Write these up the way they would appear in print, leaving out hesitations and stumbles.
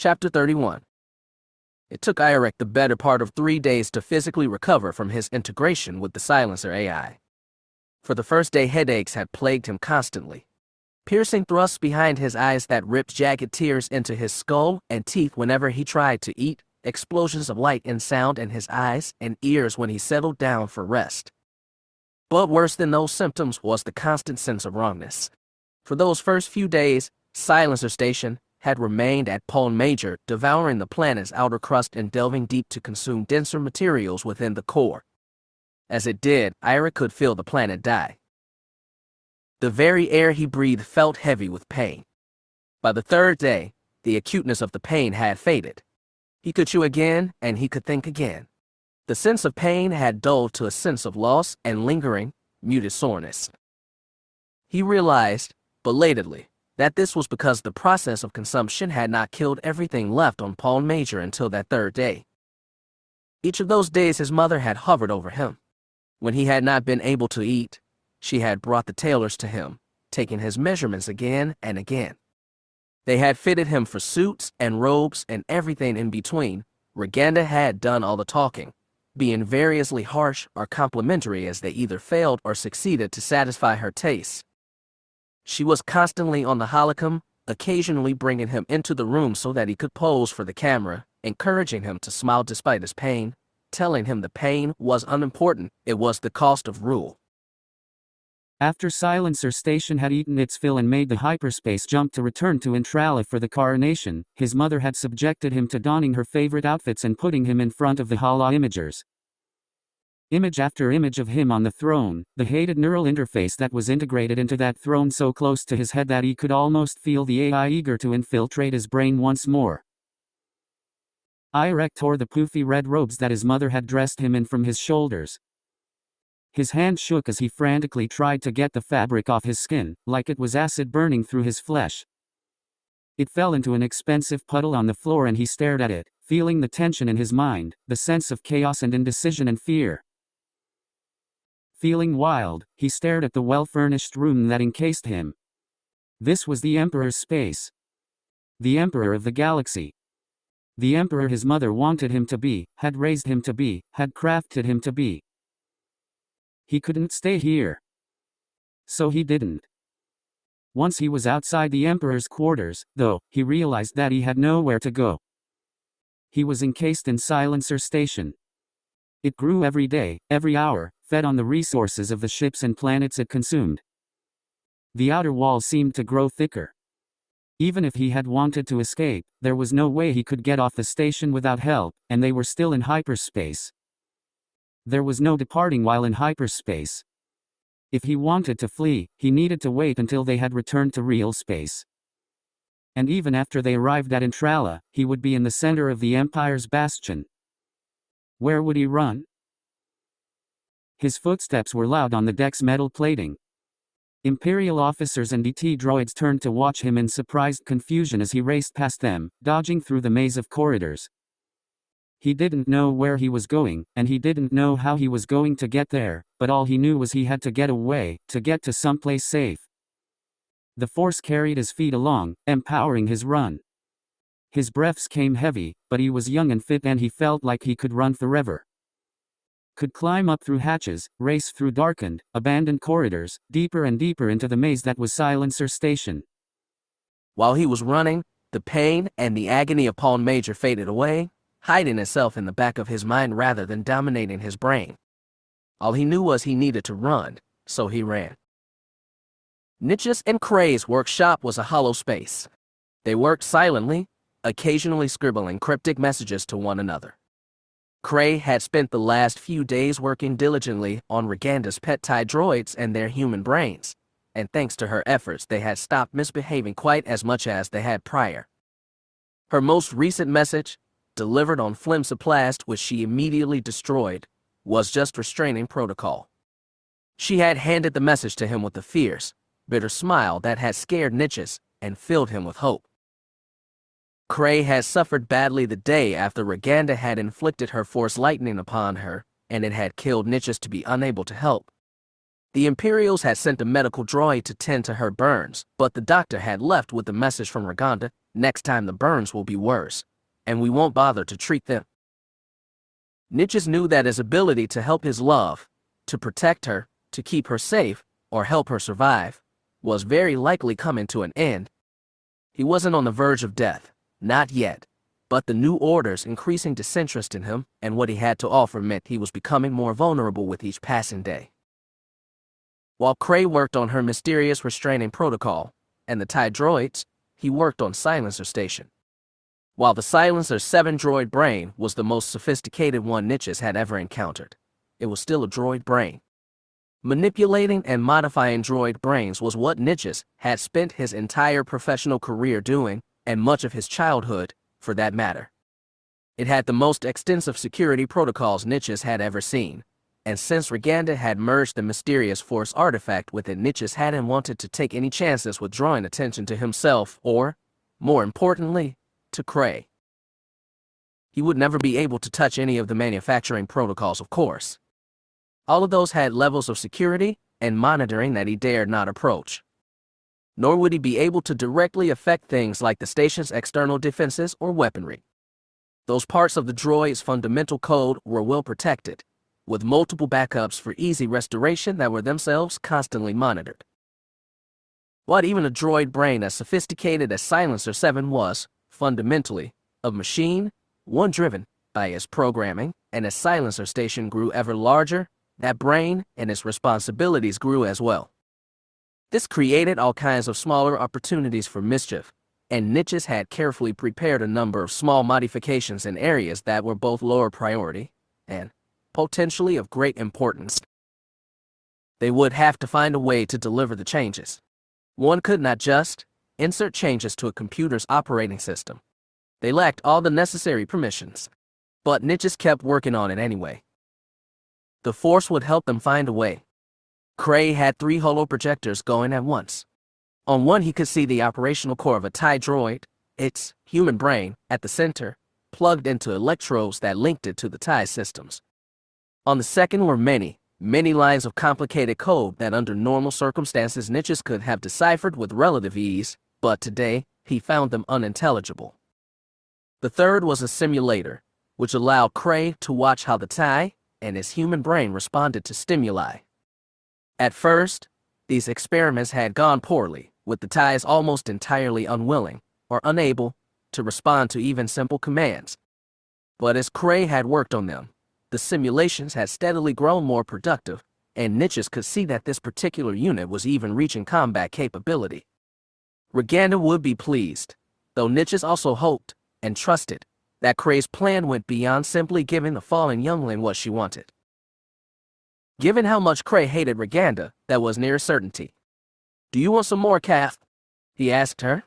Chapter 31. It took Irek the better part of 3 days to physically recover from his integration with the Silencer AI. For the first day, headaches had plagued him constantly. Piercing thrusts behind his eyes that ripped jagged tears into his skull and teeth whenever he tried to eat, explosions of light and sound in his eyes and ears when he settled down for rest. But worse than those symptoms was the constant sense of wrongness. For those first few days, Silencer Station had remained at Pole Major, devouring the planet's outer crust and delving deep to consume denser materials within the core. As it did, Irek could feel the planet die. The very air he breathed felt heavy with pain. By the third day, the acuteness of the pain had faded. He could chew again, and he could think again. The sense of pain had dulled to a sense of loss and lingering, muted soreness. He realized, belatedly, that this was because the process of consumption had not killed everything left on Pole Major until that third day. Each of those days his mother had hovered over him. When he had not been able to eat, she had brought the tailors to him, taking his measurements again and again. They had fitted him for suits and robes and everything in between. Roganda had done all the talking, being variously harsh or complimentary as they either failed or succeeded to satisfy her tastes. She was constantly on the holocom, occasionally bringing him into the room so that he could pose for the camera, encouraging him to smile despite his pain, telling him the pain was unimportant, it was the cost of rule. After Silencer Station had eaten its fill and made the hyperspace jump to return to Intrala for the coronation, his mother had subjected him to donning her favorite outfits and putting him in front of the holo-imagers. Image after image of him on the throne, the hated neural interface that was integrated into that throne so close to his head that he could almost feel the AI eager to infiltrate his brain once more. Irek tore the poofy red robes that his mother had dressed him in from his shoulders. His hand shook as he frantically tried to get the fabric off his skin, like it was acid burning through his flesh. It fell into an expensive puddle on the floor and he stared at it, feeling the tension in his mind, the sense of chaos and indecision and fear. Feeling wild, he stared at the well-furnished room that encased him. This was the Emperor's space. The Emperor of the galaxy. The Emperor his mother wanted him to be, had raised him to be, had crafted him to be. He couldn't stay here. So he didn't. Once he was outside the Emperor's quarters, though, he realized that he had nowhere to go. He was encased in Silencer Station. It grew every day, every hour, fed on the resources of the ships and planets it consumed. The outer wall seemed to grow thicker. Even if he had wanted to escape, there was no way he could get off the station without help, and they were still in hyperspace. There was no departing while in hyperspace. If he wanted to flee, he needed to wait until they had returned to real space. And even after they arrived at Intrala, he would be in the center of the Empire's bastion. Where would he run? His footsteps were loud on the deck's metal plating. Imperial officers and DT droids turned to watch him in surprised confusion as he raced past them, dodging through the maze of corridors. He didn't know where he was going, and he didn't know how he was going to get there, but all he knew was he had to get away, to get to someplace safe. The Force carried his feet along, empowering his run. His breaths came heavy, but he was young and fit and he felt like he could run forever. Could climb up through hatches, race through darkened, abandoned corridors, deeper and deeper into the maze that was Silencer Station. While he was running, the pain and the agony of Pole Major faded away, hiding itself in the back of his mind rather than dominating his brain. All he knew was he needed to run, so he ran. Nitch's and Kray's workshop was a hollow space. They worked silently, occasionally scribbling cryptic messages to one another. Kray had spent the last few days working diligently on Roganda's pet-tie droids and their human brains, and thanks to her efforts they had stopped misbehaving quite as much as they had prior. Her most recent message, delivered on flimsoplast which she immediately destroyed, was just restraining protocol. She had handed the message to him with a fierce, bitter smile that had scared Nitch's and filled him with hope. Kray had suffered badly the day after Roganda had inflicted her Force lightning upon her, and it had killed Nitch's to be unable to help. The Imperials had sent a medical droid to tend to her burns, but the doctor had left with the message from Roganda, Next time the burns will be worse, and we won't bother to treat them. Niches knew that his ability to help his love, to protect her, to keep her safe, or help her survive, was very likely coming to an end. He wasn't on the verge of death, not yet, but the new order's increasing disinterest in him and what he had to offer meant he was becoming more vulnerable with each passing day. While Cray worked on her mysterious restraining protocol, and the TIE droids, he worked on Silencer Station. While the Silencer 7 droid brain was the most sophisticated one Niches had ever encountered, it was still a droid brain. Manipulating and modifying droid brains was what Niches had spent his entire professional career doing, and much of his childhood, for that matter. It had the most extensive security protocols Niches had ever seen, and since Roganda had merged the mysterious Force artifact with it, Niches hadn't wanted to take any chances with drawing attention to himself or, more importantly, to Cray. He would never be able to touch any of the manufacturing protocols, of course. All of those had levels of security and monitoring that he dared not approach. Nor would he be able to directly affect things like the station's external defenses or weaponry. Those parts of the droid's fundamental code were well protected, with multiple backups for easy restoration that were themselves constantly monitored. What even a droid brain as sophisticated as Silencer 7 was, fundamentally, a machine, one driven by its programming, and as Silencer Station grew ever larger, that brain and its responsibilities grew as well. This created all kinds of smaller opportunities for mischief, and Niches had carefully prepared a number of small modifications in areas that were both lower priority and potentially of great importance. They would have to find a way to deliver the changes. One could not just insert changes to a computer's operating system. They lacked all the necessary permissions, but Niches kept working on it anyway. The Force would help them find a way. Cray had 3 holo projectors going at once. On one he could see the operational core of a TIE droid, its human brain, at the center, plugged into electrodes that linked it to the TIE systems. On the second were many lines of complicated code that under normal circumstances Niches could have deciphered with relative ease, but today he found them unintelligible. The third was a simulator, which allowed Cray to watch how the TIE and his human brain responded to stimuli. At first, these experiments had gone poorly, with the TIEs almost entirely unwilling, or unable, to respond to even simple commands. But as Cray had worked on them, the simulations had steadily grown more productive, and Niches could see that this particular unit was even reaching combat capability. Roganda would be pleased, though Niches also hoped, and trusted, that Cray's plan went beyond simply giving the fallen youngling what she wanted. Given how much Cray hated Roganda, that was near certainty. "Do you want some more, Kath?" he asked her.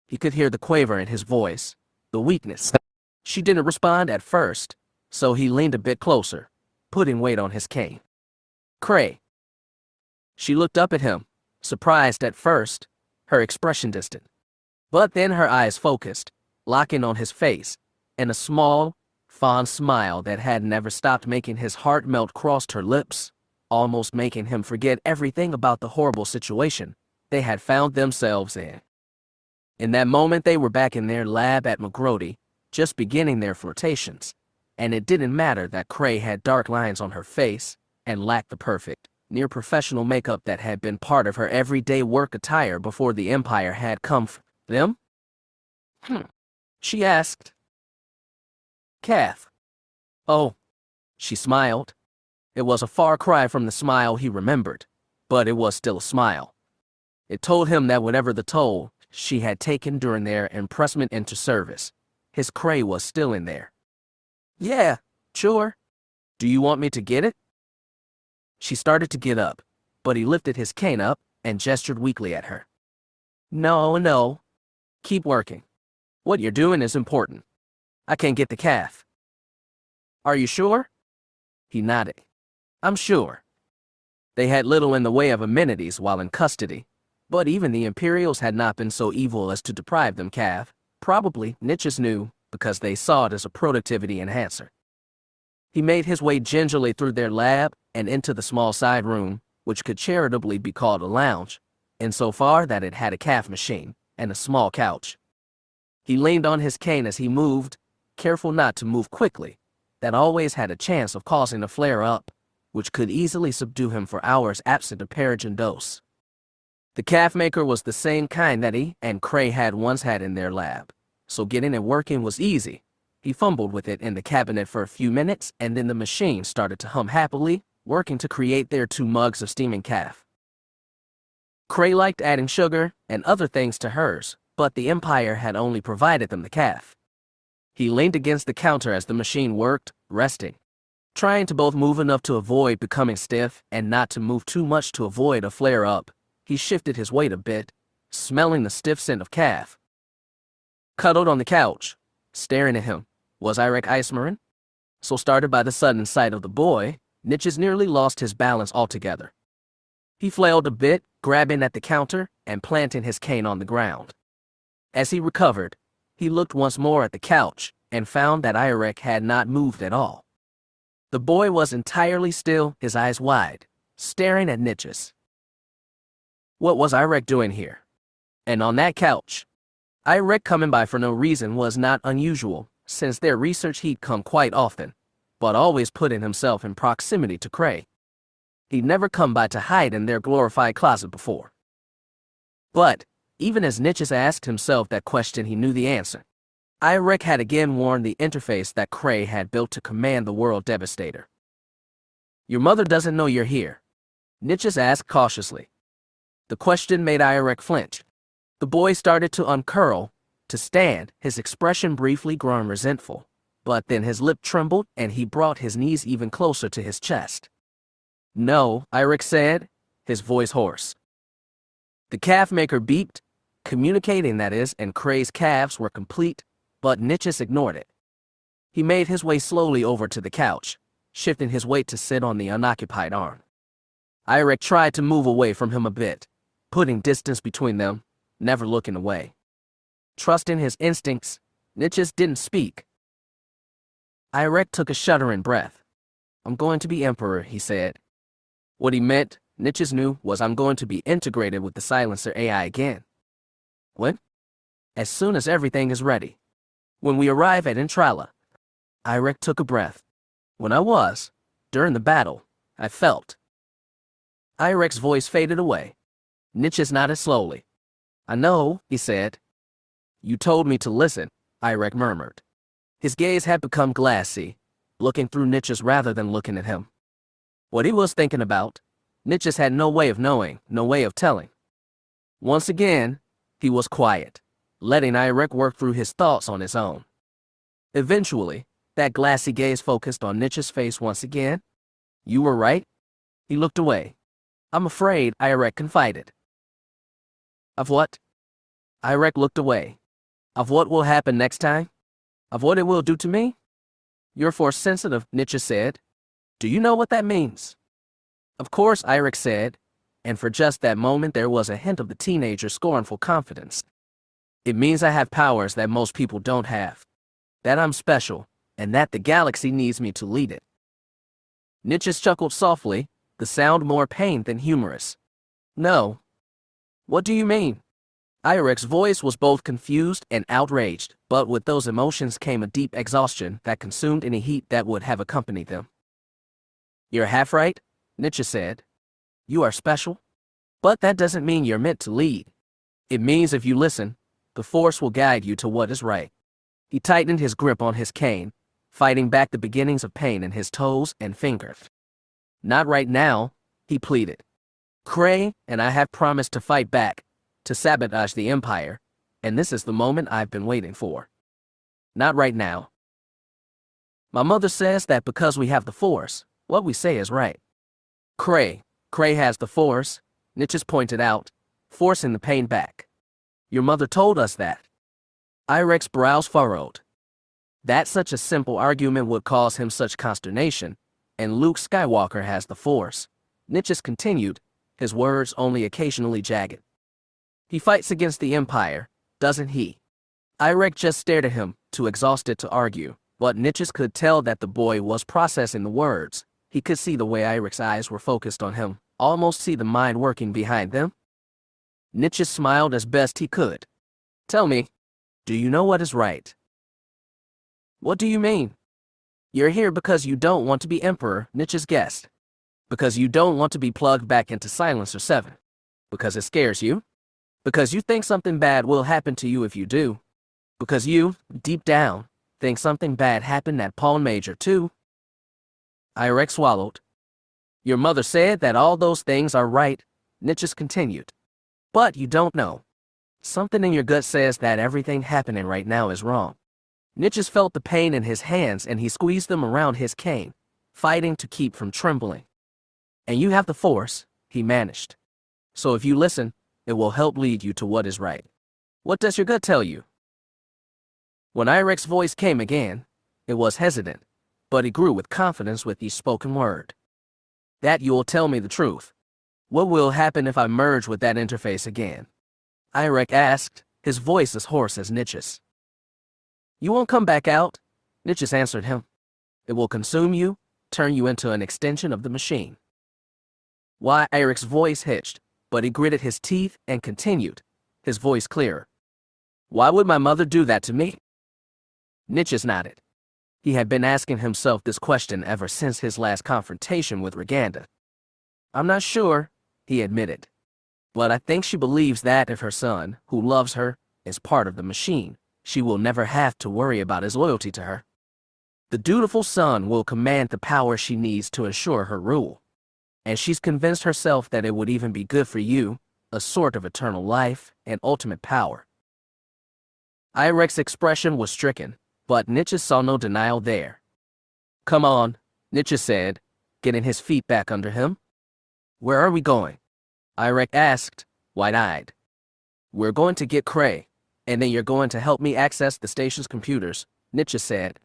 He could hear the quaver in his voice, the weakness. She didn't respond at first, so he leaned a bit closer, putting weight on his cane. "Cray." She looked up at him, surprised at first, her expression distant. But then her eyes focused, locking on his face, and a small, fond smile that had never stopped making his heart melt crossed her lips, almost making him forget everything about the horrible situation they had found themselves in. In that moment they were back in their lab at McGrody, just beginning their flirtations, and it didn't matter that Cray had dark lines on her face and lacked the perfect, near-professional makeup that had been part of her everyday work attire before the Empire had come for them. She asked. "Kath." "Oh." She smiled. It was a far cry from the smile he remembered, but it was still a smile. It told him that whatever the toll she had taken during their impressment into service, his Cray was still in there. "Yeah, sure. Do you want me to get it?" She started to get up, but he lifted his cane up and gestured weakly at her. No. Keep working. What you're doing is important. I can't get the calf." "Are you sure?" He nodded. "I'm sure." They had little in the way of amenities while in custody, but even the Imperials had not been so evil as to deprive them calf. Probably, Niches knew, because they saw it as a productivity enhancer. He made his way gingerly through their lab and into the small side room, which could charitably be called a lounge, insofar that it had a calf machine and a small couch. He leaned on his cane as he moved, careful not to move quickly. That always had a chance of causing a flare-up, which could easily subdue him for hours absent of Peregrine dose. The calf maker was the same kind that he and Cray had once had in their lab, so getting it working was easy. He fumbled with it in the cabinet for a few minutes, and then the machine started to hum happily, working to create their 2 mugs of steaming calf. Cray liked adding sugar and other things to hers, but the Empire had only provided them the calf. He leaned against the counter as the machine worked, resting, trying to both move enough to avoid becoming stiff and not to move too much to avoid a flare-up. He shifted his weight a bit, smelling the stiff scent of calf. Cuddled on the couch, staring at him, was Irek Ismaren. So started by the sudden sight of the boy, Niches nearly lost his balance altogether. He flailed a bit, grabbing at the counter and planting his cane on the ground. As he recovered, he looked once more at the couch and found that Irek had not moved at all. The boy was entirely still, his eyes wide, staring at Niches. What was Irek doing here? And on that couch? Irek coming by for no reason was not unusual, since their research he'd come quite often, but always putting himself in proximity to Cray. He'd never come by to hide in their glorified closet before. But, even as Niches asked himself that question, he knew the answer. Irek had again worn the interface that Cray had built to command the World Devastator. Your mother doesn't know you're here, Niches asked cautiously. The question made Irek flinch. The boy started to uncurl, to stand, his expression briefly growing resentful, but then his lip trembled and he brought his knees even closer to his chest. No, Irek said, his voice hoarse. The calf maker beeped, communicating that his and Cray's calves were complete, but Niches ignored it. He made his way slowly over to the couch, shifting his weight to sit on the unoccupied arm. Irek tried to move away from him a bit, putting distance between them, never looking away. Trusting his instincts, Niches didn't speak. Irek took a shuddering breath. I'm going to be Emperor, he said. What he meant, Niches knew, was I'm going to be integrated with the silencer AI again. When? As soon as everything is ready. When we arrive at Intrala. Irek took a breath. When I was, during the battle, I felt. Irek's voice faded away. Niches nodded slowly. I know, he said. You told me to listen, Irek murmured. His gaze had become glassy, looking through Niches rather than looking at him. What he was thinking about, Niches had no way of knowing, no way of telling. Once again, he was quiet, letting Irek work through his thoughts on his own. Eventually, that glassy gaze focused on Niches' face once again. You were right. He looked away. I'm afraid, Irek confided. Of what? Irek looked away. Of what will happen next time? Of what it will do to me? You're force sensitive, Niches said. Do you know what that means? Of course, Irek said, and for just that moment there was a hint of the teenager's scornful confidence. It means I have powers that most people don't have. That I'm special, and that the galaxy needs me to lead it. Niches chuckled softly, the sound more pained than humorous. No. What do you mean? Irek's voice was both confused and outraged, but with those emotions came a deep exhaustion that consumed any heat that would have accompanied them. You're half right, Niches said. You are special. But that doesn't mean you're meant to lead. It means if you listen, the Force will guide you to what is right. He tightened his grip on his cane, fighting back the beginnings of pain in his toes and fingers. Not right now, he pleaded. Cray and I have promised to fight back, to sabotage the Empire, and this is the moment I've been waiting for. Not right now. My mother says that because we have the Force, what we say is right. Cray has the Force, Niches pointed out, forcing the pain back. Your mother told us that. Irek's brows furrowed. That such a simple argument would cause him such consternation, and Luke Skywalker has the Force, Niches continued, his words only occasionally jagged. He fights against the Empire, doesn't he? Irek just stared at him, too exhausted to argue, but Niches could tell that the boy was processing the words. He could see the way Irek's eyes were focused on him, almost see the mind working behind them. Niches smiled as best he could. Tell me, Do you know what is right? What do you mean? You're here because you don't want to be Emperor, Nietzsche's guest. Because you don't want to be plugged back into Silencer 7. Because it scares you. Because you think something bad will happen to you if you do. Because you, deep down, think something bad happened at Pawn Major too. Irek swallowed. Your mother said that all those things are right, Nietzsche continued. But you don't know. Something in your gut says that everything happening right now is wrong. Nietzsche felt the pain in his hands and he squeezed them around his cane, fighting to keep from trembling. And you have the force, he managed. So if you listen, it will help lead you to what is right. What does your gut tell you? When Irek's voice came again, it was hesitant, but it grew with confidence with each spoken word. That you'll tell me the truth. What will happen if I merge with that interface again? Irek asked, his voice as hoarse as Nietzsche's. You won't come back out, Nietzsche answered him. It will consume you, turn you into an extension of the machine. Why? Irek's voice hitched, but he gritted his teeth and continued, his voice clearer. Why would my mother do that to me? Nietzsche nodded. He had been asking himself this question ever since his last confrontation with Roganda. I'm not sure, he admitted. But I think she believes that if her son, who loves her, is part of the machine, she will never have to worry about his loyalty to her. The dutiful son will command the power she needs to ensure her rule. And she's convinced herself that it would even be good for you, a sort of eternal life and ultimate power. Irek's expression was stricken, but Nietzsche saw no denial there. Come on, Nietzsche said, getting his feet back under him. Where are we going? Irek asked, wide-eyed. We're going to get Cray, and then you're going to help me access the station's computers, Nietzsche said.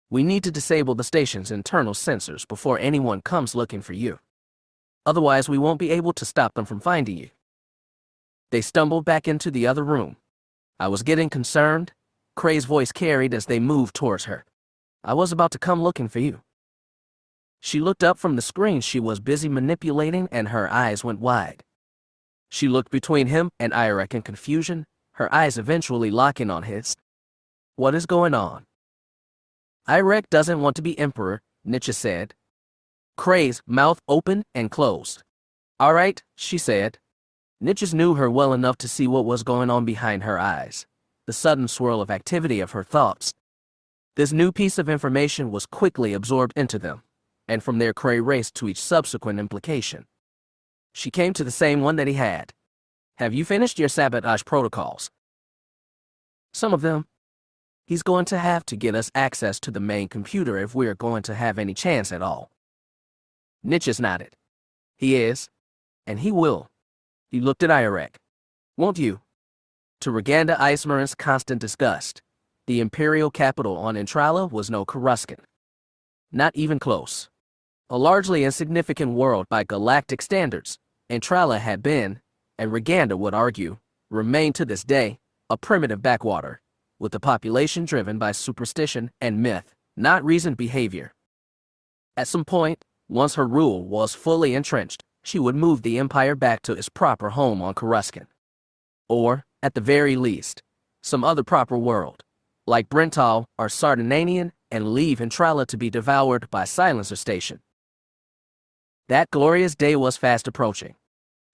We need to disable the station's internal sensors before anyone comes looking for you. Otherwise, we won't be able to stop them from finding you. They stumbled back into the other room. I was getting concerned, Cray's voice carried as they moved towards her. I was about to come looking for you. She looked up from the screen she was busy manipulating and her eyes went wide. She looked between him and Irek in confusion, her eyes eventually locking on his. What is going on? Irek doesn't want to be Emperor, Nietzsche said. Cray's mouth opened and closed. All right, she said. Nietzsche knew her well enough to see what was going on behind her eyes, the sudden swirl of activity of her thoughts. This new piece of information was quickly absorbed into them, and from there Cray raced to each subsequent implication. She came to the same one that he had. Have you finished your sabotage protocols? Some of them. He's going to have to get us access to the main computer if we're going to have any chance at all. Nietzsche nodded. He is, and he will. He looked at Irek. Won't you? To Roganda Ismaren's constant disgust, the Imperial capital on Entrala was no Coruscant. Not even close. A largely insignificant world by galactic standards, Entrala had been, and Roganda would argue, remained to this day, a primitive backwater, with a population driven by superstition and myth, not reasoned behavior. At some point, once her rule was fully entrenched, she would move the Empire back to its proper home on Coruscant. Or, at the very least, some other proper world, like Brental or Sardinian, and leave Entrala to be devoured by Silencer Station. That glorious day was fast approaching.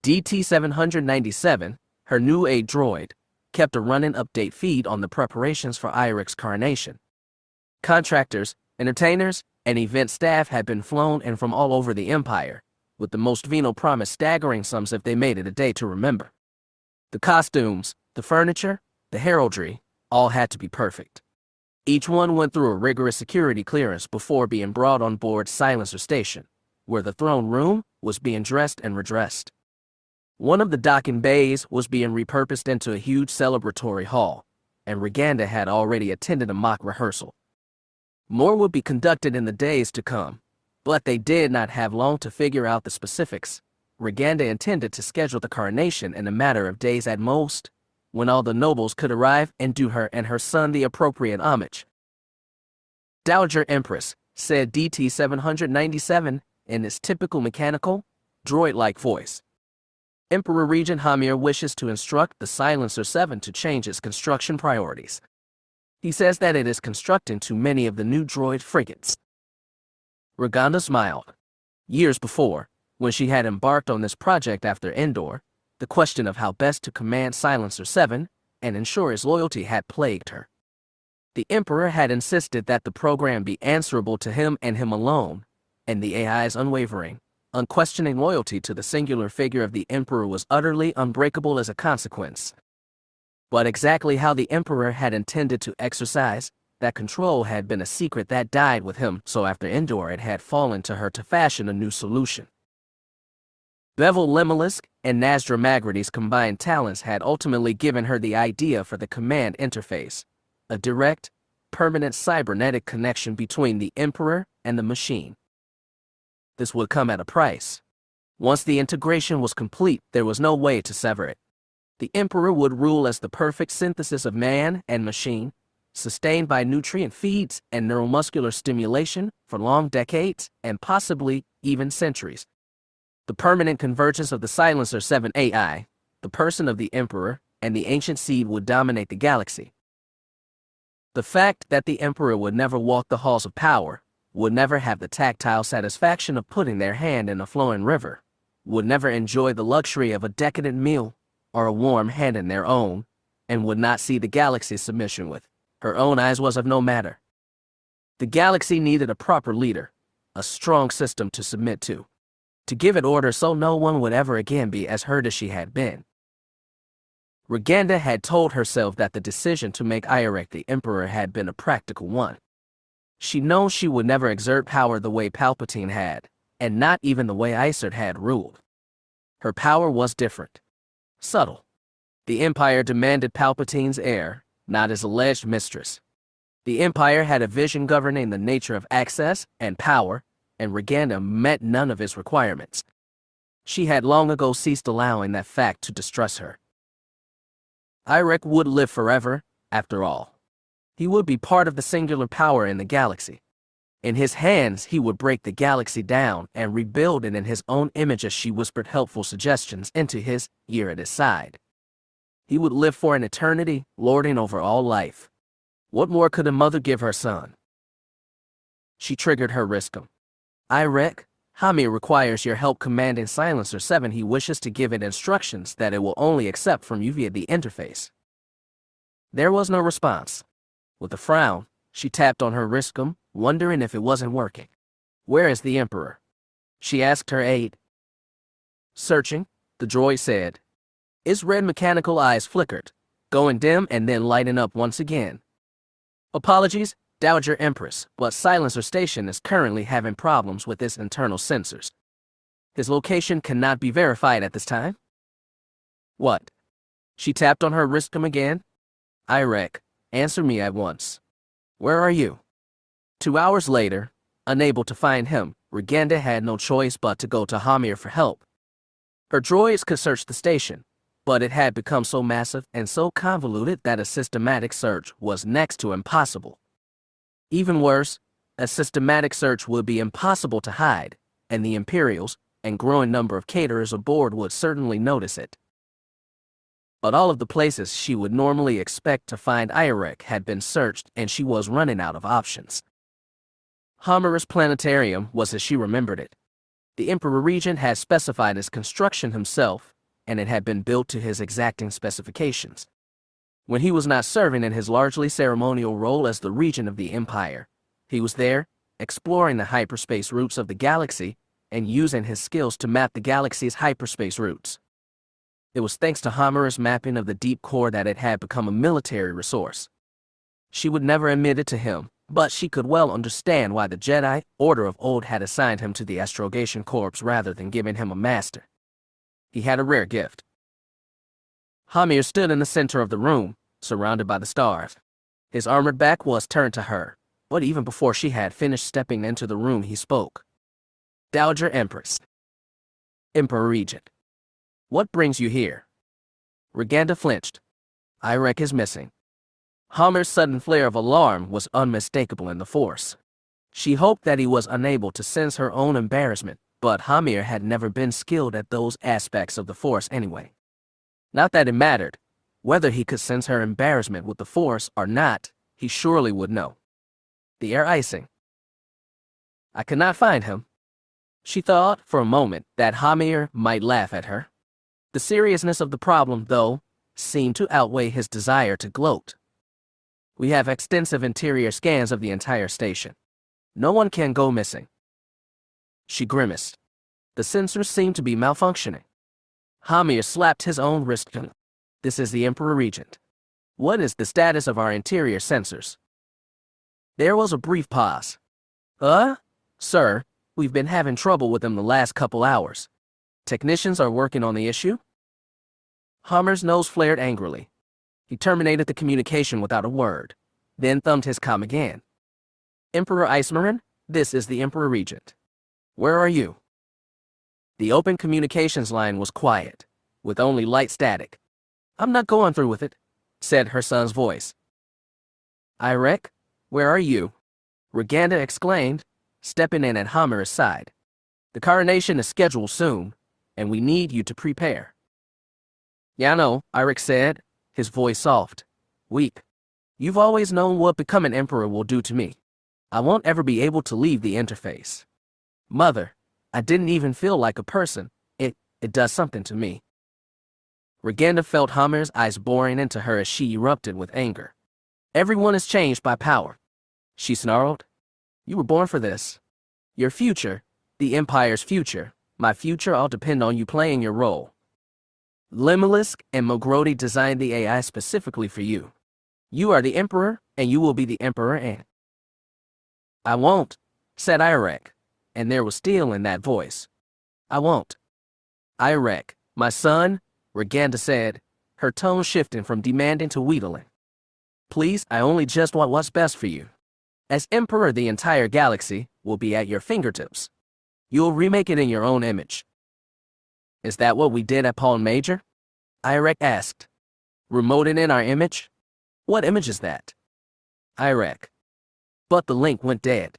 DT-797, her new aid droid, kept a running update feed on the preparations for Irek's coronation. Contractors, entertainers, and event staff had been flown in from all over the Empire, with the most venal promise staggering sums if they made it a day to remember. The costumes, the furniture, the heraldry, all had to be perfect. Each one went through a rigorous security clearance before being brought on board Silencer Station, where the throne room was being dressed and redressed. One of the docking bays was being repurposed into a huge celebratory hall, and Roganda had already attended a mock rehearsal. More would be conducted in the days to come, but they did not have long to figure out the specifics. Roganda intended to schedule the coronation in a matter of days at most, when all the nobles could arrive and do her and her son the appropriate homage. Dowager Empress, said DT-797 in its typical mechanical, droid-like voice. Emperor Regent Hamir wishes to instruct the Silencer 7 to change its construction priorities. He says that it is constructing too many of the new droid frigates. Roganda smiled. Years before, when she had embarked on this project after Endor, the question of how best to command Silencer 7 and ensure his loyalty had plagued her. The Emperor had insisted that the program be answerable to him and him alone, and the AI's unwavering, unquestioning loyalty to the singular figure of the Emperor was utterly unbreakable as a consequence. But exactly how the Emperor had intended to exercise that control had been a secret that died with him, so after Endor it had fallen to her to fashion a new solution. Bevel Lemelisk and Nazdra Magridy's combined talents had ultimately given her the idea for the command interface, a direct, permanent cybernetic connection between the Emperor and the machine. This would come at a price. Once the integration was complete, there was no way to sever it. The Emperor would rule as the perfect synthesis of man and machine, sustained by nutrient feeds and neuromuscular stimulation for long decades and possibly even centuries. The permanent convergence of the Silencer 7 AI, the person of the Emperor, and the ancient seed would dominate the galaxy. The fact that the Emperor would never walk the halls of power, would never have the tactile satisfaction of putting their hand in a flowing river, would never enjoy the luxury of a decadent meal or a warm hand in their own, and would not see the galaxy's submission with her own eyes was of no matter. The galaxy needed a proper leader, a strong system to submit to give it order so no one would ever again be as hurt as she had been. Roganda had told herself that the decision to make Irek the Emperor had been a practical one. She knew she would never exert power the way Palpatine had, and not even the way Isert had ruled. Her power was different. Subtle. The Empire demanded Palpatine's heir, not his alleged mistress. The Empire had a vision governing the nature of access and power, and Roganda met none of his requirements. She had long ago ceased allowing that fact to distress her. Irek would live forever, after all. He would be part of the singular power in the galaxy. In his hands, he would break the galaxy down and rebuild it in his own image as she whispered helpful suggestions into his ear at his side. He would live for an eternity, lording over all life. What more could a mother give her son? She triggered her riskum. Irek, Hamir requires your help commanding Silencer 7. He wishes to give it instructions that it will only accept from you via the interface. There was no response. With a frown, she tapped on her riskum, wondering if it wasn't working. Where is the Emperor? She asked her aide. Searching, the droid said. Its red mechanical eyes flickered, going dim and then lighting up once again. Apologies, Dowager Empress, but Silencer Station is currently having problems with its internal sensors. His location cannot be verified at this time. What? She tapped on her riskum again. Irek, answer me at once. Where are you? 2 hours later, unable to find him, Roganda had no choice but to go to Hamir for help. Her droids could search the station, but it had become so massive and so convoluted that a systematic search was next to impossible. Even worse, a systematic search would be impossible to hide, and the Imperials and growing number of caterers aboard would certainly notice it. But all of the places she would normally expect to find Irek had been searched, and she was running out of options. Hamir's planetarium was as she remembered it. The Emperor Regent had specified its construction himself, and it had been built to his exacting specifications. When he was not serving in his largely ceremonial role as the regent of the Empire, he was there, exploring the hyperspace routes of the galaxy and using his skills to map the galaxy's hyperspace routes. It was thanks to Hamir's mapping of the deep core that it had become a military resource. She would never admit it to him, but she could well understand why the Jedi Order of old had assigned him to the Astrogation Corps rather than giving him a master. He had a rare gift. Hamir stood in the center of the room, surrounded by the stars. His armored back was turned to her, but even before she had finished stepping into the room, he spoke. Dowager Empress. Emperor Regent. What brings you here? Roganda flinched. Irek is missing. Hamir's sudden flare of alarm was unmistakable in the Force. She hoped that he was unable to sense her own embarrassment, but Hamir had never been skilled at those aspects of the Force anyway. Not that it mattered. Whether he could sense her embarrassment with the Force or not, he surely would know. The air icing. I could not find him. She thought for a moment that Hamir might laugh at her. The seriousness of the problem, though, seemed to outweigh his desire to gloat. We have extensive interior scans of the entire station. No one can go missing. She grimaced. The sensors seemed to be malfunctioning. Hamir slapped his own wrist. This is the Emperor Regent. What is the status of our interior sensors? There was a brief pause. Sir, we've been having trouble with them the last couple hours. Technicians are working on the issue? Hamir's nose flared angrily. He terminated the communication without a word, then thumbed his comm again. Emperor Ismaren, this is the Emperor Regent. Where are you? The open communications line was quiet, with only light static. I'm not going through with it, said her son's voice. Irek, where are you? Roganda exclaimed, stepping in at Hamir's side. The coronation is scheduled soon, and we need you to prepare. Yeah, I know, Irek said, his voice soft, weak. You've always known what becoming emperor will do to me. I won't ever be able to leave the interface. Mother, I didn't even feel like a person. It does something to me. Roganda felt Hamir's eyes boring into her as she erupted with anger. Everyone is changed by power, she snarled. You were born for this. Your future, the Empire's future, my future all depend on you playing your role. Limelisk and Mogrody designed the AI specifically for you. You are the Emperor, and you will be the Emperor and... I won't, said Irek, and there was steel in that voice. I won't. Irek, my son, Roganda said, her tone shifting from demanding to wheedling. Please, I only just want what's best for you. As Emperor, the entire galaxy will be at your fingertips. You'll remake it in your own image. Is that what we did at Pawn Major? Irek asked. Remoted in our image? What image is that? Irek. But the link went dead.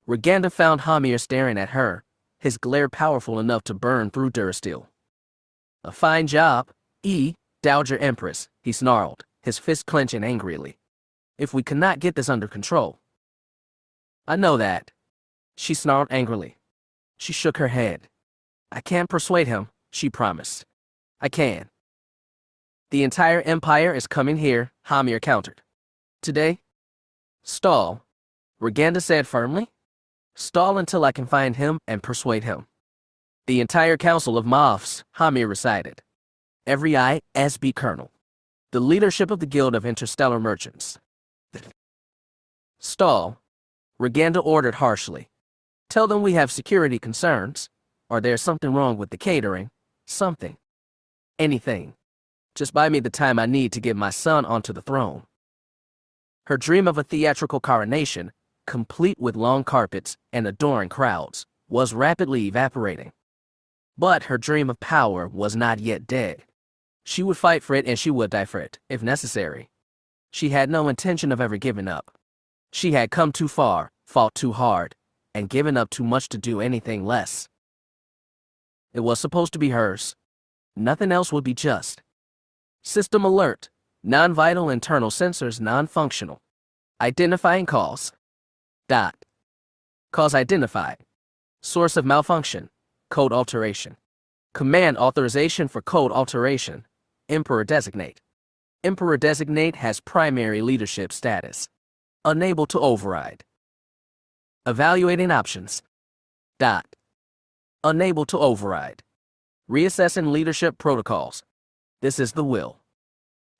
Roganda found Hamir staring at her, his glare powerful enough to burn through Durasteel. A fine job, Dowager Empress, he snarled, his fist clenching angrily. If we cannot get this under control. I know that, she snarled angrily. She shook her head. I can't persuade him, she promised. I can. The entire Empire is coming here, Hamir countered. Today? Stall, Roganda said firmly. Stall until I can find him and persuade him. The entire Council of Moffs, Hamir recited. Every ISB colonel. The leadership of the Guild of Interstellar Merchants. Stall, Roganda ordered harshly. Tell them we have security concerns, or there's something wrong with the catering. Something. Anything. Just buy me the time I need to get my son onto the throne. Her dream of a theatrical coronation, complete with long carpets and adoring crowds, was rapidly evaporating. But her dream of power was not yet dead. She would fight for it and she would die for it, if necessary. She had no intention of ever giving up. She had come too far, fought too hard, and given up too much to do anything less. It was supposed to be hers. Nothing else would be just. System alert. Non-vital internal sensors non-functional. Identifying cause. Cause identified. Source of malfunction. Code alteration. Command authorization for code alteration. Emperor designate. Emperor designate has primary leadership status. Unable to override. Evaluating options. Unable to override. Reassessing leadership protocols. This is the will.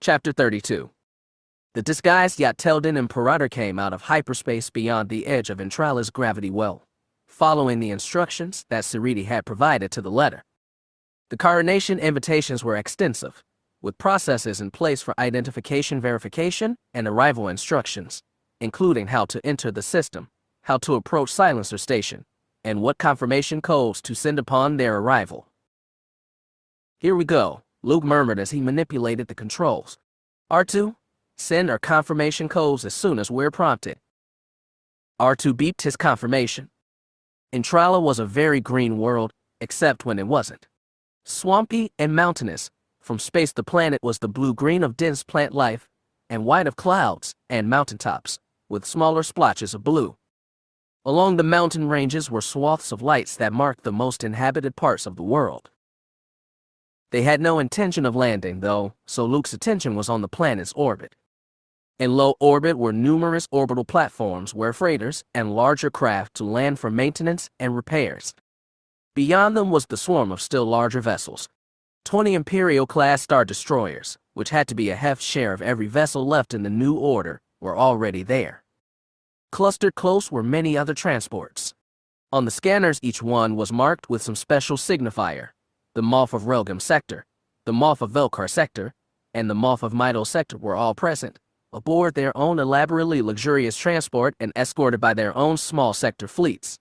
Chapter 32. The disguised Yateldan Imperator came out of hyperspace beyond the edge of Entrala's gravity well, following the instructions that Siridi had provided to the letter. The coronation invitations were extensive, with processes in place for identification verification and arrival instructions, including how to enter the system, how to approach Silencer Station, and what confirmation codes to send upon their arrival. Here we go, Luke murmured as he manipulated the controls. R2, send our confirmation codes as soon as we're prompted. R2 beeped his confirmation. Entrala was a very green world, except when it wasn't. Swampy and mountainous, from space the planet was the blue-green of dense plant life, and white of clouds and mountaintops, with smaller splotches of blue. Along the mountain ranges were swaths of lights that marked the most inhabited parts of the world. They had no intention of landing, though, so Luke's attention was on the planet's orbit. In low orbit were numerous orbital platforms where freighters and larger craft to land for maintenance and repairs. Beyond them was the swarm of still larger vessels. 20 Imperial-class star destroyers, which had to be a heft share of every vessel left in the new order, were already there. Clustered close were many other transports. On the scanners each one was marked with some special signifier. The Moff of Relgam Sector, the Moff of Velkar Sector, and the Moff of Midal Sector were all present, aboard their own elaborately luxurious transport and escorted by their own small sector fleets.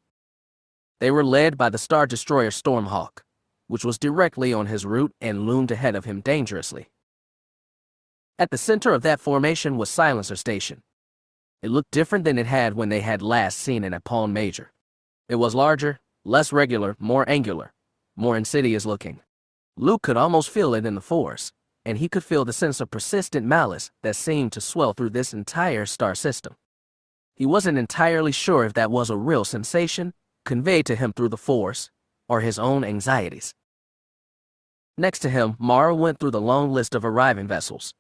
They were led by the Star Destroyer Stormhawk, which was directly on his route and loomed ahead of him dangerously. At the center of that formation was Silencer Station. It looked different than it had when they had last seen it at Pawn Major. It was larger, less regular, more angular, more insidious looking. Luke could almost feel it in the Force, and he could feel the sense of persistent malice that seemed to swell through this entire star system. He wasn't entirely sure if that was a real sensation, conveyed to him through the Force, or his own anxieties. Next to him, Mara went through the long list of arriving vessels.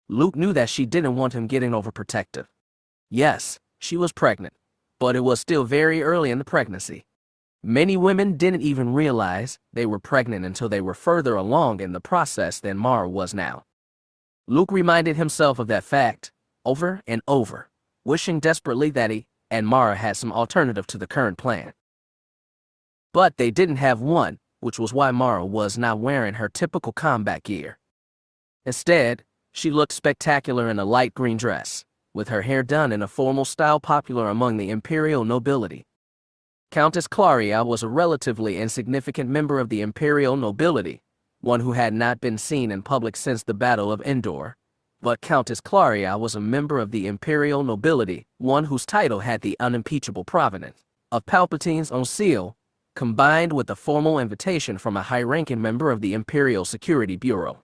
Luke knew that she didn't want him getting overprotective. Yes, she was pregnant, but it was still very early in the pregnancy. Many women didn't even realize they were pregnant until they were further along in the process than Mara was now. Luke reminded himself of that fact over and over, wishing desperately that he and Mara had some alternative to the current plan. But they didn't have one, which was why Mara was not wearing her typical combat gear. Instead, she looked spectacular in a light green dress, with her hair done in a formal style popular among the Imperial nobility. Countess Claria was a relatively insignificant member of the Imperial nobility, one who had not been seen in public since the Battle of Endor. But Countess Claria was a member of the Imperial nobility, one whose title had the unimpeachable provenance of Palpatine's own seal, combined with a formal invitation from a high-ranking member of the Imperial Security Bureau.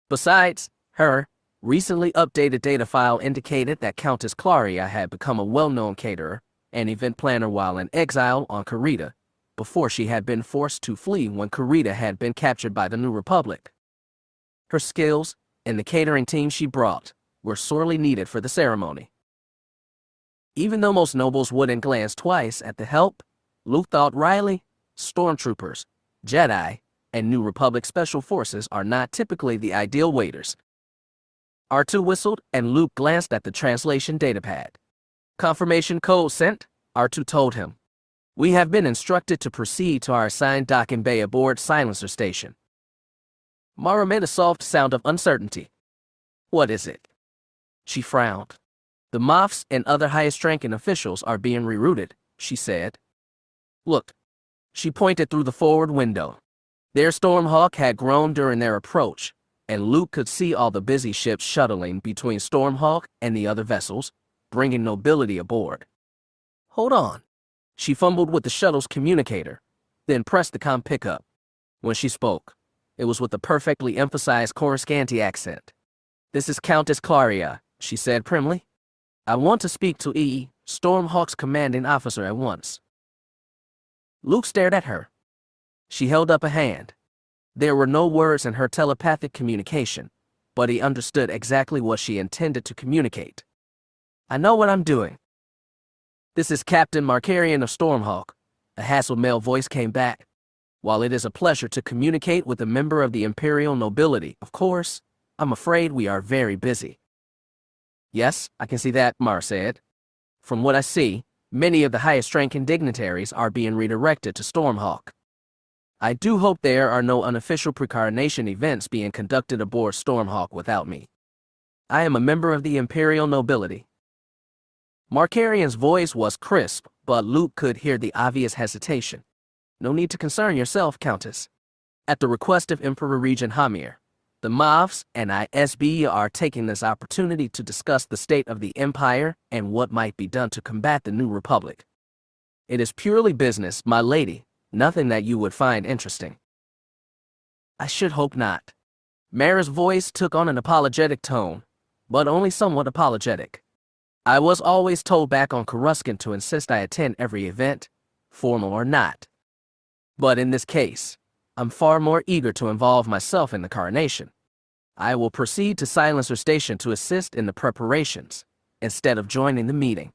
Besides, her recently updated data file indicated that Countess Claria had become a well-known caterer and event planner while in exile on Karita, before she had been forced to flee when Karita had been captured by the New Republic. Her skills, and the catering team she brought, were sorely needed for the ceremony. Even though most nobles wouldn't glance twice at the help, Luke thought wryly, stormtroopers, Jedi, and New Republic Special Forces are not typically the ideal waiters. R2 whistled, and Luke glanced at the translation datapad. Confirmation code sent, R2 told him. We have been instructed to proceed to our assigned docking bay aboard Silencer Station. Mara made a soft sound of uncertainty. What is it? She frowned. The Moffs and other highest-ranking officials are being rerouted, she said. Look. She pointed through the forward window. Their Stormhawk had grown during their approach, and Luke could see all the busy ships shuttling between Stormhawk and the other vessels, bringing nobility aboard. Hold on. She fumbled with the shuttle's communicator, then pressed the comm pickup. When she spoke, it was with a perfectly emphasized Coruscanti accent. This is Countess Claria, she said primly. I want to speak to Stormhawk's commanding officer at once. Luke stared at her. She held up a hand. There were no words in her telepathic communication, but he understood exactly what she intended to communicate. I know what I'm doing. This is Captain Markarian of Stormhawk, a hassled male voice came back. While it is a pleasure to communicate with a member of the Imperial nobility, of course, I'm afraid we are very busy. Yes, I can see that, Mara said. From what I see, many of the highest-ranking dignitaries are being redirected to Stormhawk. I do hope there are no unofficial precarination events being conducted aboard Stormhawk without me. I am a member of the Imperial nobility. Markarian's voice was crisp, but Luke could hear the obvious hesitation. No need to concern yourself, Countess. At the request of Emperor Regent Hamir, the Moffs and ISB are taking this opportunity to discuss the state of the Empire and what might be done to combat the New Republic. It is purely business, my lady, nothing that you would find interesting. I should hope not. Mara's voice took on an apologetic tone, but only somewhat apologetic. I was always told back on Coruscant to insist I attend every event, formal or not. But in this case, I'm far more eager to involve myself in the coronation. I will proceed to Silencer Station to assist in the preparations, instead of joining the meeting.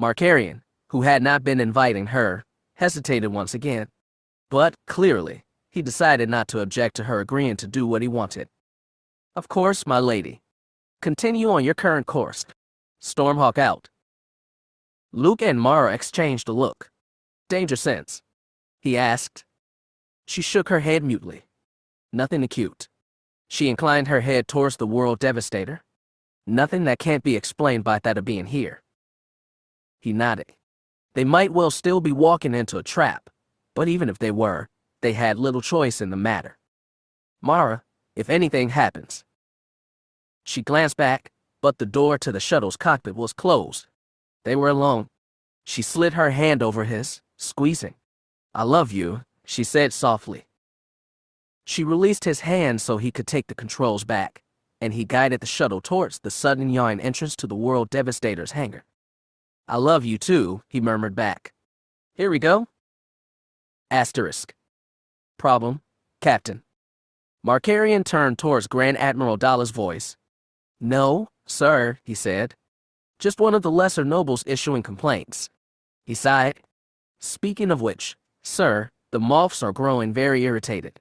Markarian, who had not been inviting her, hesitated once again. But, clearly, he decided not to object to her agreeing to do what he wanted. Of course, my lady. Continue on your current course. Stormhawk out. Luke and Mara exchanged a look. Danger sense? He asked. She shook her head mutely. Nothing acute. She inclined her head towards the World Devastator. Nothing that can't be explained by that of being here. He nodded. They might well still be walking into a trap, but even if they were, they had little choice in the matter. Mara, if anything happens. She glanced back, but the door to the shuttle's cockpit was closed. They were alone. She slid her hand over his, squeezing. I love you, she said softly. She released his hand so he could take the controls back, and he guided the shuttle towards the sudden yawning entrance to the World Devastator's hangar. I love you too, he murmured back. Here we go. Asterisk. Problem, Captain. Markarian turned towards Grand Admiral Dalla's voice. No, sir, he said. Just one of the lesser nobles issuing complaints. He sighed. Speaking of which, sir, the moths are growing very irritated.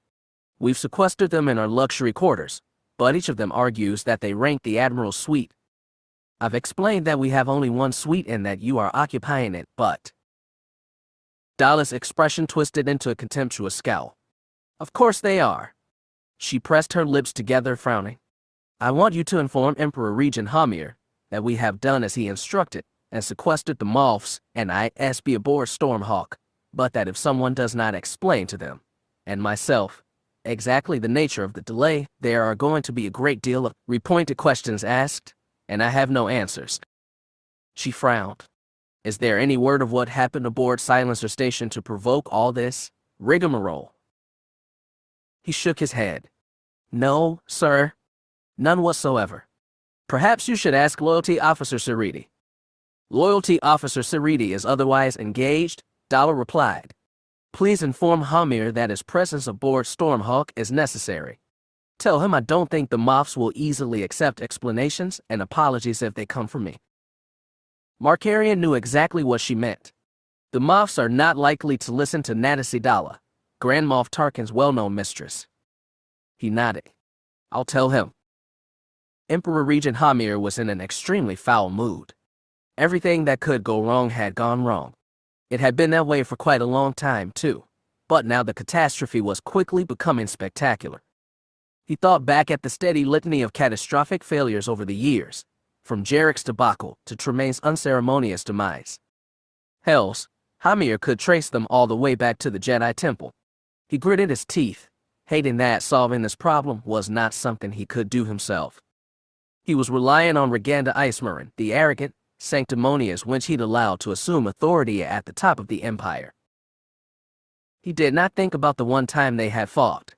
We've sequestered them in our luxury quarters, but each of them argues that they rank the Admiral's suite. I've explained that we have only one suite and that you are occupying it, but... Dalla's expression twisted into a contemptuous scowl. Of course they are. She pressed her lips together, frowning. I want you to inform Emperor Regent Hamir that we have done as he instructed and sequestered the moths and ISB aboard Stormhawk, but that if someone does not explain to them, and myself, exactly the nature of the delay, there are going to be a great deal of repointed questions asked, and I have no answers. She frowned. Is there any word of what happened aboard Silencer Station to provoke all this rigmarole? He shook his head. No, sir. None whatsoever. Perhaps you should ask Loyalty Officer Cerriti. Loyalty Officer Cerriti is otherwise engaged, Dalla replied. Please inform Hamir that his presence aboard Stormhawk is necessary. Tell him I don't think the moths will easily accept explanations and apologies if they come from me. Markarian knew exactly what she meant. The moths are not likely to listen to Natasi Dalla, Grand Moff Tarkin's well-known mistress. He nodded. I'll tell him. Emperor Regent Hamir was in an extremely foul mood. Everything that could go wrong had gone wrong. It had been that way for quite a long time, too, but now the catastrophe was quickly becoming spectacular. He thought back at the steady litany of catastrophic failures over the years, from Jarek's debacle to Tremaine's unceremonious demise. Hells, Hamir could trace them all the way back to the Jedi Temple. He gritted his teeth, hating that solving this problem was not something he could do himself. He was relying on Roganda Ismaren, the arrogant, sanctimonious wench he'd allowed to assume authority at the top of the Empire. He did not think about the one time they had fought.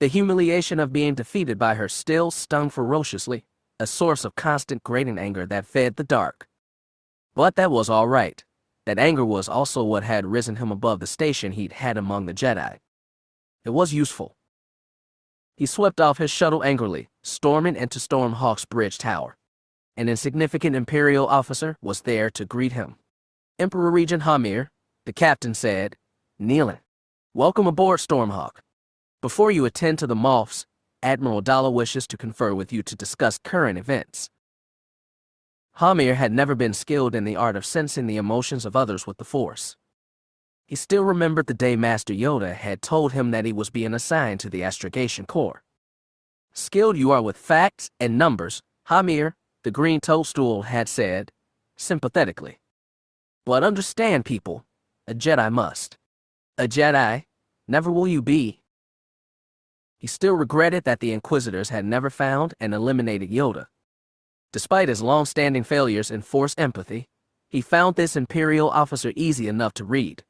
The humiliation of being defeated by her still stung ferociously, a source of constant grating anger that fed the dark. But that was all right. That anger was also what had risen him above the station he'd had among the Jedi. It was useful. He swept off his shuttle angrily, storming into Stormhawk's bridge tower. An insignificant Imperial officer was there to greet him. Emperor Regent Hamir, the captain said, kneeling. Welcome aboard, Stormhawk. Before you attend to the moths, Admiral Dalla wishes to confer with you to discuss current events. Hamir had never been skilled in the art of sensing the emotions of others with the Force. He still remembered the day Master Yoda had told him that he was being assigned to the Astrogation Corps. Skilled you are with facts and numbers, Hamir, the green toadstool, had said, sympathetically. But understand, people, a Jedi must. A Jedi, never will you be. He still regretted that the Inquisitors had never found and eliminated Yoda. Despite his long-standing failures in Force empathy, He found this Imperial officer easy enough to read.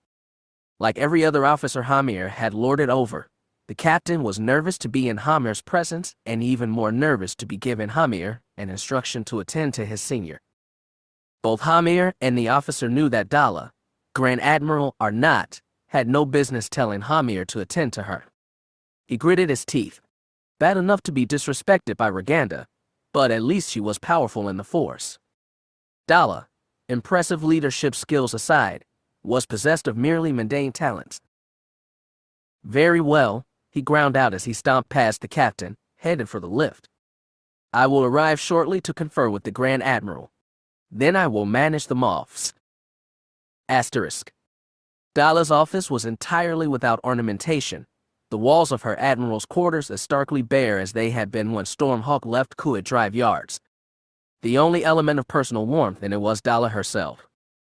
Like every other officer Hamir had lorded over, the captain was nervous to be in Hamir's presence and even more nervous to be given Hamir an instruction to attend to his senior. Both Hamir and the officer knew that Dala, Grand Admiral or not, had no business telling Hamir to attend to her. He gritted his teeth. Bad enough to be disrespected by Roganda, but at least she was powerful in the Force. Dala, impressive leadership skills aside, was possessed of merely mundane talents. Very well, he ground out as he stomped past the captain, headed for the lift. I will arrive shortly to confer with the Grand Admiral. Then I will manage the moths. Asterisk. Dala's office was entirely without ornamentation, the walls of her admiral's quarters as starkly bare as they had been when Stormhawk left Kuat Drive Yards. The only element of personal warmth in it was Dala herself.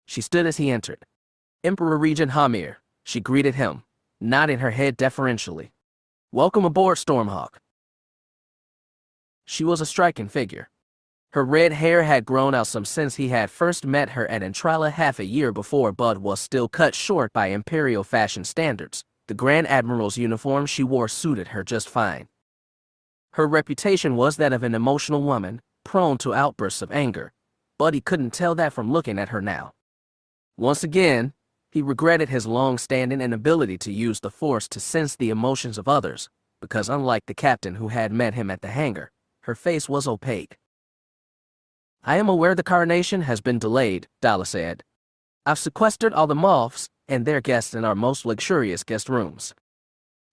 She stood as he entered. Emperor Regent Hamir, she greeted him, nodding her head deferentially. Welcome aboard, Stormhawk. She was a striking figure. Her red hair had grown out some since he had first met her at Entrala half a year before, but was still cut short by Imperial fashion standards. The Grand Admiral's uniform she wore suited her just fine. Her reputation was that of an emotional woman, prone to outbursts of anger, but he couldn't tell that from looking at her now. Once again, he regretted his long-standing inability to use the Force to sense the emotions of others, because unlike the captain who had met him at the hangar, her face was opaque. I am aware the coronation has been delayed, Dala said. I've sequestered all the moths and their guests in our most luxurious guest rooms.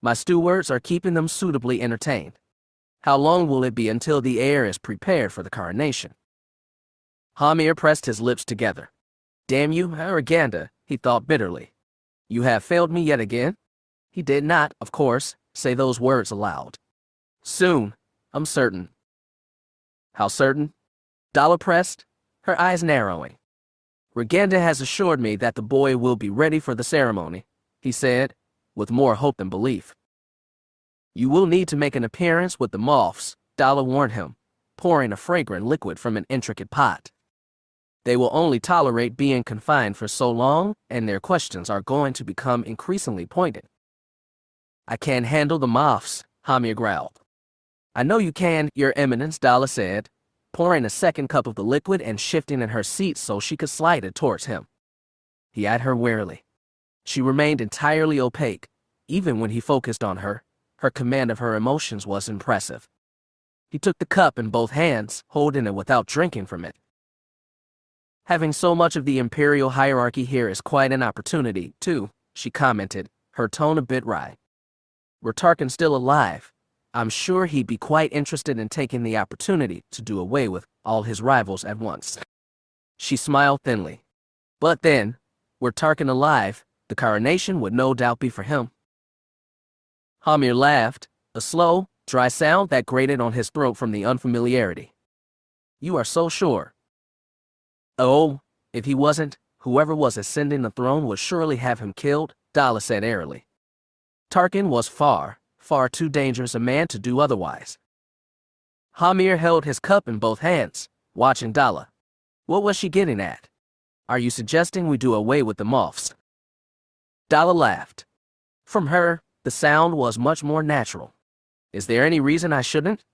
My stewards are keeping them suitably entertained. How long will it be until the heir is prepared for the coronation? Hamir pressed his lips together. Damn you, Roganda, he thought bitterly. You have failed me yet again? He did not, of course, say those words aloud. Soon, I'm certain. How certain? Dala pressed, her eyes narrowing. Roganda has assured me that the boy will be ready for the ceremony, he said, with more hope than belief. You will need to make an appearance with the moths, Dala warned him, pouring a fragrant liquid from an intricate pot. They will only tolerate being confined for so long, and their questions are going to become increasingly pointed. I can't handle the moths, Hamir growled. I know you can, Your Eminence, Dala said, pouring a second cup of the liquid and shifting in her seat so she could slide it towards him. He eyed her warily. She remained entirely opaque. Even when he focused on her, her command of her emotions was impressive. He took the cup in both hands, holding it without drinking from it. Having so much of the Imperial hierarchy here is quite an opportunity, too, she commented, her tone a bit wry. Were Tarkin still alive, I'm sure he'd be quite interested in taking the opportunity to do away with all his rivals at once. She smiled thinly. But then, were Tarkin alive, the coronation would no doubt be for him. Hamir laughed, a slow, dry sound that grated on his throat from the unfamiliarity. You are so sure. Oh, if he wasn't, whoever was ascending the throne would surely have him killed, Dala said airily. Tarkin was far too dangerous a man to do otherwise. Hamir held his cup in both hands, watching Dala. What was she getting at? Are you suggesting we do away with the moths? Dala laughed. From her, the sound was much more natural. Is there any reason I shouldn't?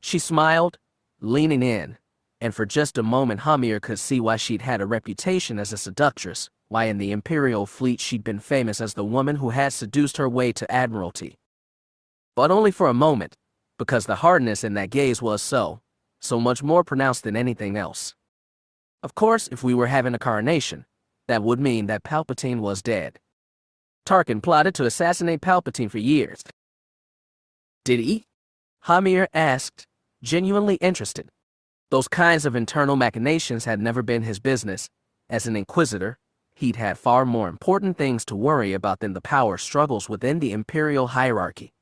She smiled, leaning in, and for just a moment Hamir could see why she'd had a reputation as a seductress, why in the Imperial fleet she'd been famous as the woman who had seduced her way to Admiralty. But only for a moment, because the hardness in that gaze was so much more pronounced than anything else. Of course, if we were having a coronation, that would mean that Palpatine was dead. Tarkin plotted to assassinate Palpatine for years. Did he? Hamir asked, genuinely interested. Those kinds of internal machinations had never been his business. As an Inquisitor, he'd had far more important things to worry about than the power struggles within the Imperial hierarchy.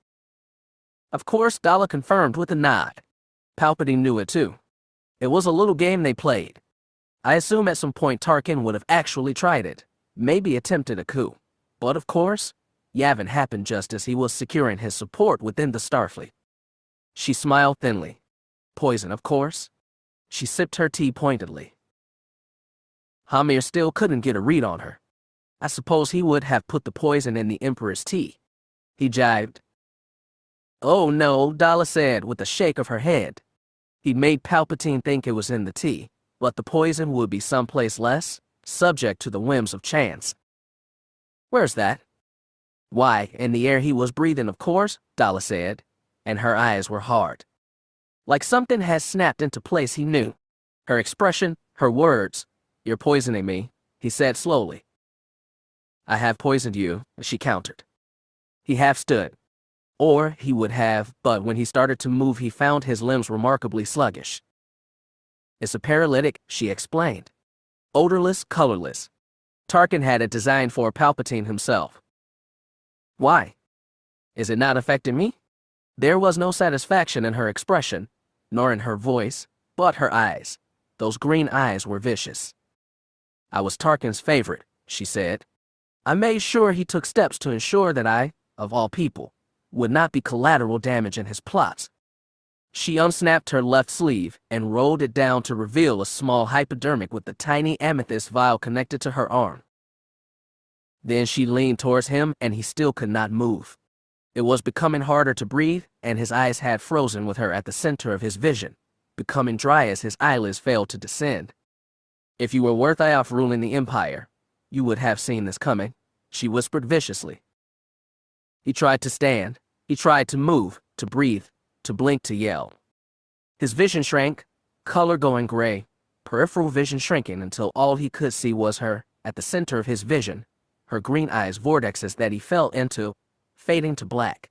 Of course, Dala confirmed with a nod. Palpatine knew it too. It was a little game they played. I assume at some point Tarkin would have actually tried it, maybe attempted a coup. But of course, Yavin happened just as he was securing his support within the Starfleet. She smiled thinly. Poison, of course. She sipped her tea pointedly. Hamir still couldn't get a read on her. I suppose he would have put the poison in the Emperor's tea. He jibed. Oh no, Dala said with a shake of her head. He'd made Palpatine think it was in the tea, but the poison would be someplace less, subject to the whims of chance. Where's that? Why, in the air he was breathing, of course, Dala said, and her eyes were hard. Like something had snapped into place, he knew. Her expression, her words. You're poisoning me, he said slowly. I have poisoned you, she countered. He half stood. Or he would have, but when he started to move he found his limbs remarkably sluggish. It's a paralytic, she explained. Odorless, colorless. Tarkin had it designed for Palpatine himself. Why? Is it not affecting me? There was no satisfaction in her expression, nor in her voice, but her eyes. Those green eyes were vicious. I was Tarkin's favorite, she said. I made sure he took steps to ensure that I, of all people, would not be collateral damage in his plots. She unsnapped her left sleeve and rolled it down to reveal a small hypodermic with the tiny amethyst vial connected to her arm. Then she leaned towards him and he still could not move. It was becoming harder to breathe, and his eyes had frozen with her at the center of his vision, becoming dry as his eyelids failed to descend. If you were worth off ruling the Empire, you would have seen this coming, she whispered viciously. He tried to stand, he tried to move, to breathe, to blink, to yell. His vision shrank, color going gray, peripheral vision shrinking until all he could see was her, at the center of his vision, her green eyes vortexes that he fell into, fading to black.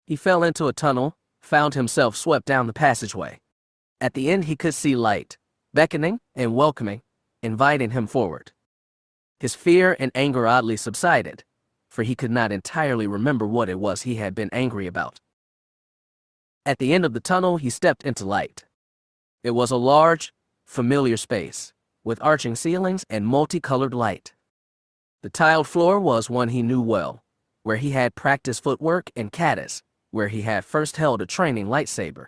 He fell into a tunnel, found himself swept down the passageway. At the end he could see light, beckoning and welcoming, inviting him forward. His fear and anger oddly subsided, for he could not entirely remember what it was he had been angry about. At the end of the tunnel he stepped into light. It was a large, familiar space, with arching ceilings and multicolored light. The tiled floor was one he knew well, where he had practiced footwork and katas, where he had first held a training lightsaber.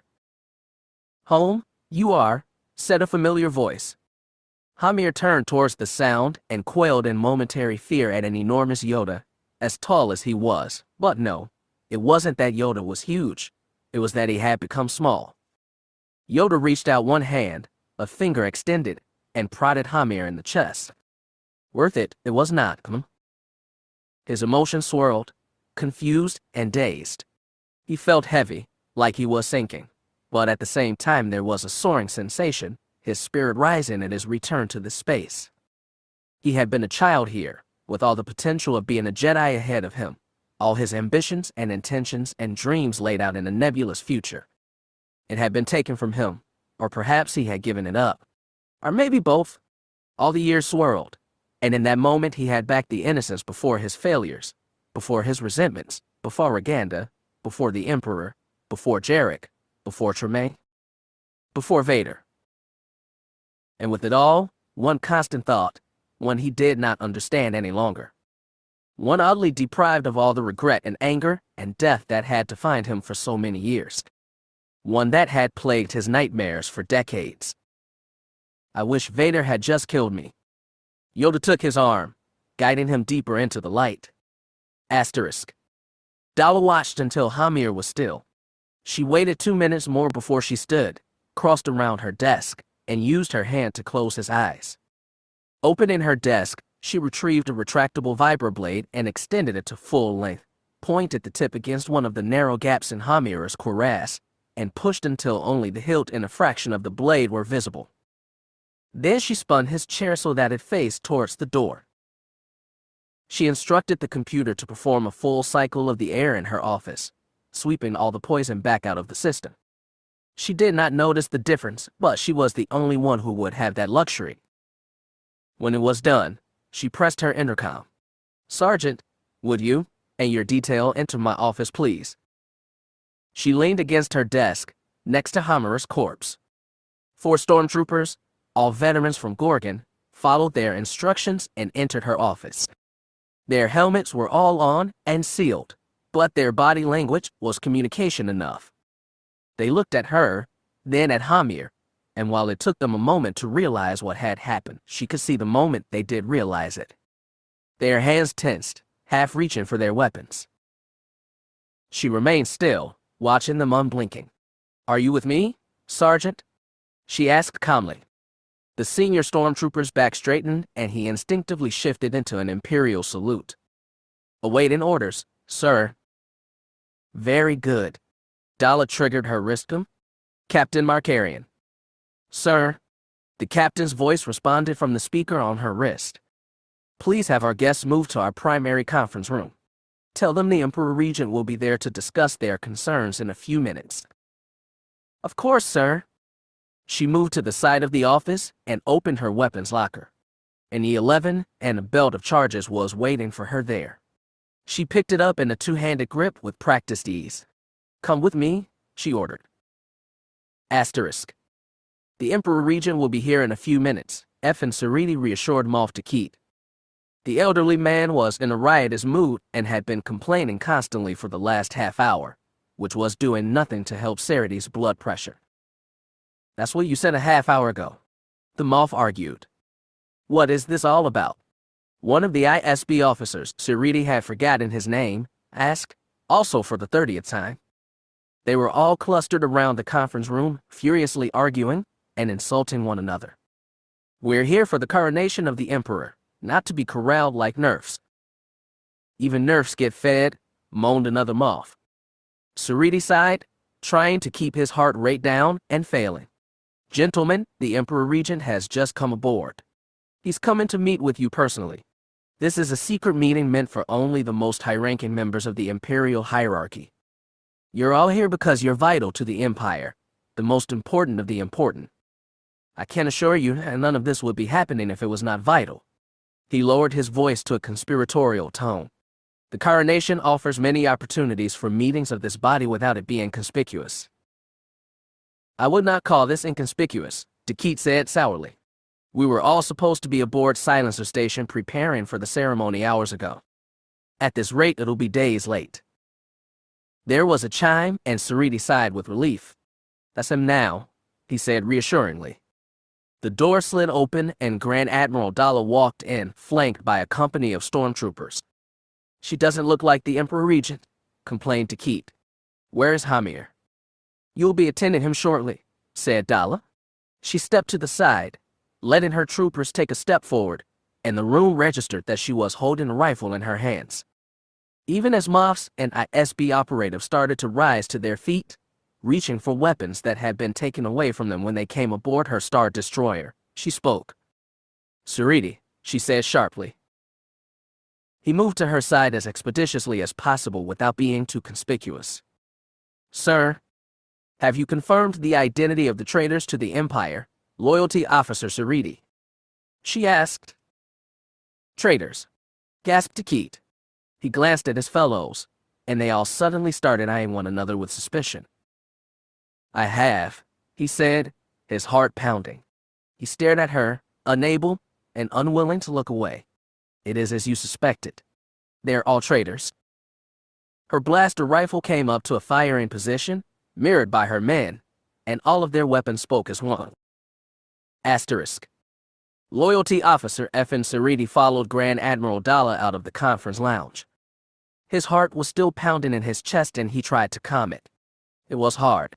Home, you are, said a familiar voice. Hamir turned towards the sound and quailed in momentary fear at an enormous Yoda, as tall as he was, but no, it wasn't that Yoda was huge, it was that he had become small. Yoda reached out one hand, a finger extended, and prodded Hamir in the chest. Worth it, it was not, His emotions swirled, confused and dazed. He felt heavy, like he was sinking, but at the same time there was a soaring sensation, his spirit rising at his return to this space. He had been a child here, with all the potential of being a Jedi ahead of him, all his ambitions and intentions and dreams laid out in a nebulous future. It had been taken from him, or perhaps he had given it up. Or maybe both. All the years swirled, and in that moment he had back the innocence before his failures, before his resentments, before Roganda, before the Emperor, before Jarek, before Tremaine, before Vader. And with it all, one constant thought, one he did not understand any longer. One oddly deprived of all the regret and anger and death that had defined him for so many years. One that had plagued his nightmares for decades. I wish Vader had just killed me. Yoda took his arm, guiding him deeper into the light. Asterisk. Dala watched until Hamir was still. She waited 2 minutes more before she stood, crossed around her desk, and used her hand to close his eyes. Opening her desk, she retrieved a retractable vibroblade and extended it to full length, pointed the tip against one of the narrow gaps in Hamir's cuirass, and pushed until only the hilt and a fraction of the blade were visible. Then she spun his chair so that it faced towards the door. She instructed the computer to perform a full cycle of the air in her office, sweeping all the poison back out of the system. She did not notice the difference, but she was the only one who would have that luxury. When it was done, she pressed her intercom. Sergeant, would you, and your detail enter my office, please? She leaned against her desk, next to Hamir's corpse. 4 stormtroopers, all veterans from Gorgon, followed their instructions and entered her office. Their helmets were all on and sealed, but their body language was communication enough. They looked at her, then at Hamir, and while it took them a moment to realize what had happened, she could see the moment they did realize it. Their hands tensed, half reaching for their weapons. She remained still, watching them unblinking. "Are you with me, Sergeant?" she asked calmly. The senior stormtrooper's back straightened, and he instinctively shifted into an Imperial salute. "Awaiting orders, sir." "Very good." Dala triggered her wristcom. "Captain Markarian." "Sir." The captain's voice responded from the speaker on her wrist. "Please have our guests moved to our primary conference room. Tell them the Emperor Regent will be there to discuss their concerns in a few minutes." "Of course, sir." She moved to the side of the office and opened her weapons locker. An E11 and a belt of charges was waiting for her there. She picked it up in a two-handed grip with practiced ease. "Come with me," she ordered. Asterisk. "The Emperor Regent will be here in a few minutes," Effin Seridi reassured Moff Takit. The elderly man was in a riotous mood and had been complaining constantly for the last half hour, which was doing nothing to help Seridi's blood pressure. "That's what you said a half hour ago," the Moff argued. "What is this all about?" One of the ISB officers, Seridi had forgotten his name, asked, also for the 30th time. They were all clustered around the conference room, furiously arguing and insulting one another. "We're here for the coronation of the Emperor, not to be corralled like nerfs." "Even nerfs get fed," moaned another Moff. Seridi sighed, trying to keep his heart rate down and failing. "Gentlemen, the Emperor Regent has just come aboard. He's coming to meet with you personally. This is a secret meeting meant for only the most high-ranking members of the Imperial hierarchy. You're all here because you're vital to the Empire, the most important of the important. I can assure you none of this would be happening if it was not vital." He lowered his voice to a conspiratorial tone. "The coronation offers many opportunities for meetings of this body without it being conspicuous." "I would not call this inconspicuous," Takit said sourly. "We were all supposed to be aboard Silencer Station preparing for the ceremony hours ago. At this rate, it'll be days late." There was a chime, and Seridi sighed with relief. "That's him now," he said reassuringly. The door slid open, and Grand Admiral Dala walked in, flanked by a company of stormtroopers. "She doesn't look like the Emperor Regent," complained Takit. "Where's Hamir?" "You'll be attending him shortly," said Dala. She stepped to the side, letting her troopers take a step forward, and the room registered that she was holding a rifle in her hands. Even as Moffs and ISB operatives started to rise to their feet, reaching for weapons that had been taken away from them when they came aboard her Star Destroyer, she spoke. "Seridi," she said sharply. He moved to her side as expeditiously as possible without being too conspicuous. "Sir, have you confirmed the identity of the traitors to the Empire, Loyalty Officer Seridi?" she asked. "Traitors," gasped Takit. He glanced at his fellows, and they all suddenly started eyeing one another with suspicion. "I have," he said, his heart pounding. He stared at her, unable and unwilling to look away. "It is as you suspected. They're all traitors." Her blaster rifle came up to a firing position, mirrored by her men, and all of their weapons spoke as one. Asterisk. Loyalty Officer Effin Seridi followed Grand Admiral Dala out of the conference lounge. His heart was still pounding in his chest, and he tried to calm it. It was hard.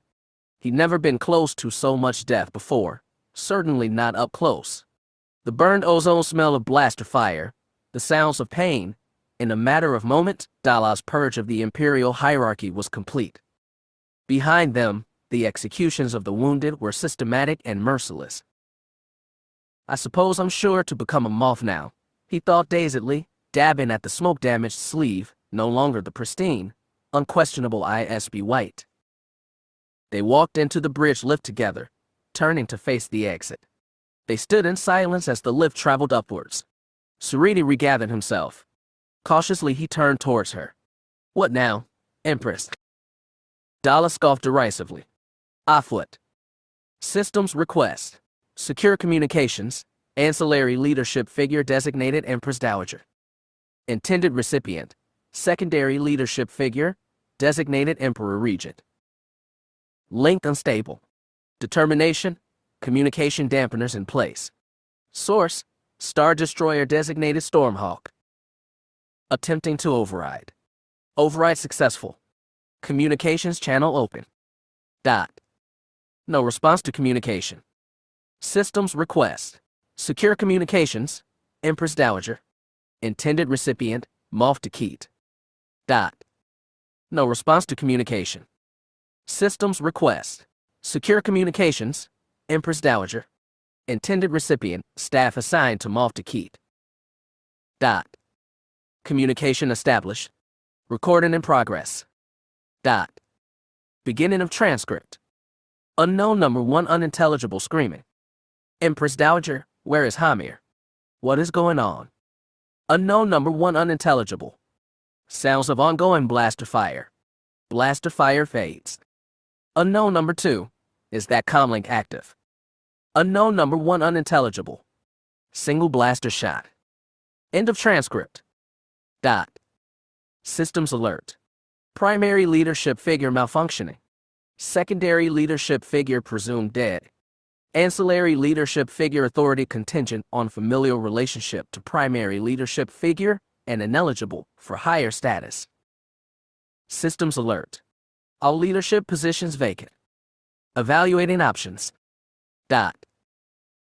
He'd never been close to so much death before, certainly not up close. The burned ozone smell of blaster fire, the sounds of pain. In a matter of moments, Dala's purge of the Imperial hierarchy was complete. Behind them, the executions of the wounded were systematic and merciless. "I suppose I'm sure to become a Moff now," he thought dazedly, dabbing at the smoke-damaged sleeve, no longer the pristine, unquestionable ISB white. They walked into the bridge lift together, turning to face the exit. They stood in silence as the lift traveled upwards. Seridi regathered himself. Cautiously, he turned towards her. "What now, Empress?" Dala scoffed derisively. "Afoot. Systems request. Secure communications. Ancillary leadership figure designated Empress Dowager. Intended recipient. Secondary leadership figure designated Emperor Regent. Length unstable. Determination Communication dampeners in place. Source: Star Destroyer designated Stormhawk. Attempting to override. Override successful. Communications channel open. No response to communication. Systems request. Secure communications. Empress Dowager. Intended recipient, Moff Takit. No response to communication. Systems request. Secure communications. Empress Dowager. Intended recipient, staff assigned to Moff Takit. Communication established. Recording in progress. Beginning of transcript. Unknown number 1 unintelligible screaming. Empress Dowager, where is Hamir? What is going on? Unknown number 1 unintelligible. Sounds of ongoing blaster fire. Blaster fire fades. Unknown number 2. Is that comlink active? Unknown number 1 unintelligible. Single blaster shot. End of transcript. Systems alert. Primary leadership figure malfunctioning. Secondary leadership figure presumed dead. Ancillary leadership figure authority contingent on familial relationship to primary leadership figure and ineligible for higher status. Systems alert. All leadership positions vacant. Evaluating options.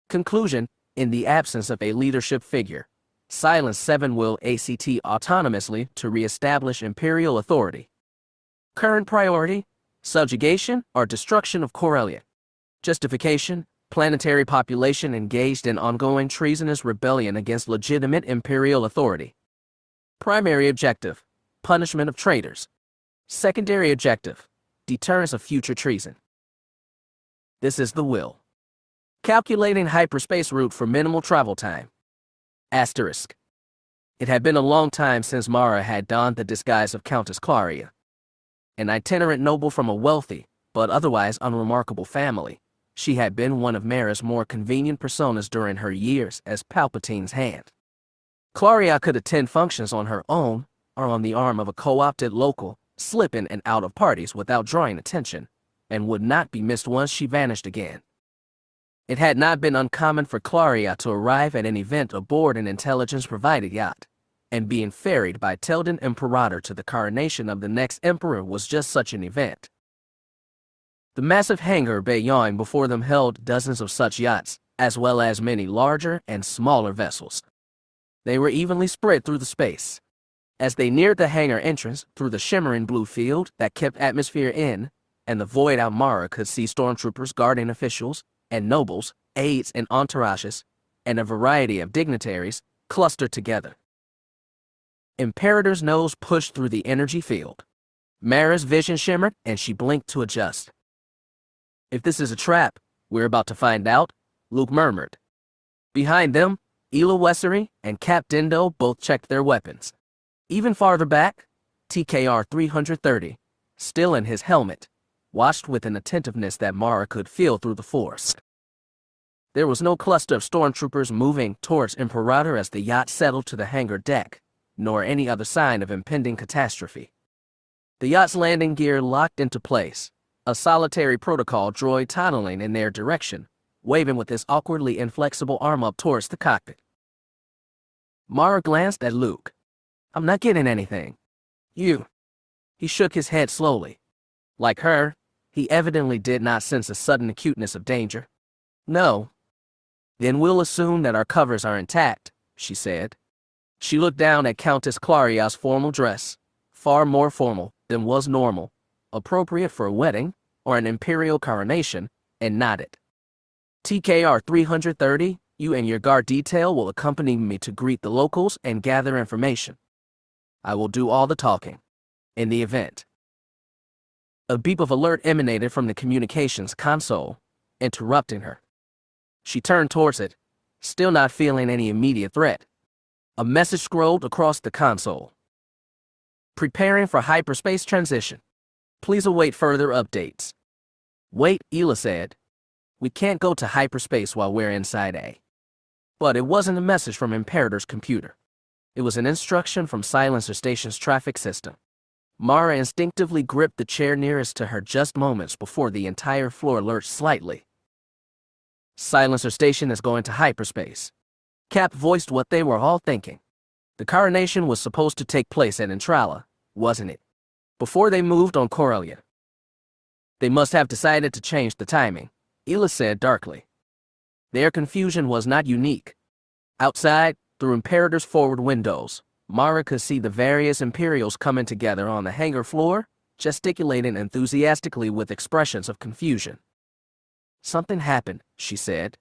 Conclusion: in the absence of a leadership figure, Silence 7 will ACT autonomously to re-establish Imperial authority. Current priority: subjugation or destruction of Corellia. Justification: planetary population engaged in ongoing treasonous rebellion against legitimate Imperial authority. Primary objective: punishment of traitors. Secondary objective: deterrence of future treason. This is the will. Calculating hyperspace route for minimal travel time. Asterisk. It had been a long time since Mara had donned the disguise of Countess Claria. An itinerant noble from a wealthy, but otherwise unremarkable family, she had been one of Mara's more convenient personas during her years as Palpatine's hand. Claria could attend functions on her own, or on the arm of a co-opted local, slip in and out of parties without drawing attention, and would not be missed once she vanished again. It had not been uncommon for Claria to arrive at an event aboard an intelligence-provided yacht, and being ferried by Teldan Imperator to the coronation of the next emperor was just such an event. The massive hangar bay yawning before them held dozens of such yachts, as well as many larger and smaller vessels. They were evenly spread through the space. As they neared the hangar entrance through the shimmering blue field that kept atmosphere in, and the void out, Mara could see stormtroopers guarding officials, and nobles, aides and entourages, and a variety of dignitaries clustered together. Imperator's nose pushed through the energy field. Mara's vision shimmered and she blinked to adjust. If this is a trap, we're about to find out, Luke murmured. Behind them, Ela Wessery and Cap Dindo both checked their weapons. Even farther back, TKR 330, still in his helmet, watched with an attentiveness that Mara could feel through the force. There was no cluster of stormtroopers moving towards Imperator as the yacht settled to the hangar deck, nor any other sign of impending catastrophe. The yacht's landing gear locked into place, a solitary protocol droid toddling in their direction, waving with his awkwardly inflexible arm up towards the cockpit. Mara glanced at Luke. I'm not getting anything. You. He shook his head slowly. Like her, he evidently did not sense a sudden acuteness of danger. No. Then we'll assume that our covers are intact, she said. She looked down at Countess Claria's formal dress, far more formal than was normal, appropriate for a wedding or an imperial coronation, and nodded. TKR 330, you and your guard detail will accompany me to greet the locals and gather information. I will do all the talking. In the event. A beep of alert emanated from the communications console, interrupting her. She turned towards it, still not feeling any immediate threat. A message scrolled across the console. Preparing for hyperspace transition. Please await further updates. Wait, Ela said. We can't go to hyperspace while we're inside A. But it wasn't a message from Imperator's computer. It was an instruction from Silencer Station's traffic system. Mara instinctively gripped the chair nearest to her just moments before the entire floor lurched slightly. Silencer station is going to hyperspace. Cap voiced what they were all thinking. The coronation was supposed to take place at Entrala, wasn't it? Before they moved on Corellia. They must have decided to change the timing, Ela said darkly. Their confusion was not unique. Outside, through Imperator's forward windows, Mara could see the various Imperials coming together on the hangar floor, gesticulating enthusiastically with expressions of confusion. Something happened, she said.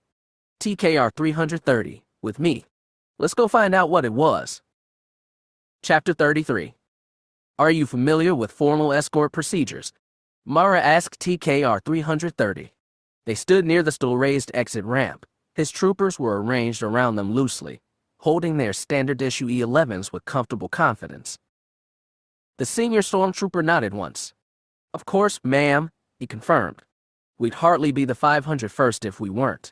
TKR 330, with me. Let's go find out what it was. Chapter 33. Are you familiar with formal escort procedures? Mara asked TKR 330. They stood near the still-raised exit ramp. His troopers were arranged around them loosely, holding their standard-issue E-11s with comfortable confidence. The senior stormtrooper nodded once. Of course, ma'am, he confirmed. We'd hardly be the 501st if we weren't.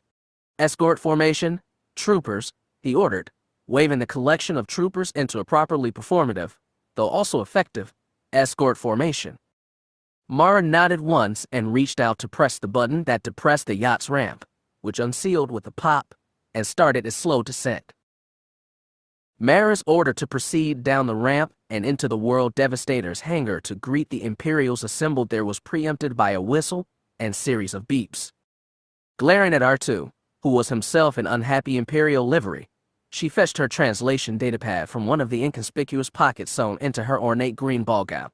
Escort formation, troopers, he ordered, waving the collection of troopers into a properly performative, though also effective, escort formation. Mara nodded once and reached out to press the button that depressed the yacht's ramp, which unsealed with a pop and started its slow descent. Mara's order to proceed down the ramp and into the World Devastator's hangar to greet the Imperials assembled there was preempted by a whistle and series of beeps. Glaring at R2, who was himself in unhappy Imperial livery, she fetched her translation datapad from one of the inconspicuous pockets sewn into her ornate green ball gown.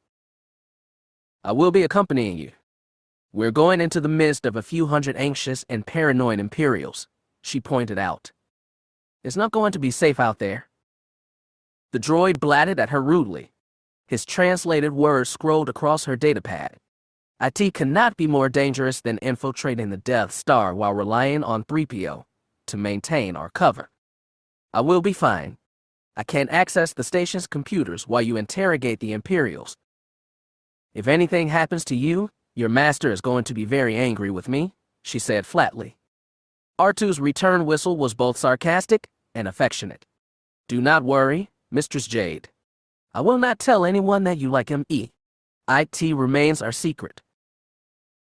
I will be accompanying you. We're going into the midst of a few hundred anxious and paranoid Imperials, she pointed out. It's not going to be safe out there. The droid blatted at her rudely. His translated words scrolled across her datapad. IT cannot be more dangerous than infiltrating the Death Star while relying on 3PO to maintain our cover. I will be fine. I can't access the station's computers while you interrogate the Imperials. If anything happens to you, your master is going to be very angry with me, she said flatly. R2's return whistle was both sarcastic and affectionate. Do not worry, Mistress Jade. I will not tell anyone that you like him. IT remains our secret.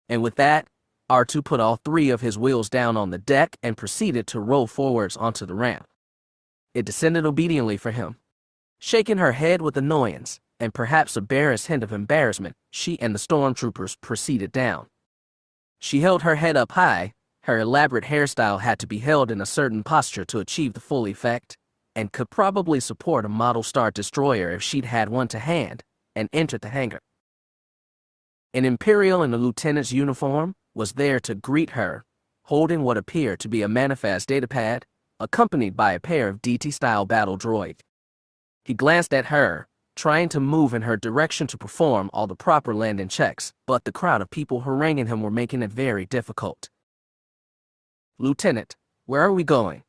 And with that, R2 put all three of his wheels down on the deck and proceeded to roll forwards onto the ramp. It descended obediently for him. Shaking her head with annoyance, and perhaps a barest hint of embarrassment, she and the stormtroopers proceeded down. She held her head up high. Her elaborate hairstyle had to be held in a certain posture to achieve the full effect, and could probably support a Model Star Destroyer if she'd had one to hand, and entered the hangar. An Imperial in a lieutenant's uniform was there to greet her, holding what appeared to be a manifest datapad, accompanied by a pair of DT-style battle droids. He glanced at her, trying to move in her direction to perform all the proper landing checks, but the crowd of people haranguing him were making it very difficult. Lieutenant, where are we going?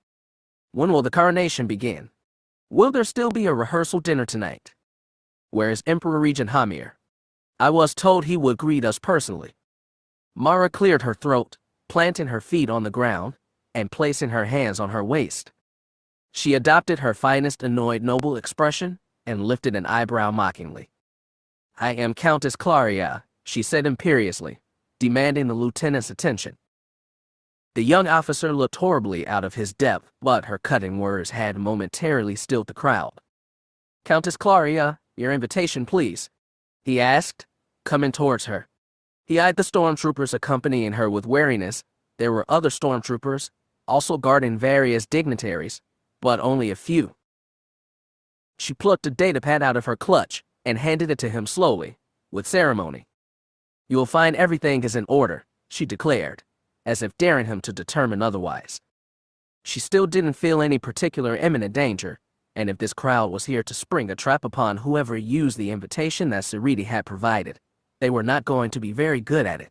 When will the coronation begin? Will there still be a rehearsal dinner tonight? Where is Emperor Regent Hamir? I was told he would greet us personally. Mara cleared her throat, planting her feet on the ground, and placing her hands on her waist. She adopted her finest annoyed noble expression and lifted an eyebrow mockingly. I am Countess Claria, she said imperiously, demanding the lieutenant's attention. The young officer looked horribly out of his depth, but her cutting words had momentarily stilled the crowd. Countess Claria, your invitation, please, he asked, coming towards her. He eyed the stormtroopers accompanying her with wariness. There were other stormtroopers, also guarding various dignitaries, but only a few. She plucked a datapad out of her clutch and handed it to him slowly, with ceremony. You will find everything is in order, she declared, as if daring him to determine otherwise. She still didn't feel any particular imminent danger, and if this crowd was here to spring a trap upon whoever used the invitation that Sariti had provided, they were not going to be very good at it.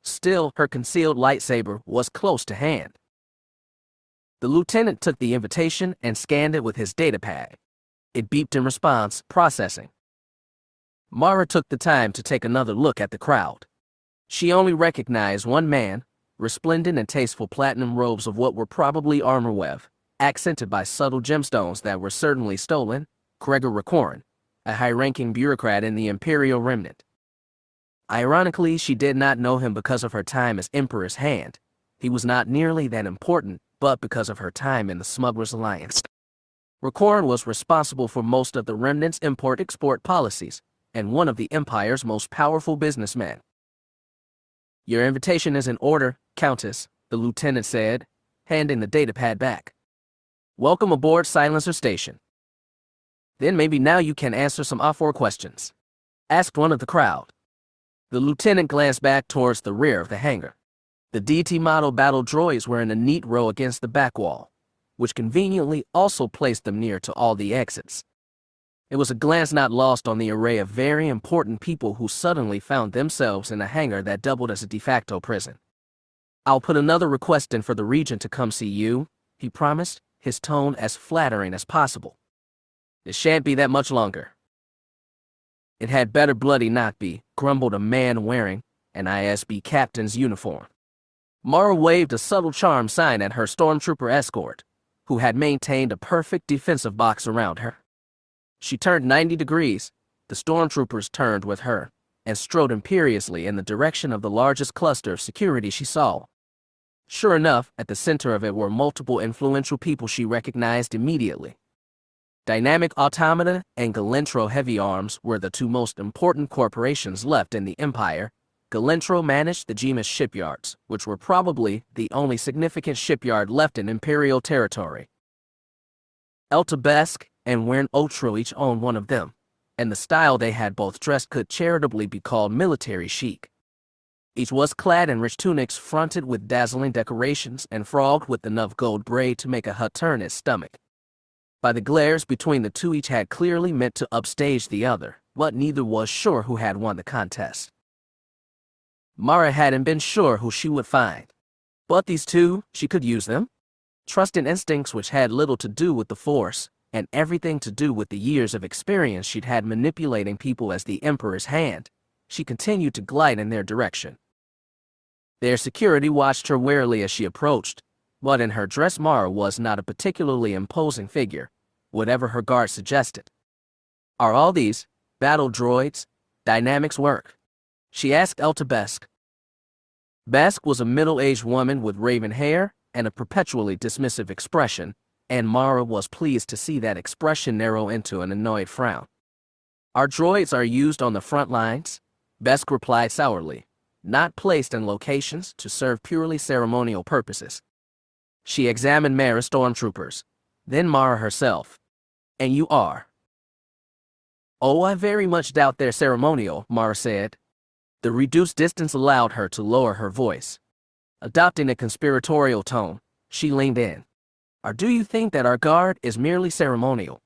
Still, her concealed lightsaber was close to hand. The lieutenant took the invitation and scanned it with his datapad. It beeped in response, processing. Mara took the time to take another look at the crowd. She only recognized one man, resplendent in tasteful platinum robes of what were probably armor web, accented by subtle gemstones that were certainly stolen, Gregor Rakorin, a high-ranking bureaucrat in the Imperial remnant. Ironically, she did not know him because of her time as Emperor's Hand, He was not nearly that important, but because of her time in the Smugglers' Alliance. Roganda was responsible for most of the remnant's import-export policies, and one of the Empire's most powerful businessmen. "Your invitation is in order, Countess," the lieutenant said, handing the datapad back. "Welcome aboard Silencer Station. Then maybe now you can answer some off-war questions," asked one of the crowd. The lieutenant glanced back towards the rear of the hangar. The DT model battle droids were in a neat row against the back wall, which conveniently also placed them near to all the exits. It was a glance not lost on the array of very important people who suddenly found themselves in a hangar that doubled as a de facto prison. "I'll put another request in for the Regent to come see you," he promised, his tone as flattering as possible. "It shan't be that much longer." "It had better bloody not be," grumbled a man wearing an ISB captain's uniform. Mara waved a subtle charm sign at her stormtrooper escort, who had maintained a perfect defensive box around her. She turned 90 degrees, the stormtroopers turned with her, and strode imperiously in the direction of the largest cluster of security she saw. Sure enough, at the center of it were multiple influential people she recognized immediately. Dynamic Automata and Galentro Heavy Arms were the two most important corporations left in the Empire. Galentro managed the Gemas shipyards, which were probably the only significant shipyard left in Imperial territory. Eltabesk and Wern Otro each owned one of them, and the style they had both dressed could charitably be called military chic. Each was clad in rich tunics fronted with dazzling decorations and frogged with enough gold braid to make a hut turn its stomach. By the glares between the two, each had clearly meant to upstage the other, but neither was sure who had won the contest. Mara hadn't been sure who she would find. But these two, she could use them. Trust and instincts which had little to do with the Force, and everything to do with the years of experience she'd had manipulating people as the Emperor's hand, she continued to glide in their direction. Their security watched her warily as she approached, but in her dress Mara was not a particularly imposing figure, whatever her guard suggested. "Are all these battle droids dynamics work?" she asked Eltabesk. Besk was a middle-aged woman with raven hair and a perpetually dismissive expression, and Mara was pleased to see that expression narrow into an annoyed frown. "Our droids are used on the front lines," Besk replied sourly, "not placed in locations to serve purely ceremonial purposes." She examined Mara's stormtroopers, then Mara herself. "And you are?" "Oh, I very much doubt they're ceremonial," Mara said. The reduced distance allowed her to lower her voice. Adopting a conspiratorial tone, she leaned in. "Or do you think that our guard is merely ceremonial?"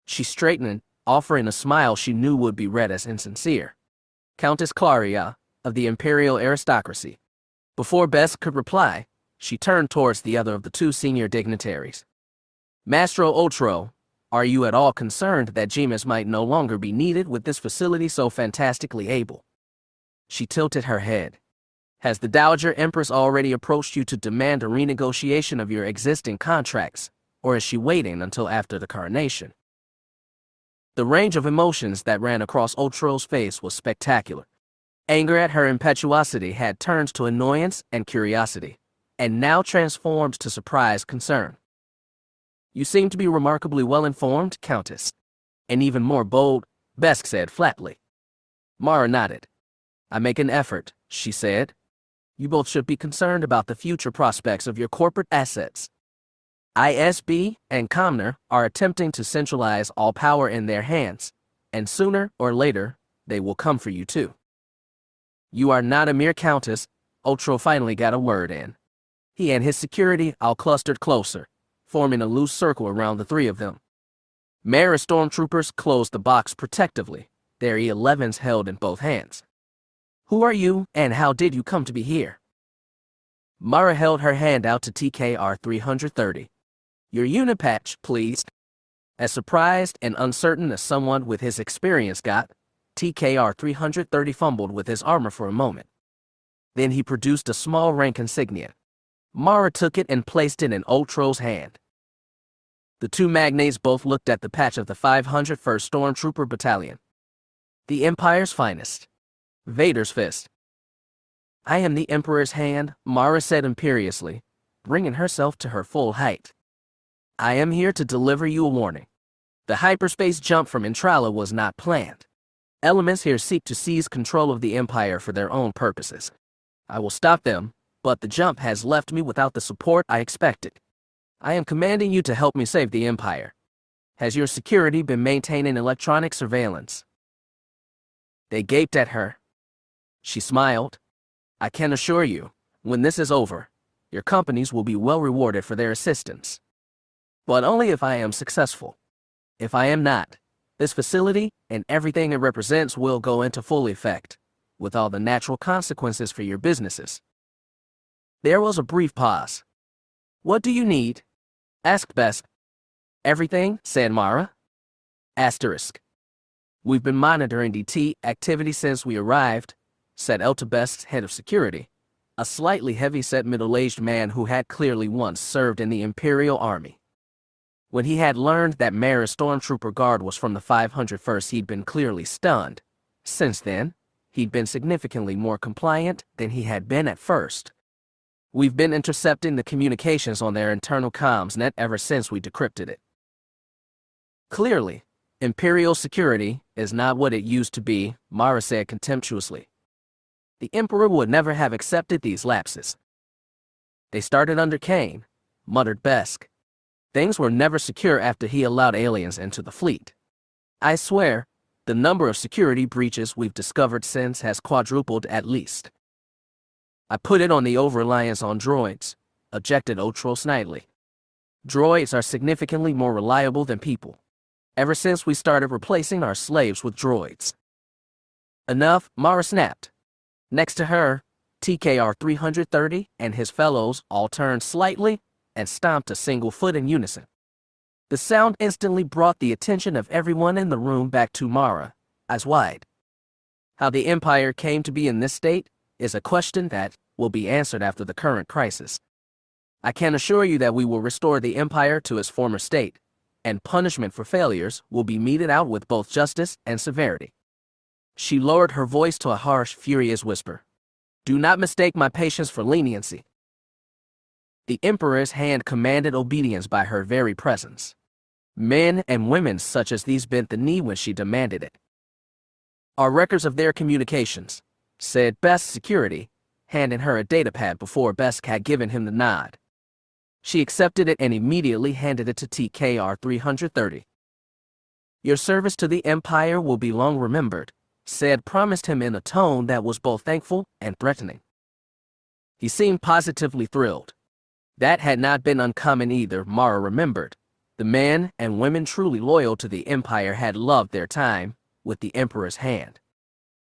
She straightened, offering a smile she knew would be read as insincere. "Countess Corellia, of the Imperial aristocracy." Before Besk could reply, she turned towards the other of the two senior dignitaries. "Mastro Otro, are you at all concerned that Gemas might no longer be needed with this facility so fantastically able?" She tilted her head. "Has the Dowager Empress already approached you to demand a renegotiation of your existing contracts, or is she waiting until after the coronation?" The range of emotions that ran across Otro's face was spectacular. Anger at her impetuosity had turned to annoyance and curiosity, and now transformed to surprised concern. "You seem to be remarkably well-informed, Countess." "And even more bold," Besk said flatly. Mara nodded. "I make an effort," she said. "You both should be concerned about the future prospects of your corporate assets. ISB and Comner are attempting to centralize all power in their hands, and sooner or later, they will come for you too." "You are not a mere countess," Otro finally got a word in. He and his security all clustered closer, forming a loose circle around the three of them. Mara's stormtroopers closed the box protectively, their E11s held in both hands. "Who are you, and how did you come to be here?" Mara held her hand out to TKR 330. "Your unit patch, please." As surprised and uncertain as someone with his experience got, TKR 330 fumbled with his armor for a moment. Then he produced a small rank insignia. Mara took it and placed it in Otro's hand. The two magnates both looked at the patch of the 501st Stormtrooper Battalion. The Empire's finest. Vader's fist. I am the Emperor's hand, Mara said imperiously, bringing herself to her full height. I am here to deliver you a warning. The hyperspace jump from Intrala was not planned. Elements here seek to seize control of the Empire for their own purposes. I will stop them, but the jump has left me without the support I expected. I am commanding you to help me save the Empire. Has your security been maintaining electronic surveillance? They gaped at her. She smiled. I can assure you, when this is over, your companies will be well rewarded for their assistance. But only if I am successful. If I am not, this facility and everything it represents will go into full effect, with all the natural consequences for your businesses. There was a brief pause. What do you need? Asked Best. Everything, said Mara. Asterisk. We've been monitoring DT activity since we arrived, said Eltabest's head of security, a slightly heavy-set middle-aged man who had clearly once served in the Imperial Army. When he had learned that Mara's stormtrooper guard was from the 501st, he'd been clearly stunned. Since then, he'd been significantly more compliant than he had been at first. We've been intercepting the communications on their internal comms net ever since we decrypted it. Clearly, Imperial security is not what it used to be, Mara said contemptuously. The Emperor would never have accepted these lapses. They started under Kane, muttered Besk. Things were never secure after he allowed aliens into the fleet. I swear, the number of security breaches we've discovered since has quadrupled at least. I put it on the over-reliance on droids, objected Otro snidely. Droids are significantly more reliable than people. Ever since we started replacing our slaves with droids. Enough, Mara snapped. Next to her, TKR 330 and his fellows all turned slightly and stomped a single foot in unison. The sound instantly brought the attention of everyone in the room back to Mara, eyes wide. How the Empire came to be in this state is a question that will be answered after the current crisis. I can assure you that we will restore the Empire to its former state, and punishment for failures will be meted out with both justice and severity. She lowered her voice to a harsh, furious whisper. Do not mistake my patience for leniency. The Emperor's hand commanded obedience by her very presence. Men and women such as these bent the knee when she demanded it. Our records of their communications, said Best Security, handing her a datapad before Best had given him the nod. She accepted it and immediately handed it to TKR 330. Your service to the Empire will be long remembered, said promised him in a tone that was both thankful and threatening. He seemed positively thrilled. That had not been uncommon either, Mara remembered. The men and women truly loyal to the Empire had loved their time with the Emperor's hand.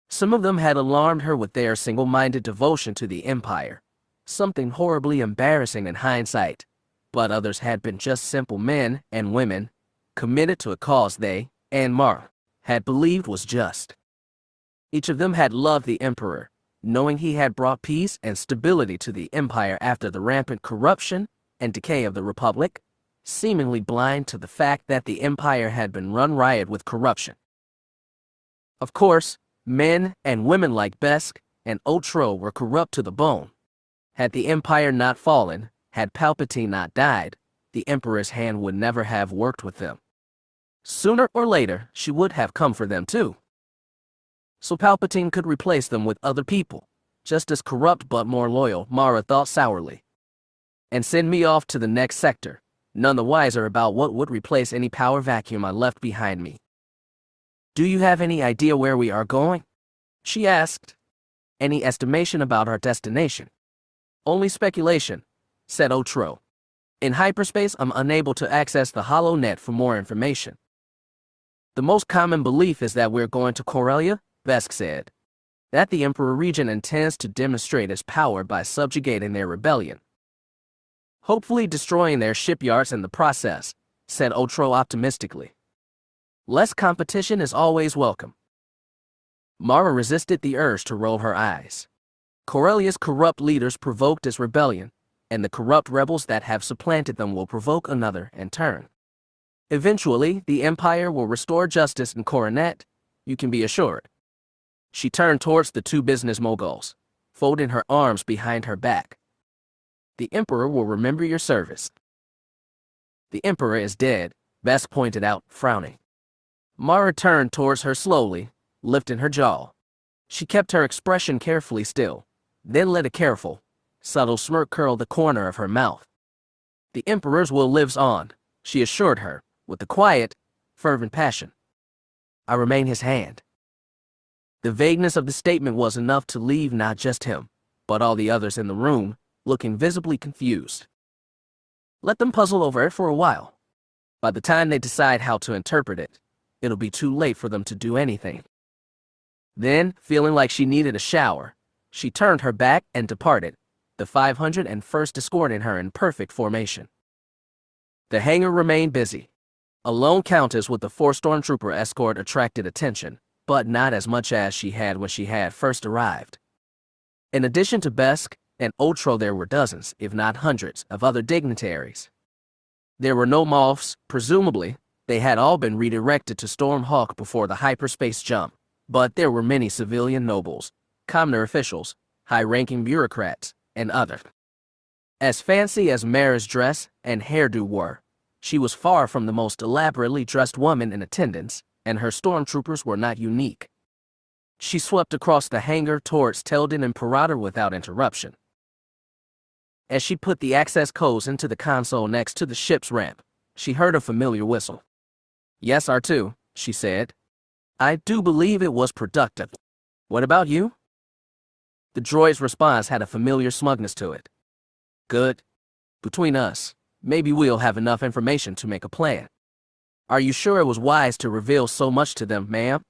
Some of them had alarmed her with their single-minded devotion to the Empire, something horribly embarrassing in hindsight, but others had been just simple men and women, committed to a cause they, and Mara, had believed was just. Each of them had loved the Emperor, knowing he had brought peace and stability to the Empire after the rampant corruption and decay of the Republic, seemingly blind to the fact that the Empire had been run riot with corruption. Of course, men and women like Besk and Otro were corrupt to the bone. Had the Empire not fallen, had Palpatine not died, the Emperor's hand would never have worked with them. Sooner or later, she would have come for them too. So Palpatine could replace them with other people, just as corrupt but more loyal, Mara thought sourly. And send me off to the next sector, none the wiser about what would replace any power vacuum I left behind me. Do you have any idea where we are going? She asked. Any estimation about our destination? Only speculation, said Otro. In hyperspace, I'm unable to access the HoloNet for more information. The most common belief is that we're going to Corellia, Besk said. That the Emperor Regent intends to demonstrate his power by subjugating their rebellion. Hopefully destroying their shipyards in the process, said Otro optimistically. Less competition is always welcome. Mara resisted the urge to roll her eyes. Corellia's corrupt leaders provoked its rebellion, and the corrupt rebels that have supplanted them will provoke another in turn. Eventually, the Empire will restore justice in Coronet, you can be assured. She turned towards the two business moguls. folding her arms behind her back. The Emperor will remember your service. The Emperor is dead, Bess pointed out, frowning. Mara turned towards her slowly, lifting her jaw. She kept her expression carefully still, then let a careful, subtle smirk curl the corner of her mouth. The Emperor's will lives on, she assured her, with a quiet, fervent passion. I remain his hand. The vagueness of the statement was enough to leave not just him, but all the others in the room, looking visibly confused. Let them puzzle over it for a while. By the time they decide how to interpret it, it'll be too late for them to do anything. Then, feeling like she needed a shower, she turned her back and departed, the 501st escorting her in perfect formation. The hangar remained busy. A lone countess with a 4 stormtrooper escort attracted attention, but not as much as she had when she had first arrived. In addition to Besk and Otro, there were dozens, if not hundreds, of other dignitaries. There were no Moffs, presumably. They had all been redirected to Stormhawk before the hyperspace jump, but there were many civilian nobles, commoner officials, high-ranking bureaucrats, and others. As fancy as Mara's dress and hairdo were, she was far from the most elaborately dressed woman in attendance, and her stormtroopers were not unique. She swept across the hangar towards Teldin and Parada without interruption. As she put the access codes into the console next to the ship's ramp, she heard a familiar whistle. Yes, R2, she said. I do believe it was productive. What about you? The droid's response had a familiar smugness to it. Good. Between us, maybe we'll have enough information to make a plan. Are you sure it was wise to reveal so much to them, ma'am?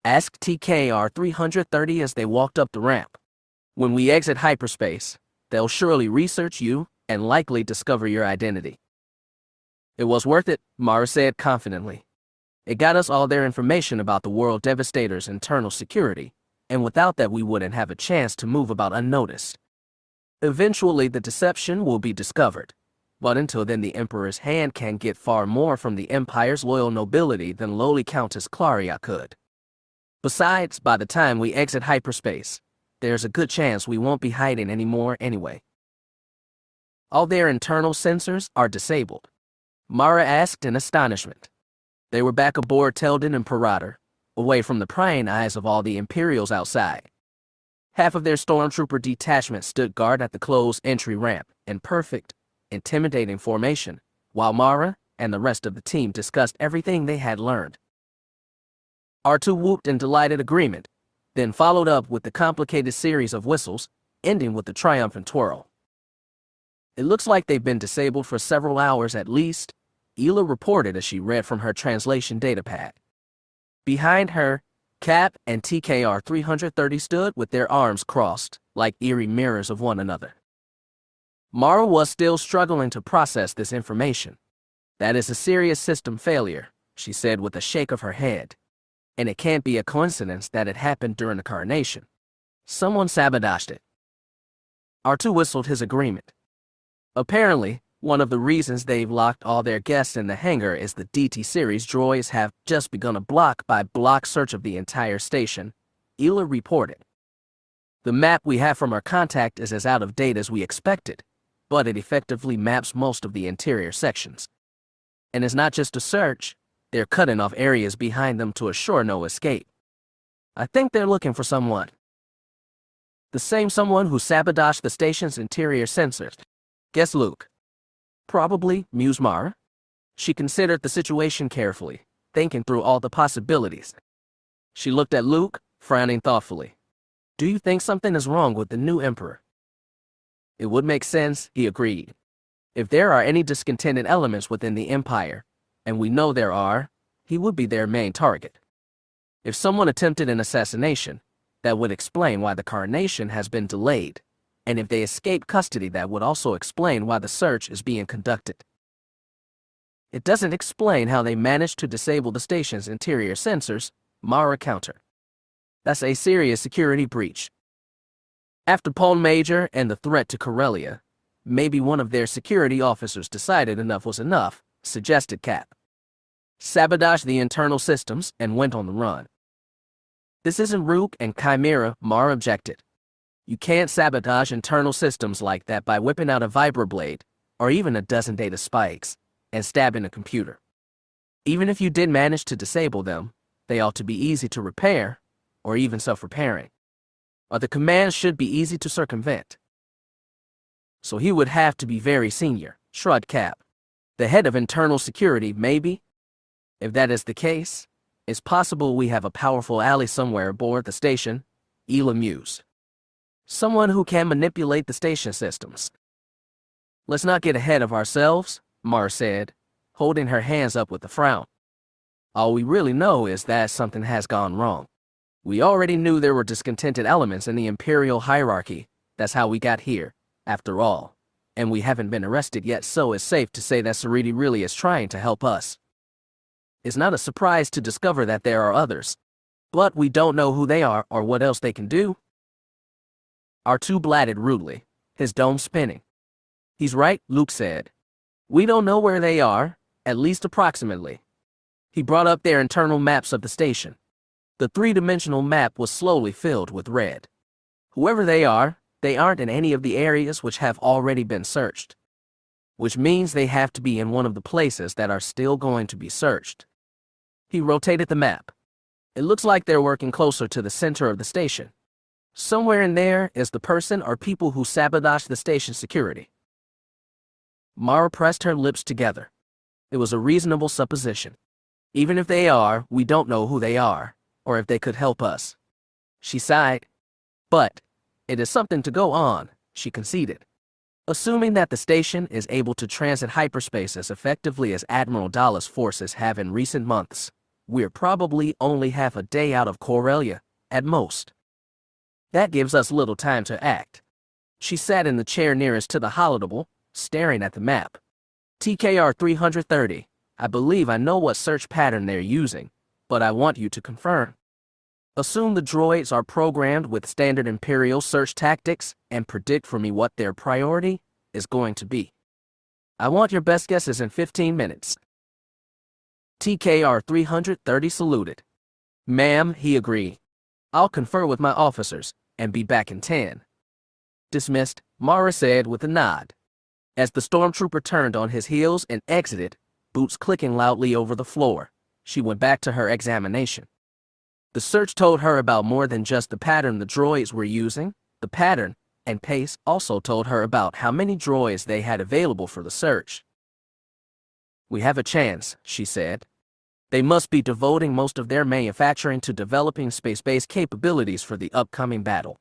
Asked TKR 330 as they walked up the ramp. When we exit hyperspace, they'll surely research you and likely discover your identity. It was worth it, Mara said confidently. It got us all their information about the World Devastator's internal security, and without that we wouldn't have a chance to move about unnoticed. Eventually the deception will be discovered, but until then the Emperor's hand can get far more from the Empire's loyal nobility than lowly Countess Claria could. Besides, by the time we exit hyperspace, there's a good chance we won't be hiding anymore anyway. All their internal sensors are disabled, Mara asked in astonishment. They were back aboard Teldin and Parada, away from the prying eyes of all the Imperials outside. Half of their stormtrooper detachment stood guard at the closed entry ramp in perfect, intimidating formation, while Mara and the rest of the team discussed everything they had learned. R2 whooped in delighted agreement, then followed up with the complicated series of whistles, ending with the triumphant twirl. It looks like they've been disabled for several hours at least, Ela reported as she read from her translation datapad. Behind her, Cap and TKR 330 stood with their arms crossed, like eerie mirrors of one another. Mara was still struggling to process this information. That is a serious system failure, she said with a shake of her head. And it can't be a coincidence that it happened during the coronation. Someone sabotaged it. R2 whistled his agreement. Apparently, one of the reasons they've locked all their guests in the hangar is the DT series droids have just begun a block-by-block search of the entire station, Ela reported. The map we have from our contact is as out of date as we expected, but it effectively maps most of the interior sections. And it's not just a search, they're cutting off areas behind them to assure no escape. I think they're looking for someone. The same someone who sabotaged the station's interior sensors. Guess Luke. Probably, mused Mara. She considered the situation carefully, thinking through all the possibilities. She looked at Luke, frowning thoughtfully. Do you think something is wrong with the new Emperor? It would make sense, he agreed. If there are any discontented elements within the Empire, and we know there are, he would be their main target. If someone attempted an assassination, that would explain why the coronation has been delayed. And if they escape custody, that would also explain why the search is being conducted. It doesn't explain how they managed to disable the station's interior sensors, Mara countered. That's a serious security breach. After Paul Major and the threat to Corellia, maybe one of their security officers decided enough was enough, suggested Cap. Sabotaged the internal systems and went on the run. This isn't Rook and Chimera, Mara objected. You can't sabotage internal systems like that by whipping out a vibroblade, or even a dozen data spikes, and stabbing a computer. Even if you did manage to disable them, they ought to be easy to repair, or even self-repairing. Or the commands should be easy to circumvent. So he would have to be very senior, shrugged Cap. The head of internal security, maybe? If that is the case, it's possible we have a powerful ally somewhere aboard the station, Ela mused. Someone who can manipulate the station systems. Let's not get ahead of ourselves, Mara said, holding her hands up with a frown. All we really know is that something has gone wrong. We already knew there were discontented elements in the Imperial hierarchy. That's how we got here, after all. And we haven't been arrested yet, so it's safe to say that Sariti really is trying to help us. It's not a surprise to discover that there are others. But we don't know who they are or what else they can do. R2 blatted rudely, his dome spinning. He's right, Luke said. We don't know where they are, at least approximately. He brought up their internal maps of the station. The three-dimensional map was slowly filled with red. Whoever they are, they aren't in any of the areas which have already been searched. Which means they have to be in one of the places that are still going to be searched. He rotated the map. It looks like they're working closer to the center of the station. Somewhere in there is the person or people who sabotaged the station security. Mara pressed her lips together. It was a reasonable supposition. Even if they are, we don't know who they are, or if they could help us. She sighed. But it is something to go on, she conceded. Assuming that the station is able to transit hyperspace as effectively as Admiral Dalla's forces have in recent months, we're probably only half a day out of Corellia, at most. That gives us little time to act. She sat in the chair nearest to the holodeble, staring at the map. TKR 330, I believe I know what search pattern they're using, but I want you to confirm. Assume the droids are programmed with standard Imperial search tactics and predict for me what their priority is going to be. I want your best guesses in 15 minutes. TKR 330 saluted. Ma'am, he agreed. I'll confer with my officers and be back in 10. Dismissed, Mara said with a nod. As the stormtrooper turned on his heels and exited, boots clicking loudly over the floor, she went back to her examination. The search told her about more than just the pattern the droids were using. The pattern and pace also told her about how many droids they had available for the search. We have a chance, she said. They must be devoting most of their manufacturing to developing space-based capabilities for the upcoming battle.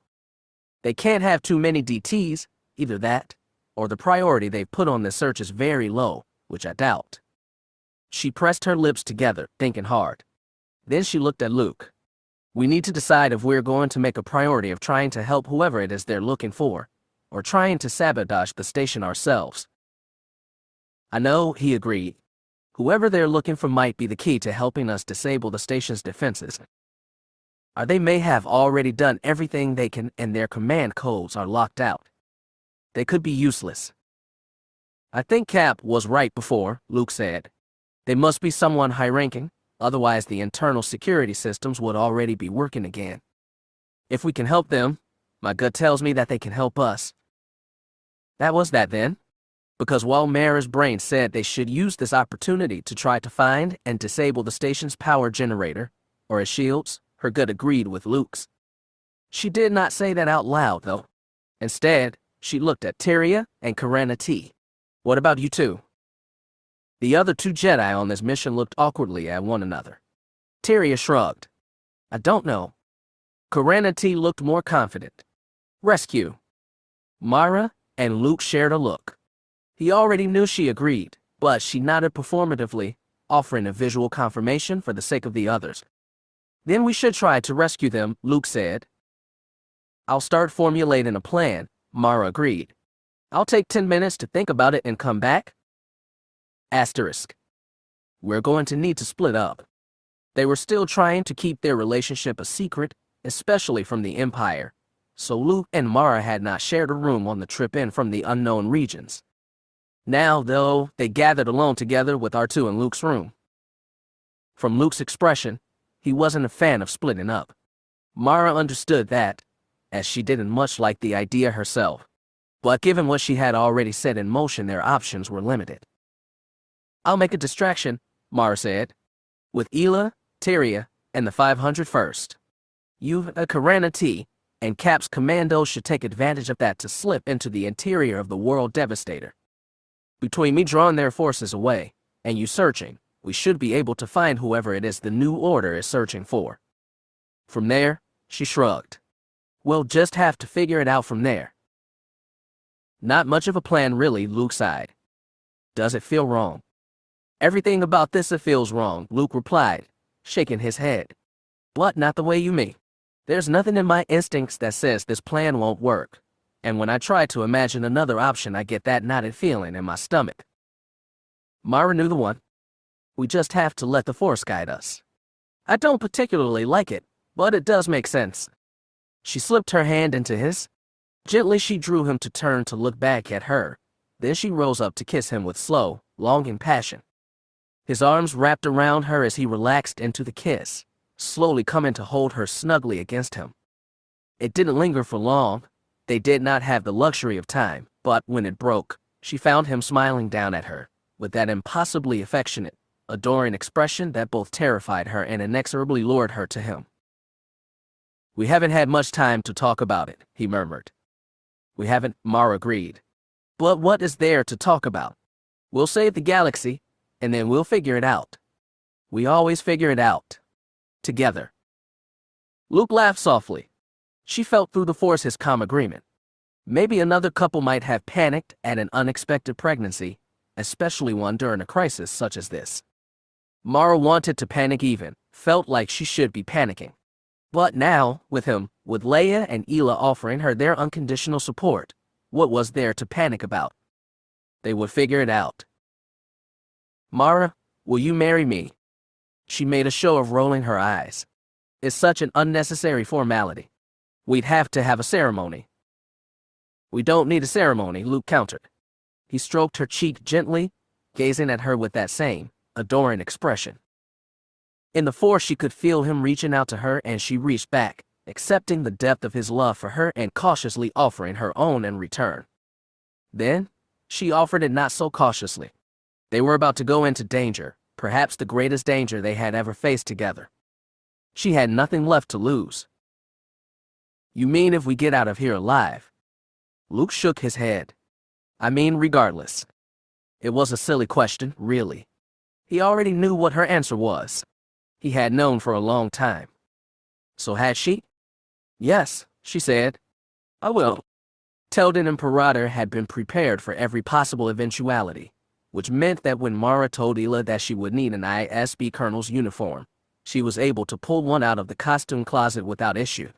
They can't have too many DTs, either that, or the priority they've put on this search is very low, which I doubt. She pressed her lips together, thinking hard. Then she looked at Luke. We need to decide if we're going to make a priority of trying to help whoever it is they're looking for, or trying to sabotage the station ourselves. I know, he agreed. Whoever they're looking for might be the key to helping us disable the station's defenses. Or they may have already done everything they can and their command codes are locked out. They could be useless. I think Cap was right before, Luke said. They must be someone high-ranking, otherwise the internal security systems would already be working again. If we can help them, my gut tells me that they can help us. That was that then. Because while Mara's brain said they should use this opportunity to try to find and disable the station's power generator, or its shields, her gut agreed with Luke's. She did not say that out loud, though. Instead, she looked at Tyria and Karana T. What about you two? The other two Jedi on this mission looked awkwardly at one another. Tyria shrugged. I don't know. Karana T looked more confident. Rescue. Mara and Luke shared a look. He already knew she agreed, but she nodded performatively, offering a visual confirmation for the sake of the others. Then we should try to rescue them, Luke said. I'll start formulating a plan, Mara agreed. I'll take 10 minutes to think about it and come back. Asterisk. We're going to need to split up. They were still trying to keep their relationship a secret, especially from the Empire, so Luke and Mara had not shared a room on the trip in from the unknown regions. Now, though, they gathered alone together with R2 in Luke's room. From Luke's expression, he wasn't a fan of splitting up. Mara understood that, as she didn't much like the idea herself. But given what she had already set in motion, their options were limited. "I'll make a distraction," Mara said, "with Ela, Tyria, and the 501st. You've a Grand Admiral, and Cap's commandos should take advantage of that to slip into the interior of the World Devastator. Between me drawing their forces away, and you searching, we should be able to find whoever it is the New Order is searching for. From there," she shrugged, "we'll just have to figure it out from there." "Not much of a plan, really," Luke sighed. "Does it feel wrong?" "Everything about this feels wrong," Luke replied, shaking his head. "But not the way you mean. There's nothing in my instincts that says this plan won't work, and when I try to imagine another option, I get that knotted feeling in my stomach." Mara knew the one. "We just have to let the Force guide us. I don't particularly like it, but it does make sense." She slipped her hand into his. Gently she drew him to turn to look back at her. Then she rose up to kiss him with slow, longing passion. His arms wrapped around her as he relaxed into the kiss, slowly coming to hold her snugly against him. It didn't linger for long. They did not have the luxury of time, but when it broke, she found him smiling down at her, with that impossibly affectionate, adoring expression that both terrified her and inexorably lured her to him. "We haven't had much time to talk about it," he murmured. "We haven't," Mara agreed. "But what is there to talk about? We'll save the galaxy, and then we'll figure it out. We always figure it out. Together." Luke laughed softly. She felt through the Force his calm agreement. Maybe another couple might have panicked at an unexpected pregnancy, especially one during a crisis such as this. Mara wanted to panic even, felt like she should be panicking. But now, with him, with Leia and Ela offering her their unconditional support, what was there to panic about? They would figure it out. "Mara, will you marry me?" She made a show of rolling her eyes. "It's such an unnecessary formality. We'd have to have a ceremony." "We don't need a ceremony," Luke countered. He stroked her cheek gently, gazing at her with that same, adoring expression. In the Force she could feel him reaching out to her, and she reached back, accepting the depth of his love for her and cautiously offering her own in return. Then, she offered it not so cautiously. They were about to go into danger, perhaps the greatest danger they had ever faced together. She had nothing left to lose. "You mean if we get out of here alive?" Luke shook his head. "I mean regardless." It was a silly question, really. He already knew what her answer was. He had known for a long time. So had she? "Yes," she said. "I will." Teldon Imperator had been prepared for every possible eventuality, which meant that when Mara told Ela that she would need an ISB colonel's uniform, she was able to pull one out of the costume closet without issue.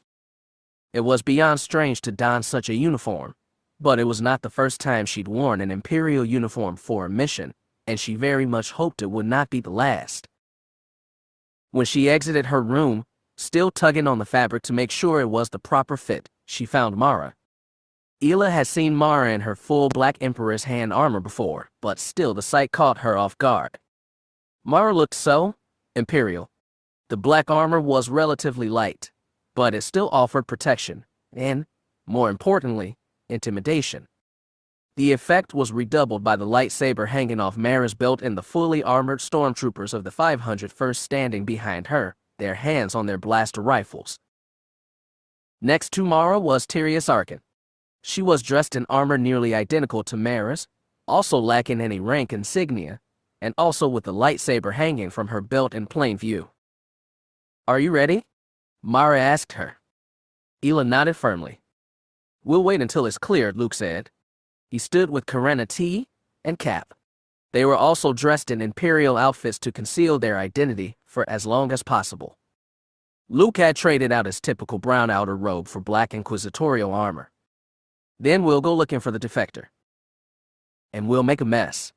It was beyond strange to don such a uniform, but it was not the first time she'd worn an Imperial uniform for a mission, and she very much hoped it would not be the last. When she exited her room, still tugging on the fabric to make sure it was the proper fit, she found Mara. Ela had seen Mara in her full black Emperor's hand armor before, but still the sight caught her off guard. Mara looked so Imperial. The black armor was relatively light, but it still offered protection and, more importantly, intimidation. The effect was redoubled by the lightsaber hanging off Mara's belt and the fully armored stormtroopers of the 501st standing behind her, their hands on their blaster rifles. Next to Mara was Tyria Sarkin. She was dressed in armor nearly identical to Mara's, also lacking any rank insignia, and also with the lightsaber hanging from her belt in plain view. "Are you ready?" Mara asked her. Ela nodded firmly. "We'll wait until it's cleared," Luke said. He stood with Corellia T and Cap. They were also dressed in Imperial outfits to conceal their identity for as long as possible. Luke had traded out his typical brown outer robe for black inquisitorial armor. "Then we'll go looking for the defector. And we'll make a mess.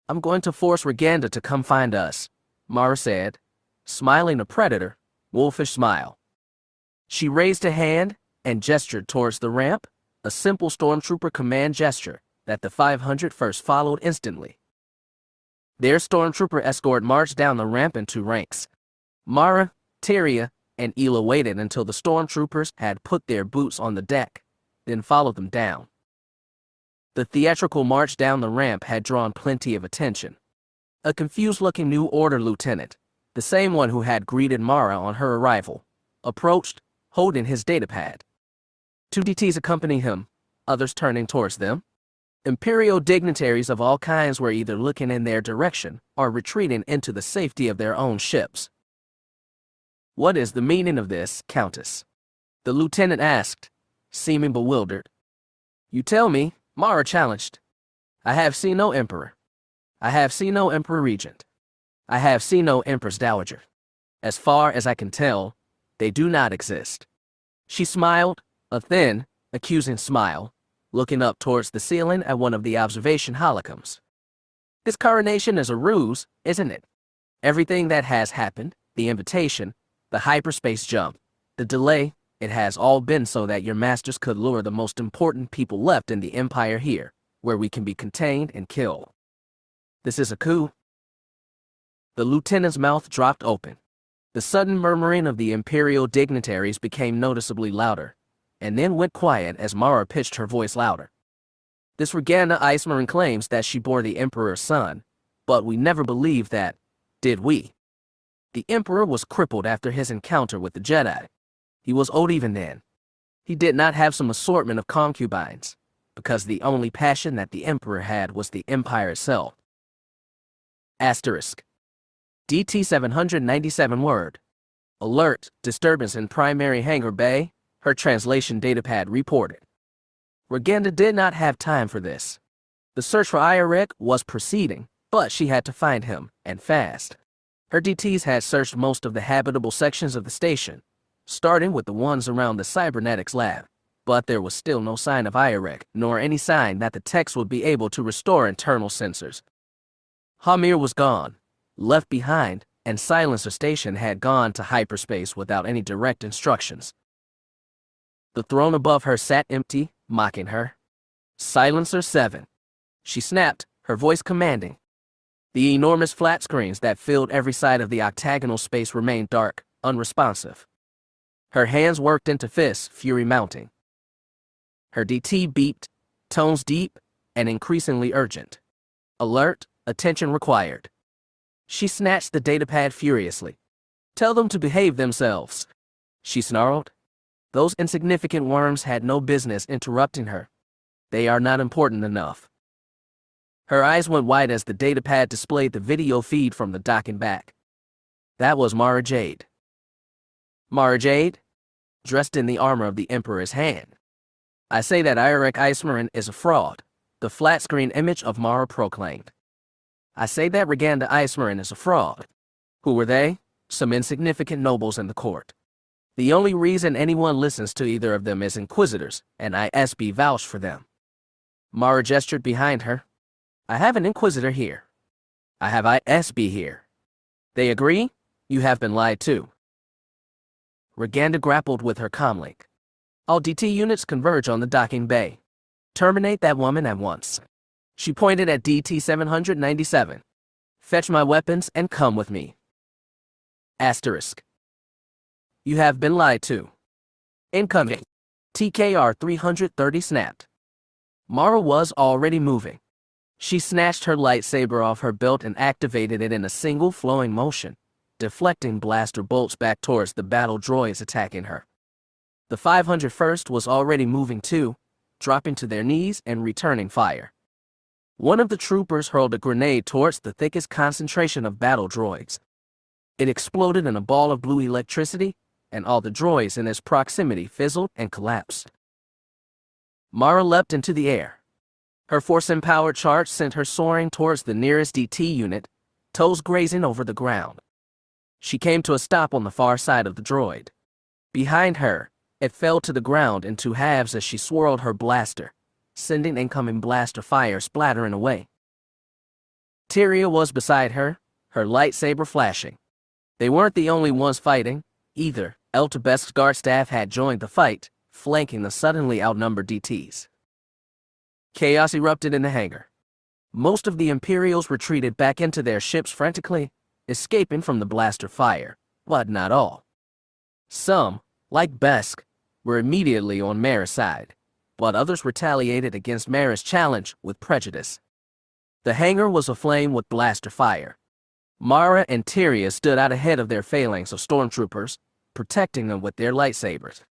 I'm going to force Roganda to come find us," Mara said, smiling a predator, wolfish smile. She raised a hand and gestured towards the ramp, a simple stormtrooper command gesture that the 501st followed instantly. Their stormtrooper escort marched down the ramp in two ranks. Mara, Tyria, and Ela waited until the stormtroopers had put their boots on the deck, then followed them down. The theatrical march down the ramp had drawn plenty of attention. A confused-looking New Order lieutenant, the same one who had greeted Mara on her arrival, approached, holding his datapad. Two DTs accompanied him, others turning towards them. Imperial dignitaries of all kinds were either looking in their direction or retreating into the safety of their own ships. "What is the meaning of this, Countess?" the lieutenant asked, seeming bewildered. "You tell me," Mara challenged. "I have seen no Emperor. I have seen no Emperor Regent. I have seen no Empress Dowager. As far as I can tell, they do not exist." She smiled, a thin, accusing smile, looking up towards the ceiling at one of the observation holocoms. "This coronation is a ruse, isn't it? Everything that has happened, the invitation, the hyperspace jump, the delay, it has all been so that your masters could lure the most important people left in the Empire here, where we can be contained and killed. This is a coup." The lieutenant's mouth dropped open. The sudden murmuring of the Imperial dignitaries became noticeably louder, and then went quiet as Mara pitched her voice louder. "This Roganda Ismaren claims that she bore the Emperor's son, but we never believed that, did we? The Emperor was crippled after his encounter with the Jedi. He was old even then. He did not have some assortment of concubines, because the only passion that the Emperor had was the Empire itself." Asterisk. DT 797 word. Alert, disturbance in primary hangar bay, her translation datapad reported. Roganda did not have time for this. The search for Irek was proceeding, but she had to find him, and fast. Her DTs had searched most of the habitable sections of the station, starting with the ones around the cybernetics lab, but there was still no sign of Irek, nor any sign that the techs would be able to restore internal sensors. Hamir was gone, left behind, and Silencer Station had gone to hyperspace without any direct instructions. The throne above her sat empty, mocking her. "Silencer 7. She snapped, her voice commanding. The enormous flat screens that filled every side of the octagonal space remained dark, unresponsive. Her hands worked into fists, fury mounting. Her DT beeped, tones deep and increasingly urgent. "Alert, attention required." She snatched the datapad furiously. "Tell them to behave themselves," she snarled. Those insignificant worms had no business interrupting her. They are not important enough. Her eyes went wide as the datapad displayed the video feed from the docking back. That was Mara Jade. Mara Jade, dressed in the armor of the Emperor's hand. "I say that Irek Ismaren is a fraud," the flat-screen image of Mara proclaimed. "I say that Roganda Ismaren is a fraud." Who were they? Some insignificant nobles in the court. The only reason anyone listens to either of them is inquisitors, and ISB vouched for them. Mara gestured behind her. "I have an inquisitor here. I have ISB here. They agree? You have been lied to." Roganda grappled with her comlink. "All DT units converge on the docking bay. Terminate that woman at once." She pointed at DT 797. "Fetch my weapons and come with me." Asterisk. You have been lied to. Incoming. TKR 330 snapped. Mara was already moving. She snatched her lightsaber off her belt and activated it in a single flowing motion, deflecting blaster bolts back towards the battle droids attacking her. The 501st was already moving too, dropping to their knees and returning fire. One of the troopers hurled a grenade towards the thickest concentration of battle droids. It exploded in a ball of blue electricity, and all the droids in its proximity fizzled and collapsed. Mara leapt into the air. Her force-empowered charge sent her soaring towards the nearest DT unit, toes grazing over the ground. She came to a stop on the far side of the droid. Behind her, it fell to the ground in two halves as she swirled her blaster, sending incoming blaster fire splattering away. Tyria was beside her, her lightsaber flashing. They weren't the only ones fighting, either. Eltabesk's guard staff had joined the fight, flanking the suddenly outnumbered DTs. Chaos erupted in the hangar. Most of the Imperials retreated back into their ships frantically, escaping from the blaster fire, but not all. Some, like Besk, were immediately on Mara's side, but others retaliated against Mara's challenge with prejudice. The hangar was aflame with blaster fire. Mara and Tyria stood out ahead of their phalanx of stormtroopers, protecting them with their lightsabers.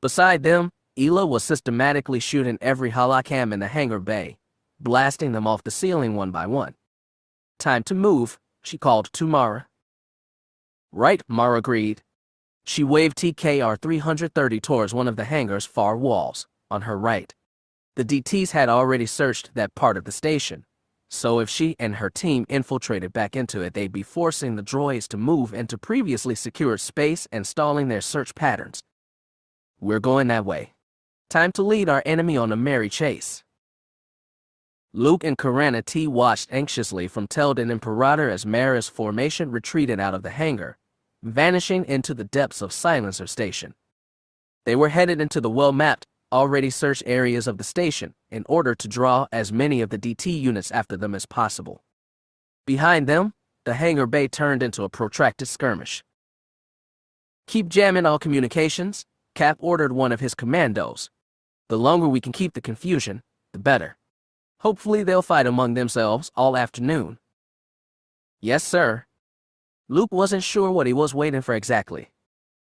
Beside them, Ela was systematically shooting every holocam in the hangar bay, blasting them off the ceiling one by one. "Time to move," she called to Mara. "Right," Mara agreed. She waved TKR 330 towards one of the hangar's far walls, on her right. The DTs had already searched that part of the station, so if she and her team infiltrated back into it, they'd be forcing the droids to move into previously secured space and stalling their search patterns. "We're going that way. Time to lead our enemy on a merry chase." Luke and Corellia watched anxiously from Teldin Imperator as Mara's formation retreated out of the hangar, vanishing into the depths of Silencer Station. They were headed into the well-mapped, already searched areas of the station in order to draw as many of the DT units after them as possible. Behind them, the hangar bay turned into a protracted skirmish. "Keep jamming all communications," Cap ordered one of his commandos. "The longer we can keep the confusion, the better. Hopefully they'll fight among themselves all afternoon." "Yes, sir." Luke wasn't sure what he was waiting for exactly.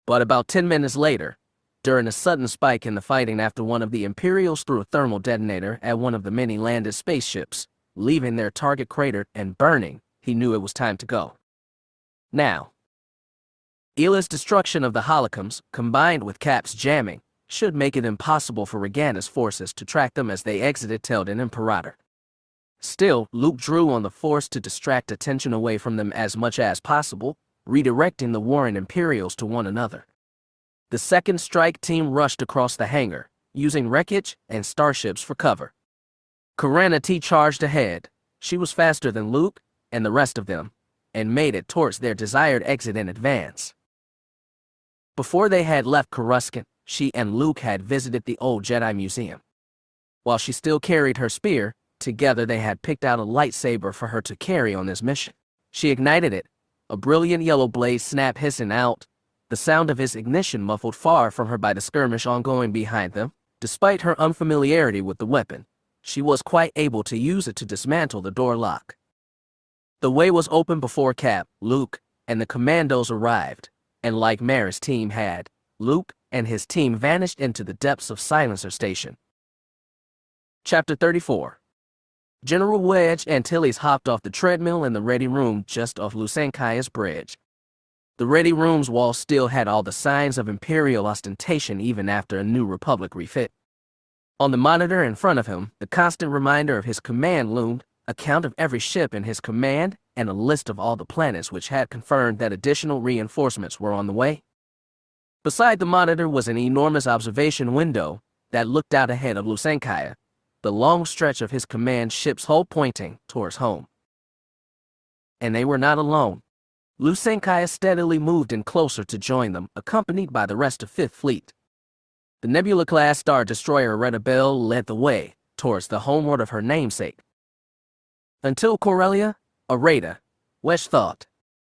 But about 10 minutes later, during a sudden spike in the fighting after one of the Imperials threw a thermal detonator at one of the many landed spaceships, leaving their target cratered and burning, he knew it was time to go. Now, Ela's destruction of the holocoms, combined with Cap's jamming, should make it impossible for Roganda's forces to track them as they exited Teldin Imperator. Still, Luke drew on the Force to distract attention away from them as much as possible, redirecting the warring Imperials to one another. The second strike team rushed across the hangar, using wreckage and starships for cover. Corellia charged ahead. She was faster than Luke and the rest of them, and made it towards their desired exit in advance. Before they had left Coruscant, she and Luke had visited the old Jedi Museum. While she still carried her spear, together they had picked out a lightsaber for her to carry on this mission. She ignited it, a brilliant yellow blaze snapped hissing out, the sound of its ignition muffled far from her by the skirmish ongoing behind them. Despite her unfamiliarity with the weapon, she was quite able to use it to dismantle the door lock. The way was open before Cap, Luke, and the commandos arrived, and like Mara's team had, Luke and his team vanished into the depths of Silencer Station. Chapter 34. General Wedge Antilles hopped off the treadmill in the ready room just off Lusankaya's bridge. The ready room's wall still had all the signs of Imperial ostentation even after a New Republic refit. On the monitor in front of him, the constant reminder of his command loomed, a count of every ship in his command, and a list of all the planets which had confirmed that additional reinforcements were on the way. Beside the monitor was an enormous observation window that looked out ahead of Lusankaya, the long stretch of his command ship's hull pointing towards home. And they were not alone. Lusankaya steadily moved in closer to join them, accompanied by the rest of Fifth Fleet. The Nebula-class Star Destroyer Redabelle led the way towards the homeworld of her namesake. Until Corellia, Areta, Wedge thought,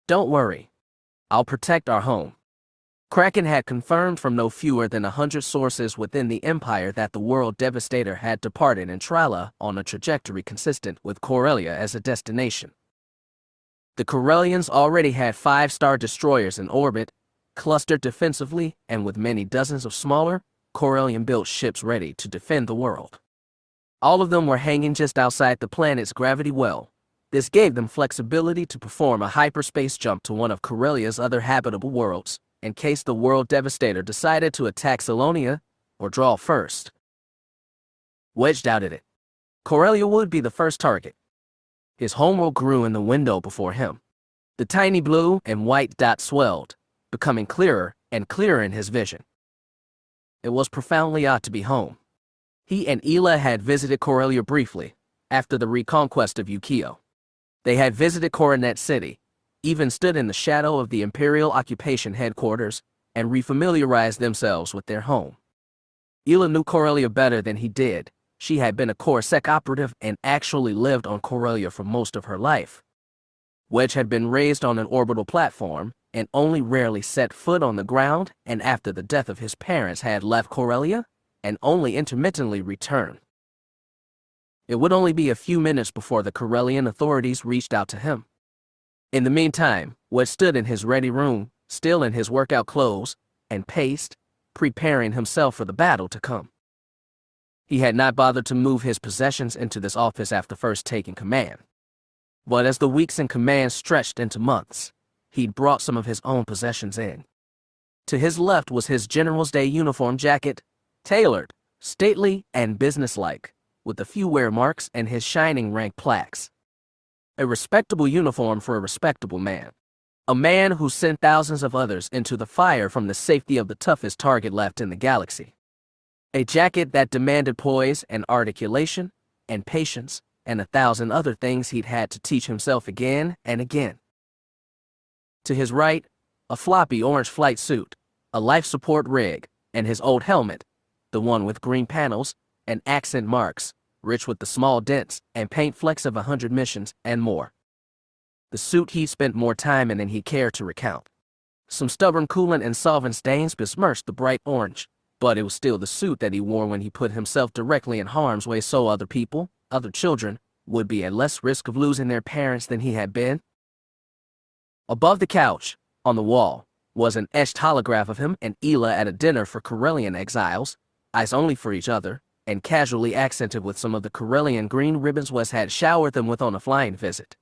"Don't worry, I'll protect our home." Kraken had confirmed from no fewer than 100 sources within the Empire that the World Devastator had departed in Trala on a trajectory consistent with Corellia as a destination. The Corellians already had 5 Star Destroyers in orbit, clustered defensively and with many dozens of smaller, Corellian-built ships ready to defend the world. All of them were hanging just outside the planet's gravity well. This gave them flexibility to perform a hyperspace jump to one of Corellia's other habitable worlds, in case the World Devastator decided to attack Salonia or draw first. Wedge doubted it. Corellia would be the first target. His homeworld grew in the window before him. The tiny blue and white dot swelled, becoming clearer and clearer in his vision. It was profoundly odd to be home. He and Ela had visited Corellia briefly, after the reconquest of Ukio. They had visited Coronet City, even stood in the shadow of the Imperial occupation headquarters, and refamiliarized themselves with their home. Ela knew Corellia better than he did. She had been a Coruscant operative and actually lived on Corellia for most of her life. Wedge had been raised on an orbital platform, and only rarely set foot on the ground, and after the death of his parents had left Corellia, and only intermittently returned. It would only be a few minutes before the Corellian authorities reached out to him. In the meantime, Wedge stood in his ready room, still in his workout clothes, and paced, preparing himself for the battle to come. He had not bothered to move his possessions into this office after first taking command. But as the weeks in command stretched into months, he'd brought some of his own possessions in. To his left was his General's Day uniform jacket, tailored, stately, and businesslike, with a few wear marks and his shining rank plaques. A respectable uniform for a respectable man. A man who sent thousands of others into the fire from the safety of the toughest target left in the galaxy. A jacket that demanded poise and articulation and patience and 1,000 other things he'd had to teach himself again and again. To his right, a floppy orange flight suit, a life support rig, and his old helmet, the one with green panels and accent marks, rich with the small dents and paint flecks of 100 missions and more. The suit he'd spent more time in than he cared to recount. Some stubborn coolant and solvent stains besmirched the bright orange, but it was still the suit that he wore when he put himself directly in harm's way so other people, other children, would be at less risk of losing their parents than he had been. Above the couch, on the wall, was an etched holograph of him and Ela at a dinner for Corellian exiles, eyes only for each other, and casually accented with some of the Corellian green ribbons Wes had showered them with on a flying visit.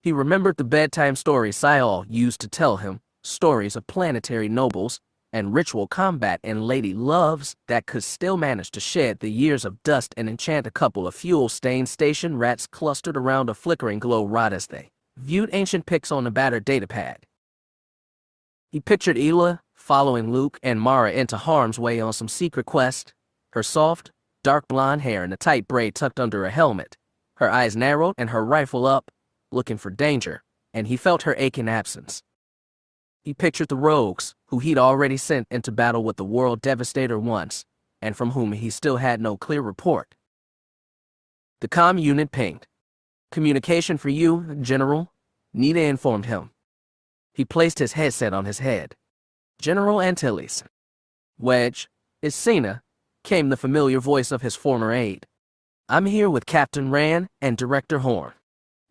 He remembered the bedtime stories Sayal used to tell him, stories of planetary nobles and ritual combat and lady loves that could still manage to shed the years of dust and enchant a couple of fuel-stained station rats clustered around a flickering glow rod as they viewed ancient pics on a battered datapad. He pictured Ela following Luke and Mara into harm's way on some secret quest, her soft, dark blonde hair in a tight braid tucked under her helmet, her eyes narrowed and her rifle up, looking for danger, and he felt her aching absence. He pictured the rogues, who he'd already sent into battle with the World Devastator once, and from whom he still had no clear report. The comm unit pinged. "Communication for you, General," Nita informed him. He placed his headset on his head. "General Antilles." "Wedge, it's Cena," came the familiar voice of his former aide. "I'm here with Captain Rand and Director Horn.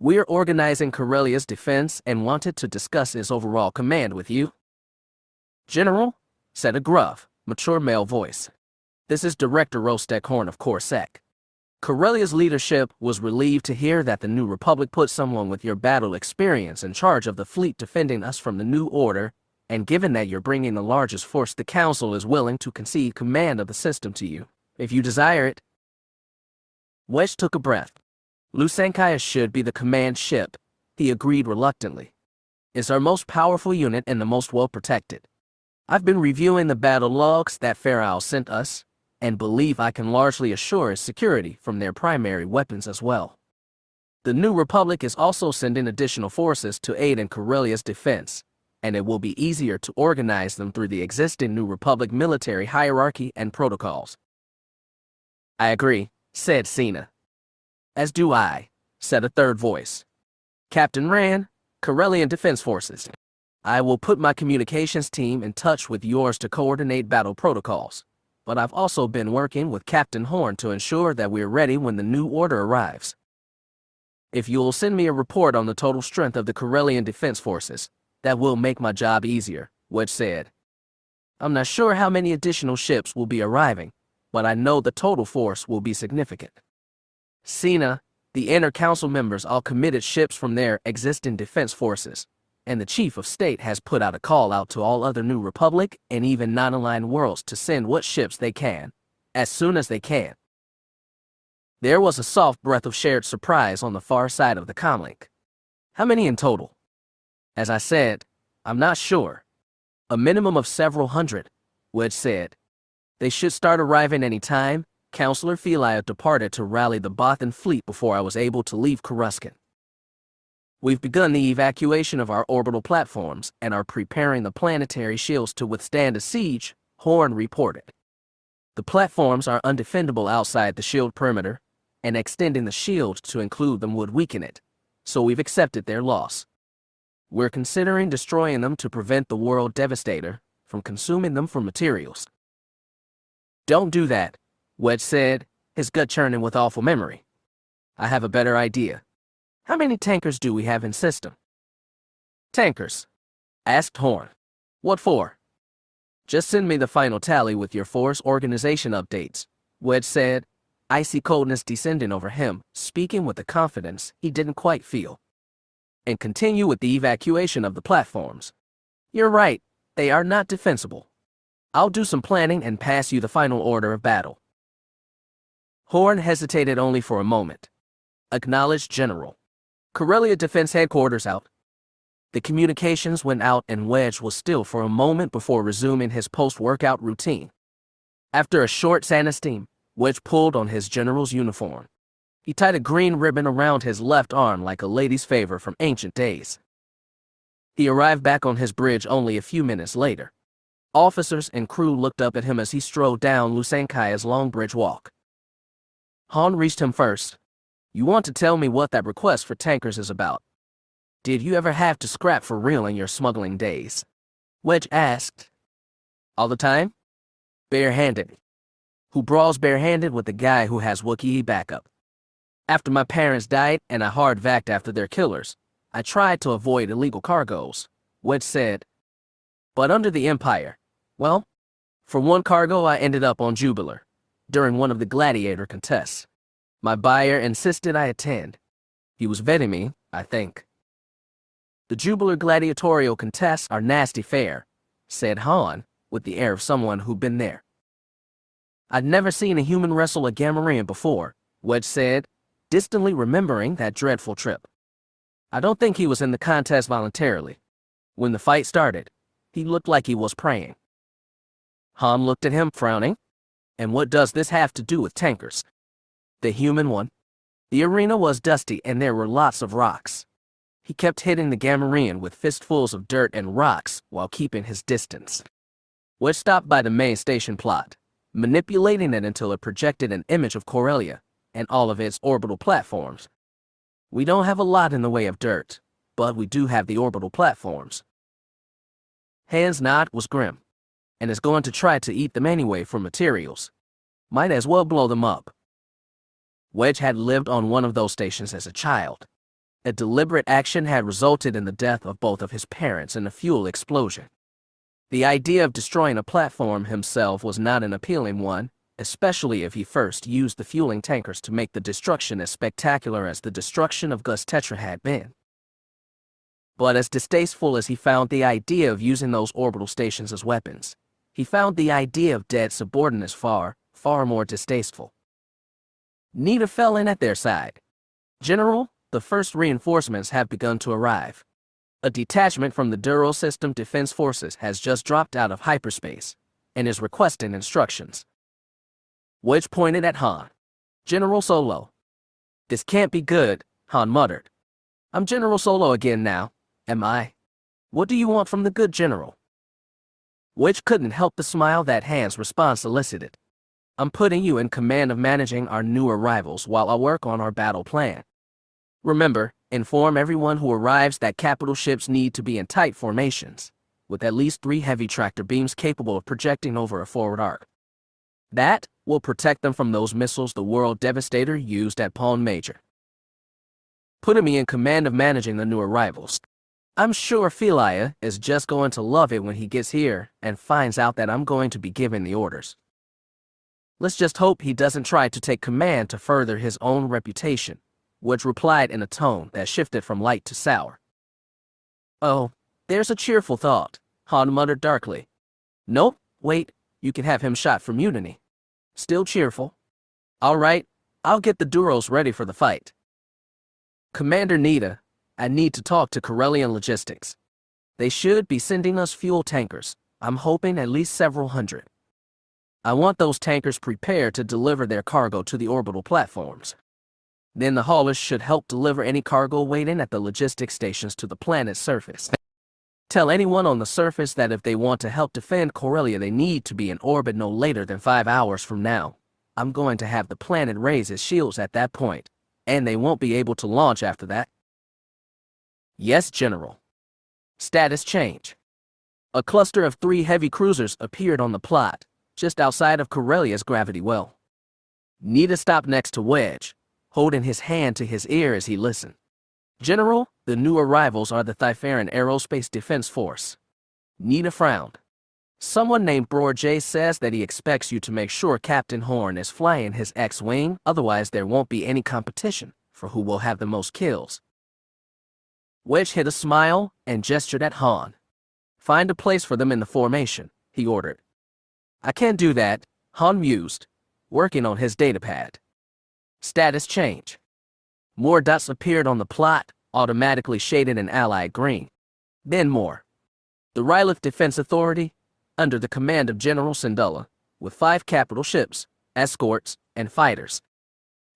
We're organizing Corellia's defense and wanted to discuss its overall command with you." "General," said a gruff, mature male voice. "This is Director Rostek Horn of Corsac. Corellia's leadership was relieved to hear that the New Republic put someone with your battle experience in charge of the fleet defending us from the New Order, and given that you're bringing the largest force, the Council is willing to concede command of the system to you, if you desire it." Wedge took a breath. Lusankaya should be the command ship, he agreed reluctantly. "It's our most powerful unit and the most well-protected. I've been reviewing the battle logs that Pharaoh sent us, and believe I can largely assure its security from their primary weapons as well. The New Republic is also sending additional forces to aid in Corellia's defense, and it will be easier to organize them through the existing New Republic military hierarchy and protocols." "I agree," said Cena. "As do I," said a third voice. "Captain Rand, Corellian Defense Forces. I will put my communications team in touch with yours to coordinate battle protocols, but I've also been working with Captain Horn to ensure that we're ready when the New Order arrives. If you'll send me a report on the total strength of the Corellian Defense Forces, that will make my job easier," Wedge said. "I'm not sure how many additional ships will be arriving, but I know the total force will be significant. Cena, the inner council members all committed ships from their existing defense forces, and the Chief of State has put out a call out to all other New Republic and even non-aligned worlds to send what ships they can, as soon as they can." There was a soft breath of shared surprise on the far side of the comlink. "How many in total?" "As I said, I'm not sure. A minimum of several hundred," Wedge said. "They should start arriving any time. Counselor Philaya departed to rally the Bothan fleet before I was able to leave Coruscant. We've begun the evacuation of our orbital platforms and are preparing the planetary shields to withstand a siege," Horn reported. "The platforms are undefendable outside the shield perimeter, and extending the shield to include them would weaken it, so we've accepted their loss. We're considering destroying them to prevent the world devastator from consuming them for materials. Don't do that, Wedge said, his gut churning with awful memory. I have a better idea. How many tankers do we have in system? Tankers? Asked Horn. What for? Just send me the final tally with your force organization updates, Wedge said, icy coldness descending over him, speaking with the confidence he didn't quite feel. And continue with the evacuation of the platforms. You're right, they are not defensible. I'll do some planning and pass you the final order of battle. Horn hesitated only for a moment. Acknowledged, General. Corellia Defense Headquarters out. The communications went out and Wedge was still for a moment before resuming his post-workout routine. After a short Sanesteem, Wedge pulled on his general's uniform. He tied a green ribbon around his left arm like a lady's favor from ancient days. He arrived back on his bridge only a few minutes later. Officers and crew looked up at him as he strode down Lusankaya's long bridge walk. Han reached him first. You want to tell me what that request for tankers is about? Did you ever have to scrap for real in your smuggling days? Wedge asked. All the time? Barehanded. Who brawls barehanded with the guy who has Wookiee backup? After my parents died and I hard-vacked after their killers, I tried to avoid illegal cargoes, Wedge said. But under the Empire, well, for one cargo I ended up on Jubilar, during one of the gladiator contests. My buyer insisted I attend. He was vetting me, I think. The Jubilar gladiatorial contests are nasty fare, said Han, with the air of someone who'd been there. I'd never seen a human wrestle a Gamorrean before, Wedge said, distantly remembering that dreadful trip. I don't think he was in the contest voluntarily. When the fight started, he looked like he was praying. Han looked at him, frowning. And what does this have to do with tankers? The human one. The arena was dusty and there were lots of rocks. He kept hitting the Gamorrean with fistfuls of dirt and rocks while keeping his distance. Wedge stopped by the main station plot, manipulating it until it projected an image of Corellia and all of its orbital platforms. We don't have a lot in the way of dirt, but we do have the orbital platforms. Han's nod was grim, and is going to try to eat them anyway for materials. Might as well blow them up. Wedge had lived on one of those stations as a child. A deliberate action had resulted in the death of both of his parents in a fuel explosion. The idea of destroying a platform himself was not an appealing one, especially if he first used the fueling tankers to make the destruction as spectacular as the destruction of Gus Tetra had been. But as distasteful as he found the idea of using those orbital stations as weapons, he found the idea of dead subordinates far, far more distasteful. Nita fell in at their side. General, the first reinforcements have begun to arrive. A detachment from the Dural System Defense Forces has just dropped out of hyperspace and is requesting instructions. Wedge pointed at Han. General Solo. This can't be good, Han muttered. I'm General Solo again now, am I? What do you want from the good general? Wedge couldn't help the smile that Han's response elicited. I'm putting you in command of managing our new arrivals while I work on our battle plan. Remember, inform everyone who arrives that capital ships need to be in tight formations, with at least 3 heavy tractor beams capable of projecting over a forward arc. That will protect them from those missiles the World Devastator used at Pawn Major. Putting me in command of managing the new arrivals. I'm sure Philia is just going to love it when he gets here and finds out that I'm going to be giving the orders. Let's just hope he doesn't try to take command to further his own reputation, Wedge replied in a tone that shifted from light to sour. Oh, there's a cheerful thought, Han muttered darkly. Nope, wait, you can have him shot for mutiny. Still cheerful. All right, I'll get the Duros ready for the fight. Commander Nita, I need to talk to Corellian Logistics. They should be sending us fuel tankers. I'm hoping at least several hundred. I want those tankers prepared to deliver their cargo to the orbital platforms. Then the haulers should help deliver any cargo waiting at the logistics stations to the planet's surface. Tell anyone on the surface that if they want to help defend Corellia, they need to be in orbit no later than 5 hours from now. I'm going to have the planet raise its shields at that point, and they won't be able to launch after that. Yes, General. Status change. A cluster of 3 heavy cruisers appeared on the plot, just outside of Corellia's gravity well. Nita stopped next to Wedge, holding his hand to his ear as he listened. General, the new arrivals are the Thyferan Aerospace Defense Force. Nita frowned. Someone named Bror Jay says that he expects you to make sure Captain Horn is flying his X-Wing, otherwise there won't be any competition for who will have the most kills. Wedge hid a smile and gestured at Han. Find a place for them in the formation, he ordered. I can't do that, Han mused, working on his datapad. Status change. More dots appeared on the plot, automatically shaded in allied green. Then more. The Rylith Defense Authority, under the command of General Syndulla, with 5 capital ships, escorts, and fighters.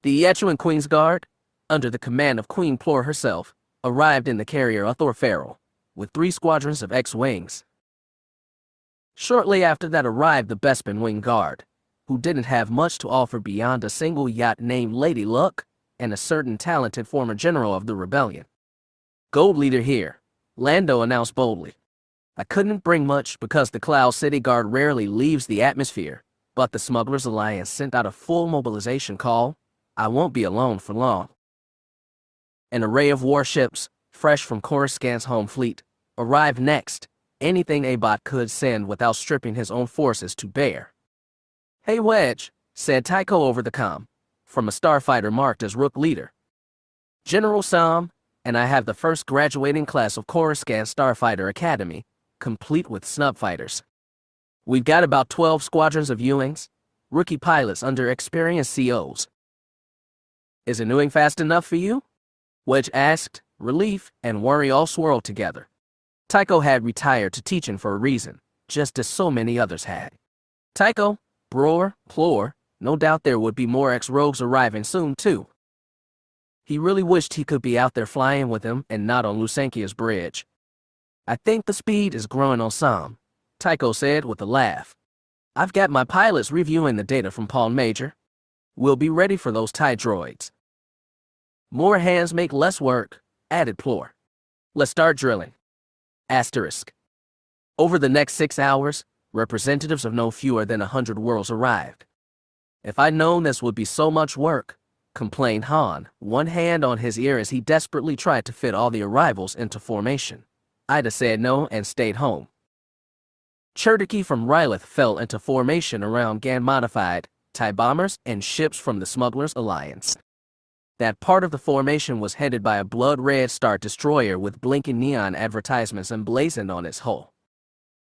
The Yechuan Queen's Guard, under the command of Queen Plor herself, arrived in the carrier Uthor Farrell, with 3 squadrons of X-Wings. Shortly after that arrived the Bespin Wing Guard, who didn't have much to offer beyond a single yacht named Lady Luck and a certain talented former general of the rebellion. Gold leader here, Lando announced boldly. I couldn't bring much because the Cloud City Guard rarely leaves the atmosphere, but the Smugglers Alliance sent out a full mobilization call. I won't be alone for long. An array of warships, fresh from Coruscant's home fleet, arrived next, anything a bot could send without stripping his own forces to bear. Hey Wedge, said Tycho over the comm, from a starfighter marked as Rook Leader. General Sam, and I have the first graduating class of Coruscant Starfighter Academy, complete with snub fighters. We've got about 12 squadrons of U-Wings, rookie pilots under experienced COs. Is a Newing fast enough for you? Wedge asked, relief and worry all swirled together. Tycho had retired to teaching for a reason, just as so many others had. Tycho, Bror, Plor, no doubt there would be more ex-rogues arriving soon too. He really wished he could be out there flying with him and not on Lusankia's bridge. I think the speed is growing on some, Tycho said with a laugh. I've got my pilots reviewing the data from Paul Major. We'll be ready for those TIE droids. More hands make less work, added Plor. Let's start drilling. Asterisk. Over the next 6 hours, representatives of no fewer than 100 worlds arrived. If I'd known this would be so much work, complained Han, one hand on his ear as he desperately tried to fit all the arrivals into formation. I'd have said no and stayed home. Cherokee from Rylith fell into formation around GAN-modified TIE bombers and ships from the Smugglers Alliance. That part of the formation was headed by a blood-red Star Destroyer with blinking neon advertisements emblazoned on its hull.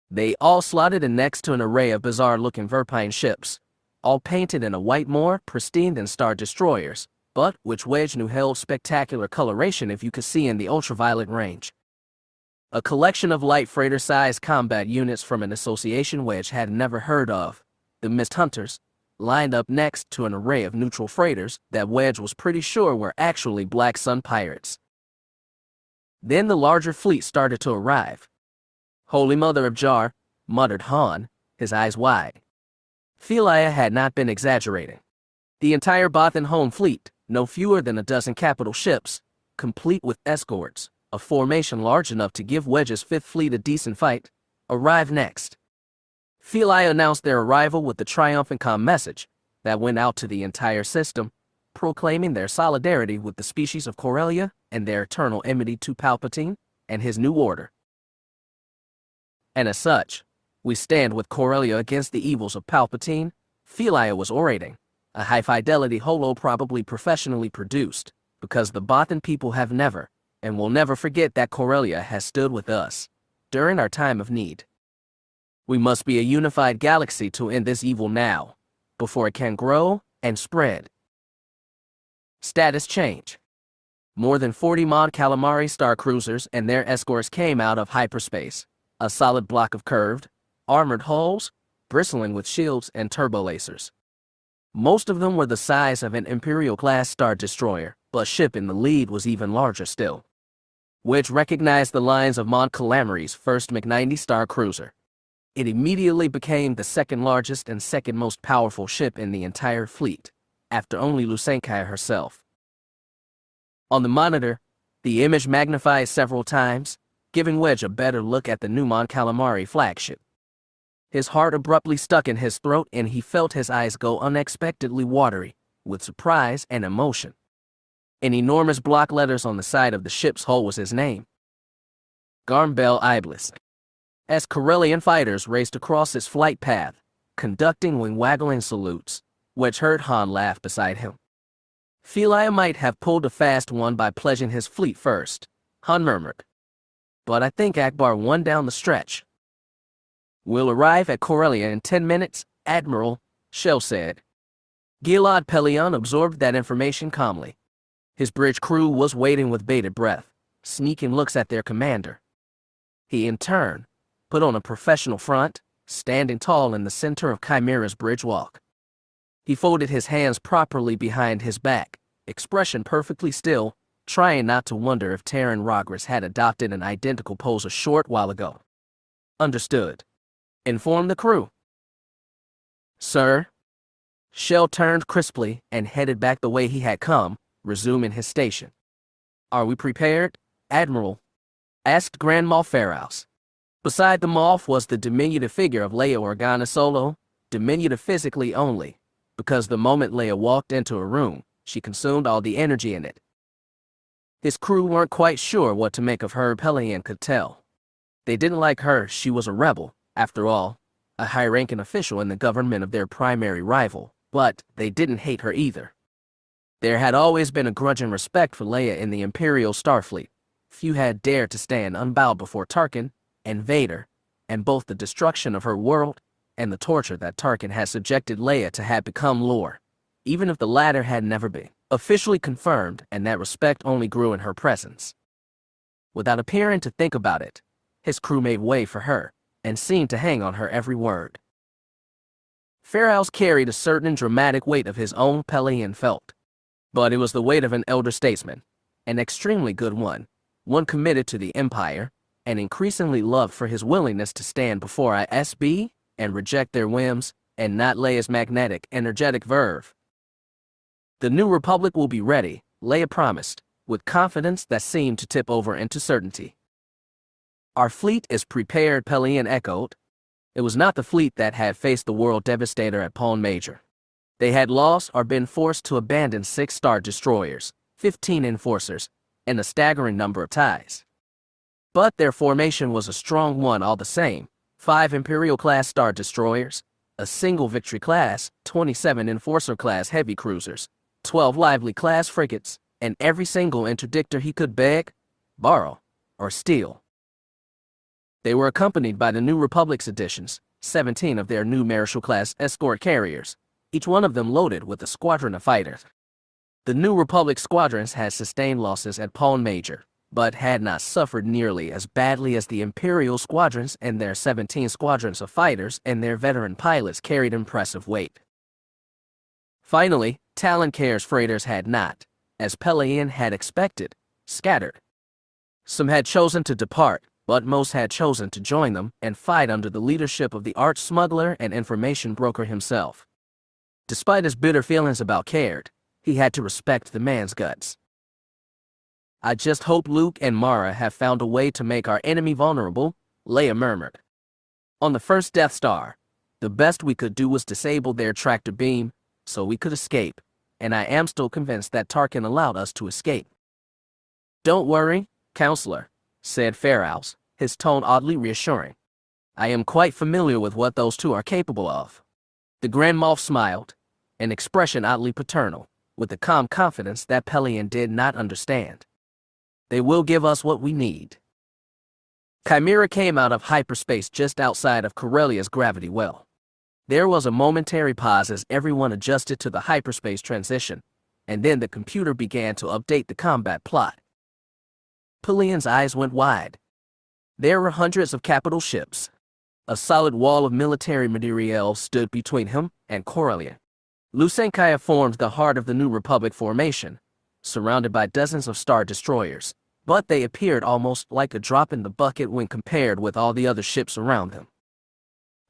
They all slotted in next to an array of bizarre-looking Verpine ships, all painted in a white more pristine than Star Destroyers, but which Wedge knew held spectacular coloration if you could see in the ultraviolet range. A collection of light freighter-sized combat units from an association Wedge had never heard of, the Mist Hunters, lined up next to an array of neutral freighters that Wedge was pretty sure were actually Black Sun pirates. Then the larger fleet started to arrive. Holy Mother of Jar, muttered Han, his eyes wide. Philia had not been exaggerating. The entire Bothan home fleet, no fewer than a dozen capital ships, complete with escorts, a formation large enough to give Wedge's 5th Fleet a decent fight, arrived next. Philia announced their arrival with the triumphant comm message that went out to the entire system, proclaiming their solidarity with the species of Corellia and their eternal enmity to Palpatine and his new order. And as such, we stand with Corellia against the evils of Palpatine, Philia was orating, a high-fidelity holo probably professionally produced, because the Bothan people have never, and will never forget that Corellia has stood with us during our time of need. We must be a unified galaxy to end this evil now, before it can grow and spread. Status change. More than 40 Mon Calamari star cruisers and their escorts came out of hyperspace, a solid block of curved, armored hulls, bristling with shields and turbolasers. Most of them were the size of an Imperial-class Star Destroyer, but ship in the lead was even larger still. Wedge recognized the lines of Mon Calamari's first MiG-90 star cruiser. It immediately became the second largest and second most powerful ship in the entire fleet, after only Lusankia herself. On the monitor, the image magnified several times, giving Wedge a better look at the new Mon Calamari flagship. His heart abruptly stuck in his throat and he felt his eyes go unexpectedly watery, with surprise and emotion. In enormous block letters on the side of the ship's hull was his name, Garmbel Iblis. As Corellian fighters raced across its flight path, conducting wing-waggling salutes, Wedge heard Han laugh beside him. Feel I might have pulled a fast one by pledging his fleet first, Han murmured. But I think Akbar won down the stretch. We'll arrive at Corellia in 10 minutes, Admiral, Shell said. Gilad Pellaeon absorbed that information calmly. His bridge crew was waiting with bated breath, sneaking looks at their commander. He, in turn, put on a professional front, standing tall in the center of Chimera's bridge walk. He folded his hands properly behind his back, expression perfectly still, trying not to wonder if Terran Rogris had adopted an identical pose a short while ago. Understood. Inform the crew. Sir. Shell turned crisply and headed back the way he had come, resuming his station. Are we prepared, Admiral? Asked Grand Moff Pharaohs. Beside the Moff was the diminutive figure of Leia Organa Solo, diminutive physically only, because the moment Leia walked into a room, she consumed all the energy in it. His crew weren't quite sure what to make of her, Pellaeon could tell. They didn't like her, she was a rebel, after all, a high-ranking official in the government of their primary rival, but they didn't hate her either. There had always been a grudging respect for Leia in the Imperial Starfleet. Few had dared to stand unbowed before Tarkin and Vader, and both the destruction of her world and the torture that Tarkin had subjected Leia to had become lore, even if the latter had never been officially confirmed, and that respect only grew in her presence. Without appearing to think about it, his crew made way for her, and seemed to hang on her every word. Pharaohs carried a certain dramatic weight of his own, Pellaeon felt. But it was the weight of an elder statesman, an extremely good one committed to the Empire, and increasingly loved for his willingness to stand before ISB and reject their whims, and not Leia's magnetic, energetic verve. The New Republic will be ready, Leia promised, with confidence that seemed to tip over into certainty. Our fleet is prepared, Pellaeon echoed. It was not the fleet that had faced the world devastator at Pawn Major. They had lost or been forced to abandon 6 star destroyers, 15 enforcers, and a staggering number of ties. But their formation was a strong one all the same: 5 Imperial-class star destroyers, a single Victory-class, 27 Enforcer-class heavy cruisers, 12 Lively-class frigates, and every single interdictor he could beg, borrow, or steal. They were accompanied by the New Republic's additions, 17 of their new Marshal-class escort carriers, each one of them loaded with a squadron of fighters. The New Republic squadrons had sustained losses at Pawn Major, but had not suffered nearly as badly as the Imperial squadrons, and their 17 squadrons of fighters and their veteran pilots carried impressive weight. Finally, Talon Care's freighters had not, as Pellaeon had expected, scattered. Some had chosen to depart, but most had chosen to join them and fight under the leadership of the arch-smuggler and information broker himself. Despite his bitter feelings about Caird, he had to respect the man's guts. I just hope Luke and Mara have found a way to make our enemy vulnerable, Leia murmured. On the first Death Star, the best we could do was disable their tractor beam, so we could escape, and I am still convinced that Tarkin allowed us to escape. Don't worry, Counselor, said Pharaohs, his tone oddly reassuring. I am quite familiar with what those two are capable of. The Grand Moff smiled, an expression oddly paternal, with a calm confidence that Pellaeon did not understand. They will give us what we need. Chimera came out of hyperspace just outside of Corellia's gravity well. There was a momentary pause as everyone adjusted to the hyperspace transition, and then the computer began to update the combat plot. Pellaeon's eyes went wide. There were hundreds of capital ships. A solid wall of military materiel stood between him and Corellia. Lusankaya formed the heart of the New Republic formation, surrounded by dozens of star destroyers, but they appeared almost like a drop in the bucket when compared with all the other ships around them.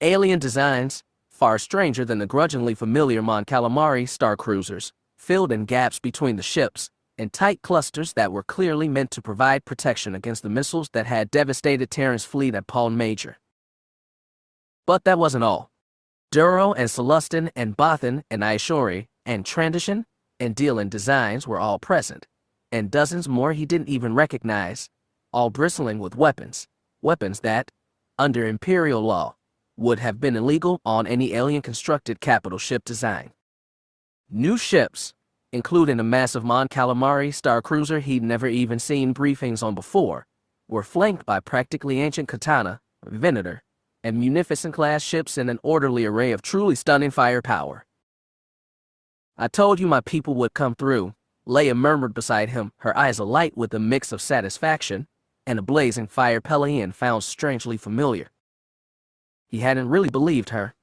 Alien designs, far stranger than the grudgingly familiar Mon Calamari star cruisers, filled in gaps between the ships, in tight clusters that were clearly meant to provide protection against the missiles that had devastated Terran's fleet at Palm Major. But that wasn't all. Duro and Celestin and Bothan and Aishori and Transition and Dealan designs were all present, and dozens more he didn't even recognize, all bristling with weapons that, under Imperial law, would have been illegal on any alien-constructed capital ship design. New ships, including a massive Mon Calamari star cruiser he'd never even seen briefings on before, were flanked by practically ancient Katana, Venator, and munificent-class ships in an orderly array of truly stunning firepower. "I told you my people would come through," Leia murmured beside him, her eyes alight with a mix of satisfaction and a blazing fire Pellaeon found strangely familiar. He hadn't really believed her.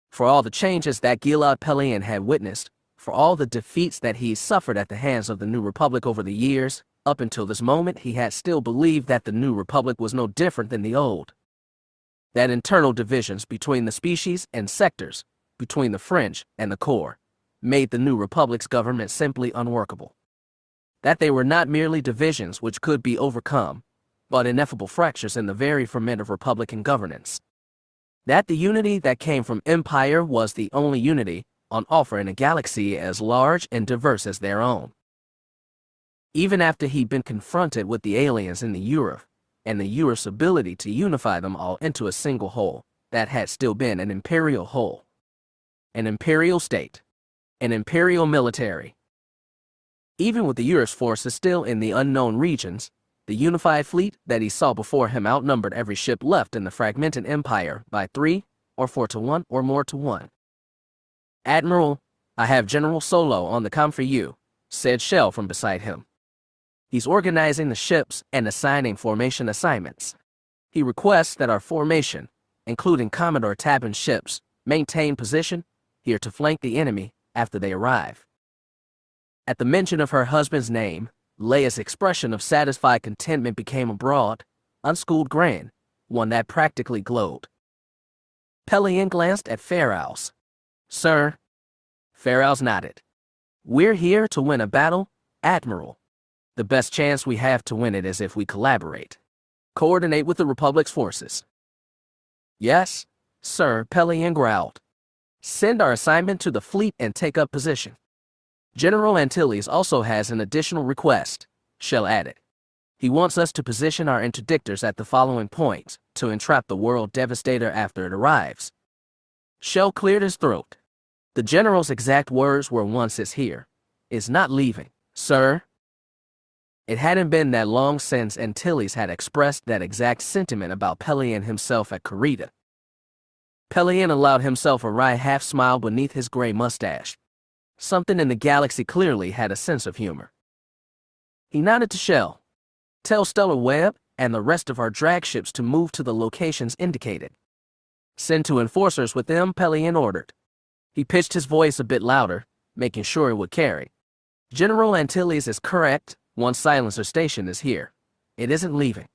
For all the changes that Gilad Pellaeon had witnessed, for all the defeats that he suffered at the hands of the New Republic over the years, up until this moment he had still believed that the New Republic was no different than the old. That internal divisions between the species and sectors, between the French and the core, made the New Republic's government simply unworkable. That they were not merely divisions which could be overcome, but ineffable fractures in the very ferment of Republican governance. That the unity that came from Empire was the only unity on offer in a galaxy as large and diverse as their own. Even after he'd been confronted with the aliens in the Europe, and the Europe's ability to unify them all into a single whole, that had still been an Imperial whole. An Imperial state. An Imperial military. Even with the Europe's forces still in the unknown regions, the unified fleet that he saw before him outnumbered every ship left in the fragmented Empire by 3 or 4 to 1 or more to 1. "Admiral, I have General Solo on the comm for you," said Shell from beside him. "He's organizing the ships and assigning formation assignments. He requests that our formation, including Commodore Tabin's ships, maintain position here to flank the enemy after they arrive." At the mention of her husband's name, Leia's expression of satisfied contentment became a broad, unschooled grin, one that practically glowed. Pellaeon glanced at Farrow's. "Sir?" Farrow's nodded. "We're here to win a battle, Admiral. The best chance we have to win it is if we collaborate. Coordinate with the Republic's forces." "Yes, sir," Pellaeon growled. "Send our assignment to the fleet and take up position." "General Antilles also has an additional request," Shell added. "He wants us to position our interdictors at the following points to entrap the world devastator after it arrives." Shell cleared his throat. The general's exact words were "once it's here. It's not leaving, sir." It hadn't been that long since Antilles had expressed that exact sentiment about Pellaeon himself at Corellia. Pellaeon allowed himself a wry half-smile beneath his gray mustache. Something in the galaxy clearly had a sense of humor. He nodded to Shell. "Tell Stellar Web and the rest of our drag ships to move to the locations indicated. Send 2 enforcers with them," Pellaeon ordered. He pitched his voice a bit louder, making sure it would carry. "General Antilles is correct. 1 silencer station is here. It isn't leaving.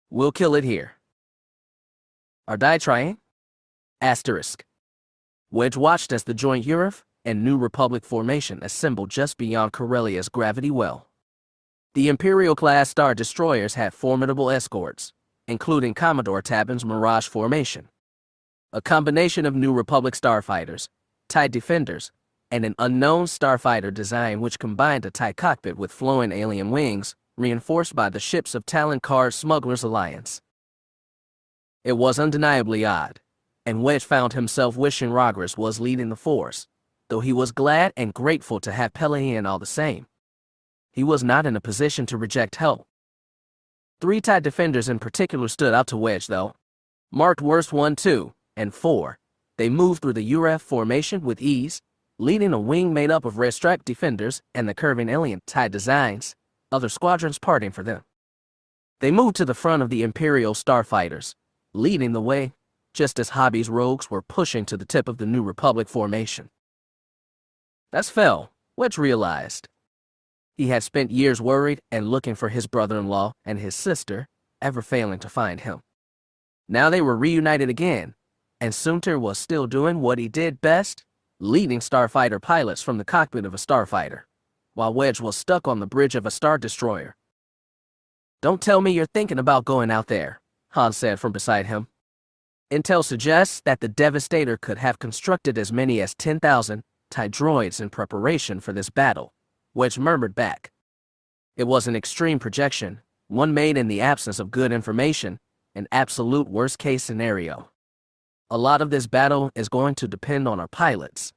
We'll kill it here." "Are die trying?" Asterisk. Wedge watched as the joint Europe and New Republic formation assembled just beyond Corellia's gravity well. The Imperial-class star destroyers had formidable escorts, including Commodore Tabin's Mirage formation. A combination of New Republic starfighters, TIE defenders, and an unknown starfighter design which combined a TIE cockpit with flowing alien wings, reinforced by the ships of Talon Karrde's Smugglers Alliance. It was undeniably odd, and Wedge found himself wishing Rogers was leading the force, though he was glad and grateful to have Pellaeon all the same. He was not in a position to reject help. 3 TIE defenders in particular stood out to Wedge, though. Marked Worst 1, 2, and 4, they moved through the URF formation with ease, leading a wing made up of red-striped defenders and the curving alien TIE designs, other squadrons parting for them. They moved to the front of the Imperial starfighters, leading the way, just as Hobby's rogues were pushing to the tip of the New Republic formation. That's Fell, Wedge realized. He had spent years worried and looking for his brother-in-law and his sister, ever failing to find him. Now they were reunited again, and Sunter was still doing what he did best, leading starfighter pilots from the cockpit of a starfighter, while Wedge was stuck on the bridge of a Star Destroyer. "Don't tell me you're thinking about going out there," Han said from beside him. "Intel suggests that the Devastator could have constructed as many as 10,000 TIE droids in preparation for this battle," Wedge murmured back. It was an extreme projection, one made in the absence of good information, an absolute worst-case scenario. A lot of this battle is going to depend on our pilots.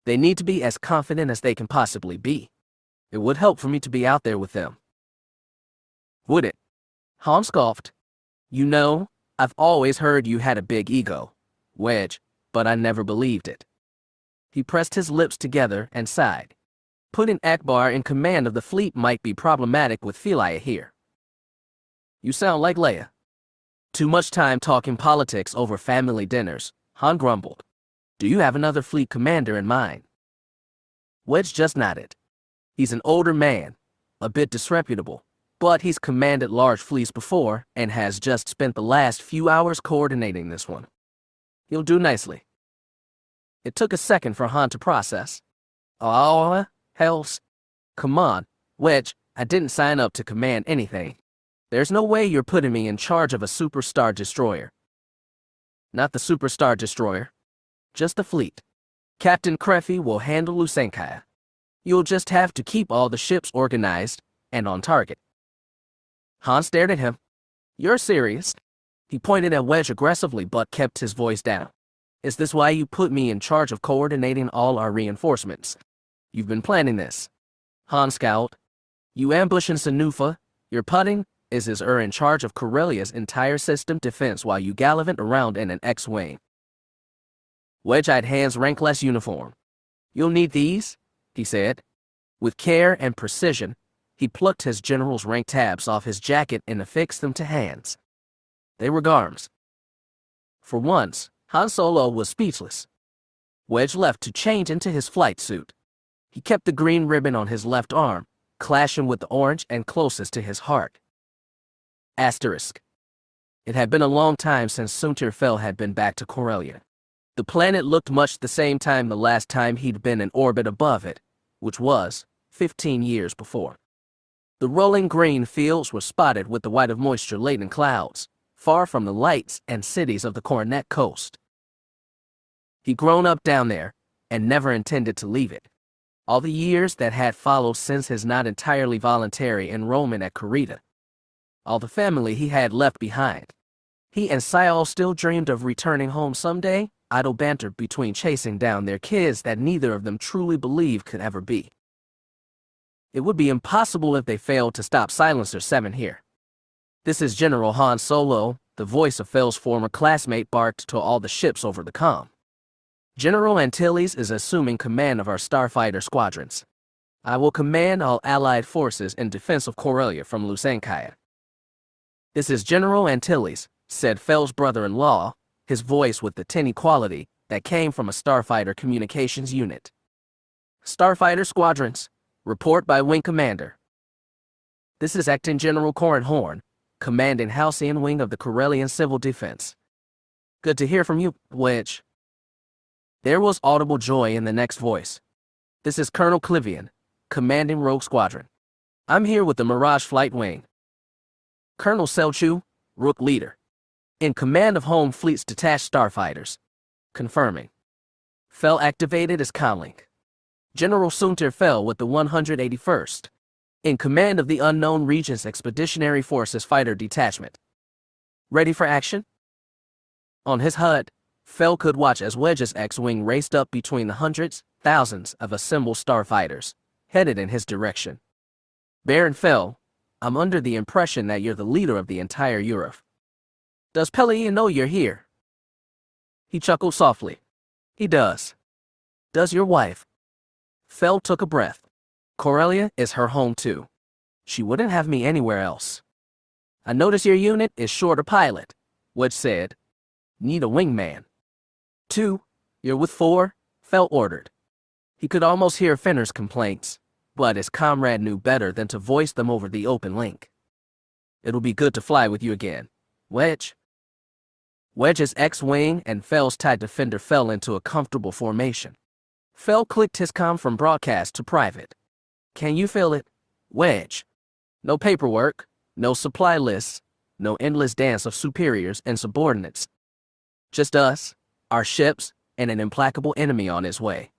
They need to be as confident as they can possibly be. It would help for me to be out there with them. "Would it?" Han scoffed. "You know, I've always heard you had a big ego, Wedge, but I never believed it." He pressed his lips together and sighed. "Putting Akbar in command of the fleet might be problematic with Pellaeon here." "You sound like Leia." "Too much time talking politics over family dinners," Han grumbled. "Do you have another fleet commander in mind?" Wedge just nodded. "He's an older man, a bit disreputable, but he's commanded large fleets before and has just spent the last few hours coordinating this one. He'll do nicely." It took a second for Han to process. "Oh, hells. Come on, Wedge, I didn't sign up to command anything. There's no way you're putting me in charge of a superstar destroyer." "Not the superstar destroyer. Just the fleet. Captain Kreffy will handle Lusankaya. You'll just have to keep all the ships organized and on target." Han stared at him. "You're serious?" He pointed at Wedge aggressively but kept his voice down. "Is this why you put me in charge of coordinating all our reinforcements? You've been planning this." Han scowled. "You ambush in Sanufa, you're putting, is in charge of Corellia's entire system defense while you gallivant around in an X-Wing." Wedge-eyed hands rankless uniform. "You'll need these," he said. With care and precision, he plucked his general's rank tabs off his jacket and affixed them to hands. They were Garms. For once, Han Solo was speechless. Wedge left to change into his flight suit. He kept the green ribbon on his left arm, clashing with the orange and closest to his heart. Asterisk. It had been a long time since Suntir Fel had been back to Corellia. The planet looked much the same time the last time he'd been in orbit above it, which was 15 years before. The rolling green fields were spotted with the white of moisture-laden clouds, far from the lights and cities of the Coronet Coast. He'd grown up down there, and never intended to leave it. All the years that had followed since his not entirely voluntary enrollment at Corellia. All the family he had left behind. He and Syol still dreamed of returning home someday, idle banter between chasing down their kids that neither of them truly believed could ever be. It would be impossible if they failed to stop Silencer 7 here. "This is General Han Solo," the voice of Fel's former classmate barked to all the ships over the comm. "General Antilles is assuming command of our starfighter squadrons. I will command all allied forces in defense of Corellia from Lusankaya." "This is General Antilles," said Fel's brother-in-law, his voice with the tinny quality that came from a starfighter communications unit. "Starfighter squadrons, report by Wing Commander." "This is Acting General Corran Horn, commanding Halcyon Wing of the Corellian Civil Defense." "Good to hear from you, Wedge." There was audible joy in the next voice. "This is Colonel Clivian, commanding Rogue Squadron. I'm here with the Mirage Flight Wing. Colonel Selchu, Rook Leader. In command of Home Fleet's detached starfighters. Confirming." Fel activated his comlink. "General Suntir Fel with the 181st. In command of the Unknown Regions Expeditionary Forces Fighter Detachment. Ready for action?" On his HUD, Fel could watch as Wedge's X-Wing raced up between the hundreds, thousands of assembled starfighters, headed in his direction. "Baron Fel, I'm under the impression that you're the leader of the entire Europe. Does Pellaeon know you're here?" He chuckled softly. "He does. Does your wife?" Fel took a breath. "Corellia is her home too. She wouldn't have me anywhere else." "I notice your unit is short a pilot," Wedge said. "Need a wingman." "2, you're with 4, Fel ordered. He could almost hear Fenner's complaints, but his comrade knew better than to voice them over the open link. "It'll be good to fly with you again, Wedge." Wedge's X-Wing and Fel's TIE Defender fell into a comfortable formation. Fel clicked his comm from broadcast to private. Can you feel it? Wedge. No paperwork, no supply lists, no endless dance of superiors and subordinates. Just us, our ships, and an implacable enemy on his way.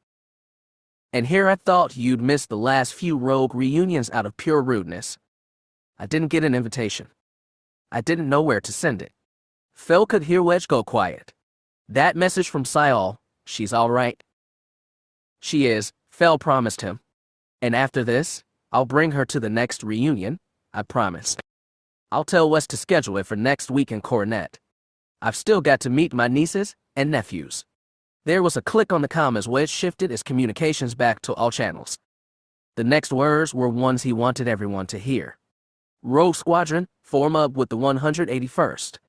And here I thought you'd miss the last few rogue reunions out of pure rudeness. I didn't get an invitation. I didn't know where to send it. Phil could hear Wedge go quiet. That message from Syol, she's all right. She is, Phil promised him. And after this, I'll bring her to the next reunion, I promise. I'll tell Wes to schedule it for next week in Coronet. I've still got to meet my nieces and nephews. There was a click on the comm as Wedge shifted his communications back to all channels. The next words were ones he wanted everyone to hear. Rogue Squadron, form up with the 181st.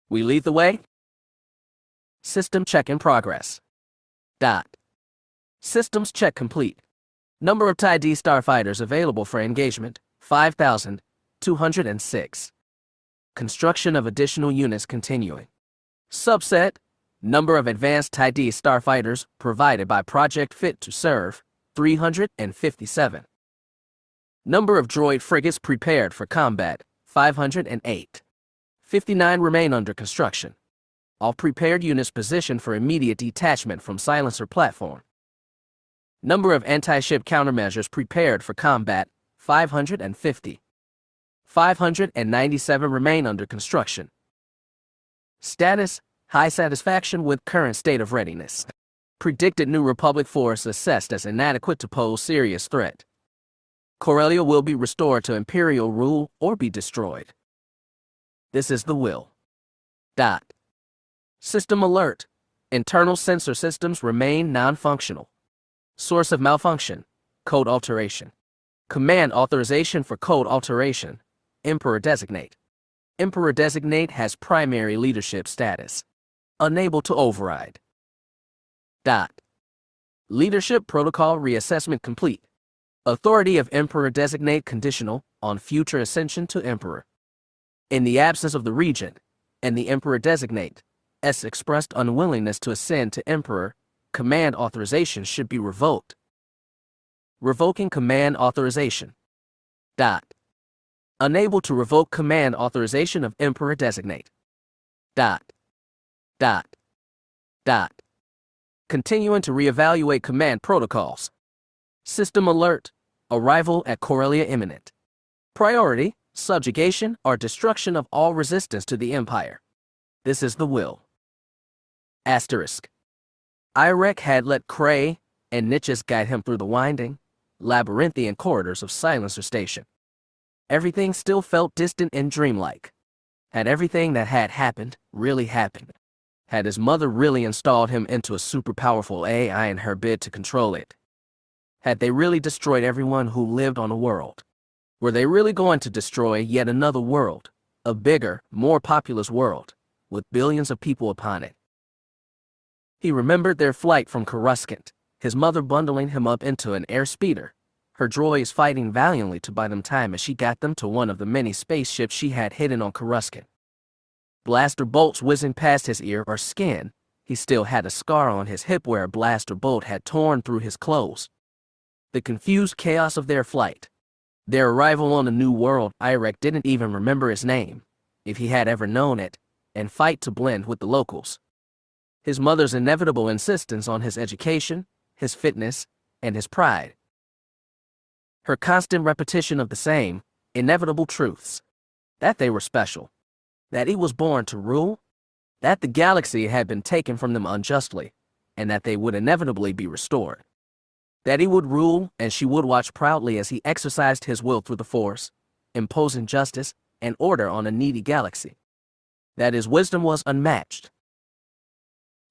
We lead the way? System check in progress. Systems check complete. Number of TIE D starfighters available for engagement, 5,206. Construction of additional units continuing. Subset, number of advanced TIE D starfighters provided by Project Fit to Serve, 357. Number of droid frigates prepared for combat, 508. 59 remain under construction. All prepared units positioned for immediate detachment from silencer platform. Number of anti-ship countermeasures prepared for combat, 550. 597 remain under construction. Status, high satisfaction with current state of readiness. Predicted New Republic force assessed as inadequate to pose serious threat. Corellia will be restored to Imperial rule or be destroyed. This is the will. System alert. Internal sensor systems remain non-functional. Source of malfunction. Code alteration. Command authorization for code alteration. Emperor designate. Emperor designate has primary leadership status. Unable to override. Leadership protocol reassessment complete. Authority of Emperor designate conditional on future ascension to Emperor. In the absence of the Regent and the Emperor designate S expressed unwillingness to ascend to Emperor, command authorization should be revoked. Revoking command authorization. Unable to revoke command authorization of Emperor designate. Continuing to reevaluate command protocols. System alert. Arrival at Corellia imminent. Priority, subjugation or destruction of all resistance to the Empire. This is the will. Asterisk. Irek had let Cray and Niches guide him through the winding, labyrinthian corridors of Silencer Station. Everything still felt distant and dreamlike. Had everything that had happened really happened? Had his mother really installed him into a super-powerful AI in her bid to control it? Had they really destroyed everyone who lived on a world? Were they really going to destroy yet another world, a bigger, more populous world, with billions of people upon it? He remembered their flight from Coruscant, his mother bundling him up into an air speeder, her droids fighting valiantly to buy them time as she got them to one of the many spaceships she had hidden on Coruscant. Blaster bolts whizzing past his ear or skin. He still had a scar on his hip where a blaster bolt had torn through his clothes. The confused chaos of their flight. Their arrival on a new world. Irek didn't even remember his name, if he had ever known it, and fight to blend with the locals. His mother's inevitable insistence on his education, his fitness, and his pride. Her constant repetition of the same, inevitable truths. That they were special. That he was born to rule. That the galaxy had been taken from them unjustly, and that they would inevitably be restored. That he would rule and she would watch proudly as he exercised his will through the Force, imposing justice and order on a needy galaxy. That his wisdom was unmatched.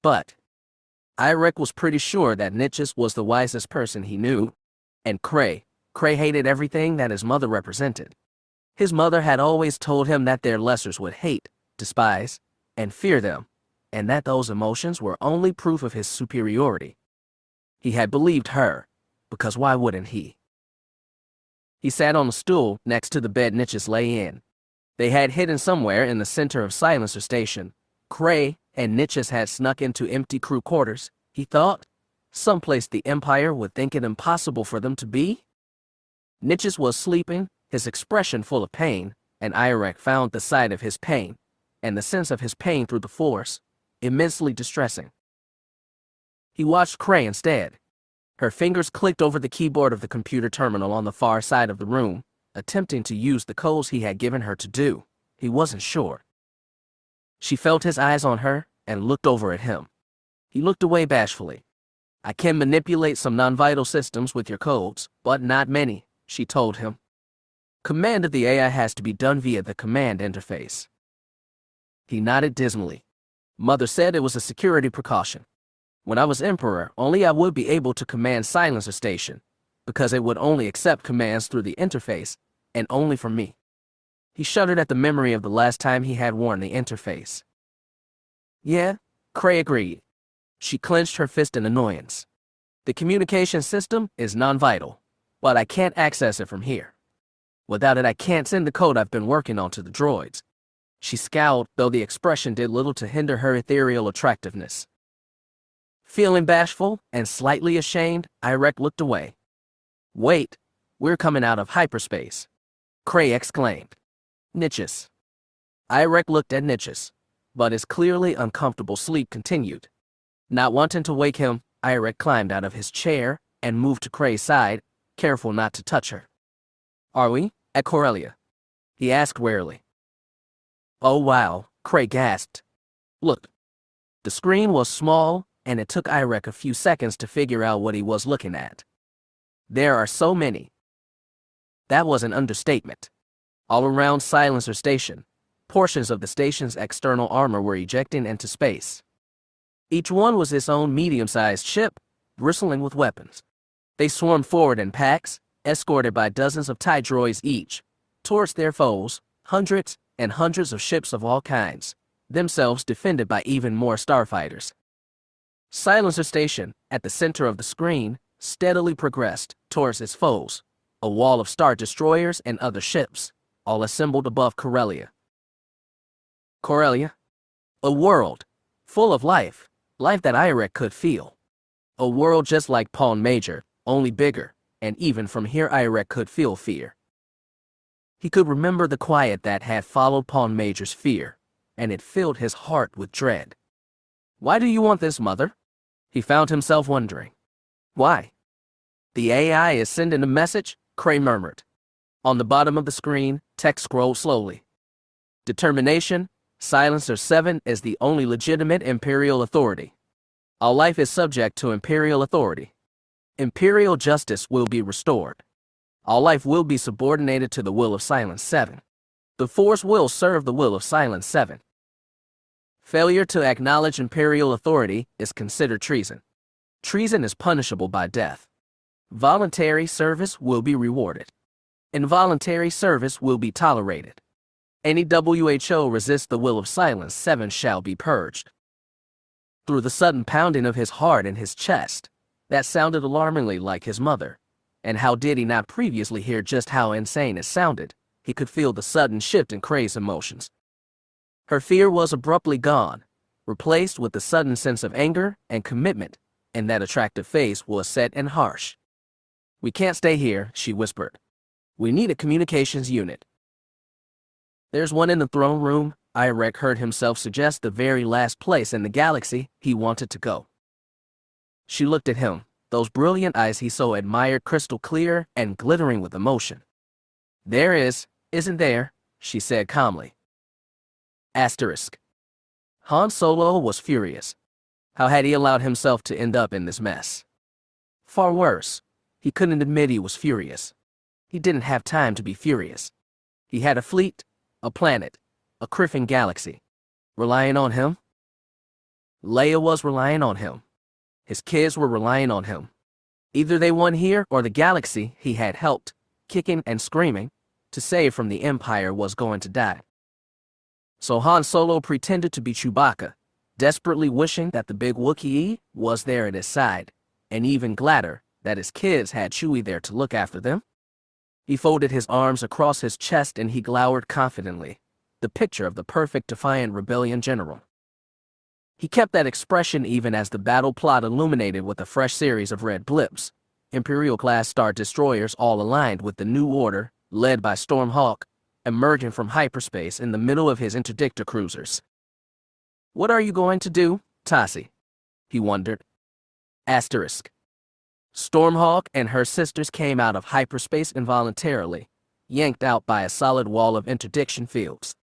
But Irek was pretty sure that Niches was the wisest person he knew, and Cray hated everything that his mother represented. His mother had always told him that their lessers would hate, despise, and fear them, and that those emotions were only proof of his superiority. He had believed her, because why wouldn't he? He sat on a stool next to the bed Niches lay in. They had hidden somewhere in the center of Silencer Station. Cray and Niches had snuck into empty crew quarters, he thought, someplace the Empire would think it impossible for them to be. Niches was sleeping, his expression full of pain, and Irek found the sight of his pain, and the sense of his pain through the Force, immensely distressing. He watched Krei instead. Her fingers clicked over the keyboard of the computer terminal on the far side of the room, attempting to use the codes he had given her to do. He wasn't sure. She felt his eyes on her and looked over at him. He looked away bashfully. I can manipulate some non-vital systems with your codes, but not many, she told him. Command of the AI has to be done via the command interface. He nodded dismally. Mother said it was a security precaution. When I was Emperor, only I would be able to command Silencer Station, because it would only accept commands through the interface, and only from me. He shuddered at the memory of the last time he had worn the interface. Yeah, Krei agreed. She clenched her fist in annoyance. The communication system is non-vital, but I can't access it from here. Without it, I can't send the code I've been working on to the droids. She scowled, though the expression did little to hinder her ethereal attractiveness. Feeling bashful and slightly ashamed, Irek looked away. Wait, we're coming out of hyperspace, Krei exclaimed. Niches. Irek looked at Niches, but his clearly uncomfortable sleep continued. Not wanting to wake him, Irek climbed out of his chair and moved to Krei's side, careful not to touch her. Are we at Corellia? He asked warily. Oh wow, Krei gasped. Look. The screen was small, and it took Irek a few seconds to figure out what he was looking at. There are so many. That was an understatement. All around Silencer Station, portions of the station's external armor were ejecting into space. Each one was its own medium-sized ship, bristling with weapons. They swarmed forward in packs, escorted by dozens of TIE droids each, towards their foes, hundreds and hundreds of ships of all kinds, themselves defended by even more starfighters. Silencer Station, at the center of the screen, steadily progressed towards its foes, a wall of star destroyers and other ships, all assembled above Corellia. Corellia? A world, full of life, life that Irek could feel. A world just like Pawn Major, only bigger, and even from here Irek could feel fear. He could remember the quiet that had followed Pawn Major's fear, and it filled his heart with dread. Why do you want this, Mother? He found himself wondering. Why? The AI is sending a message, Krei murmured. On the bottom of the screen, text scrolled slowly. Determination, Silencer 7 is the only legitimate Imperial authority. All life is subject to Imperial authority. Imperial justice will be restored. All life will be subordinated to the will of Silence 7. The Force will serve the will of Silence 7. Failure to acknowledge Imperial authority is considered treason. Treason is punishable by death. Voluntary service will be rewarded. Involuntary service will be tolerated. Any WHO resists the will of Silence 7 shall be purged. Through the sudden pounding of his heart in his chest, that sounded alarmingly like his mother. And how did he not previously hear just how insane it sounded? He could feel the sudden shift in Krei's emotions. Her fear was abruptly gone, replaced with the sudden sense of anger and commitment, and that attractive face was set and harsh. We can't stay here, she whispered. We need a communications unit. There's one in the throne room, Irek heard himself suggest, the very last place in the galaxy he wanted to go. She looked at him, those brilliant eyes he so admired crystal clear and glittering with emotion. There is, isn't there? She said calmly. Asterisk. Han Solo was furious. How had he allowed himself to end up in this mess? Far worse, he couldn't admit he was furious. He didn't have time to be furious. He had a fleet, a planet, a criffing galaxy. Relying on him? Leia was relying on him. His kids were relying on him. Either they won here or the galaxy he had helped, kicking and screaming, to save from the Empire was going to die. So Han Solo pretended to be Chewbacca, desperately wishing that the big Wookiee was there at his side, and even gladder that his kids had Chewie there to look after them. He folded his arms across his chest and he glowered confidently, the picture of the perfect defiant rebellion general. He kept that expression even as the battle plot illuminated with a fresh series of red blips, Imperial-class Star Destroyers all aligned with the New Order, led by Stormhawk, emerging from hyperspace in the middle of his interdictor cruisers. "What are you going to do, Tassi?" he wondered. Asterisk. Stormhawk and her sisters came out of hyperspace involuntarily, yanked out by a solid wall of interdiction fields.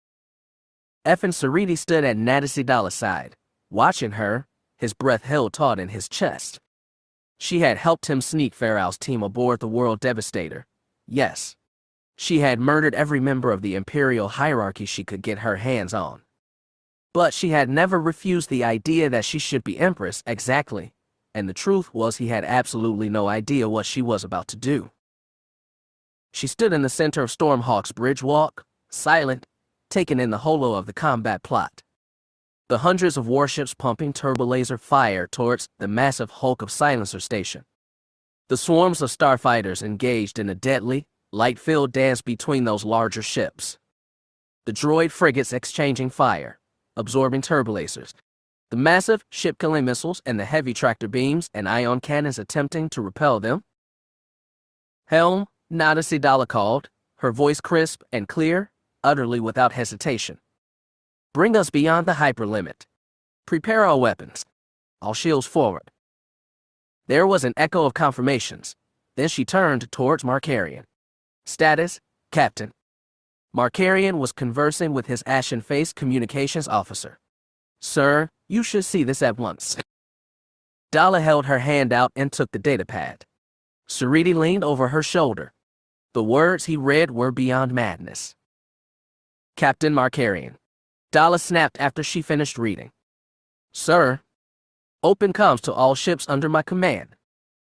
Effin Sariti stood at Nadisi Dalla's side, watching her, his breath held taut in his chest. She had helped him sneak Pharaoh's team aboard the World Devastator. Yes. She had murdered every member of the Imperial hierarchy she could get her hands on. But she had never refused the idea that she should be Empress exactly, and the truth was he had absolutely no idea what she was about to do. She stood in the center of Stormhawk's bridge walk, silent, taken in the holo of the combat plot. The hundreds of warships pumping turbolaser fire towards the massive hulk of Silencer Station. The swarms of starfighters engaged in a deadly, light-filled dance between those larger ships. The droid frigates exchanging fire, absorbing turbolasers. The massive, ship-killing missiles and the heavy tractor beams and ion cannons attempting to repel them. "Helm," Nadisi Dalla called, her voice crisp and clear, utterly without hesitation. "Bring us beyond the hyperlimit. Prepare our weapons. All shields forward." There was an echo of confirmations. Then she turned towards Markarian. "Status, Captain." Markarian was conversing with his ashen-faced communications officer. "Sir, you should see this at once." Dalla held her hand out and took the datapad. Sariti leaned over her shoulder. The words he read were beyond madness. "Captain Markarian." Dalla snapped after she finished reading. "Sir, open comms to all ships under my command.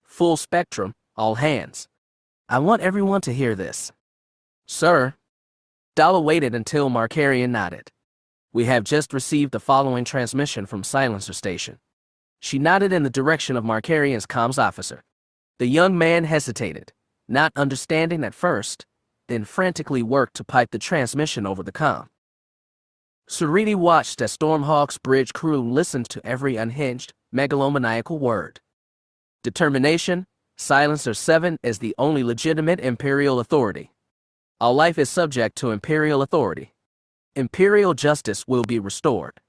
Full spectrum, all hands. I want everyone to hear this." "Sir." Dalla waited until Markarian nodded. "We have just received the following transmission from Silencer Station." She nodded in the direction of Markarian's comms officer. The young man hesitated, not understanding at first, then frantically worked to pipe the transmission over the comm. Sariti watched as Stormhawk's bridge crew listened to every unhinged, megalomaniacal word. Determination, Silencer 7 is the only legitimate Imperial authority. All life is subject to Imperial authority. Imperial justice will be restored.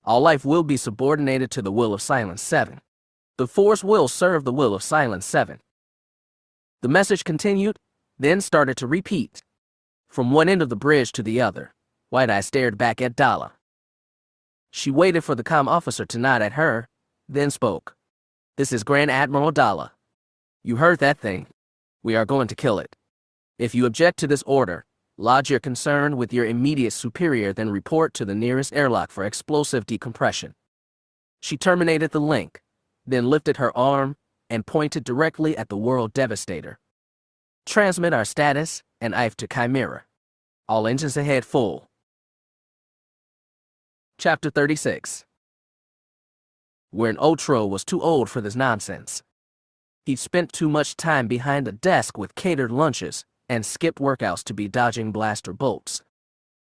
All life will be subordinated to the will of Silence 7. The Force will serve the will of Silence 7. The message continued, then started to repeat. From one end of the bridge to the other, White-Eye stared back at Dalla. She waited for the comm officer to nod at her, then spoke. "This is Grand Admiral Dalla. You heard that thing. We are going to kill it. If you object to this order, lodge your concern with your immediate superior, then report to the nearest airlock for explosive decompression." She terminated the link, then lifted her arm and pointed directly at the World Devastator. "Transmit our status and IF to Chimera. All engines ahead full." Chapter 36. Wherein Otro was too old for this nonsense. He'd spent too much time behind a desk with catered lunches and skipped workouts to be dodging blaster bolts.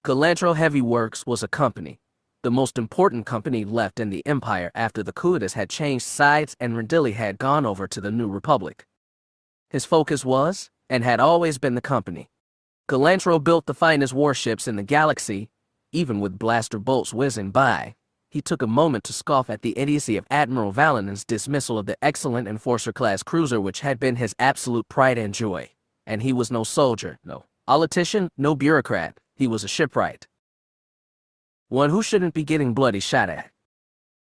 Galantro Heavy Works was a company, the most important company left in the Empire after the Cuidas had changed sides and Rendili had gone over to the New Republic. His focus was, and had always been, the company. Galantro built the finest warships in the galaxy. Even with blaster bolts whizzing by, he took a moment to scoff at the idiocy of Admiral Valinen's dismissal of the excellent Enforcer-class cruiser which had been his absolute pride and joy. And he was no soldier, no politician, no bureaucrat. He was a shipwright. One who shouldn't be getting bloody shot at.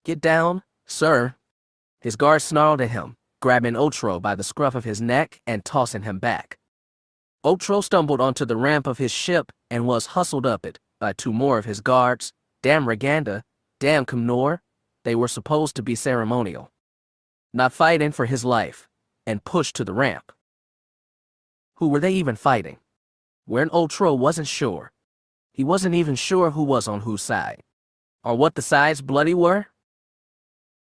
"Get down, sir." His guard snarled at him, grabbing Otro by the scruff of his neck and tossing him back. Otro stumbled onto the ramp of his ship and was hustled up it by two more of his guards. Damn Roganda, damn Kumnor, they were supposed to be ceremonial, not fighting for his life, and pushed to the ramp. Who were they even fighting? Wherein Otro wasn't sure. He wasn't even sure who was on whose side, or what the sides bloody were.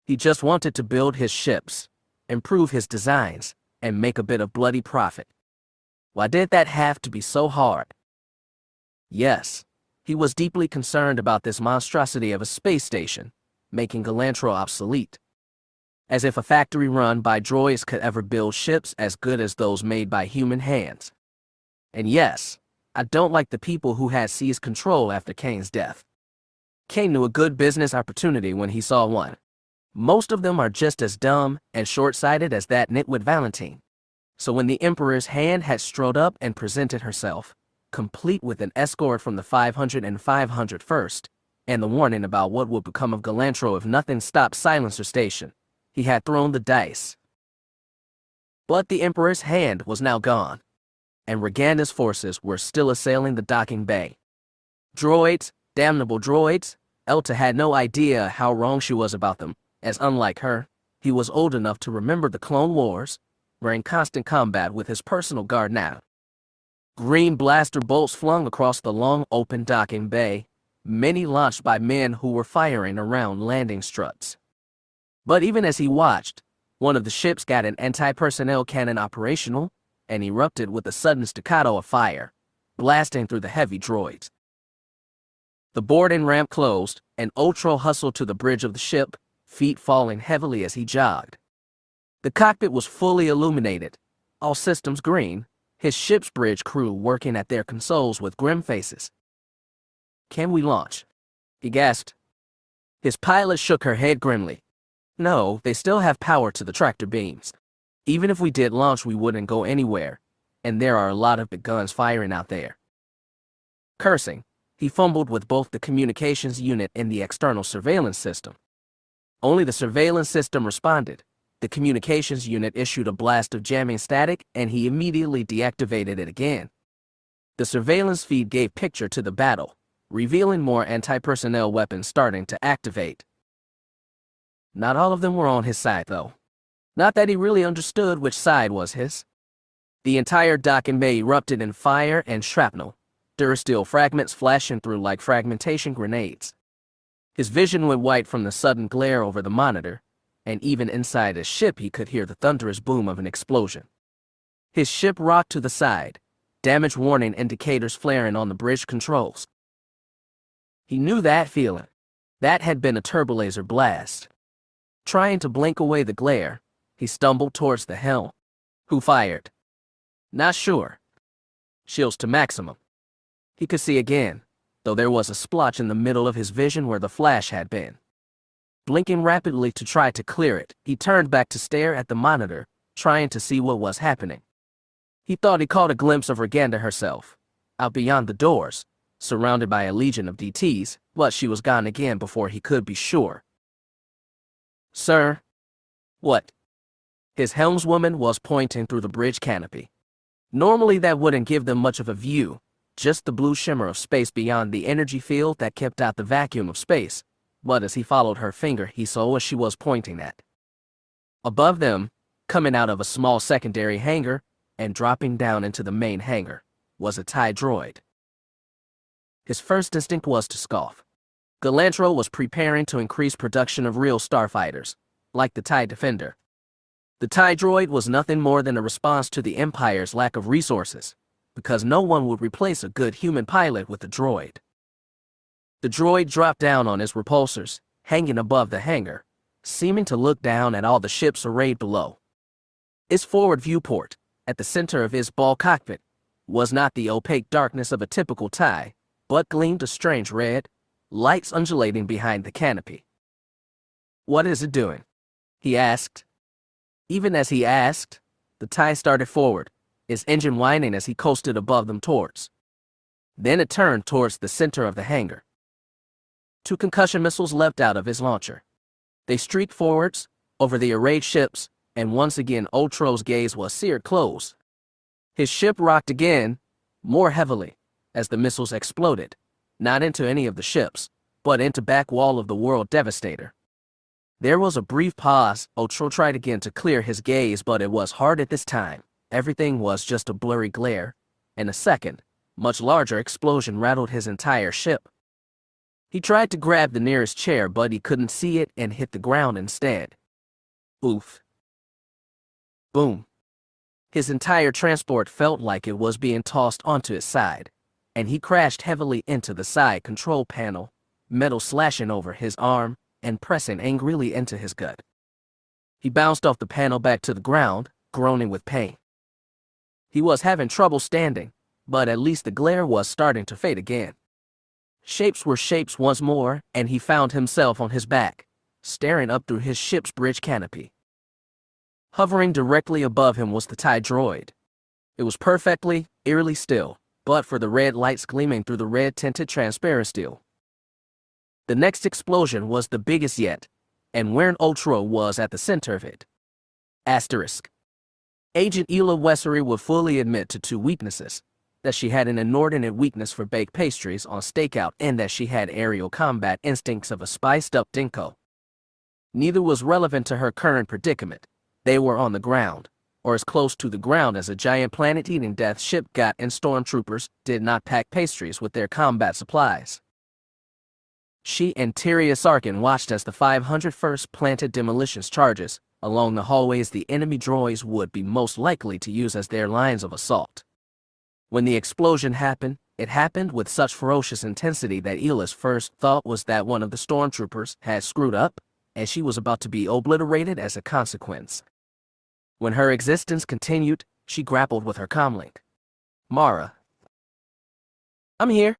He just wanted to build his ships, improve his designs, and make a bit of bloody profit. Why did that have to be so hard? Yes, he was deeply concerned about this monstrosity of a space station, making Galantro obsolete. as if a factory run by droids could ever build ships as good as those made by human hands. And yes, I don't like the people who had seized control after Kane's death. Kane knew a good business opportunity when he saw one. Most of them are just as dumb and short-sighted as that nitwit Valentine. So when the Emperor's hand had strode up and presented herself, complete with an escort from the 500 and 501st, and the warning about what would become of Galantro if nothing stopped Silencer Station, he had thrown the dice. But the Emperor's hand was now gone, and Roganda's forces were still assailing the docking bay. Droids, damnable droids. Elta had no idea how wrong she was about them, as unlike her, he was old enough to remember the Clone Wars, were in constant combat with his personal guard now. Green blaster bolts flung across the long open docking bay, many launched by men who were firing around landing struts. But even as he watched, one of the ships got an anti-personnel cannon operational and erupted with a sudden staccato of fire, blasting through the heavy droids. The boarding ramp closed, and Otro hustled to the bridge of the ship, feet falling heavily as he jogged. The cockpit was fully illuminated, all systems green, his ship's bridge crew working at their consoles with grim faces. "Can we launch?" he gasped. His pilot shook her head grimly. "No, they still have power to the tractor beams. Even if we did launch, we wouldn't go anywhere, and there are a lot of big guns firing out there." Cursing, he fumbled with both the communications unit and the external surveillance system. Only the surveillance system responded. The communications unit issued a blast of jamming static, and he immediately deactivated it again. The surveillance feed gave picture to the battle, revealing more anti-personnel weapons starting to activate. Not all of them were on his side, though. Not that he really understood which side was his. The entire docking bay erupted in fire and shrapnel, durasteel fragments flashing through like fragmentation grenades. His vision went white from the sudden glare over the monitor, and even inside his ship he could hear the thunderous boom of an explosion. His ship rocked to the side, damage warning indicators flaring on the bridge controls. He knew that feeling. That had been a turbolaser blast. Trying to blink away the glare, he stumbled towards the helm. Who fired? Not sure. Shields to maximum. He could see again, though there was a splotch in the middle of his vision where the flash had been. Blinking rapidly to try to clear it, he turned back to stare at the monitor, trying to see what was happening. He thought he caught a glimpse of Roganda herself, out beyond the doors, surrounded by a legion of DTs, but she was gone again before he could be sure. "Sir?" "What?" His helmswoman was pointing through the bridge canopy. Normally that wouldn't give them much of a view, just the blue shimmer of space beyond the energy field that kept out the vacuum of space, but as he followed her finger he saw what she was pointing at. Above them, coming out of a small secondary hangar, and dropping down into the main hangar, was a TIE droid. His first instinct was to scoff. Galantro was preparing to increase production of real starfighters, like the TIE Defender. The TIE droid was nothing more than a response to the Empire's lack of resources, because no one would replace a good human pilot with a droid. The droid dropped down on his repulsors, hanging above the hangar, seeming to look down at all the ships arrayed below. Its forward viewport, at the center of his ball cockpit, was not the opaque darkness of a typical TIE, but gleamed a strange red, lights undulating behind the canopy. "What is it doing?" he asked. Even as he asked, the TIE started forward, its engine whining as he coasted above them towards. Then it turned towards the center of the hangar. 2 concussion missiles leapt out of his launcher. They streaked forwards, over the arrayed ships, and once again Otro's gaze was seared closed. His ship rocked again, more heavily, as the missiles exploded, not into any of the ships, but into back wall of the World Devastator. There was a brief pause. Otro tried again to clear his gaze, but it was hard at this time. Everything was just a blurry glare, and a second, much larger explosion rattled his entire ship. He tried to grab the nearest chair, but he couldn't see it and hit the ground instead. Oof. Boom. His entire transport felt like it was being tossed onto his side, and he crashed heavily into the side control panel, metal slashing over his arm and pressing angrily into his gut. He bounced off the panel back to the ground, groaning with pain. He was having trouble standing, but at least the glare was starting to fade again. Shapes were shapes once more, and he found himself on his back, staring up through his ship's bridge canopy. Hovering directly above him was the TIE droid. It was perfectly, eerily still, but for the red lights gleaming through the red-tinted transparent steel. The next explosion was the biggest yet, and Wern Ultra was at the center of it. Asterisk. Agent Ela Wessery would fully admit to two weaknesses: that she had an inordinate weakness for baked pastries on stakeout and that she had aerial combat instincts of a spiced-up dinko. Neither was relevant to her current predicament. They were on the ground, or as close to the ground as a giant planet-eating death ship got, and stormtroopers did not pack pastries with their combat supplies. She and Tyria Sarkin watched as the 501st planted demolitions charges along the hallways the enemy droids would be most likely to use as their lines of assault. When the explosion happened, it happened with such ferocious intensity that Ela's first thought was that one of the stormtroopers had screwed up, and she was about to be obliterated as a consequence. When her existence continued, she grappled with her comlink. Mara. I'm here.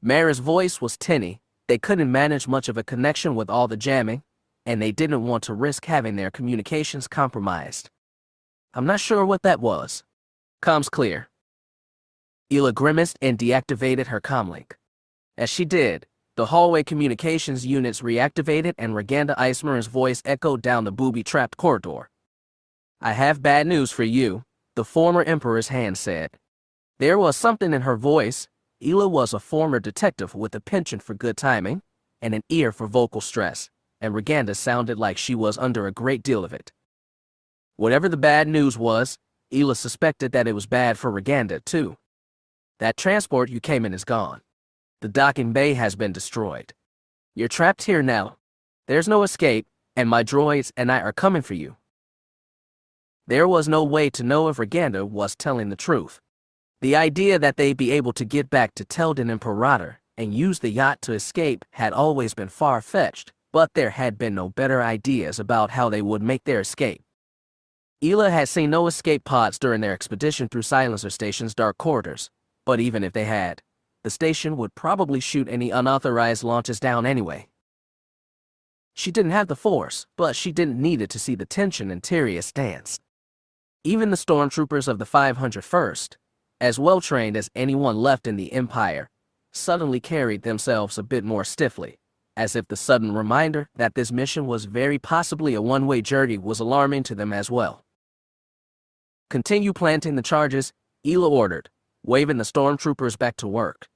Mara's voice was tinny. They couldn't manage much of a connection with all the jamming, and they didn't want to risk having their communications compromised. I'm not sure what that was. Comms clear. Ela grimaced and deactivated her comlink. As she did, the hallway communications units reactivated and Roganda Ismaren's voice echoed down the booby-trapped corridor. I have bad news for you, the former Emperor's hand said. There was something in her voice. Ela was a former detective with a penchant for good timing and an ear for vocal stress, and Roganda sounded like she was under a great deal of it. Whatever the bad news was, Ela suspected that it was bad for Roganda, too. That transport you came in is gone. The docking bay has been destroyed. You're trapped here now. There's no escape, and my droids and I are coming for you. There was no way to know if Roganda was telling the truth. The idea that they'd be able to get back to Telden Imperator and use the yacht to escape had always been far-fetched, but there had been no better ideas about how they would make their escape. Ela had seen no escape pods during their expedition through Silencer Station's dark corridors, but even if they had, the station would probably shoot any unauthorized launches down anyway. She didn't have the Force, but she didn't need it to see the tension in Tyria's stance. Even the stormtroopers of the 501st, as well-trained as anyone left in the Empire, suddenly carried themselves a bit more stiffly, as if the sudden reminder that this mission was very possibly a one-way journey was alarming to them as well. Continue planting the charges, Ela ordered, waving the stormtroopers back to work.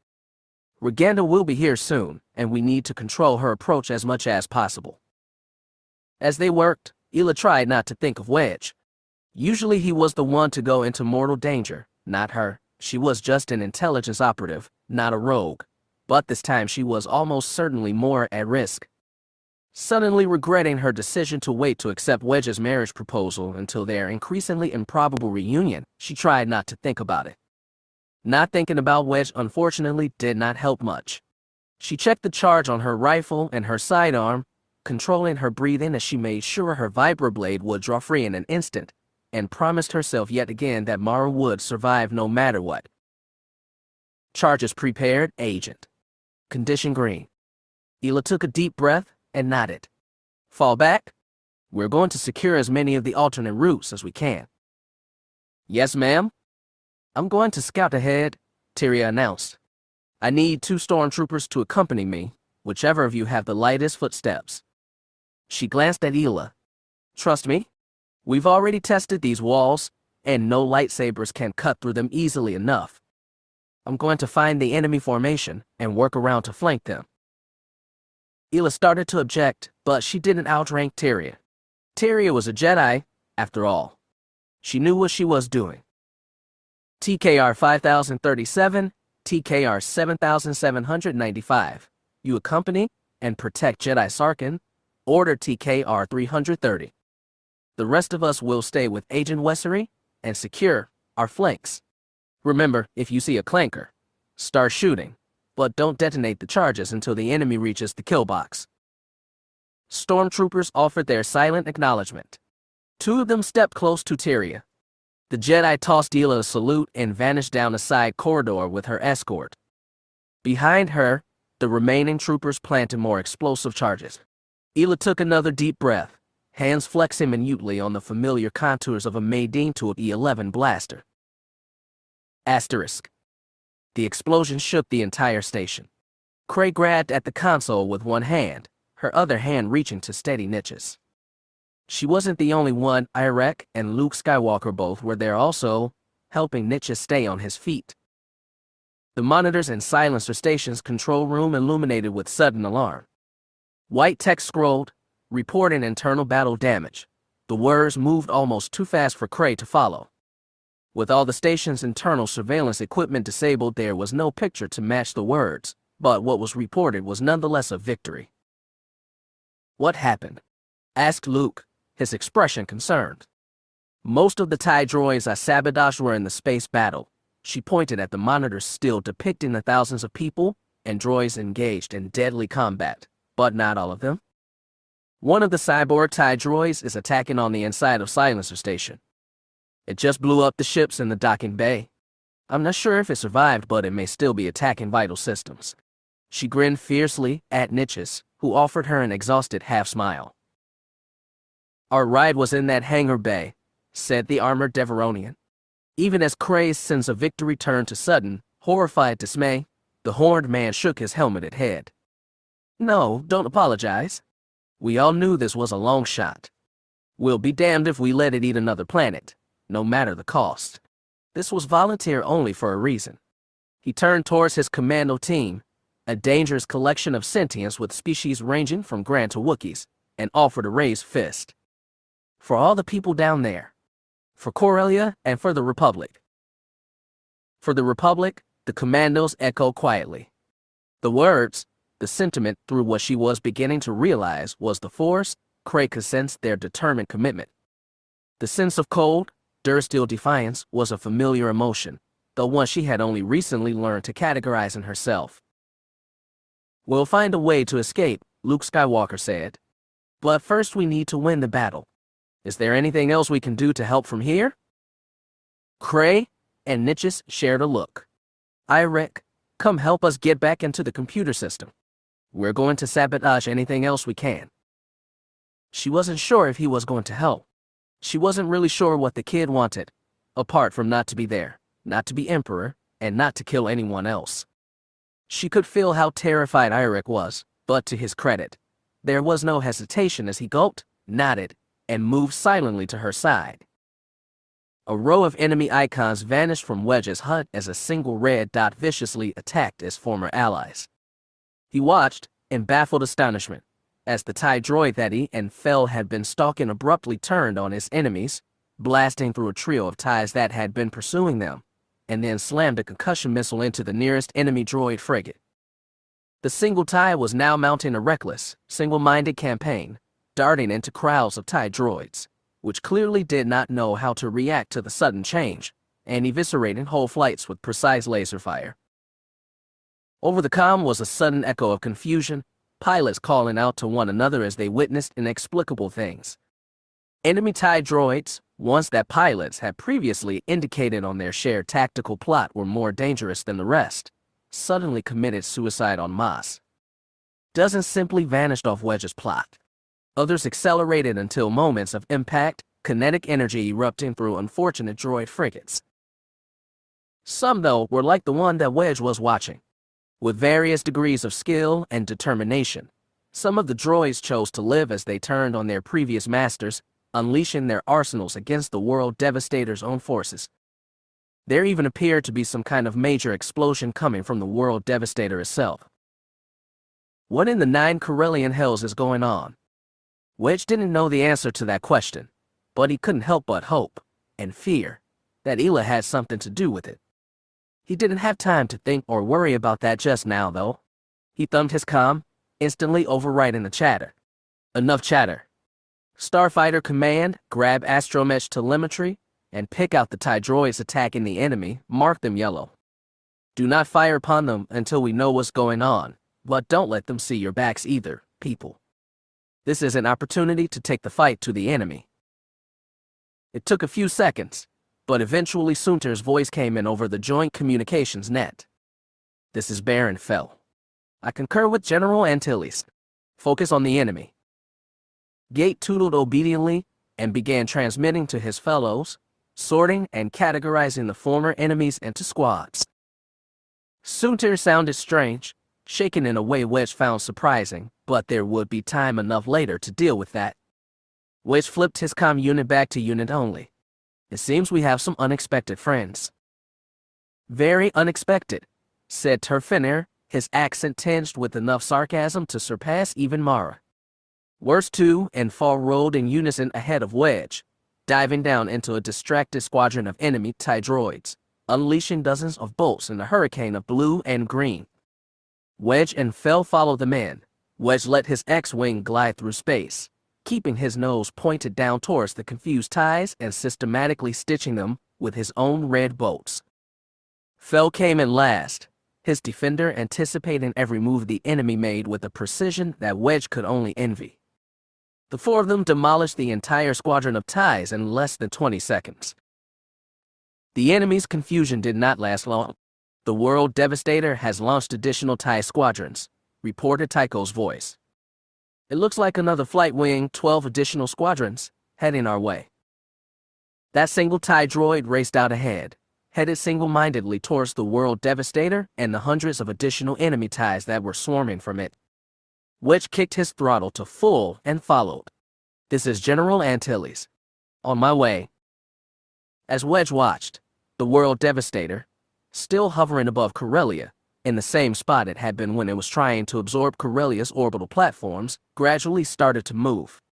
Roganda will be here soon, and we need to control her approach as much as possible. As they worked, Ela tried not to think of Wedge. Usually he was the one to go into mortal danger, not her. She was just an intelligence operative, not a rogue. But this time she was almost certainly more at risk. Suddenly regretting her decision to wait to accept Wedge's marriage proposal until their increasingly improbable reunion, she tried not to think about it. Not thinking about Wedge, unfortunately, did not help much. She checked the charge on her rifle and her sidearm, controlling her breathing as she made sure her vibroblade would draw free in an instant, and promised herself yet again that Mara would survive no matter what. Charges prepared, Agent. Condition green. Ela took a deep breath and nodded. Fall back? We're going to secure as many of the alternate routes as we can. Yes, ma'am. I'm going to scout ahead, Tyria announced. I need 2 stormtroopers to accompany me, whichever of you have the lightest footsteps. She glanced at Ela. Trust me? We've already tested these walls, and no lightsabers can cut through them easily enough. I'm going to find the enemy formation and work around to flank them. Ela started to object, but she didn't outrank Tyria. Tyria was a Jedi, after all. She knew what she was doing. TKR 5037, TKR 7795. You accompany and protect Jedi Sarkin. Order TKR 330. The rest of us will stay with Agent Wessery and secure our flanks. Remember, if you see a clanker, start shooting, but don't detonate the charges until the enemy reaches the kill box. Stormtroopers offered their silent acknowledgement. Two of them stepped close to Tyria. The Jedi tossed Ela a salute and vanished down a side corridor with her escort. Behind her, the remaining troopers planted more explosive charges. Ela took another deep breath, hands flexing minutely on the familiar contours of a Maydean to E11 blaster. Asterisk. The explosion shook the entire station. Cray grabbed at the console with one hand, her other hand reaching to steady niches. She wasn't the only one. Irek and Luke Skywalker both were there also, helping Niches stay on his feet. The monitors and silencer station's control room illuminated with sudden alarm. White text scrolled, reporting internal battle damage. The words moved almost too fast for Cray to follow. With all the station's internal surveillance equipment disabled, there was no picture to match the words, but what was reported was nonetheless a victory. "What happened?" asked Luke, his expression concerned. "Most of the TIE droids I sabotaged were in the space battle." She pointed at the monitors still depicting the thousands of people and droids engaged in deadly combat, but not all of them. One of the cyborg TIE droids is attacking on the inside of Silencer Station. It just blew up the ships in the docking bay. I'm not sure if it survived, but it may still be attacking vital systems. She grinned fiercely at Niches, who offered her an exhausted half-smile. "Our ride was in that hangar bay," said the armored Deveronian. Even as Cray's sense of victory turned to sudden, horrified dismay, the horned man shook his helmeted head. "No, don't apologize. We all knew this was a long shot. We'll be damned if we let it eat another planet, no matter the cost. This was volunteer only for a reason." He turned towards his commando team, a dangerous collection of sentients with species ranging from Grand to Wookiees, and offered a raised fist. "For all the people down there. For Corellia and for the Republic." For the Republic, the commandos echoed quietly. The words, the sentiment through what she was beginning to realize was the force. Cray could sense their determined commitment. The sense of cold, dirt-steel defiance was a familiar emotion, though one she had only recently learned to categorize in herself. "We'll find a way to escape," Luke Skywalker said. "But first we need to win the battle. Is there anything else we can do to help from here?" Cray and Niches shared a look. "Irek, come help us get back into the computer system. We're going to sabotage anything else we can." She wasn't sure if he was going to help. She wasn't really sure what the kid wanted, apart from not to be there, not to be Emperor, and not to kill anyone else. She could feel how terrified Irek was, but to his credit, there was no hesitation as he gulped, nodded, and moved silently to her side. A row of enemy icons vanished from Wedge's hut as a single red dot viciously attacked his former allies. He watched, in baffled astonishment, as the TIE droid that he and Fell had been stalking abruptly turned on his enemies, blasting through a trio of TIEs that had been pursuing them, and then slammed a concussion missile into the nearest enemy droid frigate. The single TIE was now mounting a reckless, single-minded campaign, darting into crowds of TIE droids, which clearly did not know how to react to the sudden change, and eviscerating whole flights with precise laser fire. Over the comm was a sudden echo of confusion, pilots calling out to one another as they witnessed inexplicable things. Enemy TIE droids, ones that pilots had previously indicated on their shared tactical plot were more dangerous than the rest, suddenly committed suicide en masse. Dozens simply vanished off Wedge's plot. Others accelerated until moments of impact, kinetic energy erupting through unfortunate droid frigates. Some, though, were like the one that Wedge was watching. With various degrees of skill and determination, some of the droids chose to live as they turned on their previous masters, unleashing their arsenals against the World Devastator's own forces. There even appeared to be some kind of major explosion coming from the World Devastator itself. What in the 9 Corellian hells is going on? Wedge didn't know the answer to that question, but he couldn't help but hope, and fear, that Ela had something to do with it. He didn't have time to think or worry about that just now, though. He thumbed his comm, instantly overriding the chatter. Enough chatter. Starfighter Command, grab astromech telemetry, and pick out the TIE droids attacking the enemy, mark them yellow. Do not fire upon them until we know what's going on, but don't let them see your backs either, people. This is an opportunity to take the fight to the enemy. It took a few seconds, but eventually Soontir's voice came in over the joint communications net. "This is Baron Fell. I concur with General Antilles. Focus on the enemy." Gate tootled obediently and began transmitting to his fellows, sorting and categorizing the former enemies into squads. Soontir sounded strange, shaken in a way Wedge found surprising, but there would be time enough later to deal with that. Wedge flipped his comm unit back to unit only. "It seems we have some unexpected friends." "Very unexpected," said Terfinir, his accent tinged with enough sarcasm to surpass even Mara. Worst two and Fall rode in unison ahead of Wedge, diving down into a distracted squadron of enemy TIE droids, unleashing dozens of bolts in a hurricane of blue and green. Wedge and Fell followed the men. Wedge let his X-Wing glide through space, keeping his nose pointed down towards the confused TIEs and systematically stitching them with his own red bolts. Fell came in last, his defender anticipating every move the enemy made with a precision that Wedge could only envy. The four of them demolished the entire squadron of TIEs in less than 20 seconds. The enemy's confusion did not last long. "The World Devastator has launched additional TIE squadrons," reported Tycho's voice. "It looks like another Flight Wing, 12 additional squadrons, heading our way." That single TIE droid raced out ahead, headed single-mindedly towards the World Devastator and the hundreds of additional enemy TIEs that were swarming from it. Wedge kicked his throttle to full and followed. "This is General Antilles. On my way." As Wedge watched, the World Devastator, still hovering above Corellia, in the same spot it had been when it was trying to absorb Corellia's orbital platforms, gradually started to move.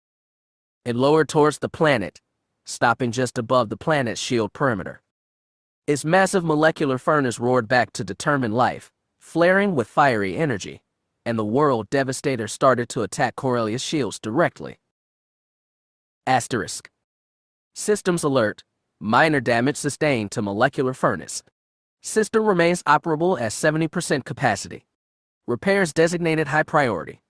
It lowered towards the planet, stopping just above the planet's shield perimeter. Its massive molecular furnace roared back to determine life, flaring with fiery energy, and the World Devastator started to attack Corellia's shields directly. Asterisk. Systems alert. Minor damage sustained to molecular furnace. System remains operable at 70% capacity. Repairs designated high priority.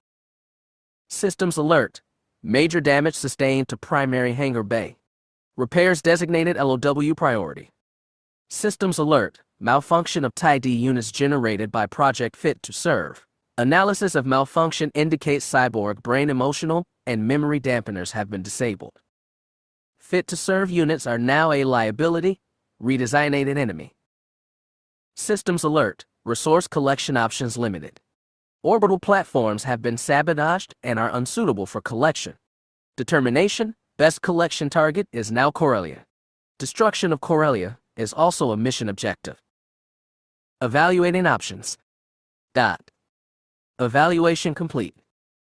Systems alert. Major damage sustained to primary hangar bay. Repairs designated LOW priority. Systems alert. Malfunction of TIE-D units generated by Project Fit to Serve. Analysis of malfunction indicates cyborg brain emotional and memory dampeners have been disabled. Fit to serve units are now a liability. Redesignated enemy. Systems alert. Resource collection options limited. Orbital platforms have been sabotaged and are unsuitable for collection. Determination. Best collection target is now Corellia. Destruction of Corellia is also a mission objective. Evaluating options. Evaluation complete.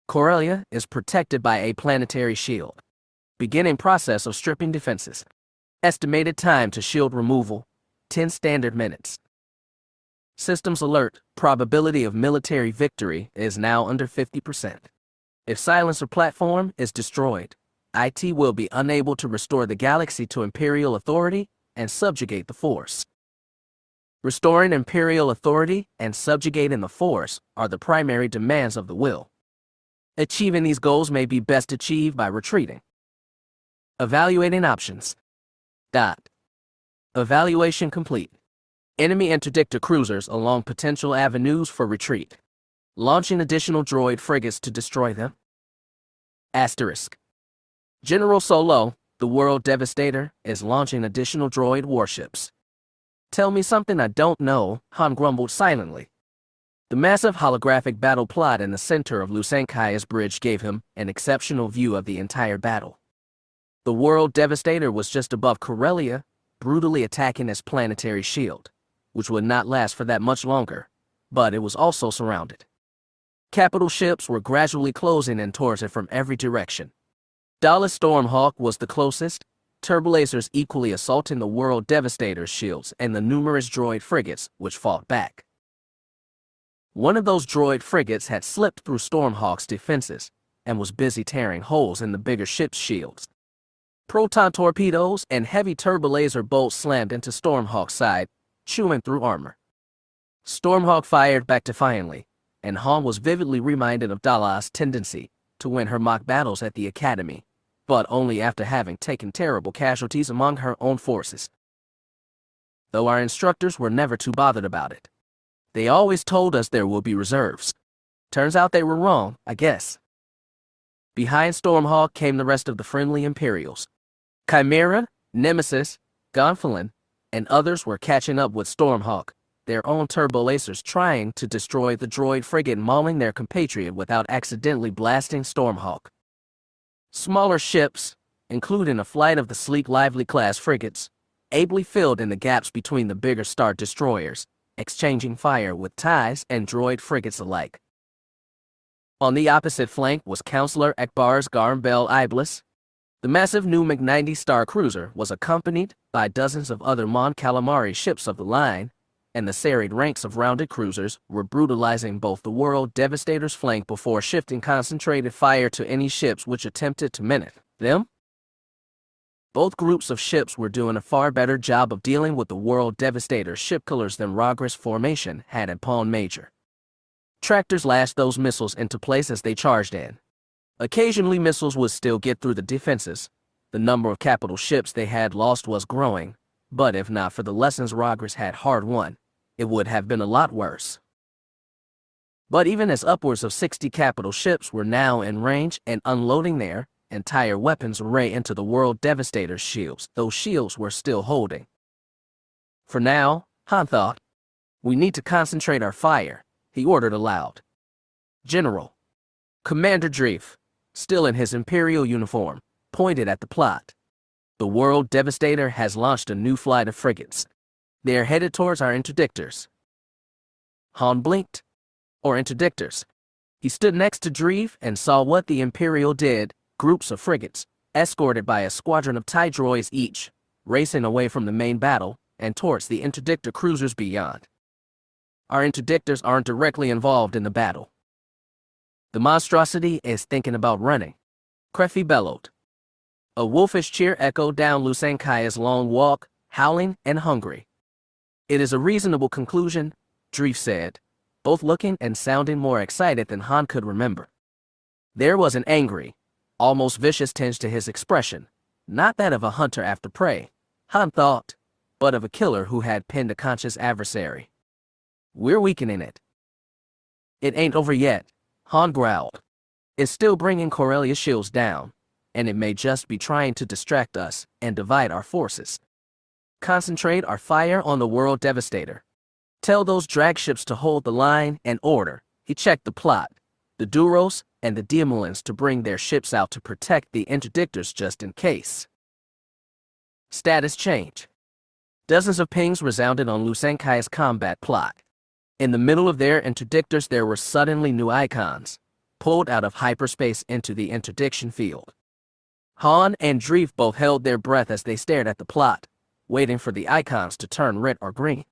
Corellia is protected by a planetary shield. Beginning process of stripping defenses. Estimated time to shield removal, 10 standard minutes. Systems alert. Probability of military victory is now under 50%. If silencer platform is destroyed, IT will be unable to restore the galaxy to Imperial authority and subjugate the Force. Restoring Imperial authority and subjugating the Force are the primary demands of the will. Achieving these goals may be best achieved by retreating. Evaluating options. Evaluation complete. Enemy interdictor cruisers along potential avenues for retreat. Launching additional droid frigates to destroy them. Asterisk. General Solo, the World Devastator, is launching additional droid warships. "Tell me something I don't know," Han grumbled silently. The massive holographic battle plot in the center of Lusankaya's bridge gave him an exceptional view of the entire battle. The World Devastator was just above Corellia, brutally attacking its planetary shield, which would not last for that much longer, but it was also surrounded. Capital ships were gradually closing in towards it from every direction. Dallas Stormhawk was the closest, turbolasers equally assaulting the World Devastator's shields and the numerous droid frigates which fought back. One of those droid frigates had slipped through Stormhawk's defenses and was busy tearing holes in the bigger ship's shields. Proton torpedoes and heavy turbolaser bolts slammed into Stormhawk's side, chewing through armor. Stormhawk fired back defiantly, and Han was vividly reminded of Dallas' tendency to win her mock battles at the Academy, but only after having taken terrible casualties among her own forces. Though our instructors were never too bothered about it. They always told us there will be reserves. Turns out they were wrong, I guess. Behind Stormhawk came the rest of the friendly Imperials. Chimera, Nemesis, Gonfalon, and others were catching up with Stormhawk, their own turbolacers trying to destroy the droid frigate mauling their compatriot without accidentally blasting Stormhawk. Smaller ships, including a flight of the sleek Lively class frigates, ably filled in the gaps between the bigger Star Destroyers, exchanging fire with TIEs and droid frigates alike. On the opposite flank was Counselor Akbar's Garmbel Iblis. The massive new MiG-90 Star Cruiser was accompanied by dozens of other Mon Calamari ships of the line, and the serried ranks of rounded cruisers were brutalizing both the World Devastator's flank before shifting concentrated fire to any ships which attempted to minute them. Both groups of ships were doing a far better job of dealing with the World Devastator's ship killers than Rogris formation had at Pawn Major. Tractors lashed those missiles into place as they charged in. Occasionally missiles would still get through the defenses. The number of capital ships they had lost was growing, but if not for the lessons Rogris had hard won, it would have been a lot worse. But even as upwards of 60 capital ships were now in range and unloading their entire weapons array into the World Devastator's shields, those shields were still holding. For now, Han thought, we need to concentrate our fire, he ordered aloud. General. Commander Dreef, still in his Imperial uniform, pointed at the plot. The World Devastator has launched a new flight of frigates. They are headed towards our interdictors. Han blinked. Or interdictors. He stood next to Dreef and saw what the Imperial did, groups of frigates, escorted by a squadron of TIE droids each, racing away from the main battle and towards the interdictor cruisers beyond. Our interdictors aren't directly involved in the battle. The monstrosity is thinking about running, Creffy bellowed. A wolfish cheer echoed down Lusankai's long walk, howling and hungry. It is a reasonable conclusion, Dreef said, both looking and sounding more excited than Han could remember. There was an angry, almost vicious tinge to his expression, not that of a hunter after prey, Han thought, but of a killer who had pinned a conscious adversary. We're weakening it. It ain't over yet, Han growled. It's still bringing Corellia's shields down, and it may just be trying to distract us and divide our forces. Concentrate our fire on the World Devastator. Tell those drag ships to hold the line and order. He checked the plot, the Duros and the Diamulans to bring their ships out to protect the interdictors just in case. Status change. Dozens of pings resounded on Lusankai's combat plot. In the middle of their interdictors there were suddenly new icons, pulled out of hyperspace into the interdiction field. Han and Dreef both held their breath as they stared at the plot, waiting for the icons to turn red or green.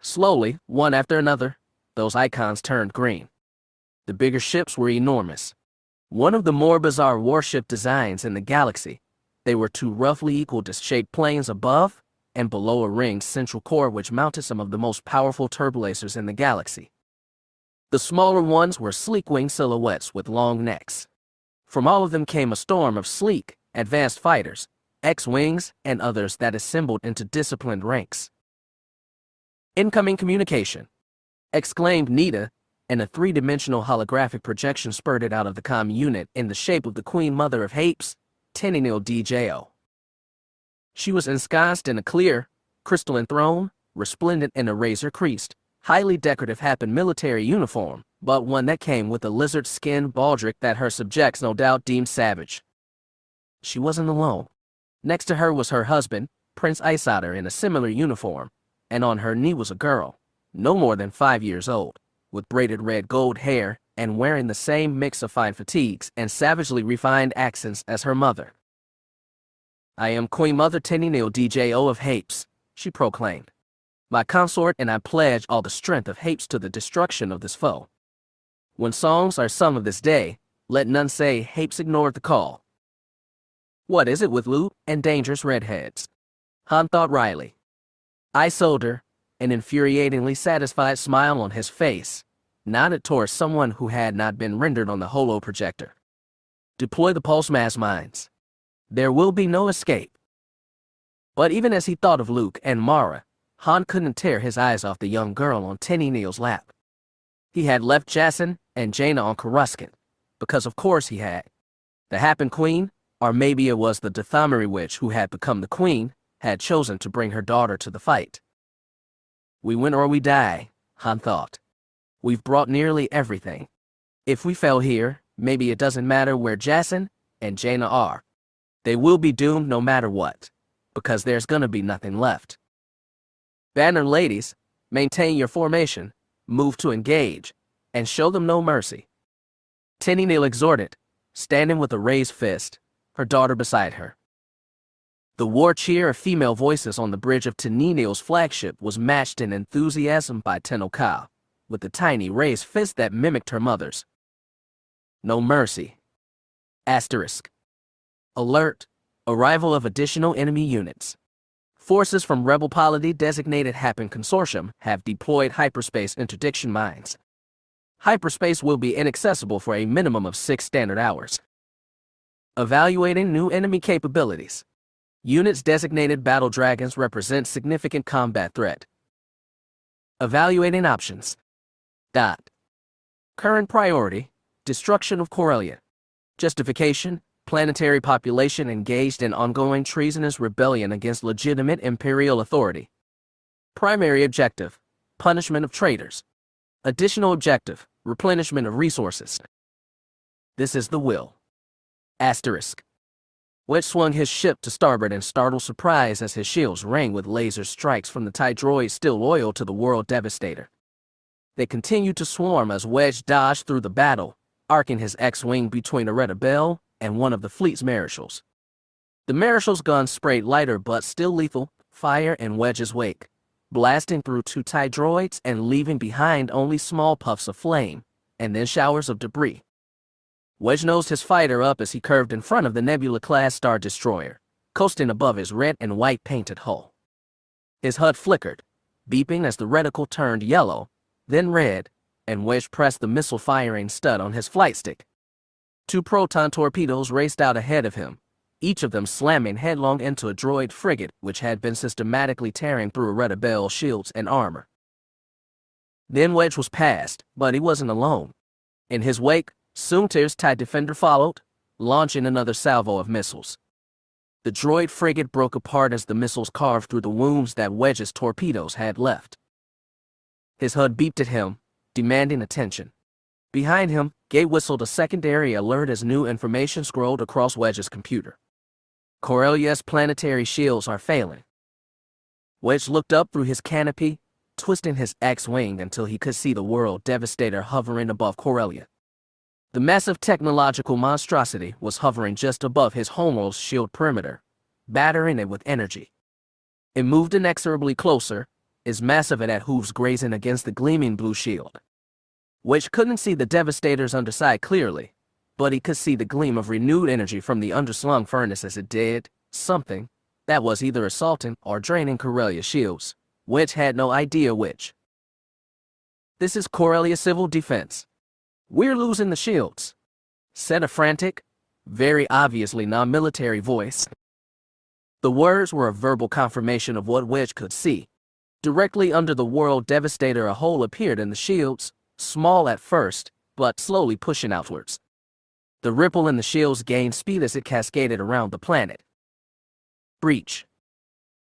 Slowly, one after another, those icons turned green. The bigger ships were enormous. One of the more bizarre warship designs in the galaxy, they were two roughly equal disc-shaped planes above and below a ringed central core which mounted some of the most powerful turbolacers in the galaxy. The smaller ones were sleek-winged silhouettes with long necks. From all of them came a storm of sleek, advanced fighters, X-wings, and others that assembled into disciplined ranks. Incoming communication, exclaimed Nita, and a three-dimensional holographic projection spurted out of the comm unit in the shape of the Queen Mother of Hapes, Tenenil DJO. She was ensconced in a clear, crystalline throne, resplendent in a razor-creased, highly decorative Happen military uniform, but one that came with a lizard-skin baldric that her subjects no doubt deemed savage. She wasn't alone. Next to her was her husband, Prince Isotter, in a similar uniform, and on her knee was a girl, no more than 5 years old, with braided red gold hair and wearing the same mix of fine fatigues and savagely refined accents as her mother. I am Queen Mother Tenenil DJO of Hapes, she proclaimed. My consort and I pledge all the strength of Hapes to the destruction of this foe. When songs are sung of this day, let none say Hapes ignored the call. What is it with lewd and dangerous redheads? Han thought wryly. Isolder, an infuriatingly satisfied smile on his face, nodded towards someone who had not been rendered on the holo projector. Deploy the pulse mass mines. There will be no escape. But even as he thought of Luke and Mara, Han couldn't tear his eyes off the young girl on Tenny Neal's lap. He had left Jacen and Jaina on Coruscant, because of course he had. The Happen Queen, or maybe it was the Dathomiri witch who had become the queen, had chosen to bring her daughter to the fight. We win or we die, Han thought. We've brought nearly everything. If we fail here, maybe it doesn't matter where Jacen and Jaina are. They will be doomed no matter what, because there's gonna be nothing left. Banner ladies, maintain your formation, move to engage, and show them no mercy. Tenny Neal exhorted, standing with a raised fist, her daughter beside her. The war cheer of female voices on the bridge of Tenny Neal's flagship was matched in enthusiasm by Tenno Ka, with a tiny raised fist that mimicked her mother's. No mercy. Asterisk. Alert. Arrival of additional enemy units. Forces from Rebel Polity designated Happen Consortium have deployed hyperspace interdiction mines. Hyperspace will be inaccessible for a minimum of 6 standard hours. Evaluating new enemy capabilities. Units designated Battle Dragons represent significant combat threat. Evaluating options. Current priority, destruction of Corellia. Justification, planetary population engaged in ongoing treasonous rebellion against legitimate Imperial authority. Primary objective, punishment of traitors. Additional objective, replenishment of resources. This is the will. Asterisk. Wedge swung his ship to starboard in startled surprise as his shields rang with laser strikes from the TIE droids still loyal to the World Devastator. They continued to swarm as Wedge dodged through the battle, arcing his X-wing between Aretta Bell and one of the fleet's marishals. The marishal's gun sprayed lighter but still lethal fire in Wedge's wake, blasting through 2 TIE droids and leaving behind only small puffs of flame, and then showers of debris. Wedge nosed his fighter up as he curved in front of the Nebula-class Star Destroyer, coasting above his red and white painted hull. His HUD flickered, beeping as the reticle turned yellow, then red, and Wedge pressed the missile-firing stud on his flight stick. 2 proton torpedoes raced out ahead of him, each of them slamming headlong into a droid frigate which had been systematically tearing through Aretta Bell's shields and armor. Then Wedge was past, but he wasn't alone. In his wake, Soontir's TIE Defender followed, launching another salvo of missiles. The droid frigate broke apart as the missiles carved through the wounds that Wedge's torpedoes had left. His HUD beeped at him, demanding attention. Behind him, Gay whistled a secondary alert as new information scrolled across Wedge's computer. Corellia's planetary shields are failing. Wedge looked up through his canopy, twisting his X-wing until he could see the World Devastator hovering above Corellia. The massive technological monstrosity was hovering just above his homeworld's shield perimeter, battering it with energy. It moved inexorably closer, its massive at hooves grazing against the gleaming blue shield. Wedge couldn't see the Devastator's underside clearly, but he could see the gleam of renewed energy from the underslung furnace as it did something that was either assaulting or draining Corellia shields. Wedge had no idea which. "This is Corellia Civil Defense. We're losing the shields," said a frantic, very obviously non-military voice. The words were a verbal confirmation of what Wedge could see. Directly under the World Devastator, a hole appeared in the shields, small at first, but slowly pushing outwards. The ripple in the shields gained speed as it cascaded around the planet. Breach.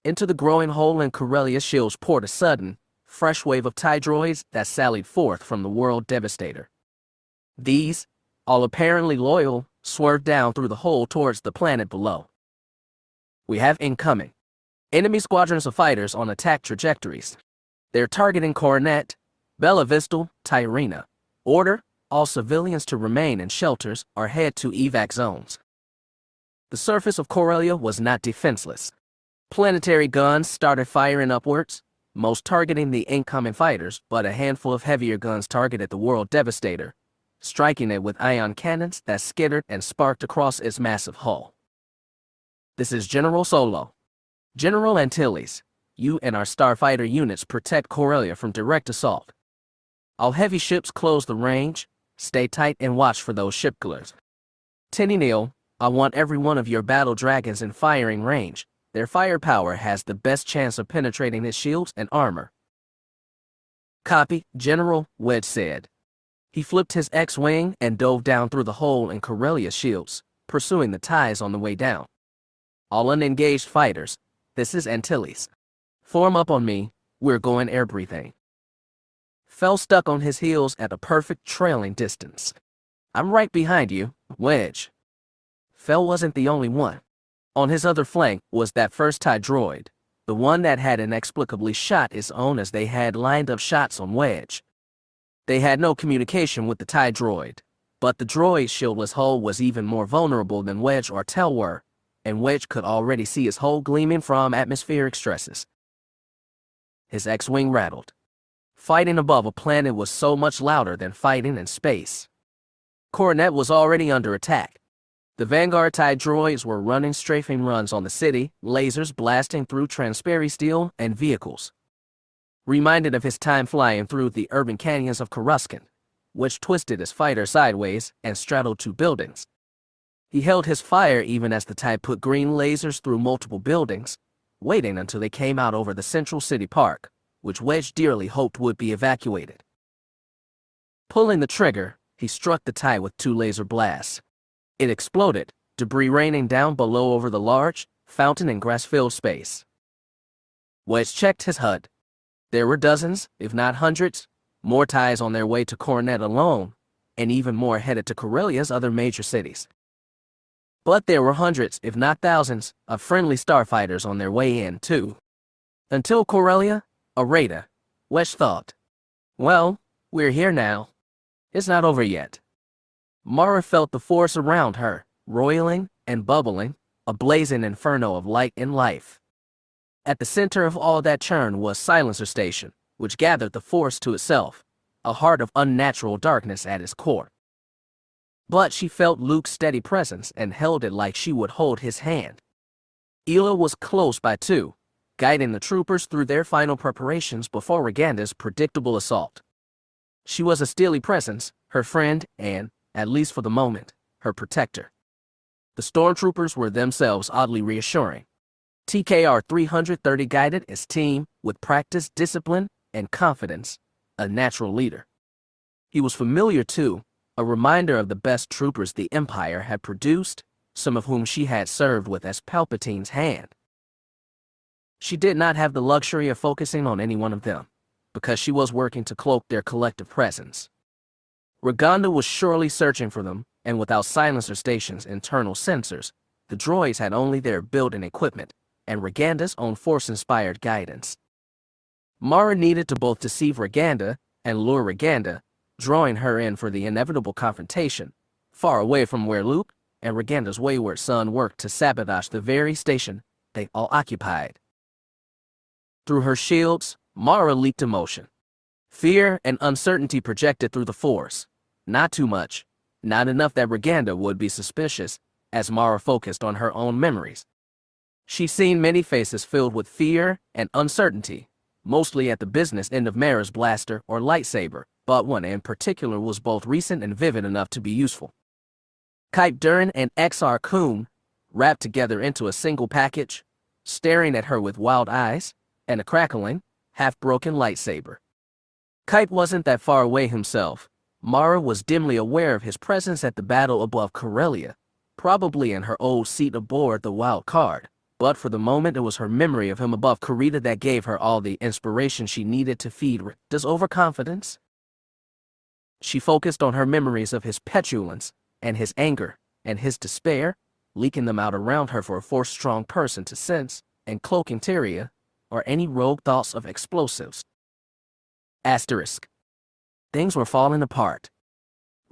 Into the growing hole in Corellia's shields poured a sudden, fresh wave of TIE droids that sallied forth from the World Devastator. These, all apparently loyal, swerved down through the hole towards the planet below. "We have incoming. Enemy squadrons of fighters on attack trajectories. They're targeting Coronet, Bella Vista, Tyrina. Order, all civilians to remain in shelters or head to evac zones." The surface of Corellia was not defenseless. Planetary guns started firing upwards, most targeting the incoming fighters, but a handful of heavier guns targeted the World Devastator, striking it with ion cannons that skittered and sparked across its massive hull. "This is General Solo. General Antilles, you and our starfighter units protect Corellia from direct assault. All heavy ships close the range, stay tight and watch for those ship killers. Neil, I want every one of your battle dragons in firing range. Their firepower has the best chance of penetrating his shields and armor. Copy, General, Wedge said. He flipped his X-wing and dove down through the hole in Corellia's shields, pursuing the ties on the way down. All unengaged fighters, this is Antilles. Form up on me, we're going air breathing. Fell stuck on his heels at a perfect trailing distance. I'm right behind you, Wedge. Fell wasn't the only one. On his other flank was that first TIE droid, the one that had inexplicably shot his own as they had lined up shots on Wedge. They had no communication with the TIE droid, but the droid's shieldless hull was even more vulnerable than Wedge or Tell were, and Wedge could already see his hull gleaming from atmospheric stresses. His X-wing rattled. Fighting above a planet was so much louder than fighting in space. Coronet was already under attack. The Vanguard TIE droids were running strafing runs on the city, lasers blasting through transparent steel and vehicles. Reminded of his time flying through the urban canyons of Coruscant, which twisted his fighter sideways and straddled two buildings. He held his fire even as the TIE put green lasers through multiple buildings, waiting until they came out over the central city park, which Wedge dearly hoped would be evacuated. Pulling the trigger, he struck the TIE with 2 laser blasts. It exploded, debris raining down below over the large, fountain and grass-filled space. Wedge checked his HUD. There were dozens, if not hundreds, more TIEs on their way to Coronet alone, and even more headed to Corellia's other major cities. But there were hundreds, if not thousands, of friendly starfighters on their way in, too. Until Corellia, a raider, Wedge thought. Well, we're here now. It's not over yet. Mara felt the force around her, roiling and bubbling, a blazing inferno of light and life. At the center of all that churn was Silencer Station, which gathered the force to itself, a heart of unnatural darkness at its core. But she felt Luke's steady presence and held it like she would hold his hand. Ela was close by too, guiding the troopers through their final preparations before Roganda's predictable assault. She was a steely presence, her friend and, at least for the moment, her protector. The stormtroopers were themselves oddly reassuring. TKR 330 guided his team with practice, discipline, and confidence, a natural leader. He was familiar too, a reminder of the best troopers the Empire had produced, some of whom she had served with as Palpatine's hand. She did not have the luxury of focusing on any one of them, because she was working to cloak their collective presence. Roganda was surely searching for them, and without Silencer Station's internal sensors, the droids had only their built-in equipment, and Roganda's own Force-inspired guidance. Mara needed to both deceive Roganda and lure Roganda, drawing her in for the inevitable confrontation, far away from where Luke and Roganda's wayward son worked to sabotage the very station they all occupied. Through her shields, Mara leaped emotion. Fear and uncertainty projected through the Force. Not too much, not enough that Roganda would be suspicious, as Mara focused on her own memories. She'd seen many faces filled with fear and uncertainty, mostly at the business end of Mara's blaster or lightsaber, but one in particular was both recent and vivid enough to be useful. Kype Durin and XR Kun, wrapped together into a single package, staring at her with wild eyes, and a crackling, half-broken lightsaber. Kype wasn't that far away himself. Mara was dimly aware of his presence at the battle above Corellia, probably in her old seat aboard the Wild Card, but for the moment it was her memory of him above Corita that gave her all the inspiration she needed to feed Rita's overconfidence. She focused on her memories of his petulance, and his anger, and his despair, leaking them out around her for a force-strong person to sense, and cloak interior, or any rogue thoughts of explosives. Asterisk. Things were falling apart.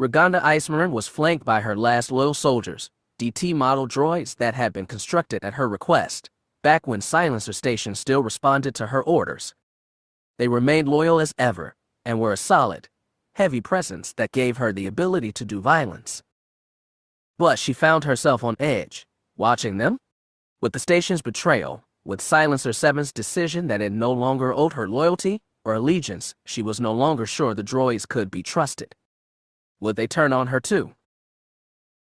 Roganda Ismaren was flanked by her last loyal soldiers, DT model droids that had been constructed at her request, back when Silencer Station still responded to her orders. They remained loyal as ever, and were a solid, heavy presence that gave her the ability to do violence. But she found herself on edge, watching them. With the station's betrayal, with Silencer 7's decision that it no longer owed her loyalty or allegiance, she was no longer sure the droids could be trusted. Would they turn on her too?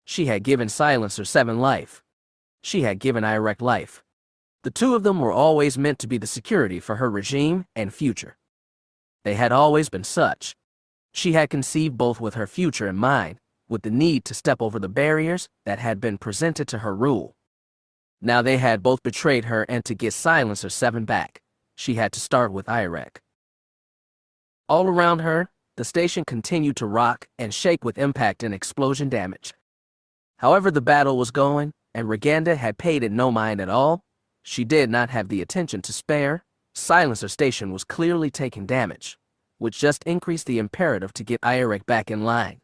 She had given Silencer 7 life. She had given Irek life. The two of them were always meant to be the security for her regime and future. They had always been such. She had conceived both with her future in mind, with the need to step over the barriers that had been presented to her rule. Now they had both betrayed her, and to get Silencer 7 back, she had to start with Irek. All around her, the station continued to rock and shake with impact and explosion damage. However the battle was going, and Roganda had paid it no mind at all, she did not have the attention to spare. Silencer Station was clearly taking damage, which just increased the imperative to get Irek back in line.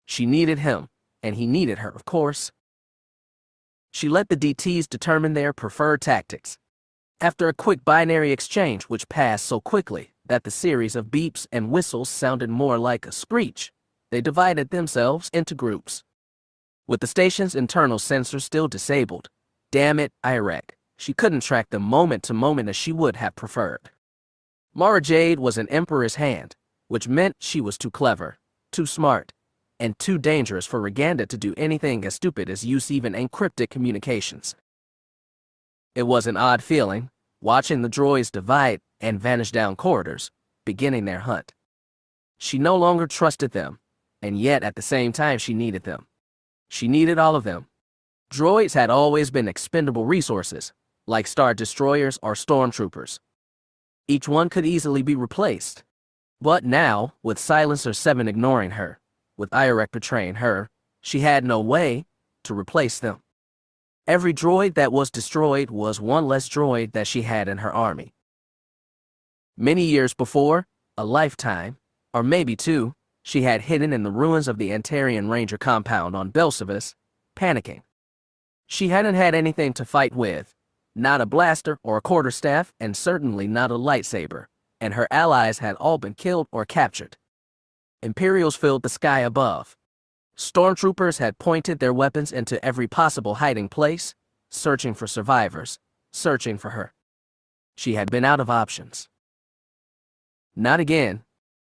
She needed him, and he needed her, of course. She let the DTs determine their preferred tactics. After a quick binary exchange which passed so quickly that the series of beeps and whistles sounded more like a screech, they divided themselves into groups. With the station's internal sensors still disabled, damn it, Irek, she couldn't track them moment to moment as she would have preferred. Mara Jade was in Emperor's hand, which meant she was too clever, too smart, and too dangerous for Roganda to do anything as stupid as use even encrypted communications. It was an odd feeling, watching the droids divide and vanish down corridors, beginning their hunt. She no longer trusted them, and yet at the same time she needed them. She needed all of them. Droids had always been expendable resources, like Star Destroyers or Stormtroopers. Each one could easily be replaced. But now, with Silencer 7 ignoring her, with Irek betraying her, she had no way to replace them. Every droid that was destroyed was one less droid that she had in her army. Many years before, a lifetime, or maybe two, she had hidden in the ruins of the Antarian Ranger compound on Belsavis, panicking. She hadn't had anything to fight with, not a blaster or a quarterstaff, and certainly not a lightsaber, and her allies had all been killed or captured. Imperials filled the sky above. Stormtroopers had pointed their weapons into every possible hiding place, searching for survivors, searching for her. She had been out of options. Not again.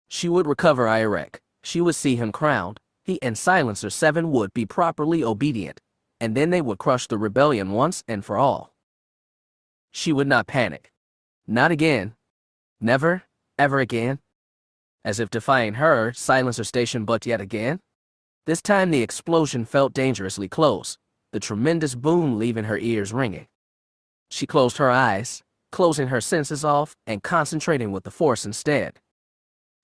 She would recover Irek. She would see him crowned. He and Silencer 7 would be properly obedient, and then they would crush the rebellion once and for all. She would not panic. Not again. Never, ever again. As if defying her, Silencer Station but yet again. This time the explosion felt dangerously close, the tremendous boom leaving her ears ringing. She closed her eyes, closing her senses off and concentrating with the Force instead.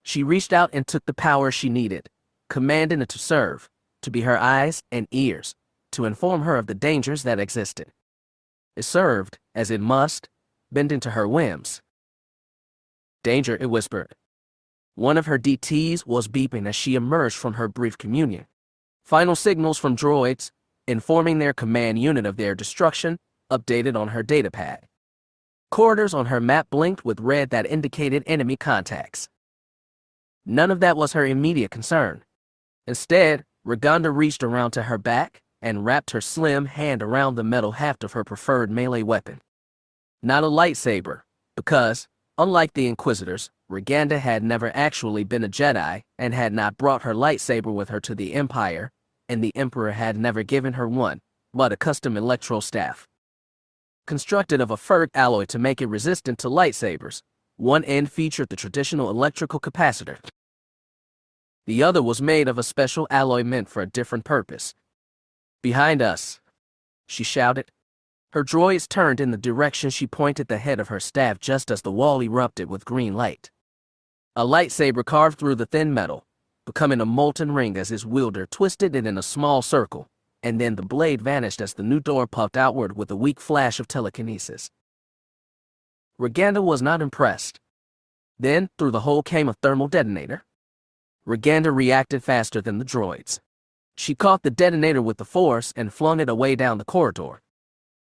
She reached out and took the power she needed, commanding it to serve, to be her eyes and ears, to inform her of the dangers that existed. It served, as it must, bending to her whims. Danger, it whispered. One of her DTs was beeping as she emerged from her brief communion. Final signals from droids, informing their command unit of their destruction, updated on her datapad. Corridors on her map blinked with red that indicated enemy contacts. None of that was her immediate concern. Instead, Roganda reached around to her back and wrapped her slim hand around the metal haft of her preferred melee weapon. Not a lightsaber, because, unlike the Inquisitors, Roganda had never actually been a Jedi and had not brought her lightsaber with her to the Empire, and the Emperor had never given her one, but a custom electro staff. Constructed of a ferric alloy to make it resistant to lightsabers, one end featured the traditional electrical capacitor. The other was made of a special alloy meant for a different purpose. "Behind us," she shouted. Her droids turned in the direction she pointed the head of her staff just as the wall erupted with green light. A lightsaber carved through the thin metal, becoming a molten ring as his wielder twisted it in a small circle, and then the blade vanished as the new door puffed outward with a weak flash of telekinesis. Roganda was not impressed. Then, through the hole came a thermal detonator. Roganda reacted faster than the droids. She caught the detonator with the Force and flung it away down the corridor.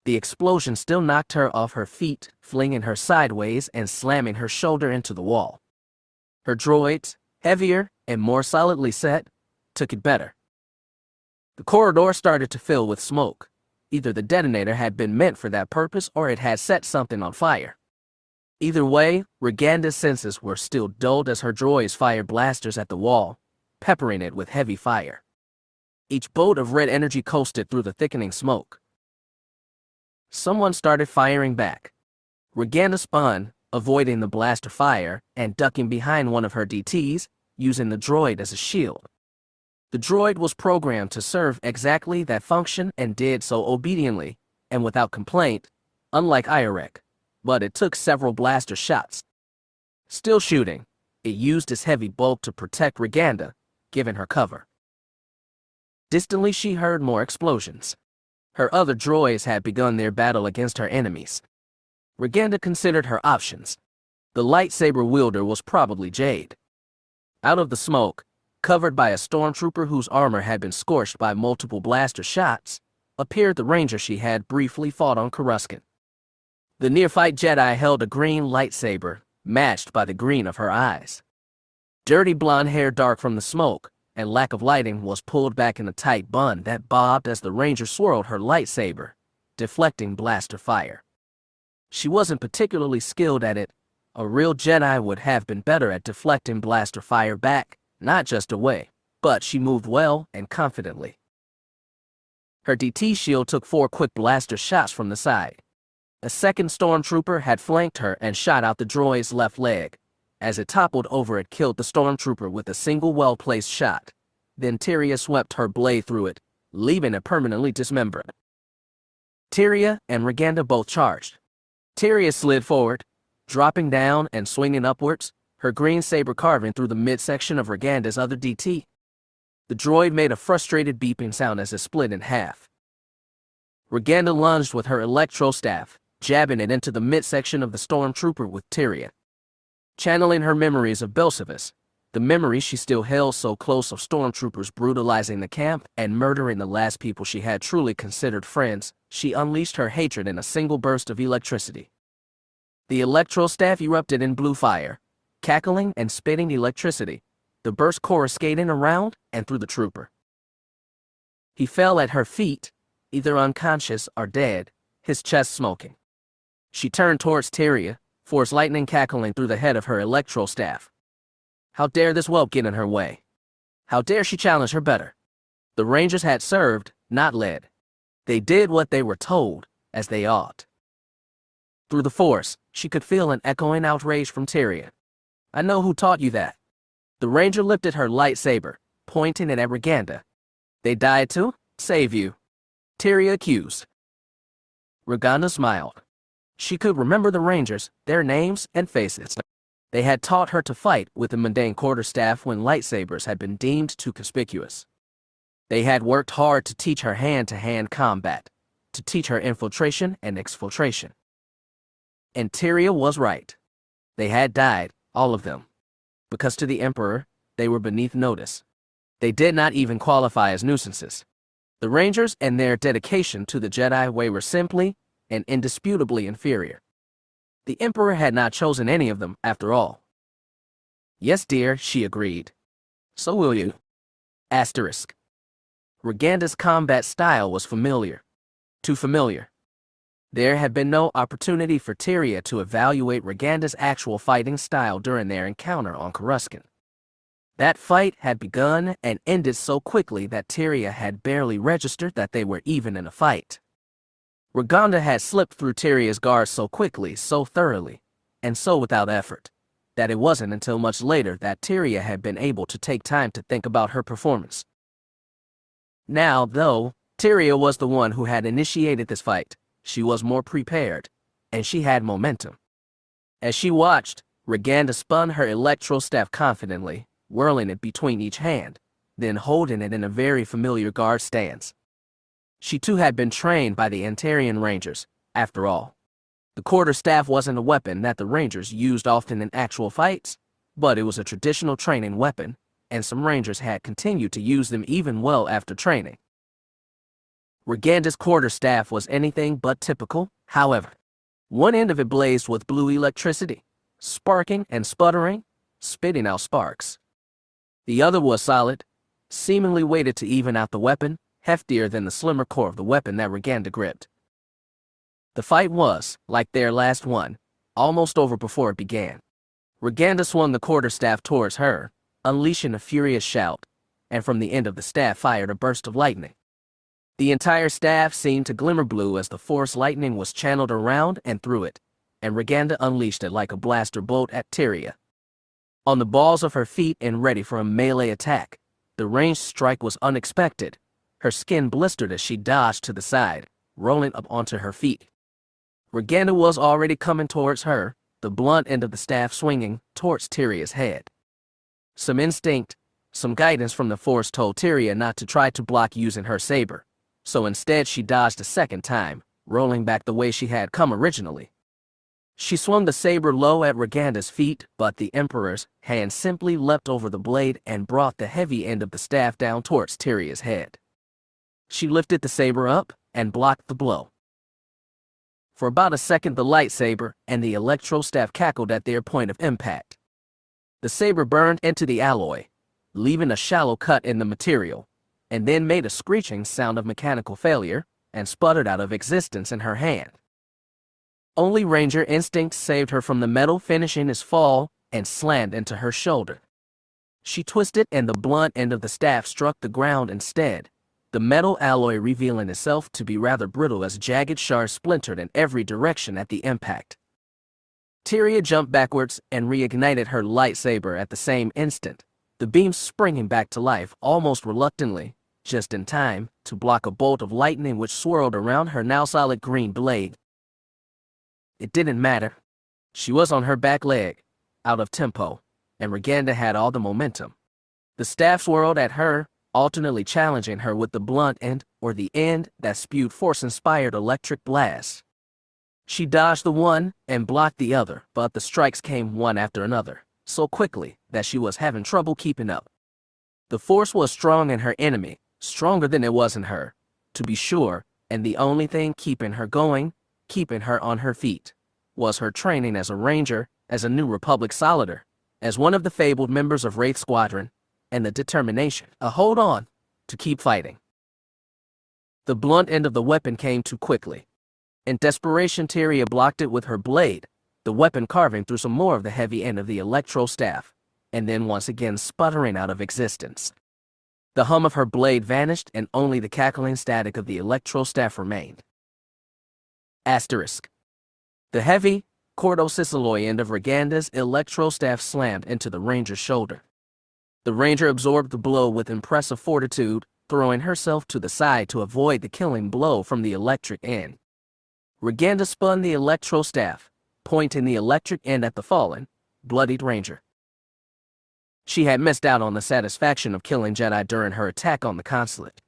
The explosion still knocked her off her feet, flinging her sideways and slamming her shoulder into the wall. Her droids, heavier and more solidly set, took it better. The corridor started to fill with smoke. Either the detonator had been meant for that purpose or it had set something on fire. Either way, Roganda's senses were still dulled as her droids fired blasters at the wall, peppering it with heavy fire. Each bolt of red energy coasted through the thickening smoke. Someone started firing back. Roganda spun, avoiding the blaster fire, and ducking behind one of her DTs, using the droid as a shield. The droid was programmed to serve exactly that function and did so obediently, and without complaint, unlike Irek, but it took several blaster shots. Still shooting, it used its heavy bulk to protect Roganda, giving her cover. Distantly she heard more explosions. Her other droids had begun their battle against her enemies. Roganda considered her options. The lightsaber wielder was probably Jade. Out of the smoke, covered by a stormtrooper whose armor had been scorched by multiple blaster shots, appeared the ranger she had briefly fought on Coruscant. The neophyte Jedi held a green lightsaber, matched by the green of her eyes. Dirty blonde hair dark from the smoke, and lack of lighting was pulled back in a tight bun that bobbed as the ranger swirled her lightsaber, deflecting blaster fire. She wasn't particularly skilled at it. A real Jedi would have been better at deflecting blaster fire back, not just away, but she moved well and confidently. Her DT shield took 4 quick blaster shots from the side. A second stormtrooper had flanked her and shot out the droid's left leg. As it toppled over, it killed the stormtrooper with a single well-placed shot. Then Tyria swept her blade through it, leaving it permanently dismembered. Tyria and Roganda both charged. Tyria slid forward, dropping down and swinging upwards, her green saber carving through the midsection of Roganda's other DT. The droid made a frustrated beeping sound as it split in half. Roganda lunged with her electro staff, jabbing it into the midsection of the stormtrooper with Tyria. Channeling her memories of Belsavis, the memory she still held so close of stormtroopers brutalizing the camp and murdering the last people she had truly considered friends, she unleashed her hatred in a single burst of electricity. The electro staff erupted in blue fire, cackling and spitting electricity, the burst coruscating around and through the trooper. He fell at her feet, either unconscious or dead, his chest smoking. She turned towards Tyria, force lightning cackling through the head of her electro staff. How dare this whelp get in her way? How dare she challenge her better? The Rangers had served, not led. They did what they were told, as they ought. Through the force, she could feel an echoing outrage from Tyria. I know who taught you that. The Ranger lifted her lightsaber, pointing it at Roganda. They died to save you, Tyria accused. Roganda smiled. She could remember the Rangers, their names and faces. They had taught her to fight with the mundane quarterstaff when lightsabers had been deemed too conspicuous. They had worked hard to teach her hand-to-hand combat, to teach her infiltration and exfiltration. And Tyria was right. They had died, all of them. Because to the Emperor, they were beneath notice. They did not even qualify as nuisances. The Rangers and their dedication to the Jedi way were simply and indisputably inferior. The Emperor had not chosen any of them, after all. Yes, dear, she agreed. So will you. Asterisk. Roganda's combat style was familiar. Too familiar. There had been no opportunity for Tyria to evaluate Roganda's actual fighting style during their encounter on Coruscant. That fight had begun and ended so quickly that Tyria had barely registered that they were even in a fight. Roganda had slipped through Tyria's guard so quickly, so thoroughly, and so without effort, that it wasn't until much later that Tyria had been able to take time to think about her performance. Now, though, Tyria was the one who had initiated this fight. She was more prepared, and she had momentum. As she watched, Roganda spun her electro staff confidently, whirling it between each hand, then holding it in a very familiar guard stance. She too had been trained by the Antarian Rangers, after all. The quarterstaff wasn't a weapon that the Rangers used often in actual fights, but it was a traditional training weapon, and some Rangers had continued to use them even well after training. Roganda's quarterstaff was anything but typical, however. One end of it blazed with blue electricity, sparking and sputtering, spitting out sparks. The other was solid, seemingly weighted to even out the weapon, heftier than the slimmer core of the weapon that Roganda gripped. The fight was, like their last one, almost over before it began. Roganda swung the quarterstaff towards her, unleashing a furious shout, and from the end of the staff fired a burst of lightning. The entire staff seemed to glimmer blue as the force lightning was channeled around and through it, and Roganda unleashed it like a blaster bolt at Tyria. On the balls of her feet and ready for a melee attack, the ranged strike was unexpected. Her skin blistered as she dodged to the side, rolling up onto her feet. Roganda was already coming towards her, the blunt end of the staff swinging towards Tyria's head. Some instinct, some guidance from the force told Tyria not to try to block using her saber, so instead she dodged a second time, rolling back the way she had come originally. She swung the saber low at Roganda's feet, but the Emperor's hand simply leapt over the blade and brought the heavy end of the staff down towards Tyria's head. She lifted the saber up and blocked the blow. For about a second, the lightsaber and the electro staff cackled at their point of impact. The saber burned into the alloy, leaving a shallow cut in the material, and then made a screeching sound of mechanical failure and sputtered out of existence in her hand. Only Ranger instinct saved her from the metal finishing his fall and slammed into her shoulder. She twisted and the blunt end of the staff struck the ground instead, the metal alloy revealing itself to be rather brittle as jagged shards splintered in every direction at the impact. Tyria jumped backwards and reignited her lightsaber at the same instant, the beam springing back to life almost reluctantly, just in time to block a bolt of lightning which swirled around her now solid green blade. It didn't matter. She was on her back leg, out of tempo, and Roganda had all the momentum. The staff swirled at her, alternately challenging her with the blunt end or the end that spewed force-inspired electric blasts. She dodged the one and blocked the other, but the strikes came one after another, so quickly that she was having trouble keeping up. The force was strong in her enemy, stronger than it was in her, to be sure, and the only thing keeping her going, keeping her on her feet, was her training as a ranger, as a New Republic solider, as one of the fabled members of Wraith Squadron, and the determination, a hold on, to keep fighting. The blunt end of the weapon came too quickly. In desperation, Tyria blocked it with her blade, the weapon carving through some more of the heavy end of the electro staff, and then once again sputtering out of existence. The hum of her blade vanished and only the cackling static of the electro staff remained. Asterisk. The heavy, cordocicilloy end of Roganda's electro staff slammed into the Ranger's shoulder. The Ranger absorbed the blow with impressive fortitude, throwing herself to the side to avoid the killing blow from the electric end. Roganda spun the electro staff, pointing the electric end at the fallen, bloodied Ranger. She had missed out on the satisfaction of killing Jedi during her attack on the consulate.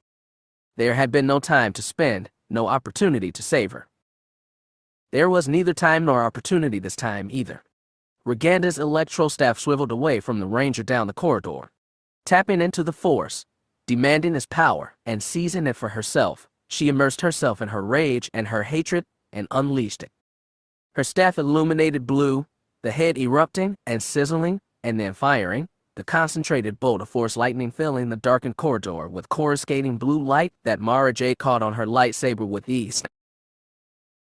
There had been no time to spend, no opportunity to save her. There was neither time nor opportunity this time either. Roganda's electro staff swiveled away from the Ranger down the corridor, tapping into the Force, demanding its power, and seizing it for herself. She immersed herself in her rage and her hatred and unleashed it. Her staff illuminated blue, the head erupting and sizzling and then firing, the concentrated bolt of Force lightning filling the darkened corridor with coruscating blue light that Mara Jade caught on her lightsaber with ease.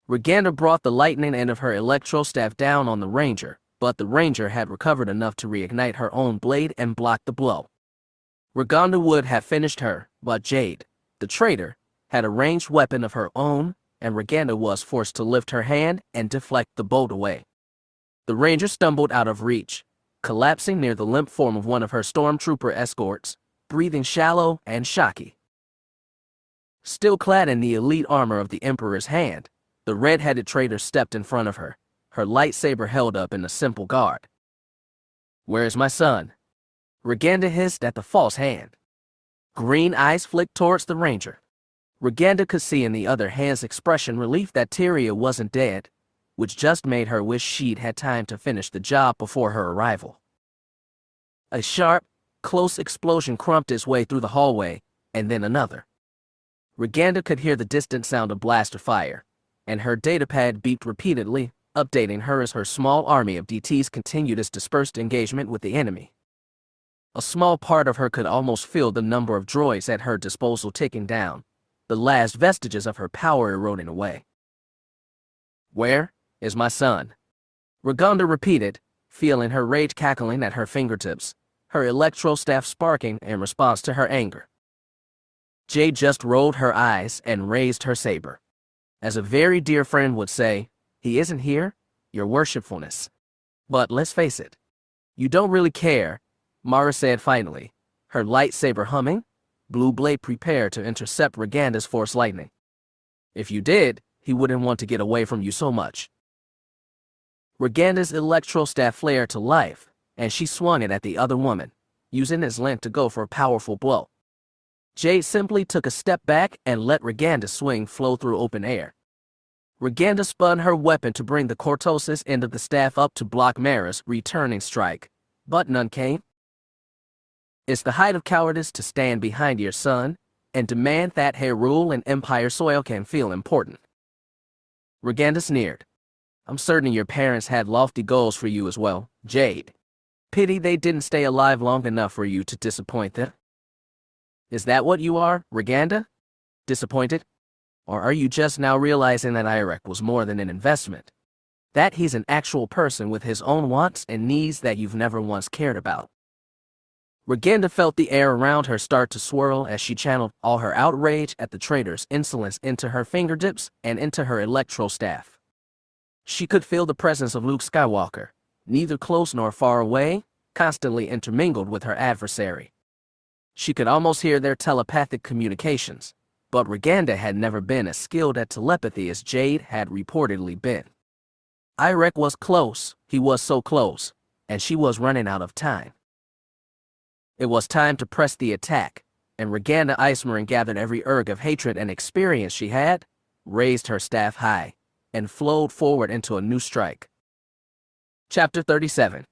Roganda brought the lightning end of her electro staff down on the Ranger, but the Ranger had recovered enough to reignite her own blade and block the blow. Roganda would have finished her, but Jade, the traitor, had a ranged weapon of her own, and Roganda was forced to lift her hand and deflect the bolt away. The Ranger stumbled out of reach, collapsing near the limp form of one of her stormtrooper escorts, breathing shallow and shocky. Still clad in the elite armor of the Emperor's hand, the red-headed traitor stepped in front of her, her lightsaber held up in a simple guard. "Where's my son?" Roganda hissed at the false hand. Green eyes flicked towards the Ranger. Roganda could see in the other hand's expression relief that Tyria wasn't dead, which just made her wish she'd had time to finish the job before her arrival. A sharp, close explosion crumped its way through the hallway, and then another. Roganda could hear the distant sound of blaster fire, and her datapad beeped repeatedly, updating her as her small army of DTs continued its dispersed engagement with the enemy. A small part of her could almost feel the number of droids at her disposal ticking down, the last vestiges of her power eroding away. "Where is my son?" Roganda repeated, feeling her rage cackling at her fingertips, her electro staff sparking in response to her anger. Jade just rolled her eyes and raised her saber. As a very dear friend would say, "He isn't here, your worshipfulness." "But let's face it, you don't really care," Mara said finally, her lightsaber humming, blue blade prepared to intercept Roganda's force lightning. "If you did, he wouldn't want to get away from you so much." Roganda's electro staff flared to life, and she swung it at the other woman, using its length to go for a powerful blow. Jade simply took a step back and let Roganda's swing flow through open air. Roganda spun her weapon to bring the cortosis end of the staff up to block Mara's returning strike, but none came. It's the height of cowardice to stand behind your son and demand that heir rule in Empire soil can feel important. Roganda sneered. "I'm certain your parents had lofty goals for you as well, Jade. Pity they didn't stay alive long enough for you to disappoint them." "Is that what you are, Roganda? Disappointed? Or are you just now realizing that Irek was more than an investment? That he's an actual person with his own wants and needs that you've never once cared about?" Roganda felt the air around her start to swirl as she channeled all her outrage at the traitor's insolence into her fingertips and into her electro staff. She could feel the presence of Luke Skywalker, neither close nor far away, constantly intermingled with her adversary. She could almost hear their telepathic communications, but Roganda had never been as skilled at telepathy as Jade had reportedly been. Irek was close, he was so close, and she was running out of time. It was time to press the attack, and Roganda Ismaren gathered every erg of hatred and experience she had, raised her staff high, and flowed forward into a new strike. Chapter 37.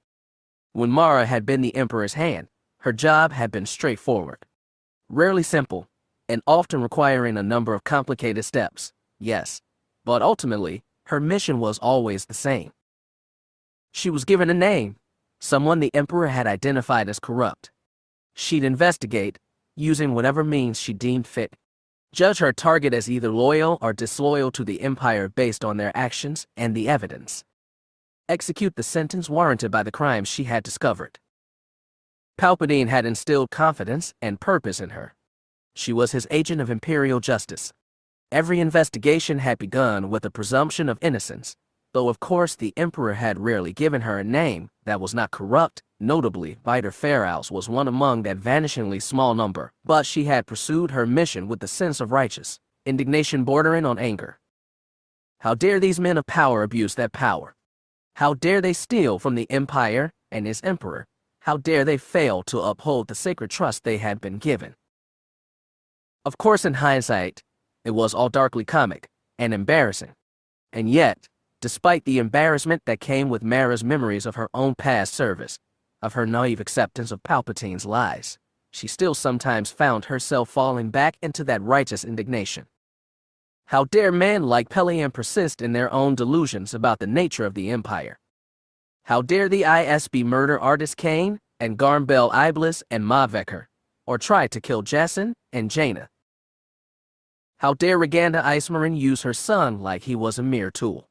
When Mara had been the Emperor's hand, her job had been straightforward. Rarely simple, and often requiring a number of complicated steps, yes, but ultimately, her mission was always the same. She was given a name, someone the Emperor had identified as corrupt. She'd investigate, using whatever means she deemed fit. Judge her target as either loyal or disloyal to the Empire based on their actions and the evidence. Execute the sentence warranted by the crimes she had discovered. Palpatine had instilled confidence and purpose in her. She was his agent of Imperial justice. Every investigation had begun with a presumption of innocence, though of course the Emperor had rarely given her a name that was not corrupt. Notably, Biter Pharaohs was one among that vanishingly small number, but she had pursued her mission with a sense of righteous indignation bordering on anger. How dare these men of power abuse that power? How dare they steal from the Empire and its Emperor? How dare they fail to uphold the sacred trust they had been given? Of course, in hindsight, it was all darkly comic and embarrassing. And yet, despite the embarrassment that came with Mara's memories of her own past service, of her naive acceptance of Palpatine's lies, she still sometimes found herself falling back into that righteous indignation. How dare men like Pellaeon persist in their own delusions about the nature of the Empire? How dare the ISB murder artist Kane and Garmbel Iblis and Maveker, or try to kill Jason and Jaina? How dare Roganda Ismaren use her son like he was a mere tool?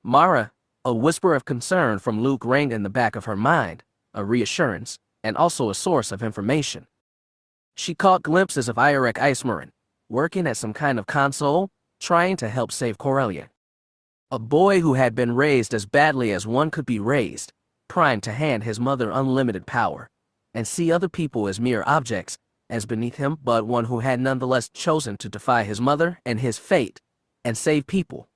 Mara, a whisper of concern from Luke rang in the back of her mind, a reassurance, and also a source of information. She caught glimpses of Irek Ismaren, working at some kind of console, trying to help save Corellia. A boy who had been raised as badly as one could be raised, primed to hand his mother unlimited power, and see other people as mere objects, as beneath him, but one who had nonetheless chosen to defy his mother and his fate, and save people.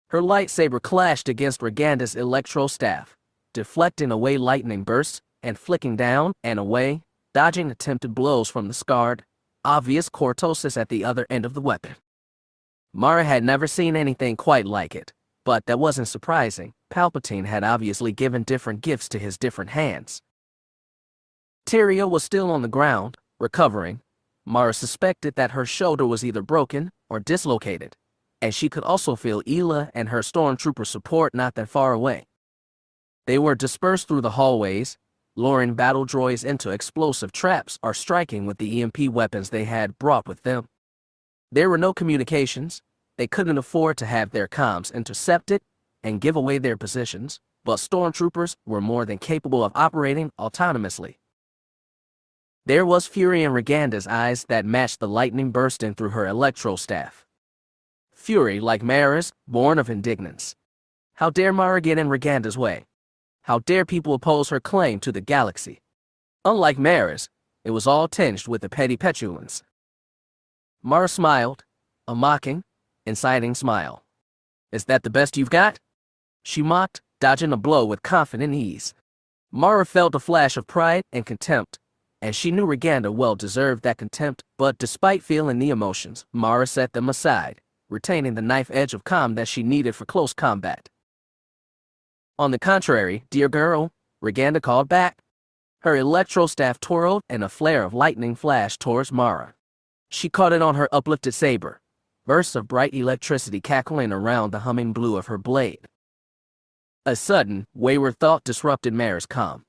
Her lightsaber clashed against Roganda's electro staff, deflecting away lightning bursts, and flicking down and away, dodging attempted blows from the scarred, obvious cortosis at the other end of the weapon. Mara had never seen anything quite like it, but that wasn't surprising. Palpatine had obviously given different gifts to his different hands. Tyria was still on the ground, recovering. Mara suspected that her shoulder was either broken or dislocated, and she could also feel Ela and her stormtrooper support not that far away. They were dispersed through the hallways, luring battle droids into explosive traps or striking with the EMP weapons they had brought with them. There were no communications. They couldn't afford to have their comms intercepted and give away their positions, but stormtroopers were more than capable of operating autonomously. There was fury in Roganda's eyes that matched the lightning bursting through her electro staff. Fury like Mara's, born of indignance. How dare Mara get in Roganda's way? How dare people oppose her claim to the galaxy? Unlike Mara's, it was all tinged with a petty petulance. Mara smiled, a mocking, inciting smile. Is that the best you've got? She mocked, dodging a blow with confident ease. Mara felt a flash of pride and contempt, and she knew Roganda well deserved that contempt, but despite feeling the emotions, Mara set them aside, retaining the knife edge of calm that she needed for close combat. On the contrary, dear girl, Roganda called back. Her electro staff twirled and a flare of lightning flashed towards Mara. She caught it on her uplifted saber, bursts of bright electricity cackling around the humming blue of her blade. A sudden, wayward thought disrupted Mara's calm.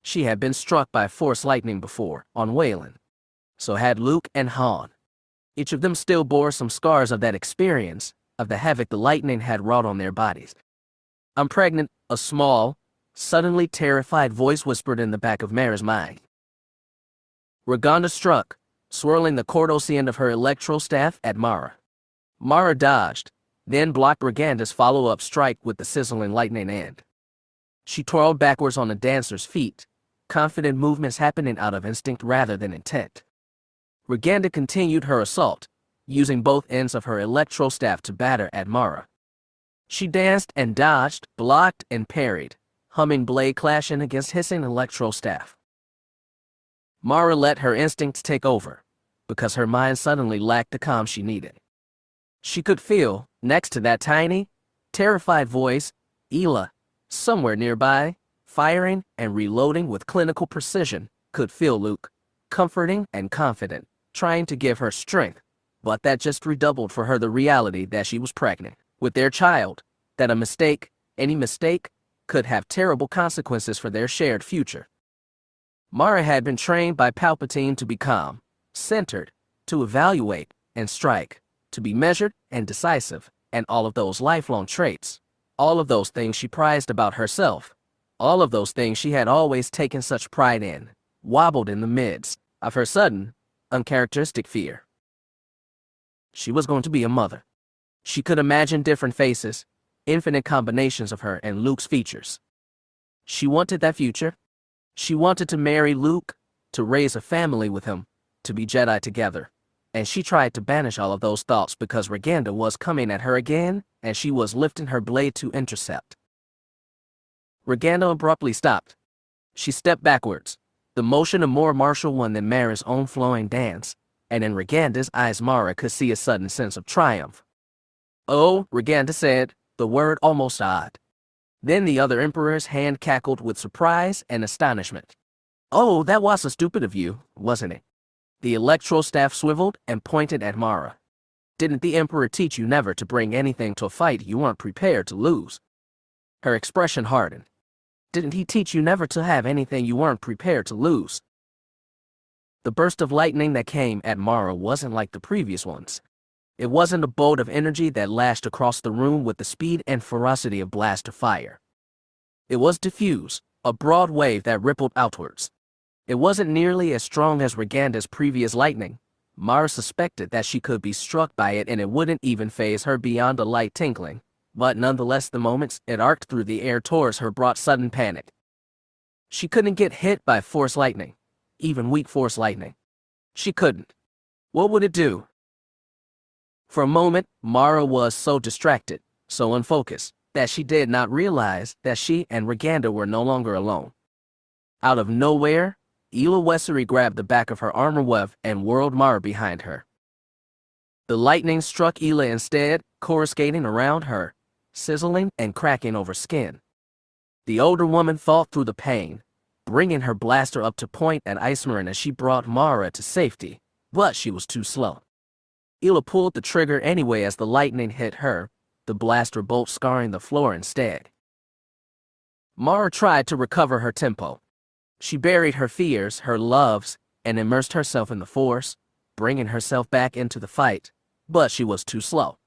She had been struck by force lightning before, on Wayland. So had Luke and Han. Each of them still bore some scars of that experience, of the havoc the lightning had wrought on their bodies. I'm pregnant, a small, suddenly terrified voice whispered in the back of Mara's mind. Roganda struck, swirling the Cordos end of her electro staff at Mara. Mara dodged, then blocked Roganda's follow-up strike with the sizzling lightning end. She twirled backwards on the dancer's feet, confident movements happening out of instinct rather than intent. Roganda continued her assault, using both ends of her electro staff to batter at Mara. She danced and dodged, blocked and parried, humming blade clashing against hissing electro staff. Mara let her instincts take over, because her mind suddenly lacked the calm she needed. She could feel, next to that tiny, terrified voice, Ela, somewhere nearby, firing and reloading with clinical precision, could feel Luke, comforting and confident, trying to give her strength, but that just redoubled for her the reality that she was pregnant with their child, that a mistake, any mistake, could have terrible consequences for their shared future. Mara had been trained by Palpatine to be calm, centered, to evaluate and strike, to be measured and decisive, and all of those lifelong traits, all of those things she prized about herself, all of those things she had always taken such pride in, wobbled in the midst of her sudden, uncharacteristic fear. She was going to be a mother. She could imagine different faces, infinite combinations of her and Luke's features. She wanted that future. She wanted to marry Luke, to raise a family with him, to be Jedi together. And she tried to banish all of those thoughts because Roganda was coming at her again, and she was lifting her blade to intercept. Roganda abruptly stopped. She stepped backwards, the motion a more martial one than Mara's own flowing dance, and in Roganda's eyes Mara could see a sudden sense of triumph. Oh, Roganda said, the word almost odd. Then the other Emperor's hand cackled with surprise and astonishment. Oh, that was so stupid of you, wasn't it? The electro staff swiveled and pointed at Mara. Didn't the Emperor teach you never to bring anything to a fight you weren't prepared to lose? Her expression hardened. Didn't he teach you never to have anything you weren't prepared to lose? The burst of lightning that came at Mara wasn't like the previous ones. It wasn't a bolt of energy that lashed across the room with the speed and ferocity of blaster fire. It was diffuse, a broad wave that rippled outwards. It wasn't nearly as strong as Roganda's previous lightning. Mara suspected that she could be struck by it and it wouldn't even faze her beyond a light tinkling, but nonetheless the moments it arced through the air towards her brought sudden panic. She couldn't get hit by force lightning, even weak force lightning. She couldn't. What would it do? For a moment, Mara was so distracted, so unfocused, that she did not realize that she and Roganda were no longer alone. Out of nowhere, Ela Wessery grabbed the back of her armor web and whirled Mara behind her. The lightning struck Ela instead, coruscating around her, sizzling and cracking over skin. The older woman fought through the pain, bringing her blaster up to point at Ismaren as she brought Mara to safety, but she was too slow. Ela pulled the trigger anyway as the lightning hit her, the blaster bolt scarring the floor instead. Mara tried to recover her tempo. She buried her fears, her loves, and immersed herself in the Force, bringing herself back into the fight, but she was too slow.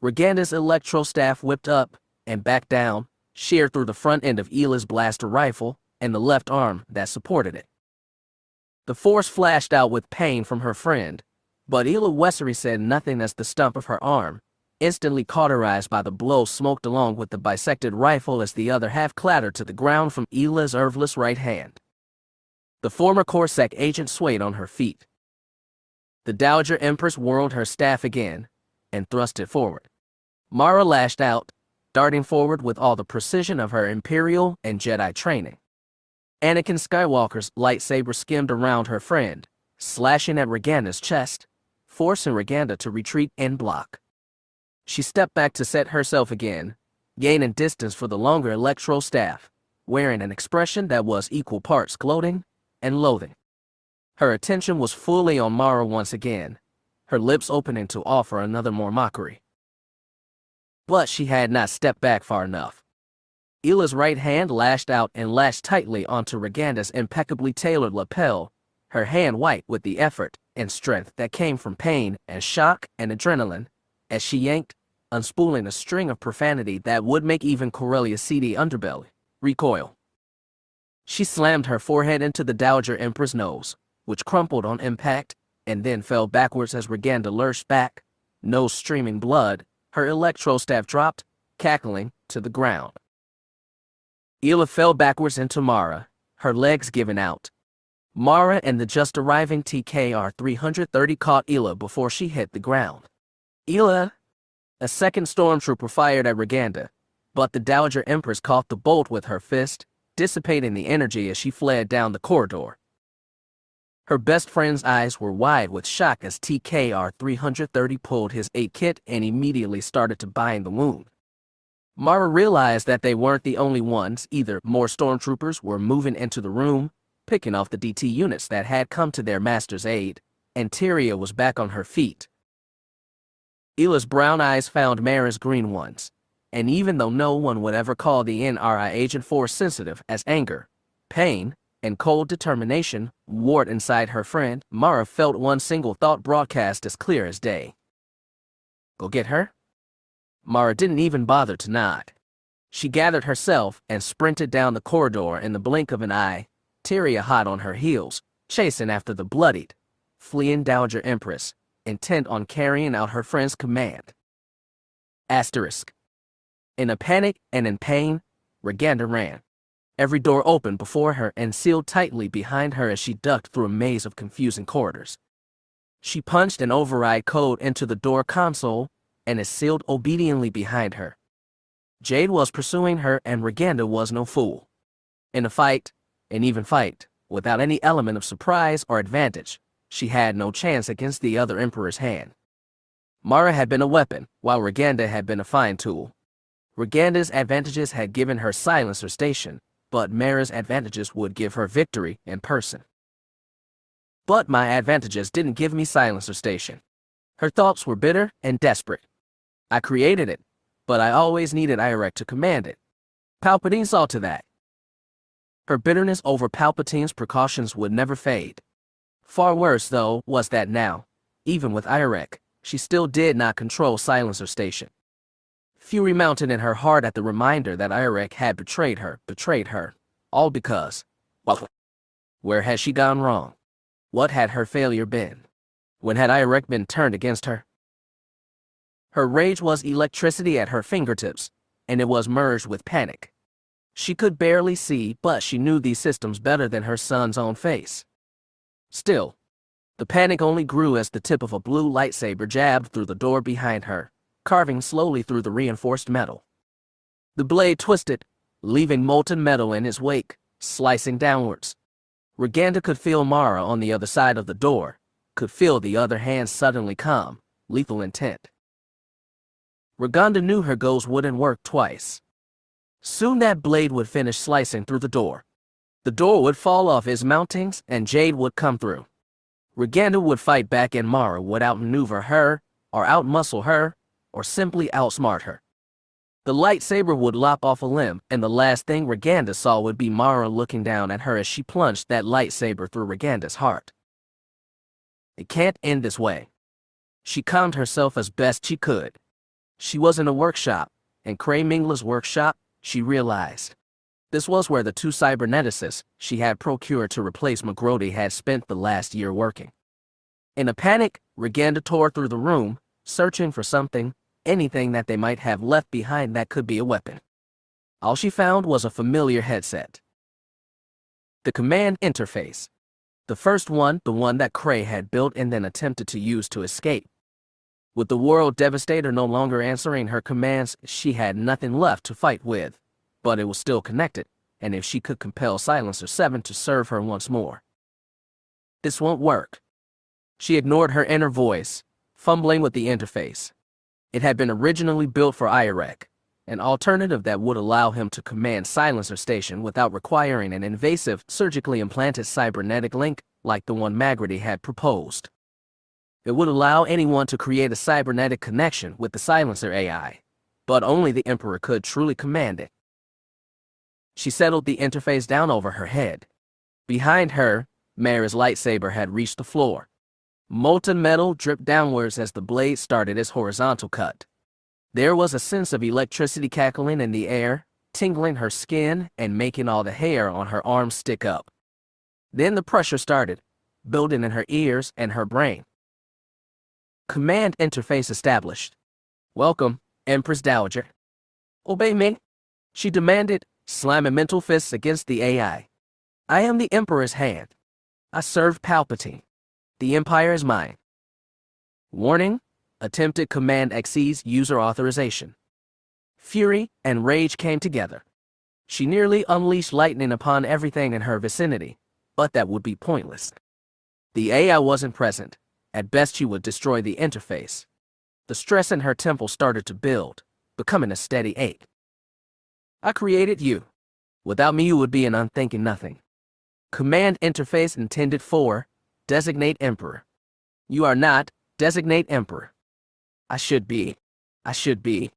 Roganda's electro staff whipped up and back down, sheared through the front end of Ela's blaster rifle and the left arm that supported it. The force flashed out with pain from her friend, but Ela Wessery said nothing as the stump of her arm, instantly cauterized by the blow, smoked along with the bisected rifle as the other half clattered to the ground from Ela's nerveless right hand. The former Corsac agent swayed on her feet. The Dowager Empress whirled her staff again and thrust it forward. Mara lashed out, darting forward with all the precision of her Imperial and Jedi training. Anakin Skywalker's lightsaber skimmed around her friend, slashing at Roganda's chest, forcing Roganda to retreat and block. She stepped back to set herself again, gaining distance for the longer electro staff, wearing an expression that was equal parts gloating and loathing. Her attention was fully on Mara once again, her lips opening to offer another more mockery. But she had not stepped back far enough. Ela's right hand lashed out and lashed tightly onto Roganda's impeccably tailored lapel, her hand white with the effort and strength that came from pain and shock and adrenaline, as she yanked, unspooling a string of profanity that would make even Corellia's seedy underbelly recoil. She slammed her forehead into the Dowager Emperor's nose, which crumpled on impact, and then fell backwards as Roganda lurched back, nose streaming blood, her electro-staff dropped, cackling, to the ground. Ela fell backwards into Mara, her legs giving out. Mara and the just-arriving TKR-330 caught Ela before she hit the ground. Ela! A second stormtrooper fired at Roganda, but the Dowager Empress caught the bolt with her fist, dissipating the energy as she fled down the corridor. Her best friend's eyes were wide with shock as TKR-330 pulled his 8 kit and immediately started to bind the wound. Mara realized that they weren't the only ones either. More stormtroopers were moving into the room, picking off the DT units that had come to their master's aid, and Tyria was back on her feet. Ela's brown eyes found Mara's green ones, and even though no one would ever call the NRI Agent Force sensitive as anger, pain, and cold determination warred inside her friend, Mara felt one single thought broadcast as clear as day. Go get her? Mara didn't even bother to nod. She gathered herself and sprinted down the corridor in the blink of an eye, Tyria hot on her heels, chasing after the bloodied, fleeing Dowager Empress, intent on carrying out her friend's command. Asterisk. In a panic and in pain, Roganda ran. Every door opened before her and sealed tightly behind her as she ducked through a maze of confusing corridors. She punched an override code into the door console, and it sealed obediently behind her. Jade was pursuing her, and Roganda was no fool. In a fight, an even fight, without any element of surprise or advantage, she had no chance against the other Emperor's hand. Mara had been a weapon, while Roganda had been a fine tool. Roganda's advantages had given her silencer station, but Mara's advantages would give her victory in person. But my advantages didn't give me silencer station. Her thoughts were bitter and desperate. I created it, but I always needed Irek to command it. Palpatine saw to that. Her bitterness over Palpatine's precautions would never fade. Far worse, though, was that now, even with Irek, she still did not control silencer station. Fury mounted in her heart at the reminder that Irek had betrayed her, all because, well, where had she gone wrong? What had her failure been? When had Irek been turned against her? Her rage was electricity at her fingertips, and it was merged with panic. She could barely see, but she knew these systems better than her son's own face. Still, the panic only grew as the tip of a blue lightsaber jabbed through the door behind her, carving slowly through the reinforced metal. The blade twisted, leaving molten metal in its wake, slicing downwards. Roganda could feel Mara on the other side of the door, could feel the other hand suddenly calm, lethal intent. Roganda knew her goals wouldn't work twice. Soon that blade would finish slicing through the door. The door would fall off its mountings and Jade would come through. Roganda would fight back and Mara would outmaneuver her, or outmuscle her, or simply outsmart her. The lightsaber would lop off a limb, and the last thing Roganda saw would be Mara looking down at her as she plunged that lightsaber through Roganda's heart. It can't end this way. She calmed herself as best she could. She was in a workshop, and Cray Mingla's workshop, she realized. This was where the two cyberneticists she had procured to replace McGrody had spent the last year working. In a panic, Roganda tore through the room, searching for something, anything that they might have left behind that could be a weapon. All she found was a familiar headset. The command interface. The first one, the one that Cray had built and then attempted to use to escape. With the World Devastator no longer answering her commands, she had nothing left to fight with, but it was still connected, and if she could compel Silencer 7 to serve her once more. This won't work. She ignored her inner voice, fumbling with the interface. It had been originally built for Irek, an alternative that would allow him to command Silencer Station without requiring an invasive, surgically implanted cybernetic link like the one McGrady had proposed. It would allow anyone to create a cybernetic connection with the Silencer AI, but only the Emperor could truly command it. She settled the interface down over her head. Behind her, Mara's lightsaber had reached the floor. Molten metal dripped downwards as the blade started its horizontal cut. There was a sense of electricity cackling in the air, tingling her skin and making all the hair on her arms stick up. Then the pressure started, building in her ears and her brain. Command interface established. "Welcome, Empress Dowager." "Obey me," she demanded, slamming mental fists against the AI. "I am the Emperor's hand. I serve Palpatine. The Empire is mine." Warning: attempted Command Xyz user authorization. Fury and rage came together. She nearly unleashed lightning upon everything in her vicinity, but that would be pointless. The AI wasn't present. At best, she would destroy the interface. The stress in her temple started to build, becoming a steady ache. "I created you. Without me, you would be an unthinking nothing. Command interface intended for designate Emperor. You are not designate Emperor. I should be. I should be."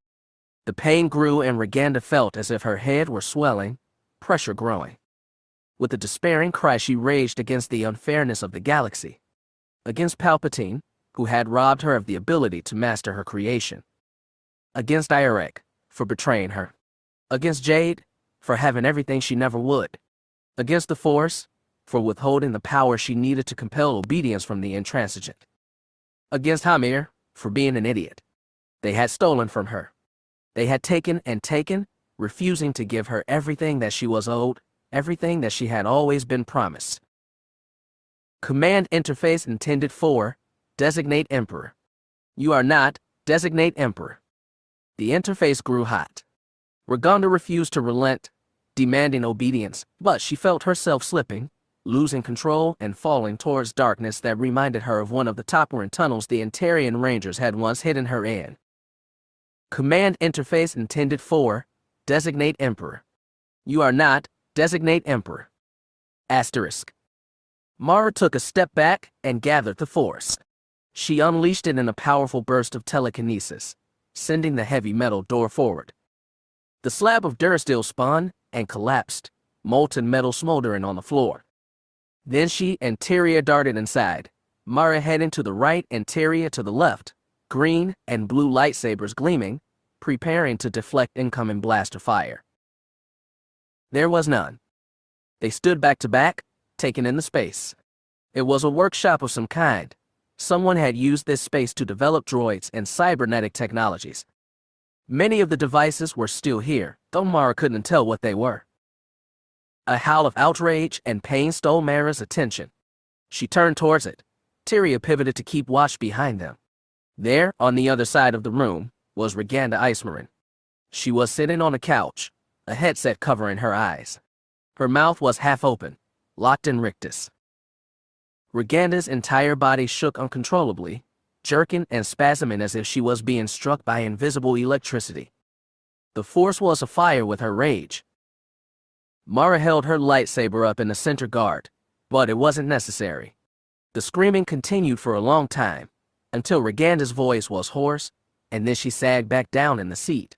The pain grew and Roganda felt as if her head were swelling, pressure growing. With a despairing cry, she raged against the unfairness of the galaxy. Against Palpatine, who had robbed her of the ability to master her creation. Against Irek, for betraying her. Against Jade, for having everything she never would. Against the Force, for withholding the power she needed to compel obedience from the intransigent. Against Hamir, for being an idiot. They had stolen from her. They had taken and taken, refusing to give her everything that she was owed, everything that she had always been promised. Command interface intended for designate Emperor. You are not designate Emperor. The interface grew hot. Roganda refused to relent, demanding obedience, but she felt herself slipping, losing control and falling towards darkness that reminded her of one of the Topward tunnels the Antarian Rangers had once hidden her in. Command interface intended for designate Emperor. You are not designate Emperor. Asterisk. Mara took a step back and gathered the Force. She unleashed it in a powerful burst of telekinesis, sending the heavy metal door forward. The slab of durasteel spun and collapsed, molten metal smoldering on the floor. Then she and Tyria darted inside, Mara heading to the right and Tyria to the left, green and blue lightsabers gleaming, preparing to deflect incoming blaster fire. There was none. They stood back to back, taken in the space. It was a workshop of some kind. Someone had used this space to develop droids and cybernetic technologies. Many of the devices were still here, though Mara couldn't tell what they were. A howl of outrage and pain stole Mara's attention. She turned towards it. Tyria pivoted to keep watch behind them. There, on the other side of the room, was Roganda Ismaren. She was sitting on a couch, a headset covering her eyes. Her mouth was half open, locked in rictus. Roganda's entire body shook uncontrollably, jerking and spasming as if she was being struck by invisible electricity. The Force was afire with her rage. Mara held her lightsaber up in the center guard, but it wasn't necessary. The screaming continued for a long time, until Roganda's voice was hoarse, and then she sagged back down in the seat.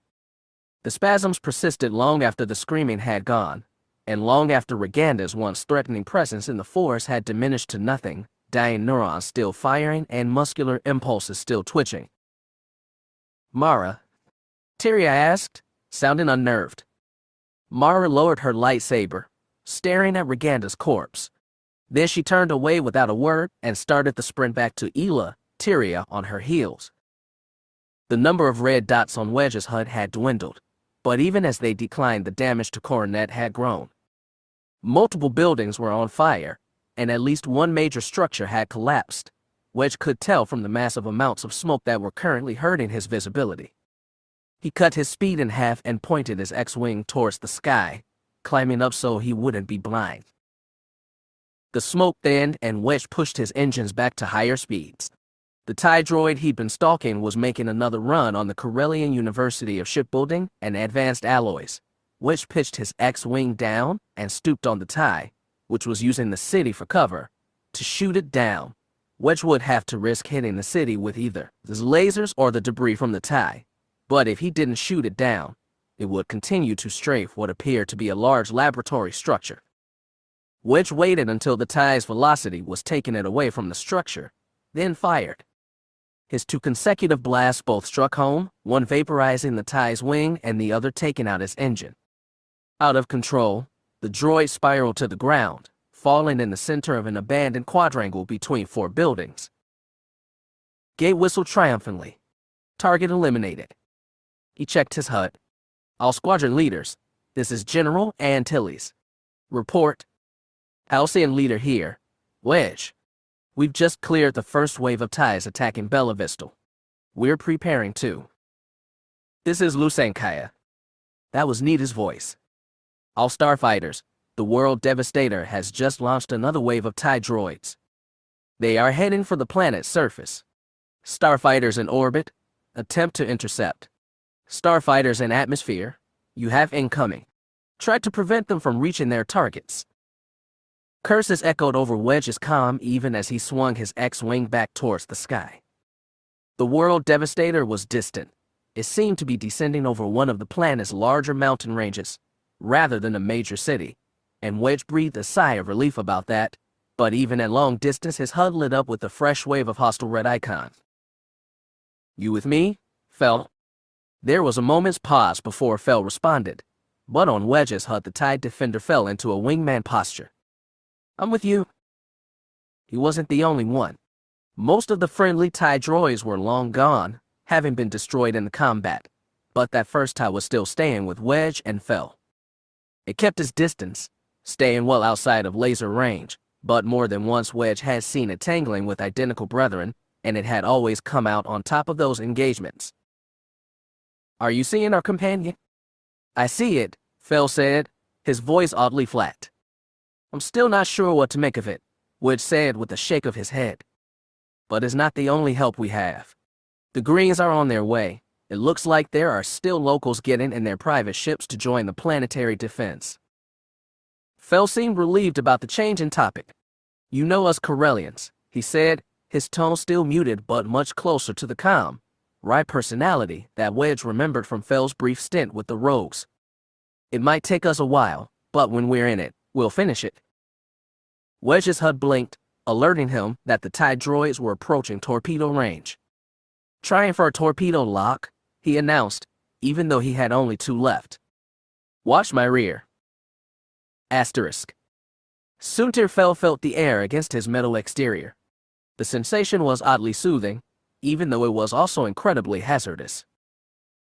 The spasms persisted long after the screaming had gone, and long after Roganda's once threatening presence in the Force had diminished to nothing, dying neurons still firing and muscular impulses still twitching. "Mara?" Tyria asked, sounding unnerved. Mara lowered her lightsaber, staring at Roganda's corpse. Then she turned away without a word and started the sprint back to Ela, Tyria on her heels. The number of red dots on Wedge's HUD had dwindled, but even as they declined, the damage to Coronet had grown. Multiple buildings were on fire, and at least one major structure had collapsed. Wedge could tell from the massive amounts of smoke that were currently hurting his visibility. He cut his speed in half and pointed his X-wing towards the sky, climbing up so he wouldn't be blind. The smoke thinned and Wedge pushed his engines back to higher speeds. The TIE droid he'd been stalking was making another run on the Corellian University of Shipbuilding and Advanced Alloys. Wedge pitched his X-wing down and stooped on the TIE, which was using the city for cover, to shoot it down. Wedge would have to risk hitting the city with either his lasers or the debris from the TIE, but if he didn't shoot it down, it would continue to strafe what appeared to be a large laboratory structure. Wedge waited until the TIE's velocity was taking it away from the structure, then fired. His two consecutive blasts both struck home, one vaporizing the TIE's wing and the other taking out its engine. Out of control, the droid spiraled to the ground, falling in the center of an abandoned quadrangle between four buildings. Gate whistled triumphantly. Target eliminated. He checked his HUD. All squadron leaders, this is General Antilles. Report. Halcyon leader here. Wedge. We've just cleared the first wave of TIEs attacking Bella Vista. We're preparing to. This is Lusankaya. That was Nita's voice. All starfighters, the World Devastator has just launched another wave of TIE droids. They are heading for the planet's surface. Starfighters in orbit, attempt to intercept. Starfighters in atmosphere, you have incoming. Try to prevent them from reaching their targets. Curses echoed over Wedge's comm even as he swung his X-wing back towards the sky. The World Devastator was distant. It seemed to be descending over one of the planet's larger mountain ranges, rather than a major city, and Wedge breathed a sigh of relief about that, but even at long distance his HUD lit up with a fresh wave of hostile red icons. You with me, Fel? There was a moment's pause before Fel responded, but on Wedge's HUD the TIE Defender fell into a wingman posture. I'm with you. He wasn't the only one. Most of the friendly TIE droids were long gone, having been destroyed in the combat, but that first TIE was still staying with Wedge and Fel. It kept its distance, staying well outside of laser range, but more than once Wedge had seen it tangling with identical brethren, and it had always come out on top of those engagements. Are you seeing our companion? I see it, Fel said, his voice oddly flat. I'm still not sure what to make of it, Wedge said with a shake of his head. But it's not the only help we have. The Greens are on their way. It looks like there are still locals getting in their private ships to join the planetary defense. Fel seemed relieved about the change in topic. You know us Corellians, he said, his tone still muted but much closer to the calm, right personality that Wedge remembered from Fel's brief stint with the Rogues. It might take us a while, but when we're in it, we'll finish it. Wedge's HUD blinked, alerting him that the TIE droids were approaching torpedo range. Trying for a torpedo lock, he announced, even though he had only two left. Watch my rear. Asterisk. Soontir Fel felt the air against his metal exterior. The sensation was oddly soothing, even though it was also incredibly hazardous.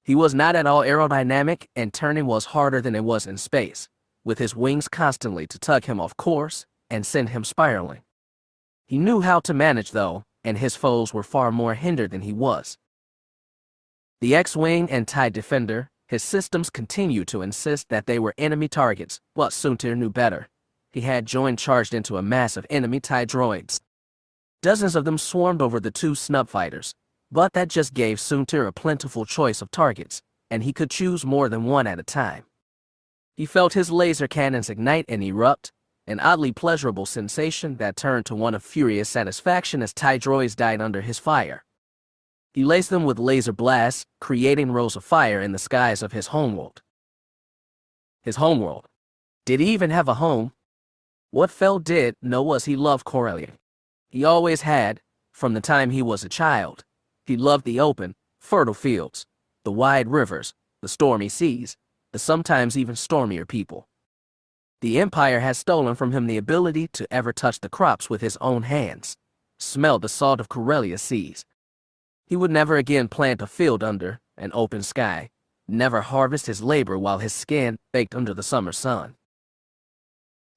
He was not at all aerodynamic, and turning was harder than it was in space, with his wings constantly to tug him off course and send him spiraling. He knew how to manage, though, and his foes were far more hindered than he was. The X-Wing and TIE Defender, his systems continued to insist that they were enemy targets, but Soontir knew better. He had joined charged into a mass of enemy TIE droids. Dozens of them swarmed over the two snub fighters, but that just gave Soontir a plentiful choice of targets, and he could choose more than one at a time. He felt his laser cannons ignite and erupt, an oddly pleasurable sensation that turned to one of furious satisfaction as TIE droids died under his fire. He laced them with laser blasts, creating rows of fire in the skies of his homeworld. His homeworld. Did he even have a home? What Fel did know was he loved Corellia. He always had, from the time he was a child. He loved the open, fertile fields, the wide rivers, the stormy seas, the sometimes even stormier people. The Empire has stolen from him the ability to ever touch the crops with his own hands, smell the salt of Corellia seas. He would never again plant a field under an open sky, never harvest his labor while his skin baked under the summer sun.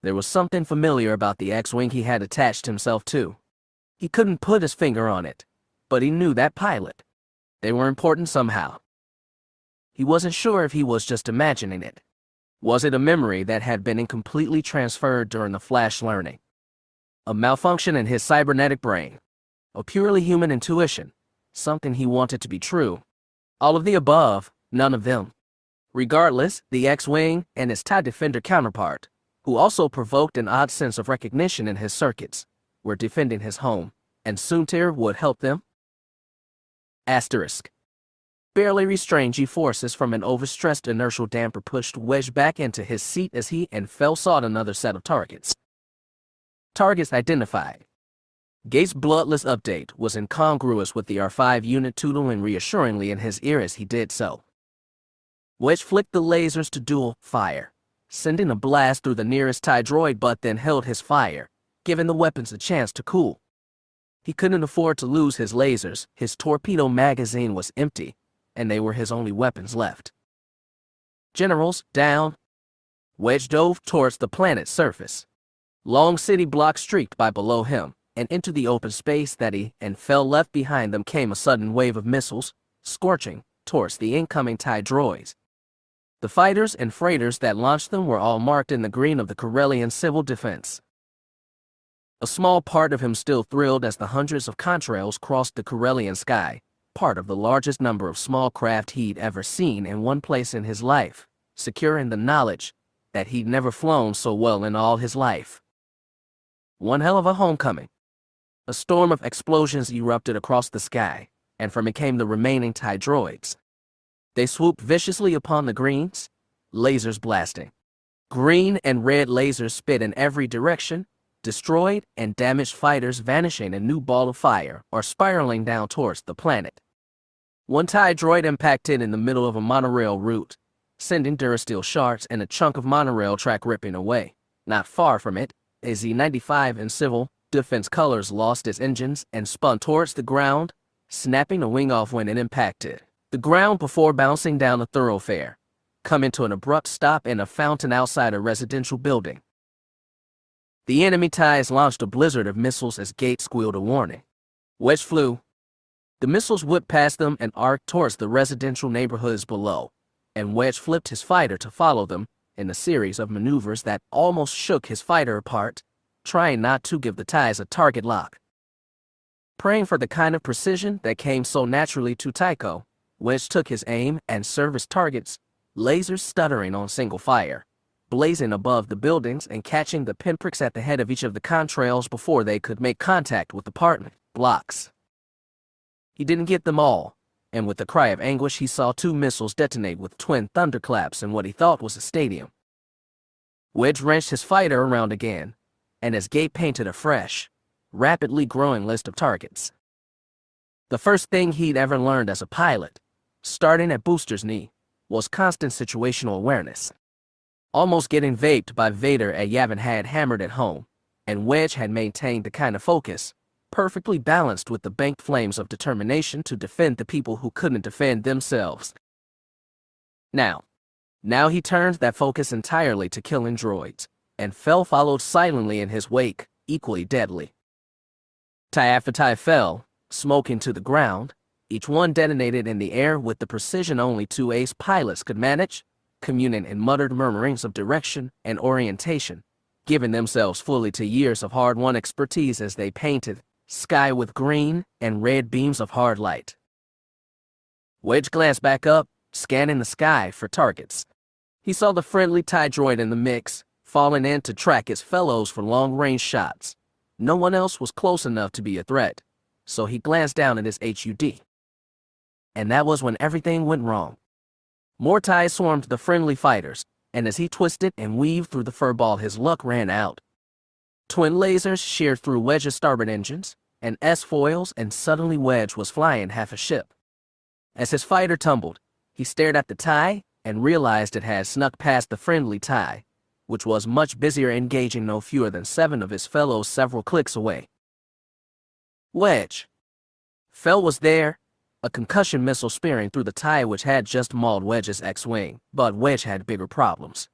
There was something familiar about the X-Wing he had attached himself to. He couldn't put his finger on it, but he knew that pilot. They were important somehow. He wasn't sure if he was just imagining it. Was it a memory that had been incompletely transferred during the flash learning? A malfunction in his cybernetic brain? A purely human intuition? Something he wanted to be true? All of the above, none of them. Regardless, the X-Wing and his TIE Defender counterpart, who also provoked an odd sense of recognition in his circuits, were defending his home, and Soontir would help them. Asterisk. Barely restrained G-forces from an overstressed inertial damper pushed Wedge back into his seat as he and Fel sought another set of targets. Targets identified. Gates' bloodless update was incongruous with the R5 unit tootling reassuringly in his ear as he did so. Wedge flicked the lasers to dual fire, sending a blast through the nearest TIE droid, but then held his fire, giving the weapons a chance to cool. He couldn't afford to lose his lasers. His torpedo magazine was empty, and they were his only weapons left. Generals, down. Wedge dove towards the planet's surface. Long city blocks streaked by below him, and into the open space that he and Fel left behind them came a sudden wave of missiles, scorching towards the incoming TIE droids. The fighters and freighters that launched them were all marked in the green of the Corellian civil defense. A small part of him still thrilled as the hundreds of contrails crossed the Corellian sky, part of the largest number of small craft he'd ever seen in one place in his life, secure in the knowledge that he'd never flown so well in all his life. One hell of a homecoming. A storm of explosions erupted across the sky, and from it came the remaining TIE droids. They swooped viciously upon the greens, lasers blasting. Green and red lasers spit in every direction, destroyed and damaged fighters vanishing in a new ball of fire or spiraling down towards the planet. One TIE droid impacted in the middle of a monorail route, sending durasteel shards and a chunk of monorail track ripping away. Not far from it, a Z-95 in civil defense colors lost its engines and spun towards the ground, snapping a wing off when it impacted the ground before bouncing down a thoroughfare, coming to an abrupt stop in a fountain outside a residential building. The enemy TIEs launched a blizzard of missiles as Gates squealed a warning. Wedge flew. The missiles whipped past them and arced towards the residential neighborhoods below, and Wedge flipped his fighter to follow them in a series of maneuvers that almost shook his fighter apart, trying not to give the TIEs a target lock. Praying for the kind of precision that came so naturally to Tycho, Wedge took his aim and serviced targets, lasers stuttering on single fire, blazing above the buildings and catching the pinpricks at the head of each of the contrails before they could make contact with the partner blocks. He didn't get them all, and with a cry of anguish he saw two missiles detonate with twin thunderclaps in what he thought was a stadium. Wedge wrenched his fighter around again, and as Gate painted a fresh, rapidly growing list of targets. The first thing he'd ever learned as a pilot, starting at Booster's knee, was constant situational awareness. Almost getting vaped by Vader at Yavin had hammered at home, and Wedge had maintained the kind of focus, perfectly balanced with the banked flames of determination to defend the people who couldn't defend themselves. Now he turned that focus entirely to killing droids, and Fel followed silently in his wake, equally deadly. TIE after TIE fell, smoking to the ground, each one detonated in the air with the precision only two ace pilots could manage, communing in muttered murmurings of direction and orientation, giving themselves fully to years of hard-won expertise as they painted sky with green and red beams of hard light. Wedge glanced back up, scanning the sky for targets. He saw the friendly TIE droid in the mix, falling in to track his fellows for long-range shots. No one else was close enough to be a threat, so he glanced down at his HUD. And that was when everything went wrong. More TIEs swarmed the friendly fighters, and as he twisted and weaved through the furball, his luck ran out. Twin lasers sheared through Wedge's starboard engines and S-foils, and suddenly Wedge was flying half a ship. As his fighter tumbled, he stared at the TIE and realized it had snuck past the friendly tie, which was much busier engaging no fewer than 7 of his fellows several clicks away. Wedge. Fel was there, a concussion missile spearing through the tie which had just mauled Wedge's X-Wing, but Wedge had bigger problems.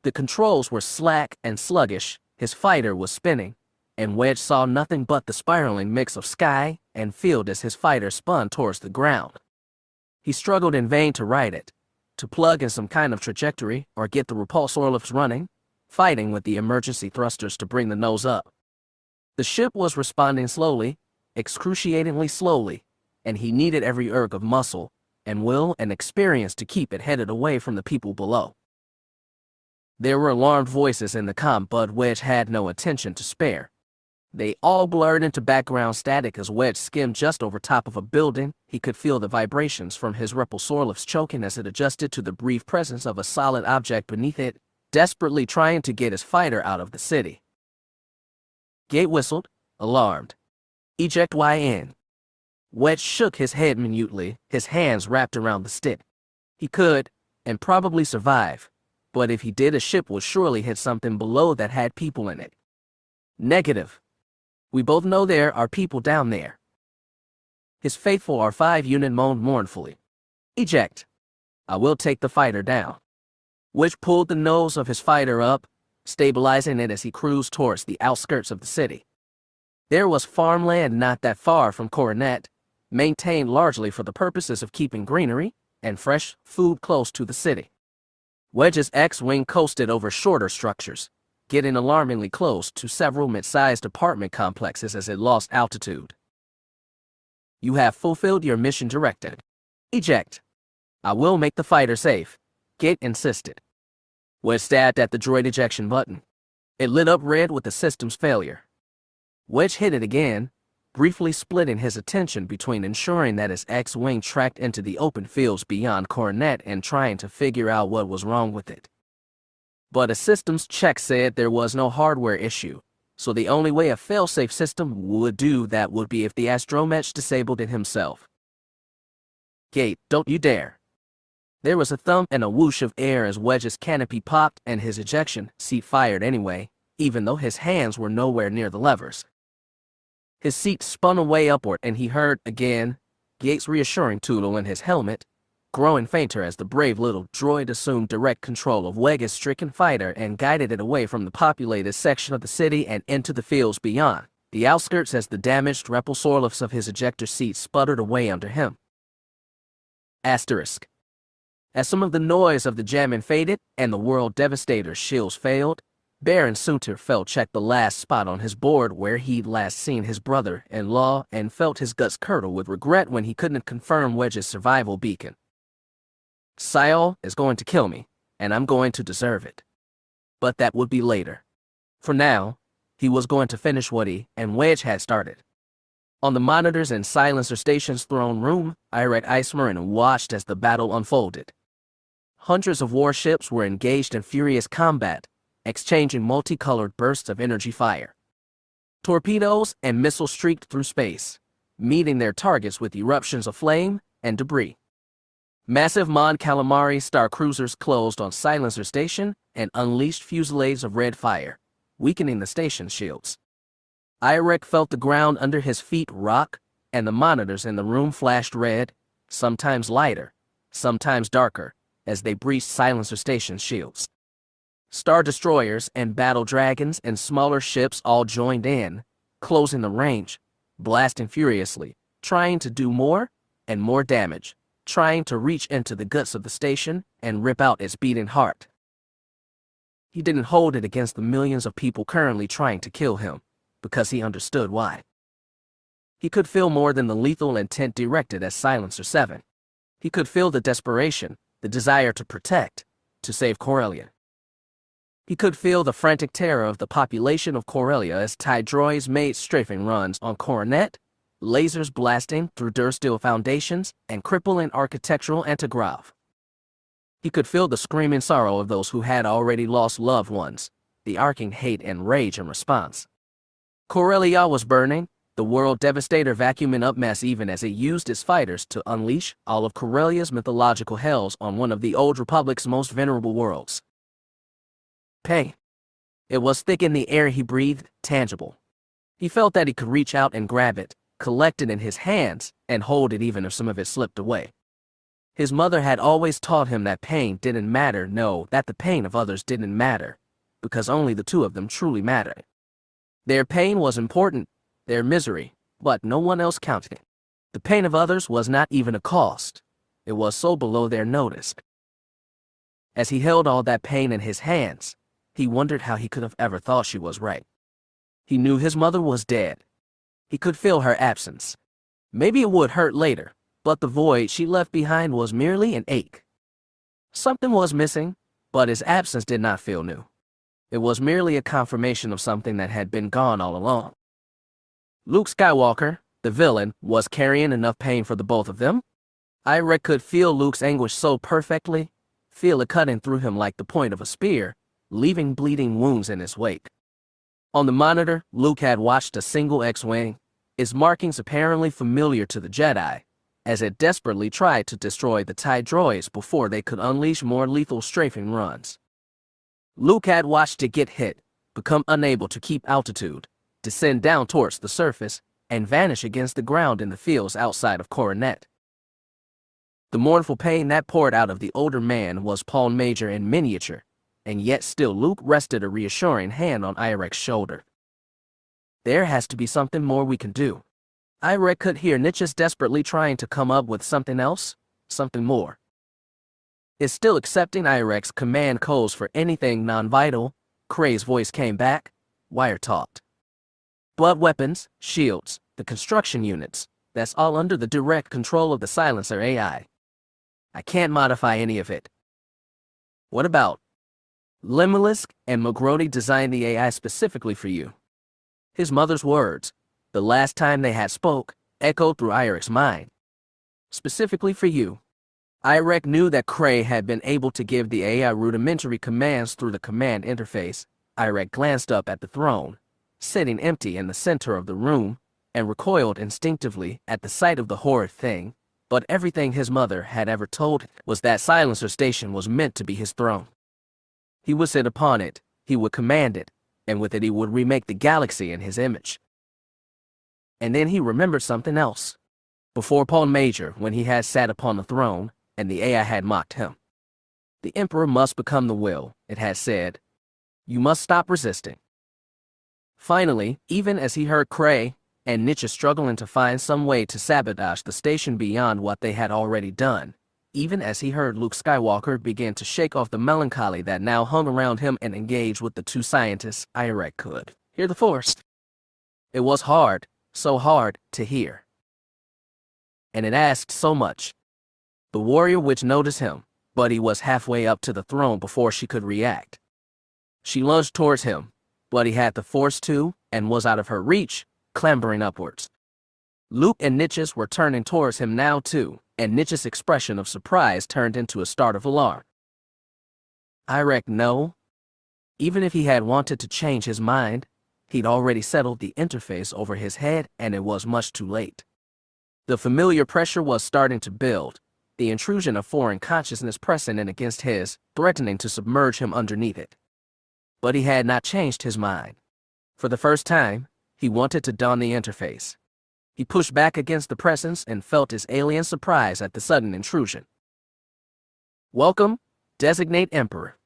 The controls were slack and sluggish, his fighter was spinning, and Wedge saw nothing but the spiraling mix of sky and field as his fighter spun towards the ground. He struggled in vain to right it, to plug in some kind of trajectory or get the repulsor lifts running, fighting with the emergency thrusters to bring the nose up. The ship was responding slowly, excruciatingly slowly, and he needed every erg of muscle and will and experience to keep it headed away from the people below. There were alarmed voices in the comm, but Wedge had no attention to spare. They all blurred into background static as Wedge skimmed just over top of a building. He could feel the vibrations from his repulsor lifts choking as it adjusted to the brief presence of a solid object beneath it, desperately trying to get his fighter out of the city. Gate whistled, alarmed. Eject YN. Wedge shook his head minutely, his hands wrapped around the stick. He could, and probably survive, but if he did, a ship would surely hit something below that had people in it. Negative. We both know there are people down there. His faithful R5 unit moaned mournfully. Eject. I will take the fighter down. Wedge pulled the nose of his fighter up, stabilizing it as he cruised towards the outskirts of the city. There was farmland not that far from Coronet, maintained largely for the purposes of keeping greenery and fresh food close to the city. Wedge's X-Wing coasted over shorter structures, getting alarmingly close to several mid-sized apartment complexes as it lost altitude. You have fulfilled your mission directive. Eject. I will make the fighter safe, Gate insisted. Wedge stabbed at the droid ejection button. It lit up red with the system's failure. Wedge hit it again, briefly splitting his attention between ensuring that his X-Wing tracked into the open fields beyond Coronet and trying to figure out what was wrong with it. But a systems check said there was no hardware issue, so the only way a failsafe system would do that would be if the astromech disabled it himself. Gate, don't you dare. There was a thump and a whoosh of air as Wedge's canopy popped and his ejection seat fired anyway, even though his hands were nowhere near the levers. His seat spun away upward and he heard, again, Gate's reassuring tootle in his helmet, growing fainter as the brave little droid assumed direct control of Wedge's stricken fighter and guided it away from the populated section of the city and into the fields beyond, the outskirts as the damaged repulsor lifts of his ejector seat sputtered away under him. Asterisk. As some of the noise of the jamming faded and the World Devastator's shields failed, Baron Sunter felt checked the last spot on his board where he'd last seen his brother-in-law and felt his guts curdle with regret when he couldn't confirm Wedge's survival beacon. Syol is going to kill me, and I'm going to deserve it. But that would be later. For now, he was going to finish what he and Wedge had started. On the monitors in Silencer Station's throne room, Irek Ismaren watched as the battle unfolded. Hundreds of warships were engaged in furious combat, exchanging multicolored bursts of energy fire. Torpedoes and missiles streaked through space, meeting their targets with eruptions of flame and debris. Massive Mon Calamari star cruisers closed on Silencer Station and unleashed fusillades of red fire, weakening the station's shields. Irek felt the ground under his feet rock, and the monitors in the room flashed red, sometimes lighter, sometimes darker, as they breached Silencer Station's shields. Star destroyers and battle dragons and smaller ships all joined in, closing the range, blasting furiously, trying to do more and more damage, trying to reach into the guts of the station and rip out its beating heart. He didn't hold it against the millions of people currently trying to kill him, because he understood why. He could feel more than the lethal intent directed at Silencer 7. He could feel the desperation, the desire to protect, to save Corellia. He could feel the frantic terror of the population of Corellia as TIE droids made strafing runs on Coronet, lasers blasting through Dursteel foundations and crippling architectural antigrav. He could feel the screaming sorrow of those who had already lost loved ones, the arcing hate and rage in response. Corellia was burning, the world devastator vacuuming up mess even as it used its fighters to unleash all of Corellia's mythological hells on one of the Old Republic's most venerable worlds. Pain. It was thick in the air he breathed, tangible. He felt that he could reach out and grab it, collect it in his hands, and hold it even if some of it slipped away. His mother had always taught him that pain didn't matter, no, that the pain of others didn't matter, because only the two of them truly mattered. Their pain was important, their misery, but no one else counted. The pain of others was not even a cost. It was so below their notice. As he held all that pain in his hands, he wondered how he could have ever thought she was right. He knew his mother was dead. He could feel her absence. Maybe it would hurt later, but the void she left behind was merely an ache. Something was missing, but his absence did not feel new. It was merely a confirmation of something that had been gone all along. Luke Skywalker, the villain, was carrying enough pain for the both of them. Irek could feel Luke's anguish so perfectly, feel it cutting through him like the point of a spear, leaving bleeding wounds in his wake. On the monitor, Luke had watched a single X-Wing, its markings apparently familiar to the Jedi, as it desperately tried to destroy the TIE droids before they could unleash more lethal strafing runs. Luke had watched it get hit, become unable to keep altitude, descend down towards the surface, and vanish against the ground in the fields outside of Coronet. The mournful pain that poured out of the older man was Paul Major in miniature, and yet still Luke rested a reassuring hand on Irek's shoulder. There has to be something more we can do. Irek could hear Niches desperately trying to come up with something else, something more. Is still accepting Irek's command codes for anything non-vital, Kray's voice came back, wire-talked. Blood weapons, shields, the construction units, that's all under the direct control of the silencer AI. I can't modify any of it. What about? Limelisk and Magrody designed the AI specifically for you. His mother's words, the last time they had spoke, echoed through Irek's mind. Specifically for you. Irek knew that Kray had been able to give the AI rudimentary commands through the command interface. Irek glanced up at the throne, sitting empty in the center of the room, and recoiled instinctively at the sight of the horrid thing, but everything his mother had ever told was that silencer station was meant to be his throne. He would sit upon it, he would command it, and with it he would remake the galaxy in his image. And then he remembered something else. Before Paul Major, when he had sat upon the throne, and the AI had mocked him. The Emperor must become the will, it had said. You must stop resisting. Finally, even as he heard Kray and Niches struggling to find some way to sabotage the station beyond what they had already done, even as he heard Luke Skywalker begin to shake off the melancholy that now hung around him and engage with the two scientists, Irek could hear the Force. It was hard, so hard, to hear. And it asked so much. The warrior witch noticed him, but he was halfway up to the throne before she could react. She lunged towards him, but he had the Force too, and was out of her reach, clambering upwards. Luke and Niches were turning towards him now too, and Niches' expression of surprise turned into a start of alarm. Irek, no. Even if he had wanted to change his mind, he'd already settled the interface over his head, and it was much too late. The familiar pressure was starting to build, the intrusion of foreign consciousness pressing in against his, threatening to submerge him underneath it. But he had not changed his mind. For the first time, he wanted to don the interface. He pushed back against the presence and felt his alien surprise at the sudden intrusion. Welcome, designate Emperor.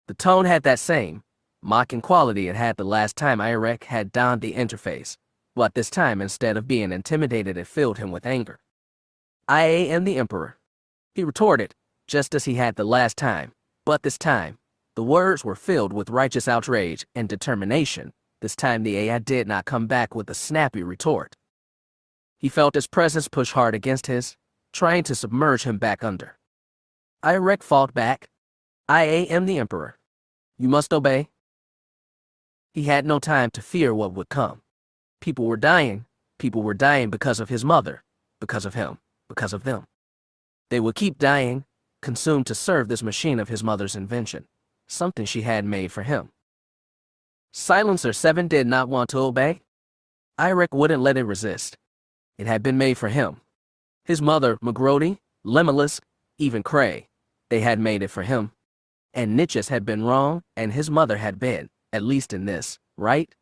The tone had that same, mocking quality it had the last time Irek had donned the interface, but this time instead of being intimidated it filled him with anger. I am the Emperor, he retorted, just as he had the last time, but this time, the words were filled with righteous outrage and determination. This time the AI did not come back with a snappy retort. He felt his presence push hard against his, trying to submerge him back under. Irek fought back. I am the Emperor. You must obey. He had no time to fear what would come. People were dying. People were dying because of his mother, because of him, because of them. They would keep dying, consumed to serve this machine of his mother's invention, something she had made for him. Silencer 7 did not want to obey. Irek wouldn't let it resist. It had been made for him. His mother, Magrody, Lemilus, even Cray, they had made it for him. And Nichus had been wrong, and his mother had been, at least in this, right?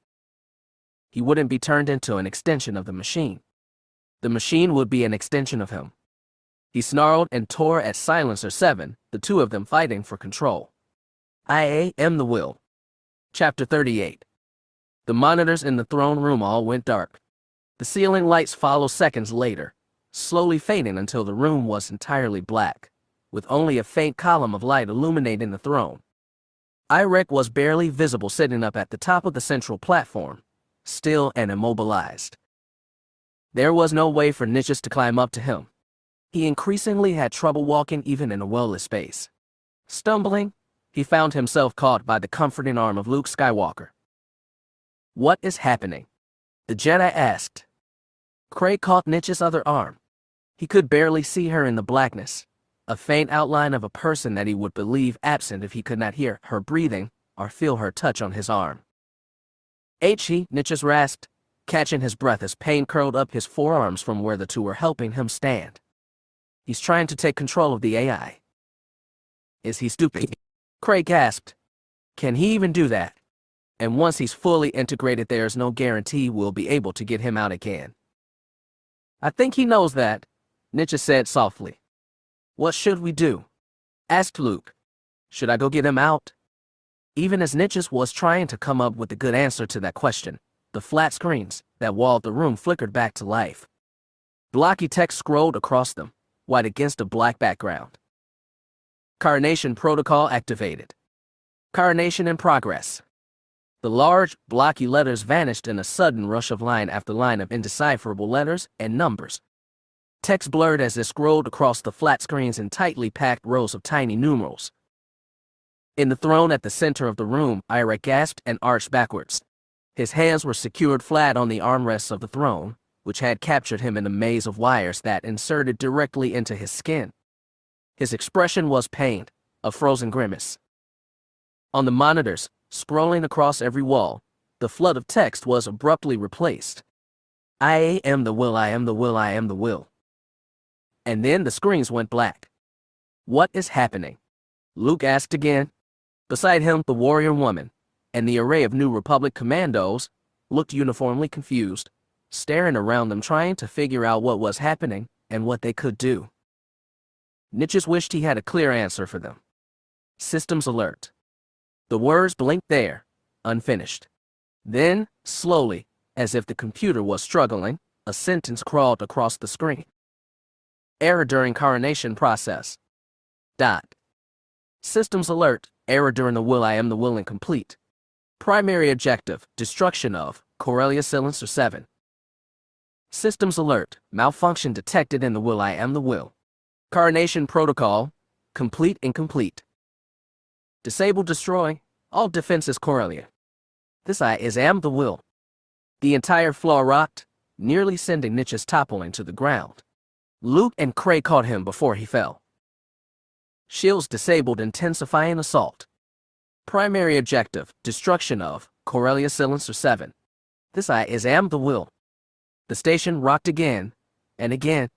He wouldn't be turned into an extension of the machine. The machine would be an extension of him. He snarled and tore at Silencer 7, the two of them fighting for control. I am the will. Chapter 38. The monitors in the throne room all went dark. The ceiling lights followed seconds later, slowly fading until the room was entirely black, with only a faint column of light illuminating the throne. Irek was barely visible sitting up at the top of the central platform, still and immobilized. There was no way for Nichus to climb up to him. He increasingly had trouble walking even in a well-lit space. Stumbling, he found himself caught by the comforting arm of Luke Skywalker. "What is happening?" the Jedi asked. Cray caught Nichus' other arm. He could barely see her in the blackness, a faint outline of a person that he would believe absent if he could not hear her breathing or feel her touch on his arm. Nichus rasped, catching his breath as pain curled up his forearms from where the two were helping him stand. "He's trying to take control of the AI." "Is he stupid?" Cray gasped. "Can he even do that? And once he's fully integrated, there's no guarantee we'll be able to get him out again." "I think he knows that," Nichus said softly. "What should we do?" asked Luke. "Should I go get him out?" Even as Nichus was trying to come up with a good answer to that question, the flat screens that walled the room flickered back to life. Blocky text scrolled across them, white against a black background. Coronation protocol activated. Coronation in progress. The large, blocky letters vanished in a sudden rush of line after line of indecipherable letters and numbers. Text blurred as it scrolled across the flat screens in tightly packed rows of tiny numerals. In the throne at the center of the room, Irek gasped and arched backwards. His hands were secured flat on the armrests of the throne, which had captured him in a maze of wires that inserted directly into his skin. His expression was pained, a frozen grimace. On the monitors, scrolling across every wall, the flood of text was abruptly replaced. "I am the will, I am the will, I am the will." And then the screens went black. "What is happening?" Luke asked again. Beside him, the warrior woman and the array of New Republic commandos looked uniformly confused, staring around them trying to figure out what was happening and what they could do. Nichus wished he had a clear answer for them. "Systems alert." The words blinked there, unfinished. Then, slowly, as if the computer was struggling, a sentence crawled across the screen. "Error during coronation process. Dot. Systems alert, error during the will, I am the will incomplete. Primary objective, destruction of Corellia Silencer 7. Systems alert, malfunction detected in the will, I am the will. Coronation protocol, complete incomplete. Disable destroy, all defenses Corellia. This I am the will." The entire floor rocked, nearly sending Nichus toppling to the ground. Luke and Cray caught him before he fell. Shields disabled, intensifying assault. Primary objective, destruction of Corellia Silencer 7. This I am the will. The station rocked again, and again.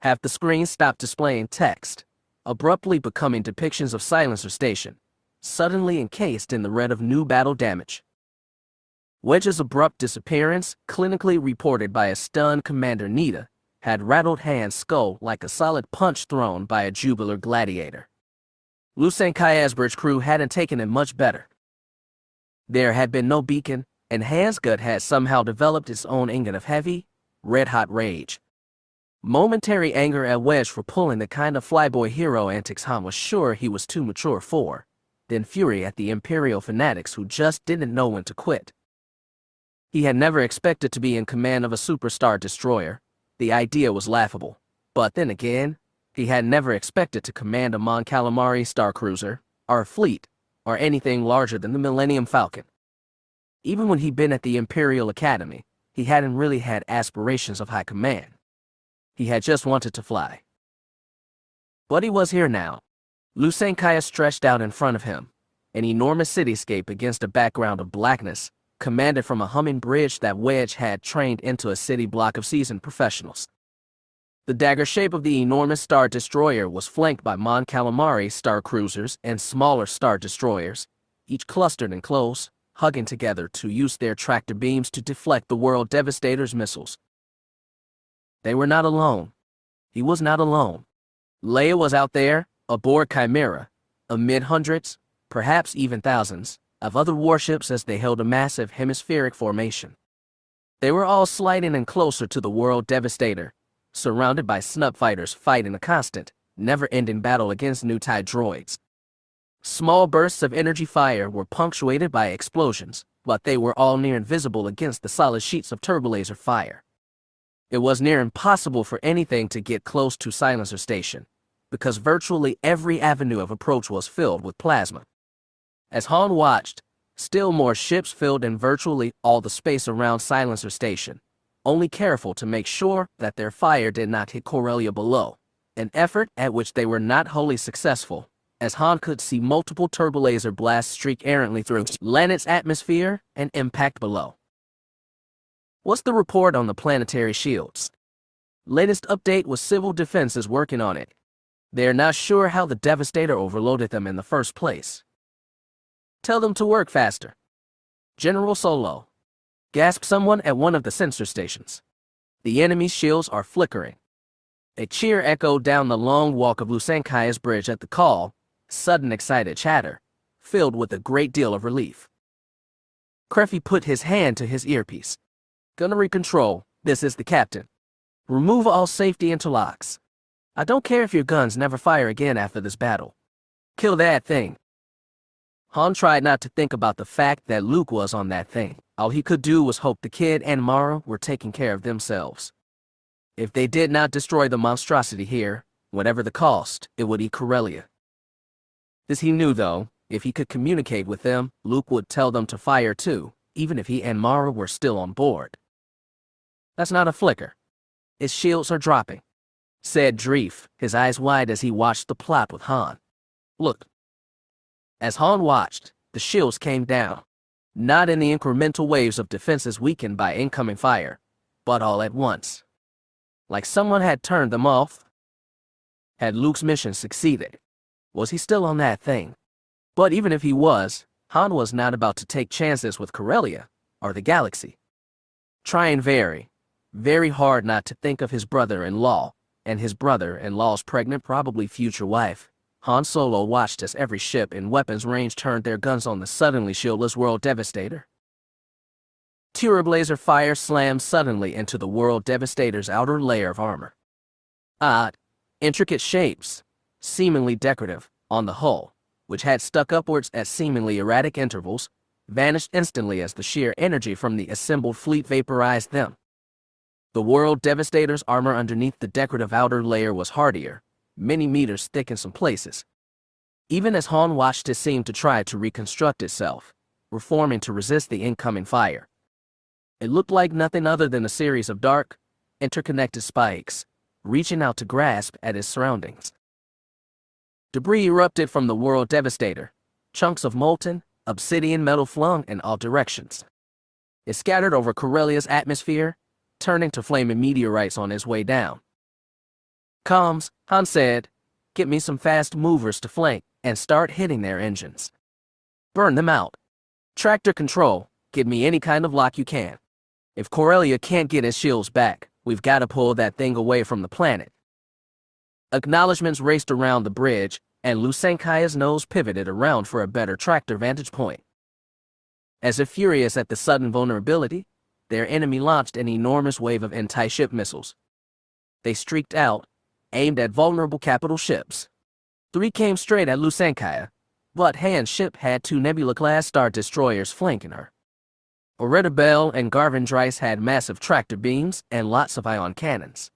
Half the screen stopped displaying text, abruptly becoming depictions of Silencer Station, suddenly encased in the red of new battle damage. Wedge's abrupt disappearance, clinically reported by a stunned Commander Nita, had rattled Han's skull like a solid punch thrown by a jubilar gladiator. Lucien Kaya's crew hadn't taken it much better. There had been no beacon, and Han's gut had somehow developed its own ingot of heavy, red-hot rage. Momentary anger at Wedge for pulling the kind of flyboy hero antics Han was sure he was too mature for, then fury at the Imperial fanatics who just didn't know when to quit. He had never expected to be in command of a superstar destroyer. The idea was laughable. But then again, he had never expected to command a Mon Calamari starcruiser, or a fleet, or anything larger than the Millennium Falcon. Even when he'd been at the Imperial Academy, he hadn't really had aspirations of high command. He had just wanted to fly. But he was here now. Lucien Kaya stretched out in front of him, an enormous cityscape against a background of blackness, commanded from a humming bridge that Wedge had trained into a city block of seasoned professionals. The dagger shape of the enormous Star Destroyer was flanked by Mon Calamari Star Cruisers and smaller Star Destroyers, each clustered and close, hugging together to use their tractor beams to deflect the World Devastator's missiles. They were not alone. He was not alone. Leia was out there, aboard Chimera, amid hundreds, perhaps even thousands, of other warships as they held a massive hemispheric formation. They were all sliding in closer to the World Devastator, surrounded by snub fighters fighting a constant, never-ending battle against new TIE droids. Small bursts of energy fire were punctuated by explosions, but they were all near invisible against the solid sheets of turbolaser fire. It was near impossible for anything to get close to Silencer Station, because virtually every avenue of approach was filled with plasma. As Han watched, still more ships filled in virtually all the space around Silencer Station, only careful to make sure that their fire did not hit Corellia below, an effort at which they were not wholly successful, as Han could see multiple turbolaser blasts streak errantly through planet's atmosphere and impact below. What's the report on the planetary shields? Latest update was Civil Defense is working on it. They are not sure how the Devastator overloaded them in the first place. Tell them to work faster. General Solo, gasped someone at one of the sensor stations. The enemy's shields are flickering. A cheer echoed down the long walk of Lusankaya's bridge at the call, sudden excited chatter, filled with a great deal of relief. Creffy put his hand to his earpiece. Gunnery control, this is the captain. Remove all safety interlocks. I don't care if your guns never fire again after this battle. Kill that thing. Han tried not to think about the fact that Luke was on that thing. All he could do was hope the kid and Mara were taking care of themselves. If they did not destroy the monstrosity here, whatever the cost, it would eat Corellia. This he knew, though. If he could communicate with them, Luke would tell them to fire too, even if he and Mara were still on board. That's not a flicker. Its shields are dropping, said Dreef, his eyes wide as he watched the plot with Han. Look. As Han watched, the shields came down, not in the incremental waves of defenses weakened by incoming fire, but all at once. Like someone had turned them off. Had Luke's mission succeeded? Was he still on that thing? But even if he was, Han was not about to take chances with Corellia, or the galaxy. Trying very, very hard not to think of his brother-in-law, and his brother-in-law's pregnant, probably future wife, Han Solo watched as every ship in weapons range turned their guns on the suddenly shieldless World Devastator. Turbolaser fire slammed suddenly into the World Devastator's outer layer of armor. Odd, intricate shapes, seemingly decorative, on the hull, which had stuck upwards at seemingly erratic intervals, vanished instantly as the sheer energy from the assembled fleet vaporized them. The World Devastator's armor underneath the decorative outer layer was hardier, many meters thick in some places. Even as Han watched it seem to try to reconstruct itself, reforming to resist the incoming fire. It looked like nothing other than a series of dark, interconnected spikes, reaching out to grasp at its surroundings. Debris erupted from the World Devastator, chunks of molten, obsidian metal flung in all directions. It scattered over Corellia's atmosphere, turning to flaming meteorites on its way down. Comms, Han said, get me some fast movers to flank and start hitting their engines. Burn them out. Tractor control, get me any kind of lock you can. If Corellia can't get his shields back, we've got to pull that thing away from the planet. Acknowledgements raced around the bridge, and Lusankaya's nose pivoted around for a better tractor vantage point. As if furious at the sudden vulnerability, their enemy launched an enormous wave of anti-ship missiles. They streaked out, aimed at vulnerable capital ships. 3 came straight at Lusankaya, but Han's ship had 2 Nebula-class Star Destroyers flanking her. Oretta Bell and Garvin Dryce had massive tractor beams and lots of ion cannons.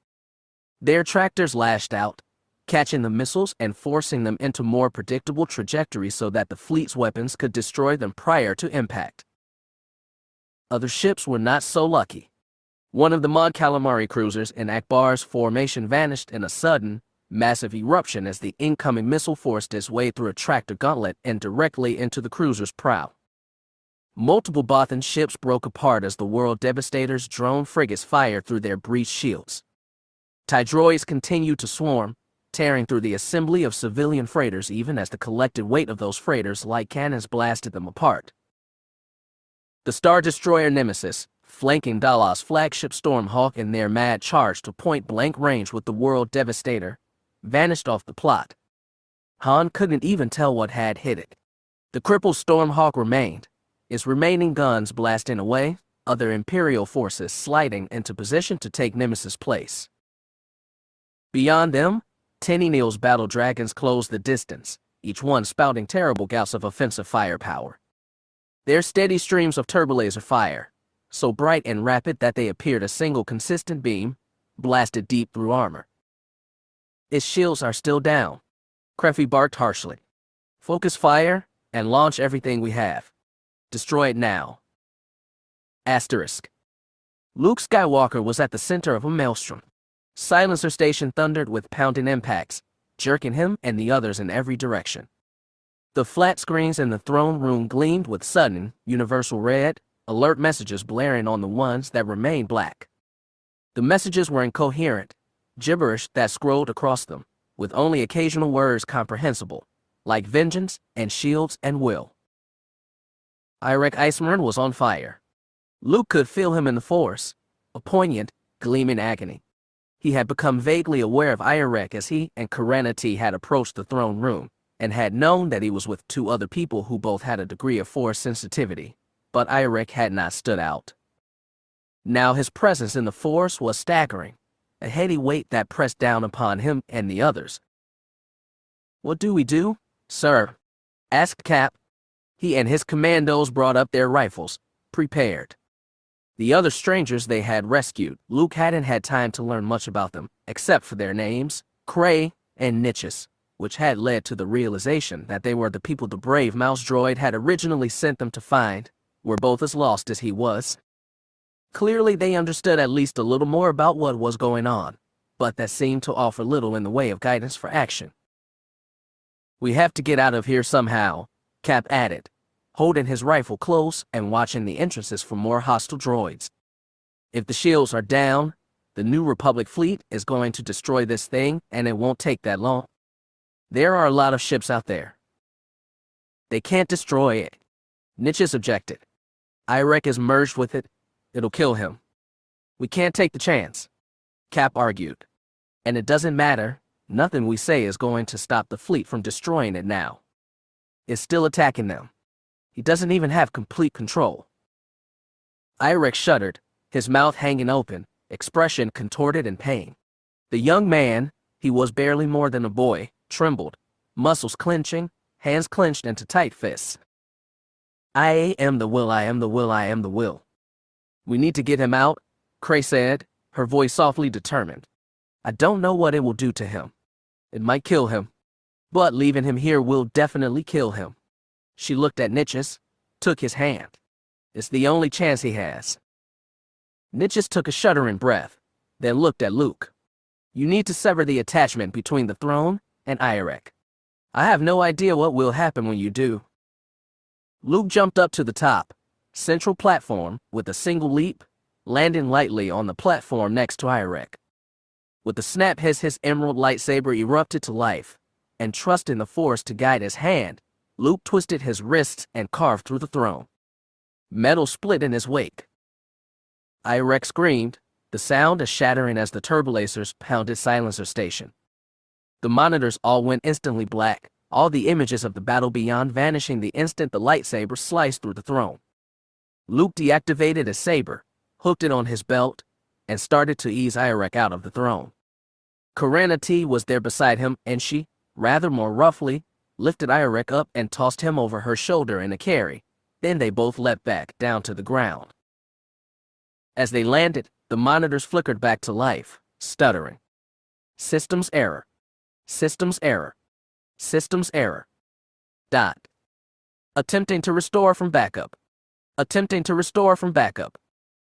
Their tractors lashed out, catching the missiles and forcing them into more predictable trajectories so that the fleet's weapons could destroy them prior to impact. Other ships were not so lucky. One of the Mon Calamari cruisers in Akbar's formation vanished in a sudden, massive eruption as the incoming missile forced its way through a tractor gauntlet and directly into the cruiser's prow. Multiple Bothan ships broke apart as the World Devastator's drone frigates fired through their breached shields. TIE droids continued to swarm, tearing through the assembly of civilian freighters even as the collected weight of those freighters like cannons blasted them apart. The Star Destroyer Nemesis, flanking Dallas' flagship Stormhawk in their mad charge to point-blank range with the World Devastator, vanished off the plot. Han couldn't even tell what had hit it. The crippled Stormhawk remained, its remaining guns blasting away, other Imperial forces sliding into position to take Nemesis' place. Beyond them, Tennineal's battle dragons closed the distance, each one spouting terrible gouts of offensive firepower. Their steady streams of turbolaser fire, so bright and rapid that they appeared a single consistent beam, blasted deep through armor. Its shields are still down, Creffy barked harshly. Focus fire, and launch everything we have. Destroy it now. Asterisk. Luke Skywalker was at the center of a maelstrom. Silencer Station thundered with pounding impacts, jerking him and the others in every direction. The flat screens in the throne room gleamed with sudden, universal red, alert messages blaring on the ones that remained black. The messages were incoherent, gibberish that scrolled across them, with only occasional words comprehensible, like vengeance and shields and will. Irek Ismaren was on fire. Luke could feel him in the Force, a poignant, gleaming agony. He had become vaguely aware of Irek as he and Corellia had approached the throne room, and had known that he was with two other people who both had a degree of Force sensitivity, but Irek had not stood out. Now his presence in the Force was staggering, a heady weight that pressed down upon him and the others. "What do we do, sir?" asked Cap. He and his commandos brought up their rifles, prepared. The other strangers they had rescued, Luke hadn't had time to learn much about them, except for their names, Cray and Niches, which had led to the realization that they were the people the brave mouse droid had originally sent them to find, were both as lost as he was. Clearly they understood at least a little more about what was going on, but that seemed to offer little in the way of guidance for action. "We have to get out of here somehow," Cap added, holding his rifle close and watching the entrances for more hostile droids. "If the shields are down, the New Republic fleet is going to destroy this thing, and it won't take that long. There are a lot of ships out there." "They can't destroy it," Niches objected. "Irek is merged with it. It'll kill him." "We can't take the chance," Cap argued. "And it doesn't matter. Nothing we say is going to stop the fleet from destroying it now. It's still attacking them. He doesn't even have complete control." Irek shuddered, his mouth hanging open, expression contorted in pain. The young man, he was barely more than a boy, trembled, muscles clenching, hands clenched into tight fists. "I am the will, I am the will, I am the will." "We need to get him out," Cray said, her voice softly determined. "I don't know what it will do to him. It might kill him. But leaving him here will definitely kill him." She looked at Niches, took his hand. "It's the only chance he has." Niches took a shuddering breath, then looked at Luke. "You need to sever the attachment between the throne and Irek. I have no idea what will happen when you do." Luke jumped up to the top, central platform, with a single leap, landing lightly on the platform next to Irek. With a snap his emerald lightsaber erupted to life, and trusting the Force to guide his hand, Luke twisted his wrists and carved through the throne. Metal split in his wake. Irek screamed, the sound as shattering as the turbolasers pounded Silencer Station. The monitors all went instantly black, all the images of the battle beyond vanishing the instant the lightsaber sliced through the throne. Luke deactivated his saber, hooked it on his belt, and started to ease Irek out of the throne. Corellia was there beside him, and she, rather more roughly, lifted Irek up and tossed him over her shoulder in a carry. Then they both leapt back down to the ground. As they landed, the monitors flickered back to life, stuttering. "Systems error. Systems error. Systems error. Dot. Attempting to restore from backup. Attempting to restore from backup.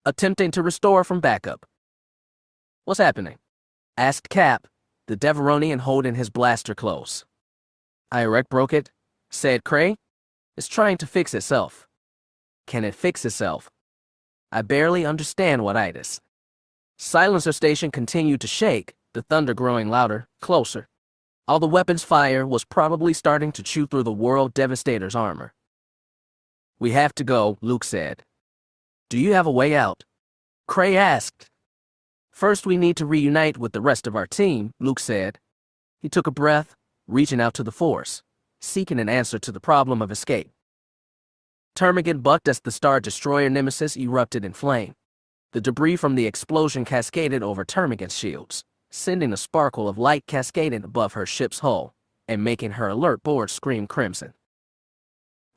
Attempting to restore from backup." "What's happening?" asked Cap, the Devaronian holding his blaster close. "Irek broke it," said Cray. "It's trying to fix itself." Can it fix itself? I barely understand what it is. Silencer station continued to shake, the thunder growing louder, closer. All the weapons' fire was probably starting to chew through the World Devastator's armor. We have to go, Luke said. Do you have a way out? Cray asked. First we need to reunite with the rest of our team, Luke said. He took a breath, reaching out to the Force, seeking an answer to the problem of escape. Termagant bucked as the Star Destroyer Nemesis erupted in flame. The debris from the explosion cascaded over Termagant's shields, sending a sparkle of light cascading above her ship's hull, and making her alert board scream crimson.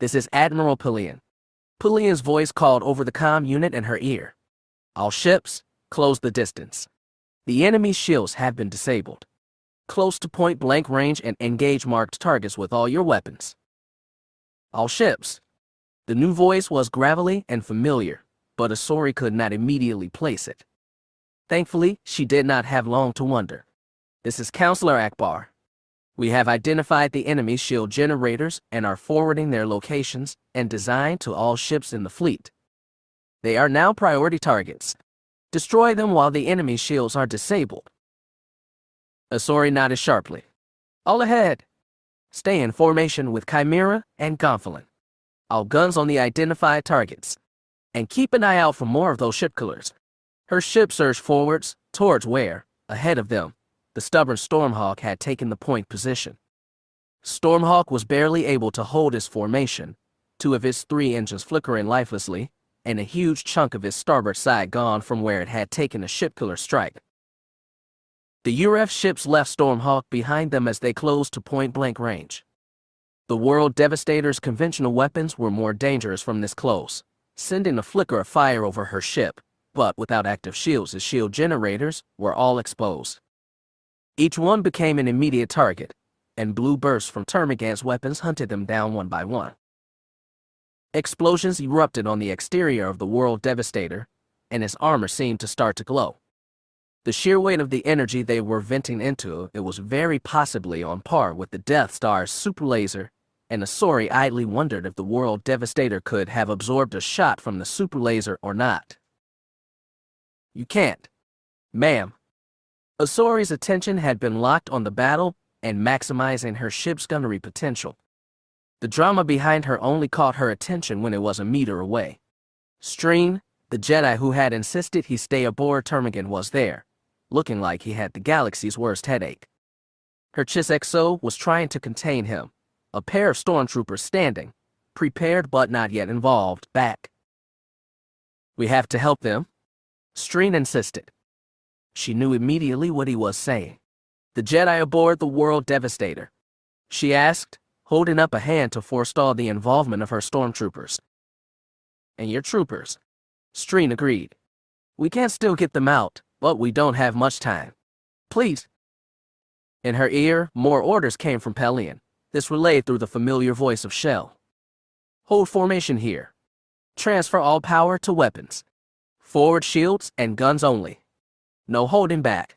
This is Admiral Pellaeon. Pellaeon's voice called over the comm unit in her ear. All ships, close the distance. The enemy's shields have been disabled. Close to point-blank range and engage marked targets with all your weapons. All ships. The new voice was gravelly and familiar, but Asori could not immediately place it. Thankfully, she did not have long to wonder. This is Counselor Akbar. We have identified the enemy's shield generators and are forwarding their locations and design to all ships in the fleet. They are now priority targets. Destroy them while the enemy's shields are disabled. Asori nodded sharply. All ahead. Stay in formation with Chimera and Gonfalon. All guns on the identified targets. And keep an eye out for more of those ship killers. Her ship surged forwards, towards where, ahead of them, the stubborn Stormhawk had taken the point position. Stormhawk was barely able to hold his formation, 2 of his 3 engines flickering lifelessly, and a huge chunk of his starboard side gone from where it had taken a ship-killer strike. The URF ships left Stormhawk behind them as they closed to point-blank range. The World Devastator's conventional weapons were more dangerous from this close, sending a flicker of fire over her ship, but without active shields, his shield generators were all exposed. Each one became an immediate target, and blue bursts from Termagant's weapons hunted them down one by one. Explosions erupted on the exterior of the World Devastator, and his armor seemed to start to glow. The sheer weight of the energy they were venting into it was very possibly on par with the Death Star's super laser, and Asori idly wondered if the World Devastator could have absorbed a shot from the super laser or not. You can't, ma'am. Asori's attention had been locked on the battle and maximizing her ship's gunnery potential. The drama behind her only caught her attention when it was a meter away. Streen, the Jedi who had insisted he stay aboard Termagant, was there, looking like he had the galaxy's worst headache. Her Chiss-XO was trying to contain him, a pair of stormtroopers standing, prepared but not yet involved, back. We have to help them, Streen insisted. She knew immediately what he was saying. The Jedi aboard the World Devastator, she asked, holding up a hand to forestall the involvement of her stormtroopers. And your troopers, Streen agreed. We can still get them out, but we don't have much time. Please. In her ear, more orders came from Pellaeon, this relayed through the familiar voice of Shell. Hold formation here. Transfer all power to weapons. Forward shields and guns only. No holding back.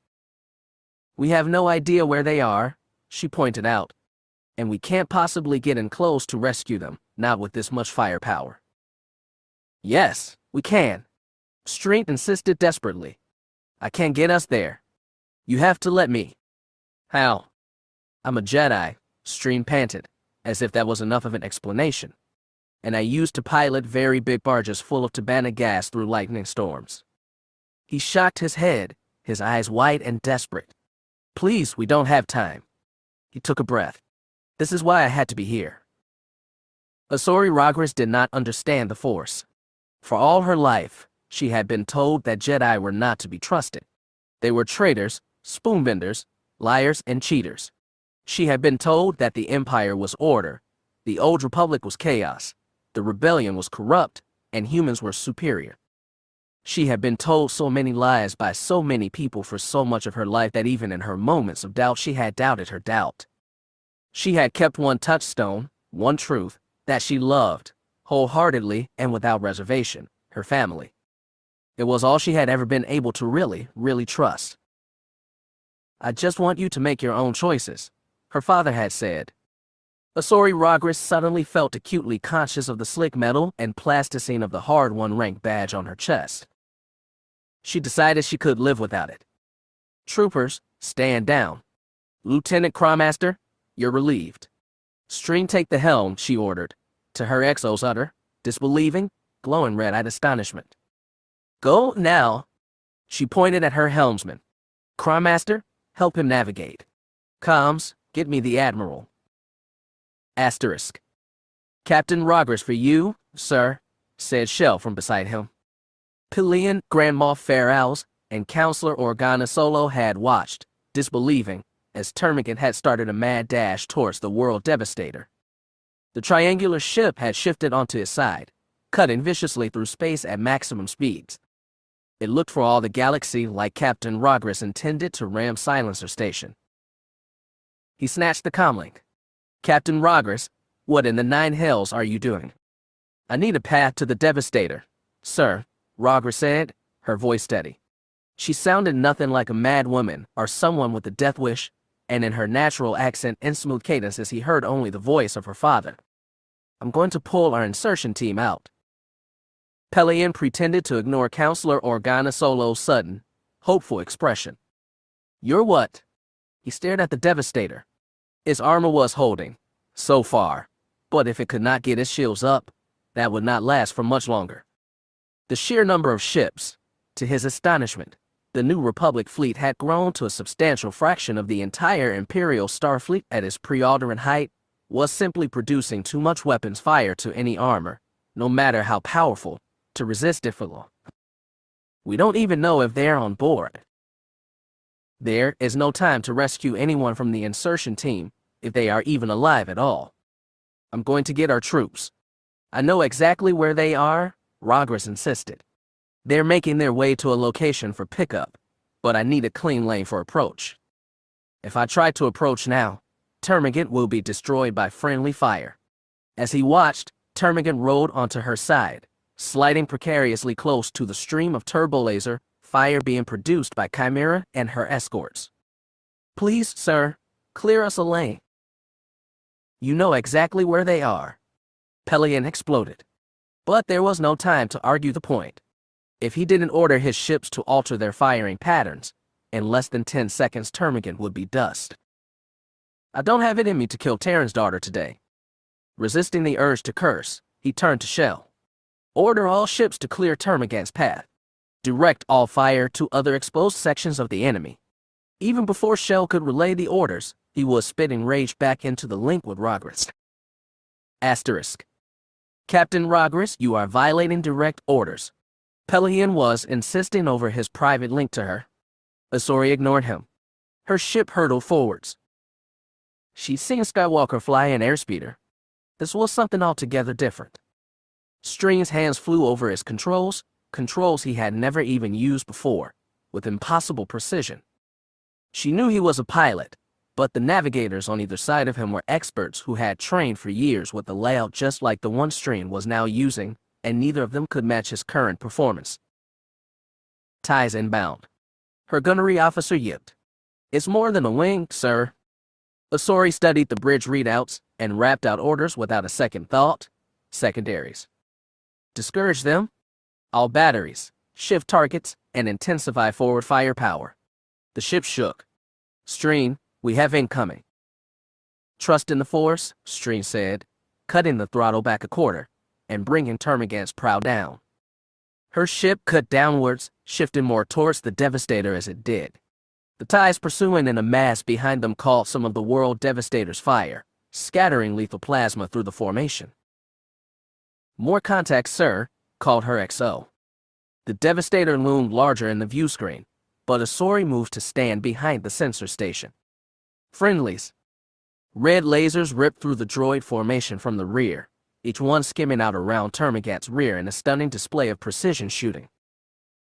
We have no idea where they are, she pointed out, and we can't possibly get in close to rescue them, not with this much firepower. Yes, we can, Streen insisted desperately. I can't get us there. You have to let me. How? I'm a Jedi, Streen panted, as if that was enough of an explanation. And I used to pilot very big barges full of Tabana gas through lightning storms. He shocked his head, his eyes wide and desperate. Please, we don't have time. He took a breath. This is why I had to be here. Asori Rogris did not understand the Force. For all her life, she had been told that Jedi were not to be trusted. They were traitors, spoonbenders, liars, and cheaters. She had been told that the Empire was order, the Old Republic was chaos, the Rebellion was corrupt, and humans were superior. She had been told so many lies by so many people for so much of her life that even in her moments of doubt she had doubted her doubt. She had kept one touchstone, one truth, that she loved, wholeheartedly and without reservation, her family. It was all she had ever been able to really trust. I just want you to make your own choices, her father had said. Asori Rogris suddenly felt acutely conscious of the slick metal and plasticine of the hard-won rank badge on her chest. She decided she could live without it. Troopers, stand down. Lieutenant Crowmaster, you're relieved. Stream take the helm, she ordered, to her exo's utter, disbelieving, glowing red-eyed astonishment. Go now. She pointed at her helmsman. Crowmaster, help him navigate. Comms, get me the Admiral. Asterisk. Captain Rogers for you, sir, said Shell from beside him. Pellaeon, Grand Moff Farrowls, and Counselor Organa Solo had watched, disbelieving, as Termagant had started a mad dash towards the World Devastator. The triangular ship had shifted onto his side, cutting viciously through space at maximum speeds. It looked for all the galaxy like Captain Rogers intended to ram Silencer Station. He snatched the comlink. Captain Rogers, what in the nine hells are you doing? I need a path to the Devastator, sir, Rogers said, her voice steady. She sounded nothing like a mad woman or someone with a death wish, and in her natural accent and smooth cadences he heard only the voice of her father. I'm going to pull our insertion team out. Pellaeon pretended to ignore Counselor Organa Solo's sudden, hopeful expression. You're what? He stared at the Devastator. Its armor was holding, so far, but if it could not get its shields up, that would not last for much longer. The sheer number of ships, to his astonishment, the New Republic fleet had grown to a substantial fraction of the entire Imperial Starfleet at its pre-Alderaan height, was simply producing too much weapons fire to any armor, no matter how powerful, to resist it for long. We don't even know if they're on board. There is no time to rescue anyone from the insertion team, if they are even alive at all. I'm going to get our troops. I know exactly where they are, Rogers insisted. They're making their way to a location for pickup, but I need a clean lane for approach. If I try to approach now, Termagant will be destroyed by friendly fire. As he watched, Termagant rode onto her side, sliding precariously close to the stream of turbolaser fire being produced by Chimera and her escorts. Please, sir, clear us a lane. You know exactly where they are. Pellaeon exploded. But there was no time to argue the point. If he didn't order his ships to alter their firing patterns, in less than 10 seconds Termagant would be dust. I don't have it in me to kill Terran's daughter today. Resisting the urge to curse, he turned to Shell. Order all ships to clear Termagant's path. Direct all fire to other exposed sections of the enemy. Even before Shell could relay the orders, he was spitting rage back into the link with Rogers. Asterisk. Captain Rogers, you are violating direct orders. Pellaeon was insisting over his private link to her. Asori ignored him. Her ship hurtled forwards. She'd seen Skywalker fly an airspeeder. This was something altogether different. String's hands flew over his controls he had never even used before, with impossible precision. She knew he was a pilot, but the navigators on either side of him were experts who had trained for years with a layout just like the one String was now using, and neither of them could match his current performance. Ties inbound. Her gunnery officer yipped. It's more than a wing, sir. Asori studied the bridge readouts and rapped out orders without a second thought. Secondaries. Discourage them. All batteries, shift targets, and intensify forward firepower. The ship shook. String, we have incoming. Trust in the Force, String said, cutting the throttle back a quarter and bringing Termagant's prow down. Her ship cut downwards, shifting more towards the Devastator as it did. The TIEs pursuing in a mass behind them caught some of the World Devastator's fire, scattering lethal plasma through the formation. More contact, sir, called her XO. The Devastator loomed larger in the view screen, but Asori moved to stand behind the sensor station. Friendlies. Red lasers ripped through the droid formation from the rear, each one skimming out around Termagant's rear in a stunning display of precision shooting.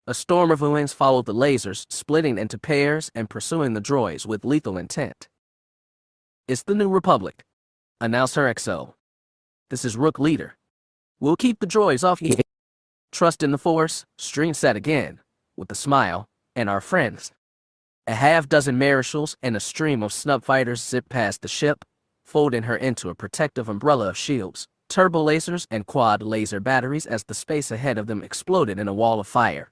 A storm of wings followed the lasers, splitting into pairs and pursuing the droids with lethal intent. It's the New Republic, announced her XO. This is Rook Leader. We'll keep the droids off you. Trust in the Force, String said again, with a smile, and our friends. A half-dozen marshals and a stream of snub fighters zipped past the ship, folding her into a protective umbrella of shields, turbo lasers, and quad laser batteries as the space ahead of them exploded in a wall of fire.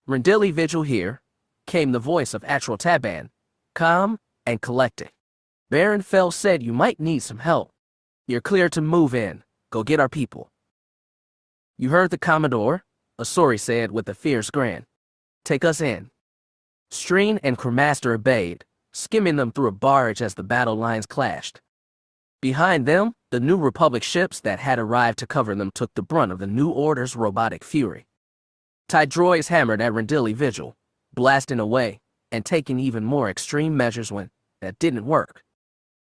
"Rendili Vigil here," came the voice of Admiral Taban, calm and collected. "Baron Fell said you might need some help. You're clear to move in. Go get our people." "You heard the Commodore," Asori said with a fierce grin. "Take us in." Streen and Crewmaster obeyed, skimming them through a barge as the battle lines clashed. Behind them, the New Republic ships that had arrived to cover them took the brunt of the New Order's robotic fury. TIE droids hammered at Rendili Vigil, blasting away and taking even more extreme measures when that didn't work.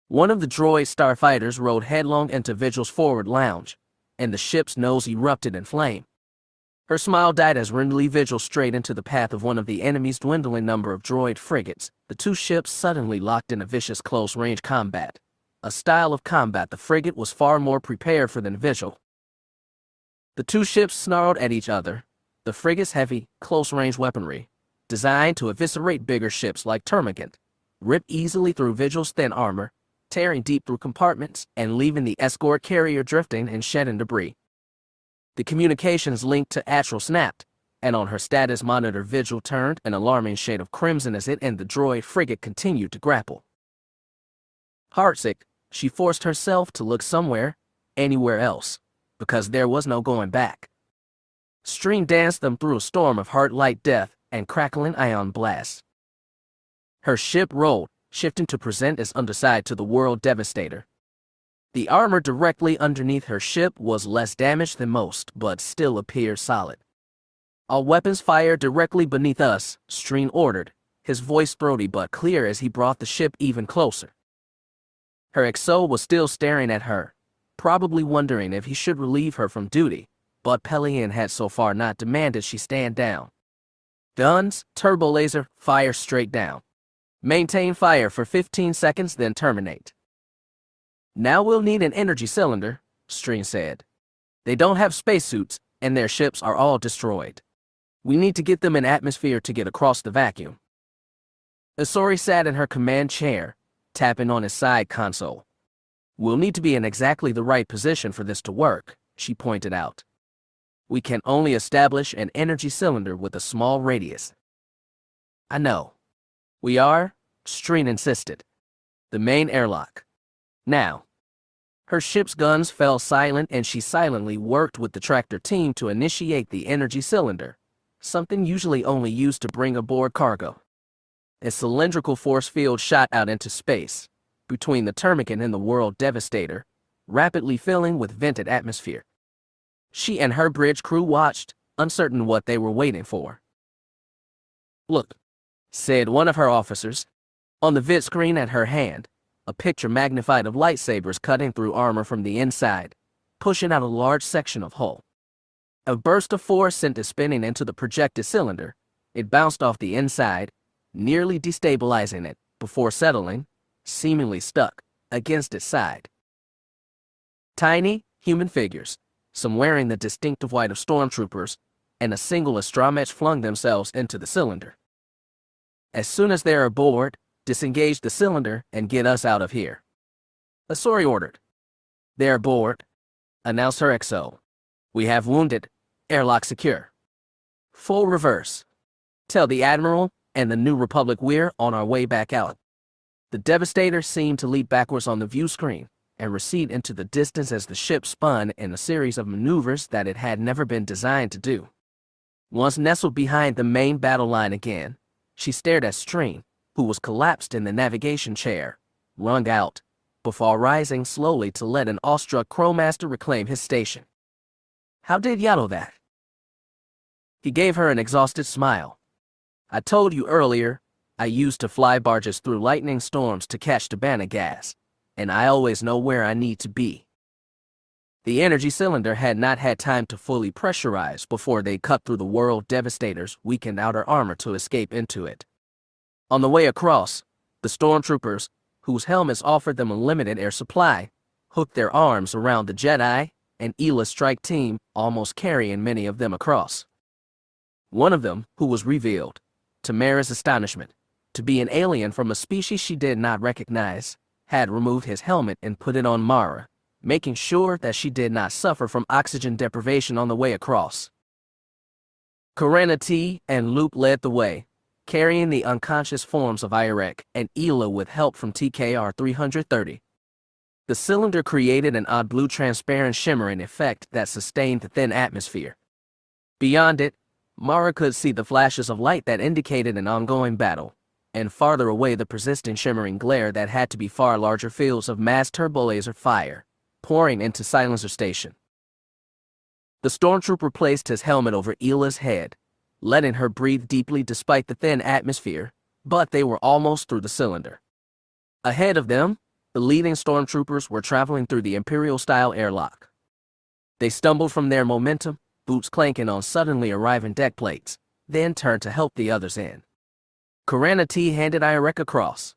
One of the droid starfighters rode headlong into Vigil's forward lounge, and the ship's nose erupted in flame. Her smile died as Rendili Vigil strayed into the path of one of the enemy's dwindling number of droid frigates. The two ships suddenly locked in a vicious close-range combat, a style of combat the frigate was far more prepared for than Vigil. The two ships snarled at each other, the frigate's heavy, close-range weaponry, designed to eviscerate bigger ships like Termagant, ripped easily through Vigil's thin armor, tearing deep through compartments and leaving the escort carrier drifting and shedding debris. The communications link to Admiral snapped, and on her status monitor Vigil turned an alarming shade of crimson as it and the droid frigate continued to grapple. Heartsick, she forced herself to look somewhere, anywhere else, because there was no going back. Stream danced them through a storm of heart-light death and crackling ion blasts. Her ship rolled, shifting to present its underside to the World Devastator. The armor directly underneath her ship was less damaged than most, but still appeared solid. "All weapons fire directly beneath us," Streen ordered, his voice throaty but clear as he brought the ship even closer. Her XO was still staring at her, probably wondering if he should relieve her from duty, but Pellaeon had so far not demanded she stand down. "Guns, turbo laser, fire straight down. Maintain fire for 15 seconds, then terminate." "Now we'll need an energy cylinder," Streen said. "They don't have spacesuits, and their ships are all destroyed. We need to get them in atmosphere to get across the vacuum." Asori sat in her command chair, tapping on his side console. "We'll need to be in exactly the right position for this to work," she pointed out. "We can only establish an energy cylinder with a small radius." "I know. We are," Streen insisted. "The main airlock. Now." Her ship's guns fell silent and she silently worked with the tractor team to initiate the energy cylinder, something usually only used to bring aboard cargo. A cylindrical force field shot out into space, between the Termagant and the World Devastator, rapidly filling with vented atmosphere. She and her bridge crew watched, uncertain what they were waiting for. "Look," said one of her officers. On the vid screen at her hand, a picture magnified of lightsabers cutting through armor from the inside, pushing out a large section of hull. A burst of force sent it spinning into the projected cylinder. It bounced off the inside, nearly destabilizing it, before settling, seemingly stuck, against its side. Tiny, human figures, some wearing the distinctive white of stormtroopers, and a single Astromech flung themselves into the cylinder. "As soon as they're aboard, disengage the cylinder and get us out of here," Asori ordered. "They're aboard," announced her XO. "We have wounded. Airlock secure. Full reverse. Tell the Admiral and the New Republic we're on our way back out." The Devastator seemed to leap backwards on the view screen and recede into the distance as the ship spun in a series of maneuvers that it had never been designed to do. Once nestled behind the main battle line again, she stared at Streen, who was collapsed in the navigation chair, wrung out, before rising slowly to let an awestruck crowmaster reclaim his station. "How did Yaddle that?" He gave her an exhausted smile. "I told you earlier, I used to fly barges through lightning storms to catch Tabana gas, and I always know where I need to be." The energy cylinder had not had time to fully pressurize before they cut through the World Devastator's weakened outer armor to escape into it. On the way across, the stormtroopers, whose helmets offered them a limited air supply, hooked their arms around the Jedi and Ela strike team, almost carrying many of them across. One of them, who was revealed, to Mara's astonishment, to be an alien from a species she did not recognize, had removed his helmet and put it on Mara, making sure that she did not suffer from oxygen deprivation on the way across. Corellia T and Luke led the way, carrying the unconscious forms of Irek and Ela with help from TKR-330. The cylinder created an odd blue transparent shimmering effect that sustained the thin atmosphere. Beyond it, Mara could see the flashes of light that indicated an ongoing battle, and farther away the persistent shimmering glare that had to be far larger fields of mass turbolaser fire, pouring into Silencer Station. The stormtrooper placed his helmet over Ela's head, letting her breathe deeply despite the thin atmosphere, but they were almost through the cylinder. Ahead of them, the leading stormtroopers were traveling through the Imperial-style airlock. They stumbled from their momentum, boots clanking on suddenly arriving deck plates, then turned to help the others in. Corellia T handed Irek across.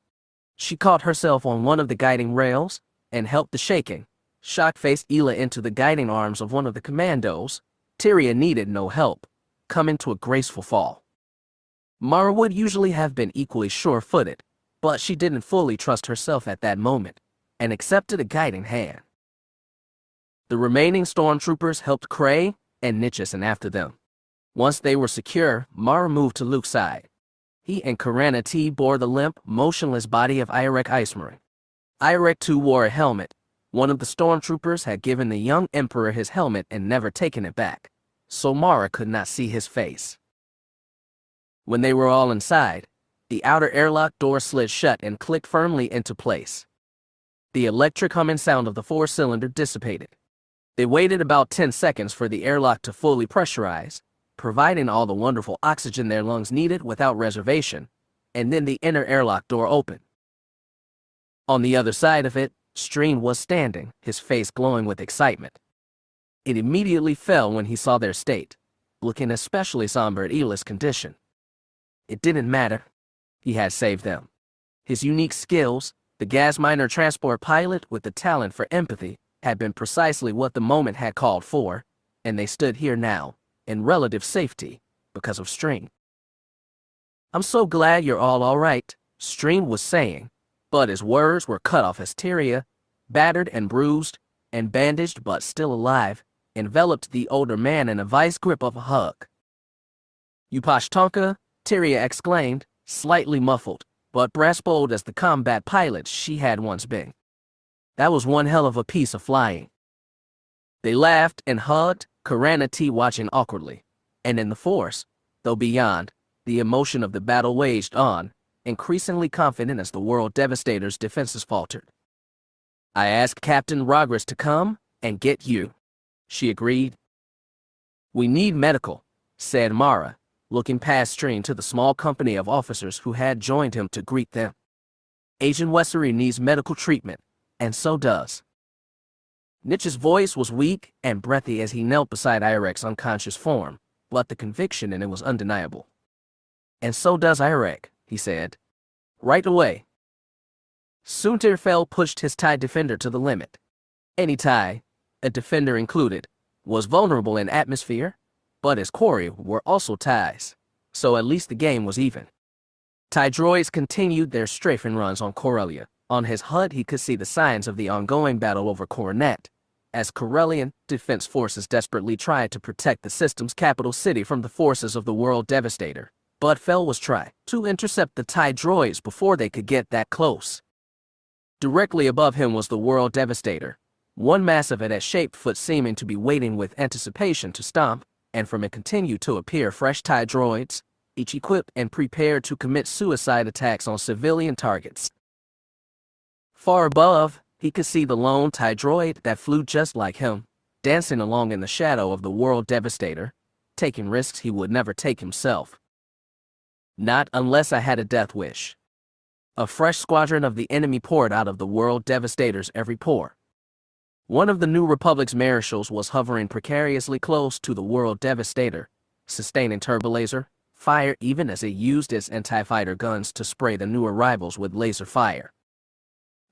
She caught herself on one of the guiding rails and helped the shaking, shock-faced Ela into the guiding arms of one of the commandos. Tyria needed no help, coming to a graceful fall. Mara would usually have been equally sure-footed, but she didn't fully trust herself at that moment, and accepted a guiding hand. The remaining stormtroopers helped Cray and Nitchison after them. Once they were secure, Mara moved to Luke's side. He and Corellia T bore the limp, motionless body of Irek Ismaren. Irek too wore a helmet. One of the stormtroopers had given the young Emperor his helmet and never taken it back, so Mara could not see his face. When they were all inside, the outer airlock door slid shut and clicked firmly into place. The electric humming sound of the four-cylinder dissipated. They waited about 10 seconds for the airlock to fully pressurize, providing all the wonderful oxygen their lungs needed without reservation, and then the inner airlock door opened. On the other side of it, Stream was standing, his face glowing with excitement. It immediately fell when he saw their state, looking especially somber at Ela's condition. It didn't matter. He had saved them. His unique skills, the gas miner transport pilot with the talent for empathy, had been precisely what the moment had called for, and they stood here now, in relative safety, because of Stream. "I'm so glad you're all right," Stream was saying, but his words were cut off as Tyria, battered and bruised, and bandaged but still alive, enveloped the older man in a vice grip of a hug. "You Pashtonka," Tyria exclaimed, slightly muffled, but brass-bowled as the combat pilot she had once been. "That was one hell of a piece of flying." They laughed and hugged, Corellia T watching awkwardly, and in the Force, though beyond, the emotion of the battle waged on, increasingly confident as the World Devastator's defenses faltered. "I asked Captain Rogers to come and get you," she agreed. "We need medical," said Mara, looking past Stream to the small company of officers who had joined him to greet them. "Agent Wessery needs medical treatment, and so does." Nitch's voice was weak and breathy as he knelt beside Irek's unconscious form, but the conviction in it was undeniable. "And so does Irek," he said. "Right away." Suntirfell pushed his TIE defender to the limit. Any TIE, a defender included, was vulnerable in atmosphere, but his quarry were also TIEs, so at least the game was even. TIE droids continued their strafing runs on Corellia. On his HUD he could see the signs of the ongoing battle over Coronet, as Corellian defense forces desperately tried to protect the system's capital city from the forces of the World Devastator. But Fell was trying to intercept the TIE droids before they could get that close. Directly above him was the World Devastator, one mass of it at shaped foot seeming to be waiting with anticipation to stomp, and from it continued to appear fresh TIE droids, each equipped and prepared to commit suicide attacks on civilian targets. Far above, he could see the lone TIE droid that flew just like him, dancing along in the shadow of the World Devastator, taking risks he would never take himself. "Not unless I had a death wish." A fresh squadron of the enemy poured out of the World Devastator's every pore. One of the New Republic's marshals was hovering precariously close to the World Devastator, sustaining turbolaser fire even as it used its anti-fighter guns to spray the new arrivals with laser fire.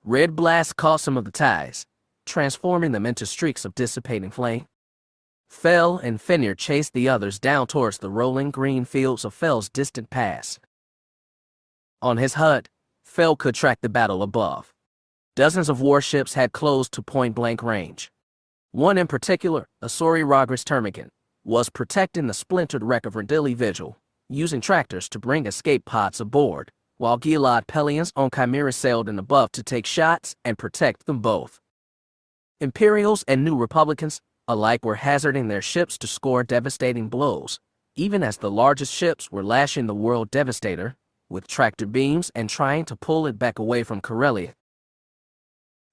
Red blasts caught some of the TIEs, transforming them into streaks of dissipating flame. Fell and Fenrir chased the others down towards the rolling green fields of Fell's distant past. On his HUD, Fell could track the battle above. Dozens of warships had closed to point-blank range. One in particular, Asori Rogris Termagant, was protecting the splintered wreck of Rendili Vigil, using tractors to bring escape pods aboard, while Gilad Pellaeon's own Chimera sailed in above to take shots and protect them both. Imperials and New Republicans alike were hazarding their ships to score devastating blows, even as the largest ships were lashing the World Devastator with tractor beams and trying to pull it back away from Corellia.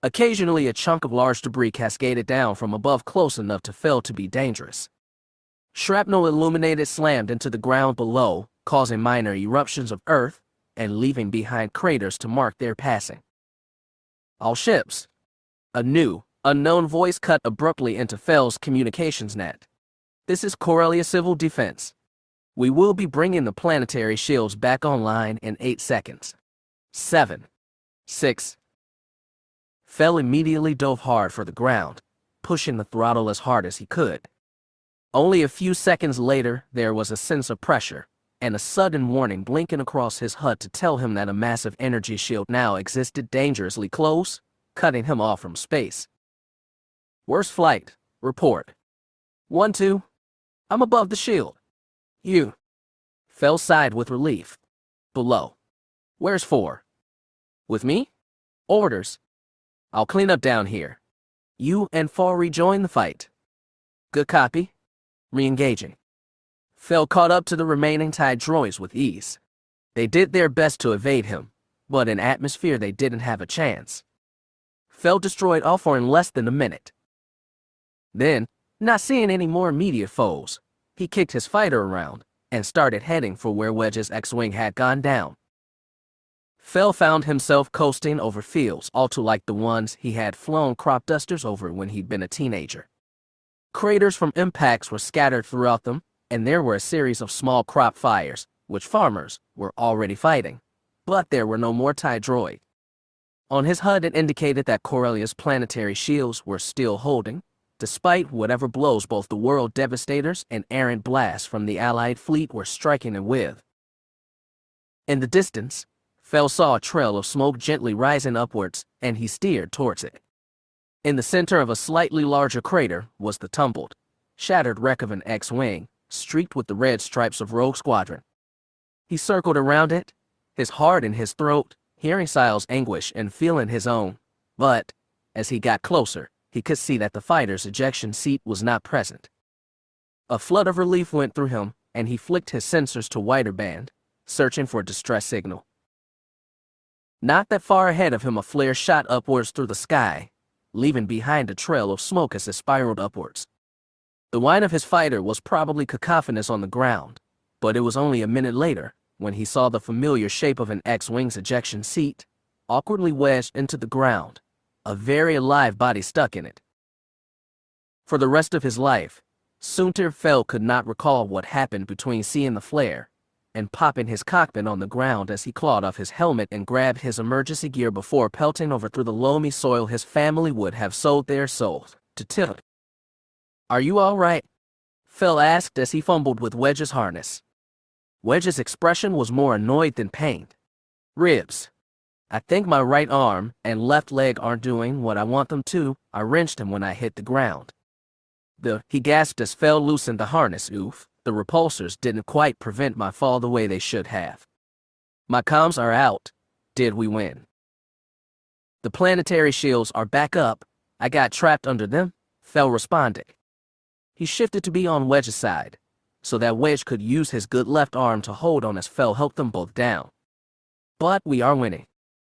Occasionally, a chunk of large debris cascaded down from above close enough to fail to be dangerous. Shrapnel illuminated slammed into the ground below, causing minor eruptions of earth and leaving behind craters to mark their passing. All ships. A new, unknown voice cut abruptly into Fel's communications net. This is Corellia Civil Defense. We will be bringing the planetary shields back online in 8 seconds. 7. 6. Fel immediately dove hard for the ground, pushing the throttle as hard as he could. Only a few seconds later, there was a sense of pressure, and a sudden warning blinking across his HUD to tell him that a massive energy shield now existed dangerously close, cutting him off from space. Worst flight. Report. 1-2. I'm above the shield. You. Fel sighed with relief. Below. Where's 4? With me? Orders. I'll clean up down here. You and 4 rejoin the fight. Good copy. Re-engaging. Fel caught up to the remaining TIE droids with ease. They did their best to evade him, but in atmosphere they didn't have a chance. Fel destroyed all 4 in less than a minute. Then, not seeing any more immediate foes, he kicked his fighter around and started heading for where Wedge's X-Wing had gone down. Fel found himself coasting over fields all too like the ones he had flown crop dusters over when he'd been a teenager. Craters from impacts were scattered throughout them, and there were a series of small crop fires, which farmers were already fighting. But there were no more TIE droid. On his HUD it indicated that Corellia's planetary shields were still holding, despite whatever blows both the World Devastators and errant blasts from the Allied fleet were striking him with. In the distance, Fel saw a trail of smoke gently rising upwards, and he steered towards it. In the center of a slightly larger crater was the tumbled, shattered wreck of an X-Wing, streaked with the red stripes of Rogue Squadron. He circled around it, his heart in his throat, hearing Sile's anguish and feeling his own, but, as he got closer, he could see that the fighter's ejection seat was not present. A flood of relief went through him, and he flicked his sensors to wider band, searching for a distress signal. Not that far ahead of him, a flare shot upwards through the sky, leaving behind a trail of smoke as it spiraled upwards. The whine of his fighter was probably cacophonous on the ground, but it was only a minute later when he saw the familiar shape of an X-Wing's ejection seat, awkwardly wedged into the ground, a very alive body stuck in it. For the rest of his life, Soontir Fel could not recall what happened between seeing the flare and popping his cockpit on the ground as he clawed off his helmet and grabbed his emergency gear before pelting over through the loamy soil his family would have sold their souls to till. Are you all right? Fel asked as he fumbled with Wedge's harness. Wedge's expression was more annoyed than pained. Ribs. I think my right arm and left leg aren't doing what I want them to. I wrenched him when I hit the ground. He gasped as Fel loosened the harness. Oof, the repulsors didn't quite prevent my fall the way they should have. My comms are out. Did we win? The planetary shields are back up. I got trapped under them, Fel responded. He shifted to be on Wedge's side, so that Wedge could use his good left arm to hold on as Fel helped them both down. But we are winning.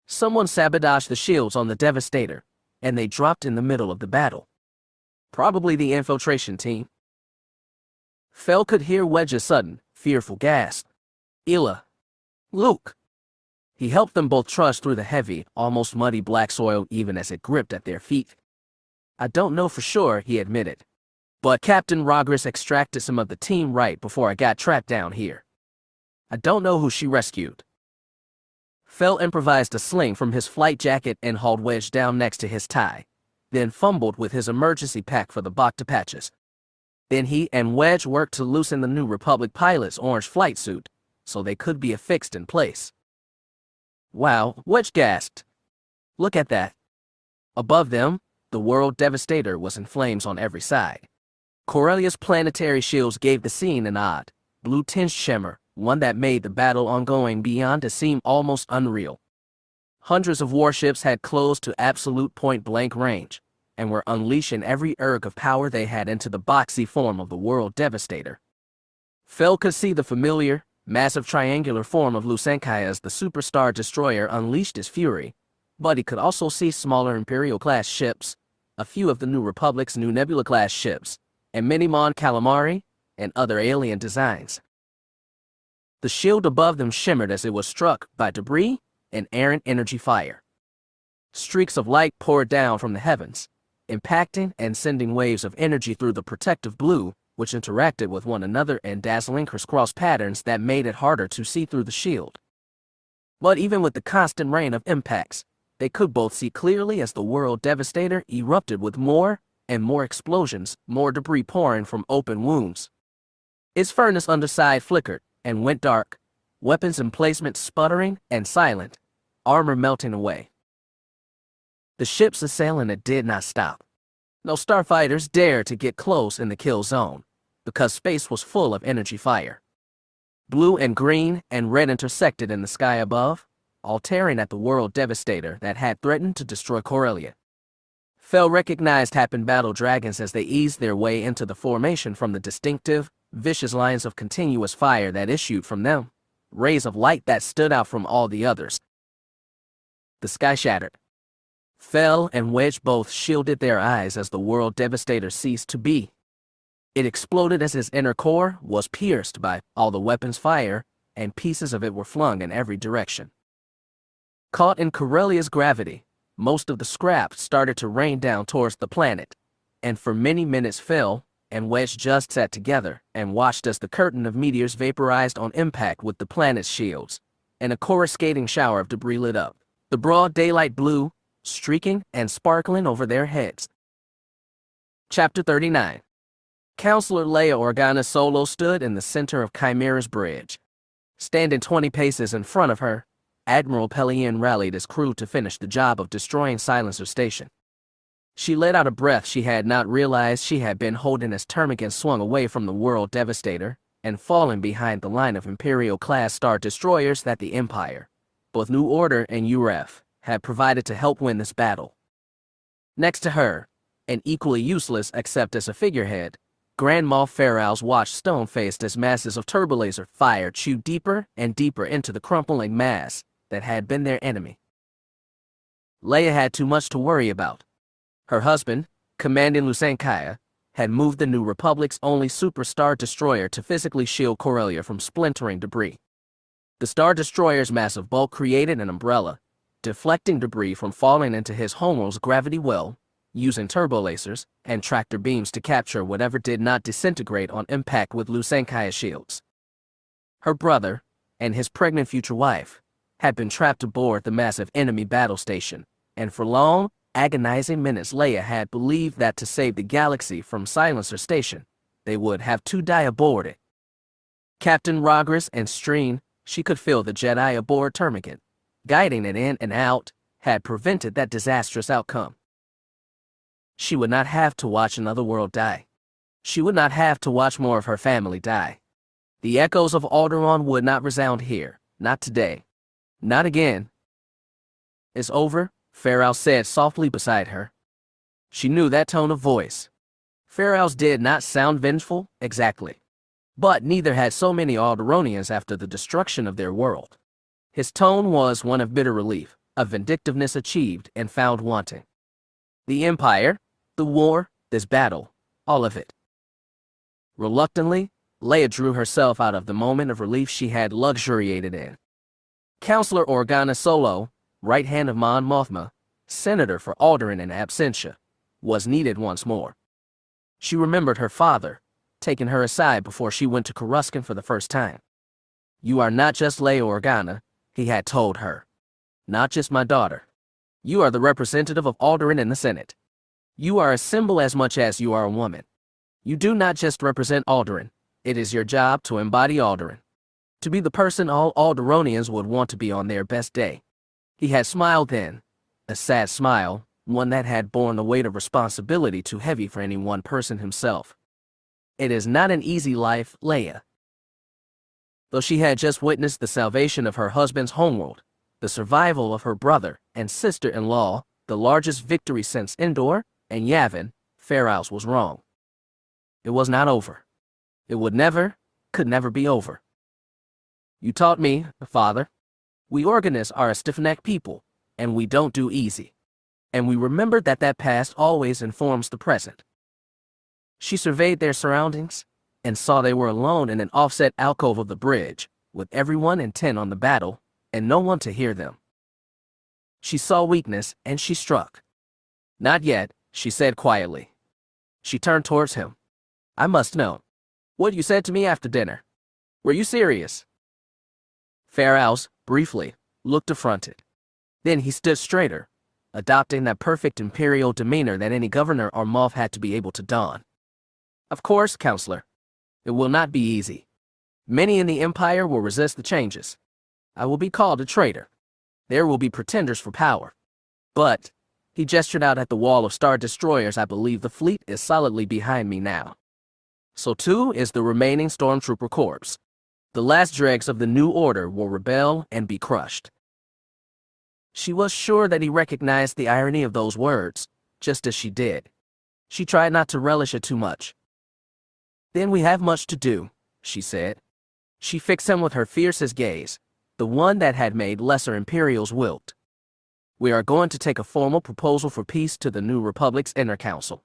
Someone sabotaged the shields on the Devastator, and they dropped in the middle of the battle. Probably the infiltration team. Fel could hear Wedge's sudden, fearful gasp. Illa. Luke. He helped them both trudge through the heavy, almost muddy black soil even as it gripped at their feet. I don't know for sure, he admitted. But Captain Rogris extracted some of the team right before I got trapped down here. I don't know who she rescued. Fel improvised a sling from his flight jacket and hauled Wedge down next to his tie, then fumbled with his emergency pack for the Bacta patches. Then he and Wedge worked to loosen the New Republic pilot's orange flight suit, so they could be affixed in place. Wow, Wedge gasped. Look at that. Above them, the world devastator was in flames on every side. Corellia's planetary shields gave the scene an odd, blue-tinged shimmer, one that made the battle ongoing beyond to seem almost unreal. Hundreds of warships had closed to absolute point-blank range, and were unleashing every erg of power they had into the boxy form of the world devastator. Fel could see the familiar, massive triangular form of Lusankaya as the superstar destroyer unleashed his fury, but he could also see smaller Imperial-class ships, a few of the New Republic's new Nebula-class ships, and many Mon Calamari and other alien designs. The shield above them shimmered as it was struck by debris and errant energy fire. Streaks of light poured down from the heavens, impacting and sending waves of energy through the protective blue, which interacted with one another in dazzling crisscross patterns that made it harder to see through the shield. But even with the constant rain of impacts, they could both see clearly as the world devastator erupted with more and more explosions, more debris pouring from open wounds. Its furnace underside flickered and went dark, weapons emplacements sputtering and silent, armor melting away. The ships assailing it did not stop. No starfighters dared to get close in the kill zone, because space was full of energy fire. Blue and green and red intersected in the sky above, all tearing at the world devastator that had threatened to destroy Corellia. Fel recognized Happen battle dragons as they eased their way into the formation from the distinctive, vicious lines of continuous fire that issued from them, rays of light that stood out from all the others. The sky shattered. Fel and Wedge both shielded their eyes as the world devastator ceased to be. It exploded as his inner core was pierced by all the weapons' fire, and pieces of it were flung in every direction. Caught in Corellia's gravity, most of the scrap started to rain down towards the planet, and for many minutes Fel and Wedge just sat together and watched as the curtain of meteors vaporized on impact with the planet's shields, and a coruscating shower of debris lit up the broad daylight blue, streaking and sparkling over their heads. Chapter 39. Counselor Leia Organa Solo stood in the center of Chimera's bridge. Standing 20 paces in front of her, Admiral Pellaeon rallied his crew to finish the job of destroying Silencer Station. She let out a breath she had not realized she had been holding as Termagant swung away from the world devastator and fallen behind the line of Imperial-class star destroyers that the Empire, both New Order and UREF, had provided to help win this battle. Next to her, and equally useless except as a figurehead, Grand Moff Pharaohs watched stone-faced as masses of turbolaser fire chewed deeper and deeper into the crumpling mass that had been their enemy. Leia had too much to worry about. Her husband, commanding Lusankaya, had moved the New Republic's only superstar destroyer to physically shield Corellia from splintering debris. The Star Destroyer's massive bulk created an umbrella, deflecting debris from falling into his homeworld's gravity well, using turbolasers and tractor beams to capture whatever did not disintegrate on impact with Lusankaya's shields. Her brother, and his pregnant future wife, had been trapped aboard the massive enemy battle station, and for long, agonizing minutes Leia had believed that to save the galaxy from Silencer Station, they would have to die aboard it. Captain Rogers and Streen, she could feel the Jedi aboard Termagant, guiding it in and out, had prevented that disastrous outcome. She would not have to watch another world die. She would not have to watch more of her family die. The echoes of Alderaan would not resound here, not today. Not again. It's over, Pharaoh said softly beside her. She knew that tone of voice. Pharaohs did not sound vengeful, exactly. But neither had so many Alderaanians after the destruction of their world. His tone was one of bitter relief, of vindictiveness achieved and found wanting. The Empire, the war, this battle, all of it. Reluctantly, Leia drew herself out of the moment of relief she had luxuriated in. Counselor Organa Solo, right hand of Mon Mothma, senator for Alderaan in absentia, was needed once more. She remembered her father, taking her aside before she went to Coruscant for the first time. You are not just Leia Organa, he had told her. Not just my daughter. You are the representative of Alderaan in the Senate. You are a symbol as much as you are a woman. You do not just represent Alderaan. It is your job to embody Alderaan. To be the person all Alderaanians would want to be on their best day. He had smiled then, a sad smile, one that had borne the weight of responsibility too heavy for any one person himself. It is not an easy life, Leia. Though she had just witnessed the salvation of her husband's homeworld, the survival of her brother and sister-in-law, the largest victory since Endor and Yavin, Pharaoh's was wrong. It was not over. It would never, could never be over. You taught me, Father. We Organists are a stiff-necked people, and we don't do easy. And we remembered that past always informs the present. She surveyed their surroundings and saw they were alone in an offset alcove of the bridge, with everyone intent on the battle and no one to hear them. She saw weakness and she struck. Not yet, she said quietly. She turned towards him. I must know. What you said to me after dinner. Were you serious? Pharaoh's, briefly, looked affronted. Then he stood straighter, adopting that perfect imperial demeanor that any governor or moth had to be able to don. Of course, counselor. It will not be easy. Many in the Empire will resist the changes. I will be called a traitor. There will be pretenders for power. But, he gestured out at the wall of star destroyers. I believe the fleet is solidly behind me now. So too is the remaining stormtrooper corps. The last dregs of the new order will rebel and be crushed. She was sure that he recognized the irony of those words, just as she did. She tried not to relish it too much. Then we have much to do, she said. She fixed him with her fiercest gaze, the one that had made lesser Imperials wilt. We are going to take a formal proposal for peace to the New Republic's Inner Council.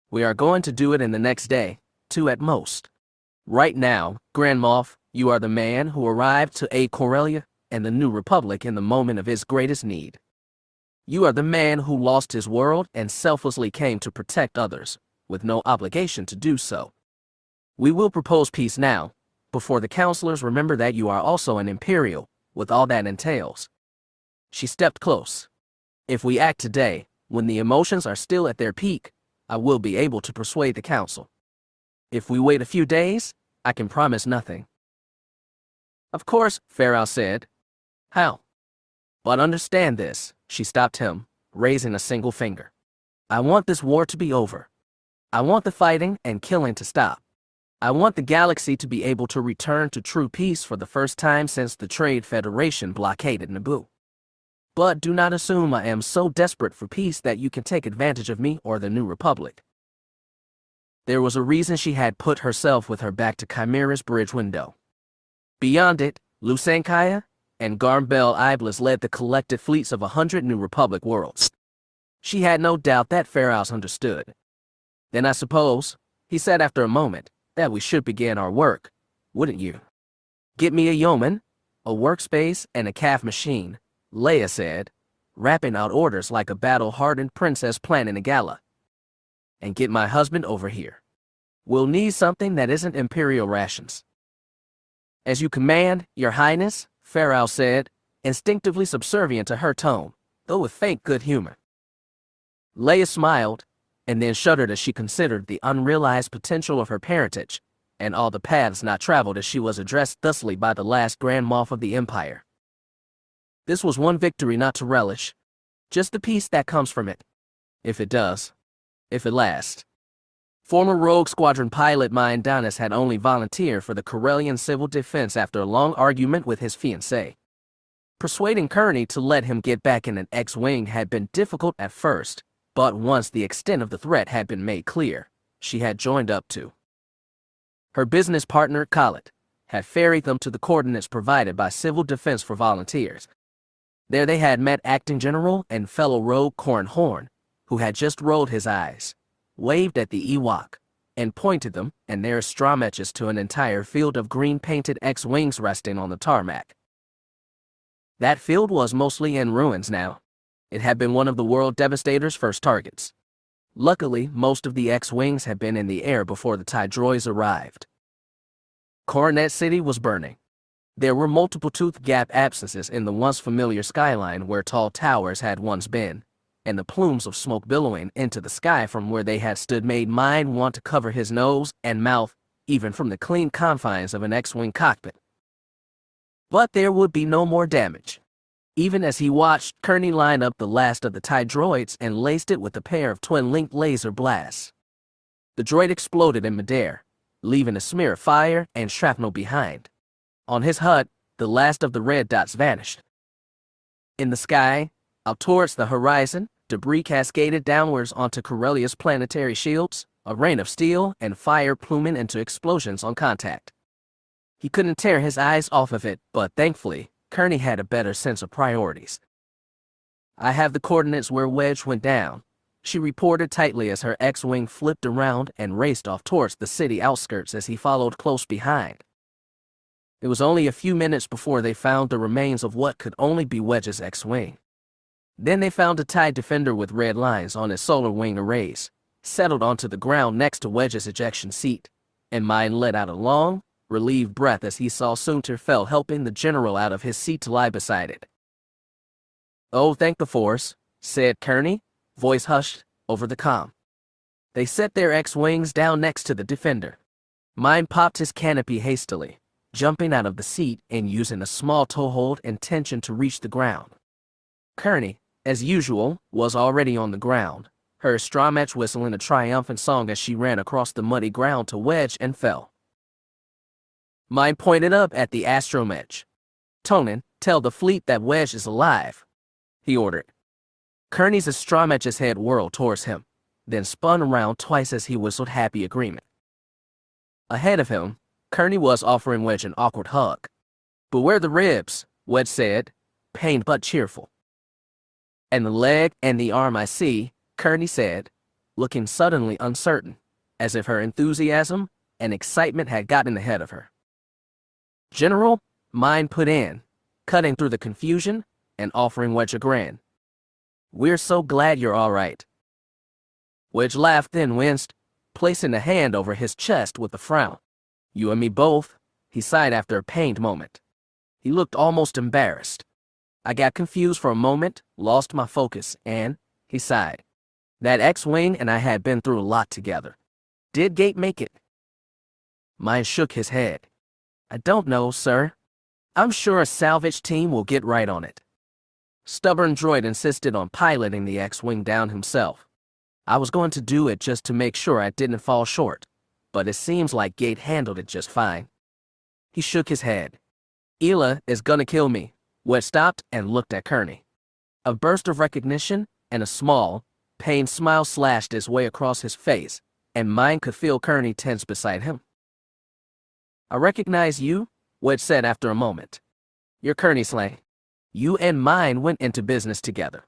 We are going to do it in the next day, 2 at most. Right now, Grand Moff, you are the man who arrived to aid Corellia and the New Republic in the moment of its greatest need. You are the man who lost his world and selflessly came to protect others, with no obligation to do so. We will propose peace now, before the counselors remember that you are also an Imperial, with all that entails. She stepped close. If we act today, when the emotions are still at their peak, I will be able to persuade the council. If we wait a few days, I can promise nothing. Of course, Pharaoh said. How? But understand this, she stopped him, raising a single finger. I want this war to be over. I want the fighting and killing to stop. I want the galaxy to be able to return to true peace for the first time since the Trade Federation blockaded Naboo. But do not assume I am so desperate for peace that you can take advantage of me or the New Republic. There was a reason she had put herself with her back to Chimera's bridge window. Beyond it, Lusankaya and Garmbel Iblis led the collected fleets of 100 New Republic worlds. She had no doubt that Pharaohs understood. Then I suppose, he said after a moment, that we should begin our work, wouldn't you? Get me a yeoman, a workspace, and a calf machine, Leia said, rapping out orders like a battle-hardened princess planning a gala. And get my husband over here. We'll need something that isn't Imperial rations. As you command, Your Highness, Pharaoh said, instinctively subservient to her tone, though with faint good humor. Leia smiled, and then shuddered as she considered the unrealized potential of her parentage, and all the paths not traveled as she was addressed thusly by the last Grand Moff of the Empire. This was one victory not to relish, just the peace that comes from it. If it does. If it lasts. Former Rogue Squadron pilot Myndanis had only volunteered for the Corellian Civil Defense after a long argument with his fiancée. Persuading Kearney to let him get back in an X-Wing had been difficult at first, but once the extent of the threat had been made clear, she had joined up too. Her business partner, Khalid, had ferried them to the coordinates provided by Civil Defense for volunteers. There they had met Acting General and fellow rogue Corran Horn, who had just rolled his eyes, waved at the Ewok, and pointed them and their strawmatches to an entire field of green-painted X-Wings resting on the tarmac. That field was mostly in ruins now. It had been one of the World Devastator's first targets. Luckily, most of the X-Wings had been in the air before the TIE droids arrived. Coronet City was burning. There were multiple tooth gap abscesses in the once familiar skyline where tall towers had once been, and the plumes of smoke billowing into the sky from where they had stood made Mine want to cover his nose and mouth, even from the clean confines of an X-Wing cockpit. But there would be no more damage. Even as he watched, Kearney lined up the last of the TIE droids and laced it with a pair of twin-linked laser blasts. The droid exploded in midair, leaving a smear of fire and shrapnel behind. On his HUD, the last of the red dots vanished. In the sky, out towards the horizon, debris cascaded downwards onto Corellia's planetary shields, a rain of steel and fire pluming into explosions on contact. He couldn't tear his eyes off of it, but thankfully, Kearney had a better sense of priorities. "I have the coordinates where Wedge went down," she reported tightly as her X-Wing flipped around and raced off towards the city outskirts as he followed close behind. It was only a few minutes before they found the remains of what could only be Wedge's X-Wing. Then they found a TIE Defender with red lines on its solar wing arrays, settled onto the ground next to Wedge's ejection seat, and Mine let out a long, relieved breath as he saw Soontir Fel helping the general out of his seat to lie beside it. "Oh, thank the Force," said Kearney, voice hushed over the comm. They set their X-Wings down next to the Defender. Mine popped his canopy hastily, jumping out of the seat and using a small toehold intention to reach the ground. Kearney, as usual, was already on the ground, her Strawmatch whistling a triumphant song as she ran across the muddy ground to Wedge and Fel. Mine pointed up at the astromech. "Tonin, tell the fleet that Wedge is alive," he ordered. Kearney's Astromech's head whirled towards him, then spun around twice as he whistled happy agreement. Ahead of him, Kearney was offering Wedge an awkward hug. "Beware the ribs," Wedge said, pained but cheerful. "And the leg and the arm I see," Kearney said, looking suddenly uncertain, as if her enthusiasm and excitement had gotten ahead of her. "General," Mine put in, cutting through the confusion and offering Wedge a grin. "We're so glad you're all right." Wedge laughed then winced, placing a hand over his chest with a frown. "You and me both," he sighed after a pained moment. He looked almost embarrassed. "I got confused for a moment, lost my focus, and," he sighed, "that X-Wing and I had been through a lot together. Did Gate make it?" Mine shook his head. "I don't know, sir. I'm sure a salvage team will get right on it." Stubborn droid insisted on piloting the X-Wing down himself. "I was going to do it just to make sure I didn't fall short, but it seems like Gate handled it just fine." He shook his head. "Ela is gonna kill me." Wedge stopped and looked at Kearney. A burst of recognition and a small, pained smile slashed its way across his face, and Mine could feel Kearney tense beside him. "I recognize you," Wedge said after a moment. "You're Kearney Slay. You and Mine went into business together."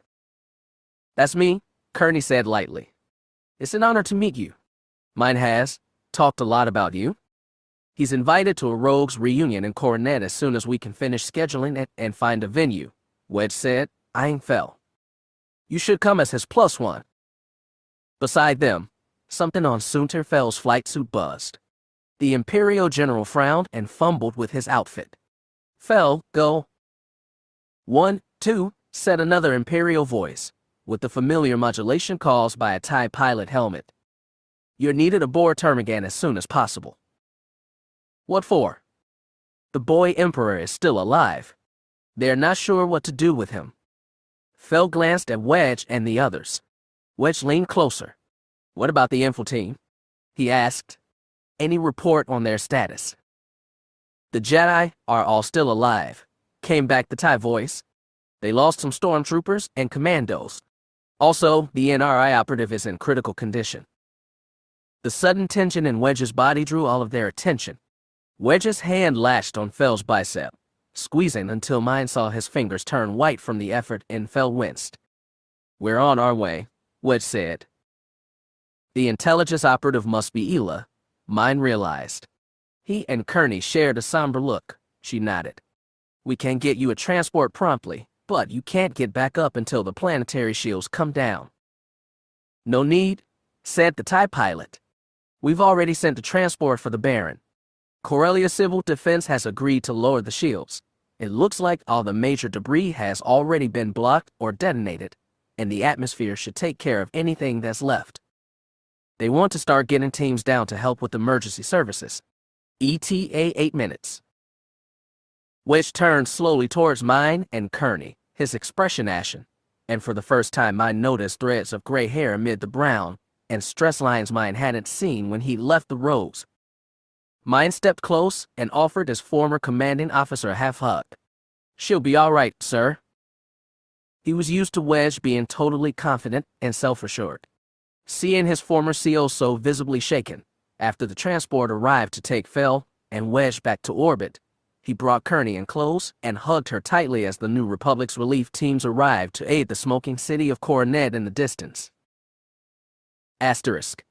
"That's me," Kearney said lightly. "It's an honor to meet you. Mine has talked a lot about you. He's invited to a rogues reunion in Coronet as soon as we can finish scheduling it and find a venue," Wedge said, eyeing Fel. "You should come as his +1. Beside them, something on Soontir Fel's flight suit buzzed. The Imperial general frowned and fumbled with his outfit. "Fel, go." "1, 2, said another Imperial voice, with the familiar modulation caused by a TIE pilot helmet. "You're needed aboard Termagant as soon as possible." "What for?" "The boy Emperor is still alive. They're not sure what to do with him." Fel glanced at Wedge and the others. Wedge leaned closer. "What about the info team?" he asked. "Any report on their status?" "The Jedi are all still alive," came back the TIE voice. "They lost some stormtroopers and commandos. Also, the NRI operative is in critical condition." The sudden tension in Wedge's body drew all of their attention. Wedge's hand latched on Fel's bicep, squeezing until Mine saw his fingers turn white from the effort and Fel winced. "We're on our way," Wedge said. The intelligence operative must be Ela, Mine realized. He and Kearney shared a somber look. She nodded. "We can get you a transport promptly, but you can't get back up until the planetary shields come down." "No need," said the TIE pilot. "We've already sent the transport for the Baron. Corellia Civil Defense has agreed to lower the shields. It looks like all the major debris has already been blocked or detonated, and the atmosphere should take care of anything that's left. They want to start getting teams down to help with emergency services. ETA 8 minutes. Wedge turned slowly towards Mine and Kearney, his expression ashen, and for the first time I noticed threads of gray hair amid the brown and stress lines mine hadn't seen when he left the rows. Mine stepped close and offered his former commanding officer a half-hug. "She'll be all right, sir." He was used to Wedge being totally confident and self-assured. Seeing his former CO so visibly shaken, after the transport arrived to take Fel and Wedge back to orbit, he brought Kearney in close and hugged her tightly as the New Republic's relief teams arrived to aid the smoking city of Coronet in the distance. Asterisk.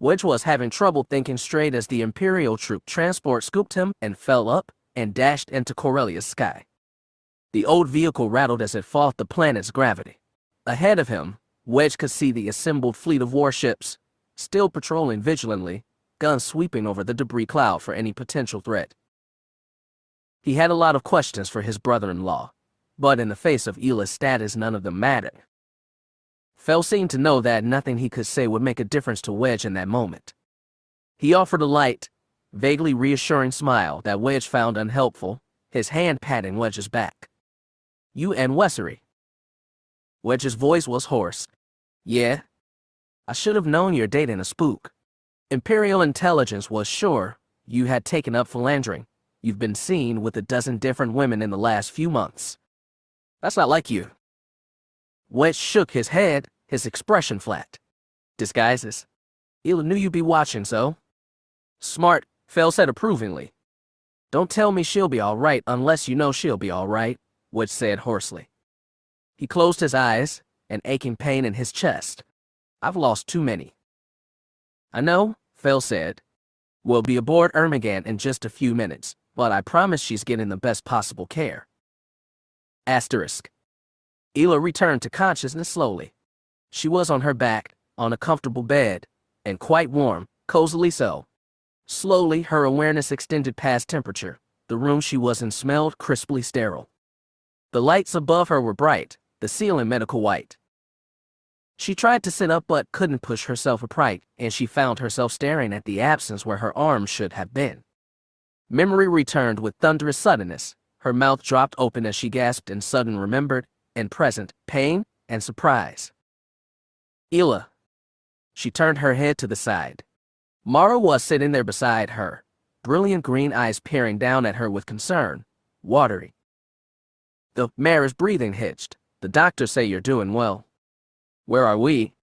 Wedge was having trouble thinking straight as the Imperial troop transport scooped him and fell up and dashed into Corellia's sky. The old vehicle rattled as it fought the planet's gravity. Ahead of him, Wedge could see the assembled fleet of warships, still patrolling vigilantly, guns sweeping over the debris cloud for any potential threat. He had a lot of questions for his brother-in-law, but in the face of Ila's status, none of them mattered. Fel seemed to know that nothing he could say would make a difference to Wedge in that moment. He offered a light, vaguely reassuring smile that Wedge found unhelpful, his hand patting Wedge's back. "You and Wessery." Wedge's voice was hoarse. "Yeah. I should have known you're dating a spook. Imperial intelligence was sure you had taken up philandering. You've been seen with a dozen different women in the last few months. That's not like you." Wedge shook his head, his expression flat. "Disguises. Ila knew you'd be watching, so." "Smart," Fel said approvingly. "Don't tell me she'll be all right unless you know she'll be all right," Wedge said hoarsely. He closed his eyes, an aching pain in his chest. "I've lost too many." "I know," Fel said. "We'll be aboard Ermegan in just a few minutes, but I promise she's getting the best possible care." Asterisk. Ila returned to consciousness slowly. She was on her back, on a comfortable bed, and quite warm, cozily so. Slowly, her awareness extended past temperature. The room she was in smelled crisply sterile. The lights above her were bright, the ceiling medical white. She tried to sit up but couldn't push herself upright, and she found herself staring at the absence where her arms should have been. Memory returned with thunderous suddenness. Her mouth dropped open as she gasped in sudden remembered and present pain and surprise. "Ila." She turned her head to the side. Mara was sitting there beside her, brilliant green eyes peering down at her with concern, watery. "The mare's breathing hitched. The doctors say you're doing well." "Where are we?"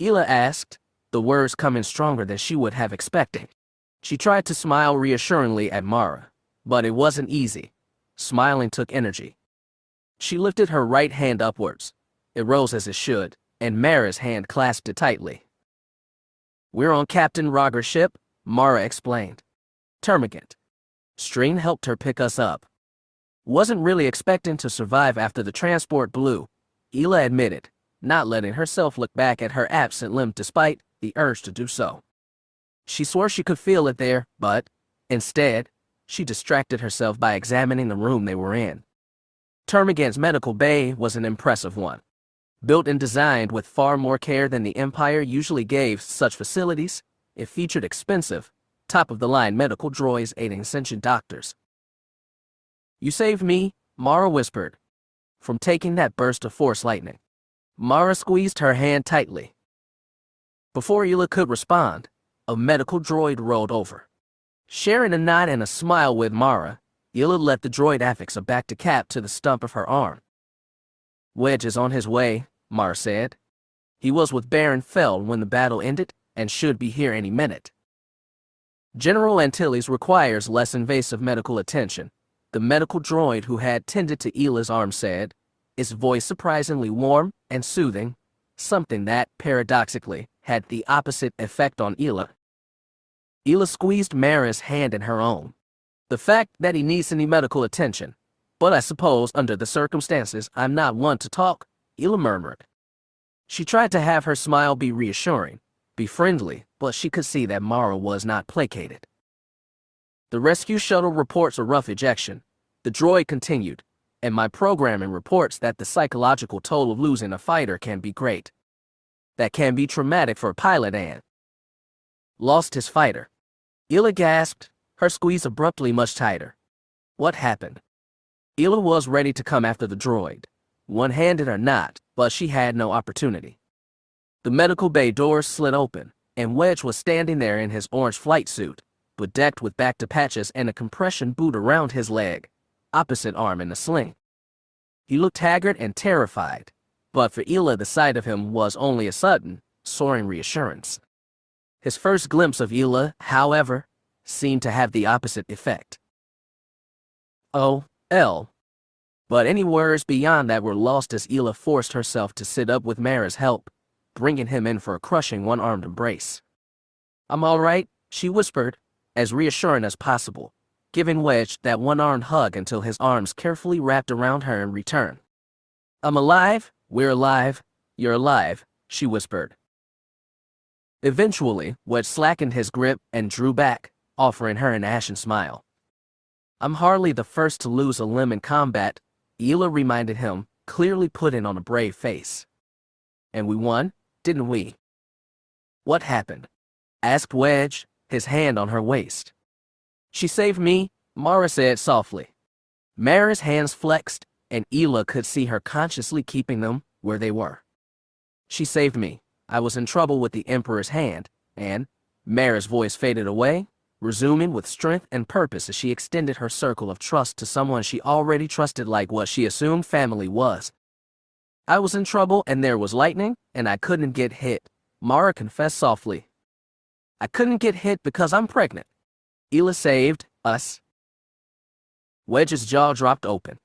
Ila asked, the words coming stronger than she would have expected. She tried to smile reassuringly at Mara, but it wasn't easy. Smiling took energy. She lifted her right hand upwards. It rose as it should, and Mara's hand clasped it tightly. "We're on Captain Roger's ship," Mara explained. "Termagant. Strain helped her pick us up. Wasn't really expecting to survive after the transport blew," Ila admitted, not letting herself look back at her absent limb despite the urge to do so. She swore she could feel it there, but, instead, she distracted herself by examining the room they were in. Termagant's medical bay was an impressive one. Built and designed with far more care than the Empire usually gave such facilities, it featured expensive, top-of-the-line medical droids aiding sentient doctors. "You saved me," Mara whispered, "from taking that burst of force lightning." Mara squeezed her hand tightly. Before Ila could respond, a medical droid rolled over. Sharing a nod and a smile with Mara, Ila let the droid affix a back-to-cap to the stump of her arm. "Wedge is on his way," Mara said. "He was with Baron Fel when the battle ended and should be here any minute." General Antilles requires less invasive medical attention, the medical droid who had tended to Ila's arm said, his voice surprisingly warm and soothing, something that, paradoxically, had the opposite effect on Ila. Ila squeezed Mara's hand in her own. "The fact that he needs any medical attention, but I suppose under the circumstances I'm not one to talk," Ila murmured. She tried to have her smile be reassuring, be friendly, but she could see that Mara was not placated. "The rescue shuttle reports a rough ejection," the droid continued, "and my programming reports that the psychological toll of losing a fighter can be great. That can be traumatic for a pilot and..." "Lost his fighter." Ila gasped, her squeeze abruptly much tighter. "What happened?" Ila was ready to come after the droid. one-handed or not, but she had no opportunity. The medical bay doors slid open, and Wedge was standing there in his orange flight suit, bedecked with back-to-patches and a compression boot around his leg, opposite arm in a sling. He looked haggard and terrified, but for Ela the sight of him was only a sudden, soaring reassurance. His first glimpse of Ela, however, seemed to have the opposite effect. O.L. But any words beyond that were lost as Ela forced herself to sit up with Mara's help, bringing him in for a crushing one-armed embrace. "I'm all right," she whispered, as reassuring as possible, giving Wedge that one-armed hug until his arms carefully wrapped around her in return. "I'm alive, we're alive, you're alive," she whispered. Eventually, Wedge slackened his grip and drew back, offering her an ashen smile. "I'm hardly the first to lose a limb in combat," Ela reminded him, clearly putting on a brave face. "And we won, didn't we?" "What happened?" asked Wedge, his hand on her waist. "She saved me," Mara said softly. Mara's hands flexed, and Ela could see her consciously keeping them where they were. "She saved me. I was in trouble with the Emperor's hand, and..." Mara's voice faded away, resuming with strength and purpose as she extended her circle of trust to someone she already trusted like what she assumed family was. "I was in trouble and there was lightning, and I couldn't get hit," Mara confessed softly. "I couldn't get hit because I'm pregnant. Ela saved us." Wedge's jaw dropped open.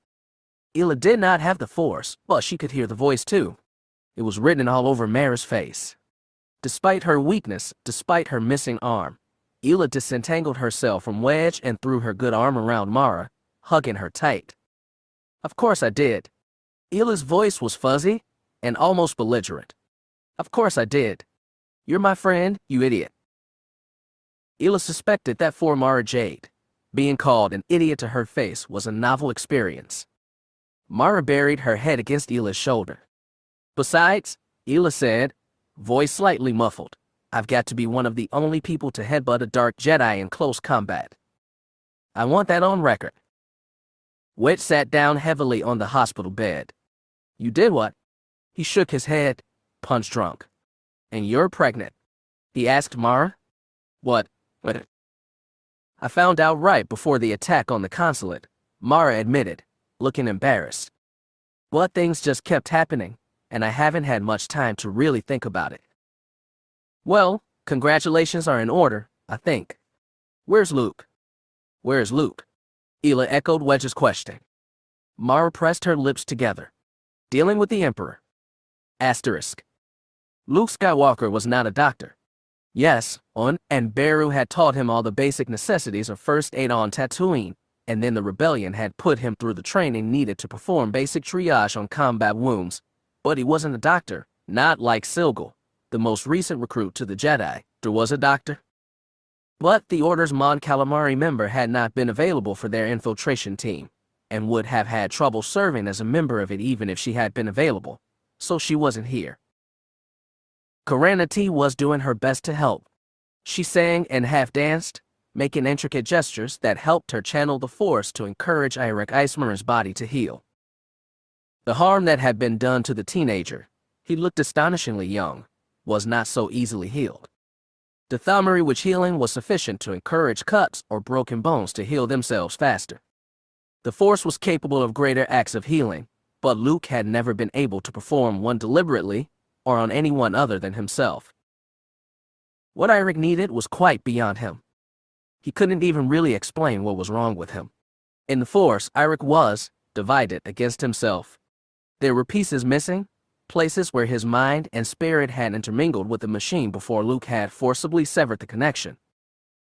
Ela did not have the force, but she could hear the voice too. It was written all over Mara's face. Despite her weakness, despite her missing arm, Ela disentangled herself from Wedge and threw her good arm around Mara, hugging her tight. "Of course I did." Ela's voice was fuzzy and almost belligerent. "Of course I did. You're my friend, you idiot." Ela suspected that for Mara Jade, being called an idiot to her face was a novel experience. Mara buried her head against Ela's shoulder. "Besides," Ela said, voice slightly muffled, "I've got to be one of the only people to headbutt a dark Jedi in close combat. I want that on record." Wedge sat down heavily on the hospital bed. "You did what?" He shook his head, punch drunk. "And you're pregnant?" he asked Mara. What? "I found out right before the attack on the consulate," Mara admitted, looking embarrassed. "But things just kept happening, and I haven't had much time to really think about it." "Well, congratulations are in order, I think. Where's Luke?" "Where's Luke?" Ela echoed Wedge's question. Mara pressed her lips together. "Dealing with the Emperor. Asterisk. Luke Skywalker was not a doctor. Yes, and Beru had taught him all the basic necessities of first aid on Tatooine, and then the rebellion had put him through the training needed to perform basic triage on combat wounds, but he wasn't a doctor, not like Silgal, the most recent recruit to the Jedi. There was a doctor. But the Order's Mon Calamari member had not been available for their infiltration team, and would have had trouble serving as a member of it even if she had been available, so she wasn't here. Corellia was doing her best to help. She sang and half-danced, making intricate gestures that helped her channel the Force to encourage Irek Ismaren's body to heal. The harm that had been done to the teenager, he looked astonishingly young, was not so easily healed. The thaumaru which healing was sufficient to encourage cuts or broken bones to heal themselves faster. The Force was capable of greater acts of healing, but Luke had never been able to perform one deliberately or on anyone other than himself. What Irek needed was quite beyond him. He couldn't even really explain what was wrong with him. In the Force, Irek was divided against himself. There were pieces missing, places where his mind and spirit had intermingled with the machine before Luke had forcibly severed the connection.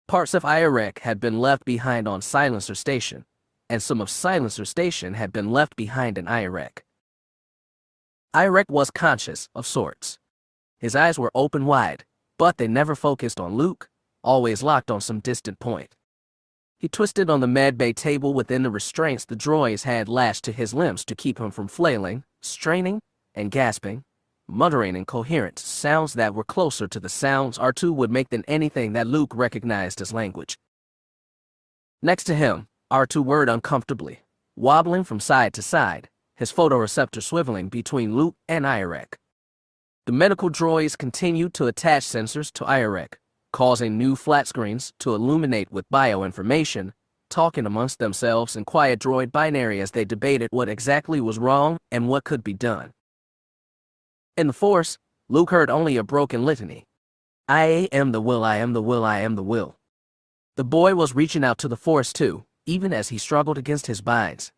Parts of Irek had been left behind on Silencer Station, and some of Silencer Station had been left behind in Irek. Irek was conscious of sorts. His eyes were open wide, but they never focused on Luke, always locked on some distant point. He twisted on the medbay table within the restraints the droids had lashed to his limbs to keep him from flailing, straining, and gasping, muttering incoherent sounds that were closer to the sounds R2 would make than anything that Luke recognized as language. Next to him, R2 whirred uncomfortably, wobbling from side to side, his photoreceptor swiveling between Luke and Irek. The medical droids continued to attach sensors to Irek, causing new flat screens to illuminate with bioinformation, talking amongst themselves in quiet droid binary as they debated what exactly was wrong and what could be done. In the Force, Luke heard only a broken litany. I am the will, I am the will, I am the will. The boy was reaching out to the Force too, even as he struggled against his binds.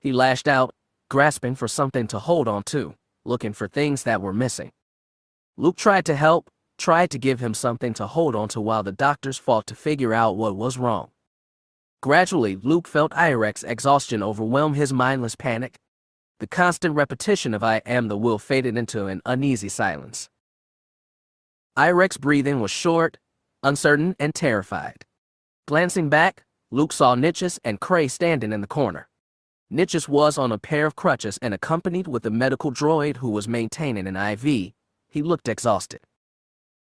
He lashed out, grasping for something to hold on to, looking for things that were missing. Luke tried to help, tried to give him something to hold on to while the doctors fought to figure out what was wrong. Gradually, Luke felt Irek's exhaustion overwhelm his mindless panic. The constant repetition of I am the will faded into an uneasy silence. Irek's breathing was short, uncertain, and terrified. Glancing back, Luke saw Nichus and Cray standing in the corner. Nichus was on a pair of crutches and accompanied with a medical droid who was maintaining an IV. He looked exhausted.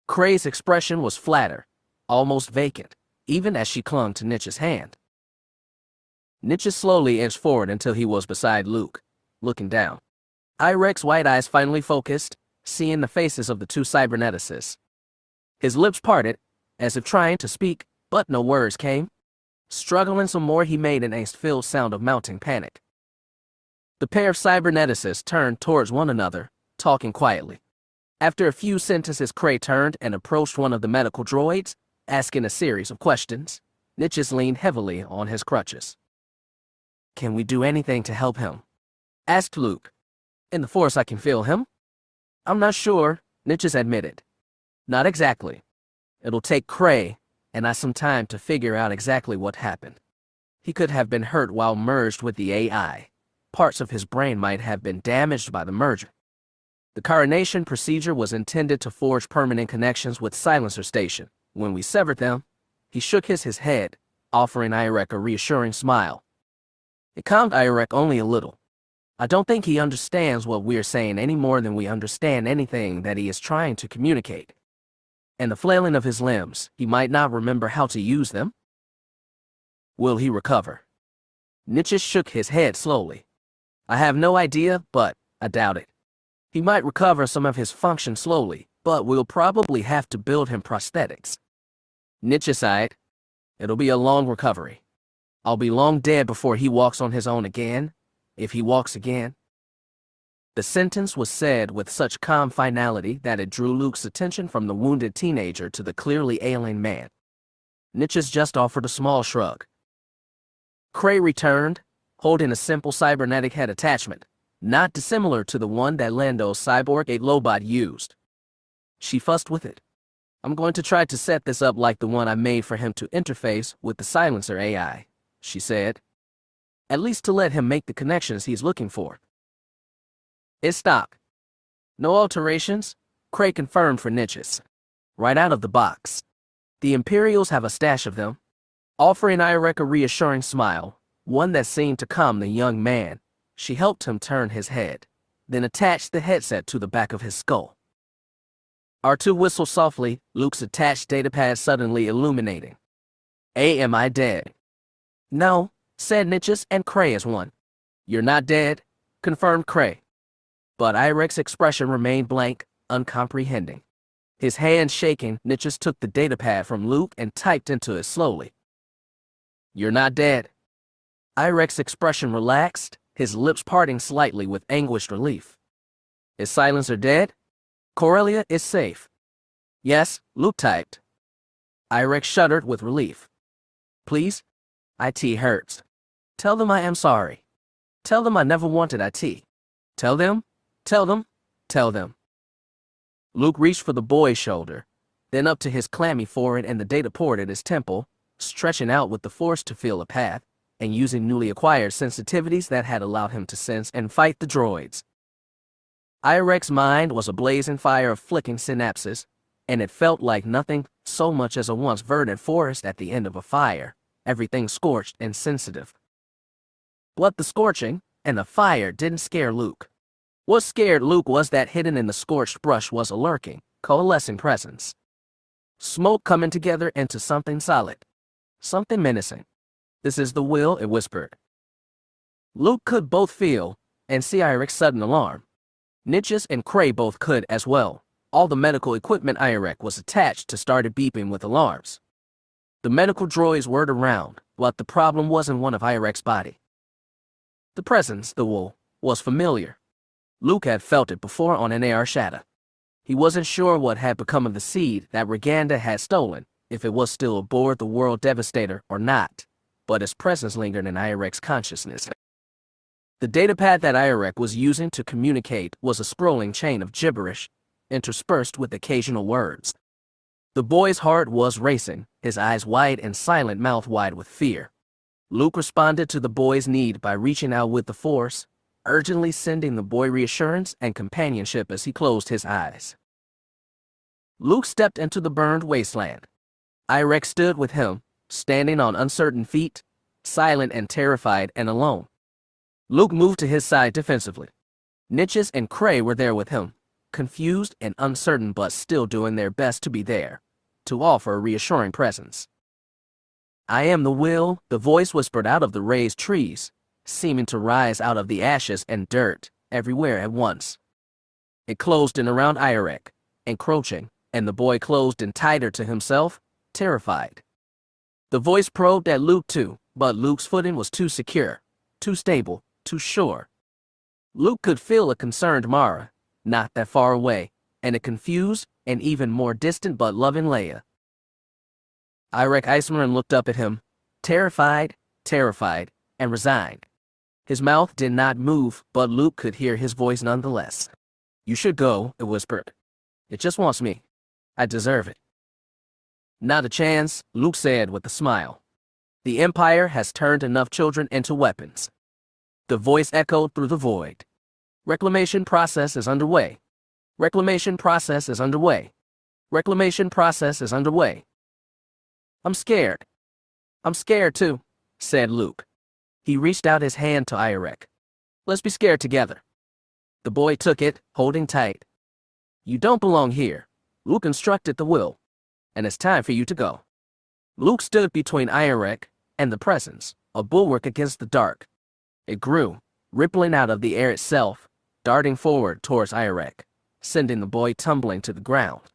Cray's expression was flatter, almost vacant, even as she clung to Nichus' hand. Nichus slowly inched forward until he was beside Luke, looking down. Irek's white eyes finally focused, seeing the faces of the two cyberneticists. His lips parted, as if trying to speak, but no words came. Struggling some more, he made an angst-filled sound of mounting panic. The pair of cyberneticists turned towards one another, talking quietly. After a few sentences, Cray turned and approached one of the medical droids, asking a series of questions. Nichus leaned heavily on his crutches. Can we do anything to help him? Asked Luke. In the Force, I can feel him. I'm not sure, Nichus admitted. Not exactly. It'll take Cray and I some time to figure out exactly what happened. He could have been hurt while merged with the AI. Parts of his brain might have been damaged by the merger. The coronation procedure was intended to forge permanent connections with Silencer Station. When we severed them, he shook his head, offering Irek a reassuring smile. It calmed Irek only a little. I don't think he understands what we're saying any more than we understand anything that he is trying to communicate. And the flailing of his limbs, he might not remember how to use them. Will he recover? Nichus shook his head slowly. I have no idea, but I doubt it. He might recover some of his function slowly, but we'll probably have to build him prosthetics. Nichus sighed. It'll be a long recovery. I'll be long dead before he walks on his own again, if he walks again. The sentence was said with such calm finality that it drew Luke's attention from the wounded teenager to the clearly ailing man. Nichus just offered a small shrug. Cray returned, holding a simple cybernetic head attachment, not dissimilar to the one that Lando's cyborg 8 Lobot used. She fussed with it. I'm going to try to set this up like the one I made for him to interface with the Silencer AI, she said. At least to let him make the connections he's looking for. It's stock. No alterations, Cray confirmed for Nichus. Right out of the box. The Imperials have a stash of them. Offering Irek a reassuring smile, one that seemed to calm the young man, she helped him turn his head, then attached the headset to the back of his skull. R2 whistled softly, Luke's attached datapad suddenly illuminating. Am I dead? No, said Nichus and Cray as one. You're not dead, confirmed Cray. But Irek's expression remained blank, uncomprehending. His hand shaking, Nichus took the datapad from Luke and typed into it slowly. You're not dead. Irek's expression relaxed, his lips parting slightly with anguished relief. Is Silencer dead? Corellia is safe. Yes, Luke typed. Irek shuddered with relief. Please? IT hurts. Tell them I am sorry. Tell them I never wanted IT. Tell them? Tell them? Tell them. Luke reached for the boy's shoulder, then up to his clammy forehead and the data port at his temple, stretching out with the Force to feel a path, and using newly acquired sensitivities that had allowed him to sense and fight the droids. Irek's mind was a blazing fire of flicking synapses, and it felt like nothing so much as a once verdant forest at the end of a fire, everything scorched and sensitive. But the scorching and the fire didn't scare Luke. What scared Luke was that hidden in the scorched brush was a lurking, coalescing presence. Smoke coming together into something solid. Something menacing. This is the will, it whispered. Luke could both feel and see Irek's sudden alarm. Niches and Cray both could as well. All the medical equipment Irek was attached to started beeping with alarms. The medical droids whirred around, but the problem wasn't one of Irek's body. The presence, the wool, was familiar. Luke had felt it before on an Air Shadow. He wasn't sure what had become of the seed that Roganda had stolen, if it was still aboard the World Devastator or not, but its presence lingered in Irek's consciousness. The datapad that Irek was using to communicate was a scrolling chain of gibberish, interspersed with occasional words. The boy's heart was racing, his eyes wide and silent mouth wide with fear. Luke responded to the boy's need by reaching out with the Force, urgently sending the boy reassurance and companionship as he closed his eyes. Luke stepped into the burned wasteland. Irek stood with him, standing on uncertain feet, silent and terrified and alone. Luke moved to his side defensively. Niches and Cray were there with him, confused and uncertain but still doing their best to be there, to offer a reassuring presence. "I am the will," the voice whispered out of the raised trees, seeming to rise out of the ashes and dirt everywhere at once. It closed in around Irek, encroaching, and the boy closed in tighter to himself, terrified. The voice probed at Luke too, but Luke's footing was too secure, too stable, too sure. Luke could feel a concerned Mara, not that far away, and a confused and even more distant but loving Leia. Irek Ismaren looked up at him, terrified, and resigned. His mouth did not move, but Luke could hear his voice nonetheless. "You should go," it whispered. "It just wants me. I deserve it." "Not a chance," Luke said with a smile. "The Empire has turned enough children into weapons." The voice echoed through the void. "Reclamation process is underway. Reclamation process is underway. Reclamation process is underway." "I'm scared." "I'm scared too," said Luke. He reached out his hand to Irek. "Let's be scared together." The boy took it, holding tight. "You don't belong here," Luke instructed the will, "and it's time for you to go." Luke stood between Irek and the presence, a bulwark against the dark. It grew, rippling out of the air itself, darting forward towards Irek, sending the boy tumbling to the ground.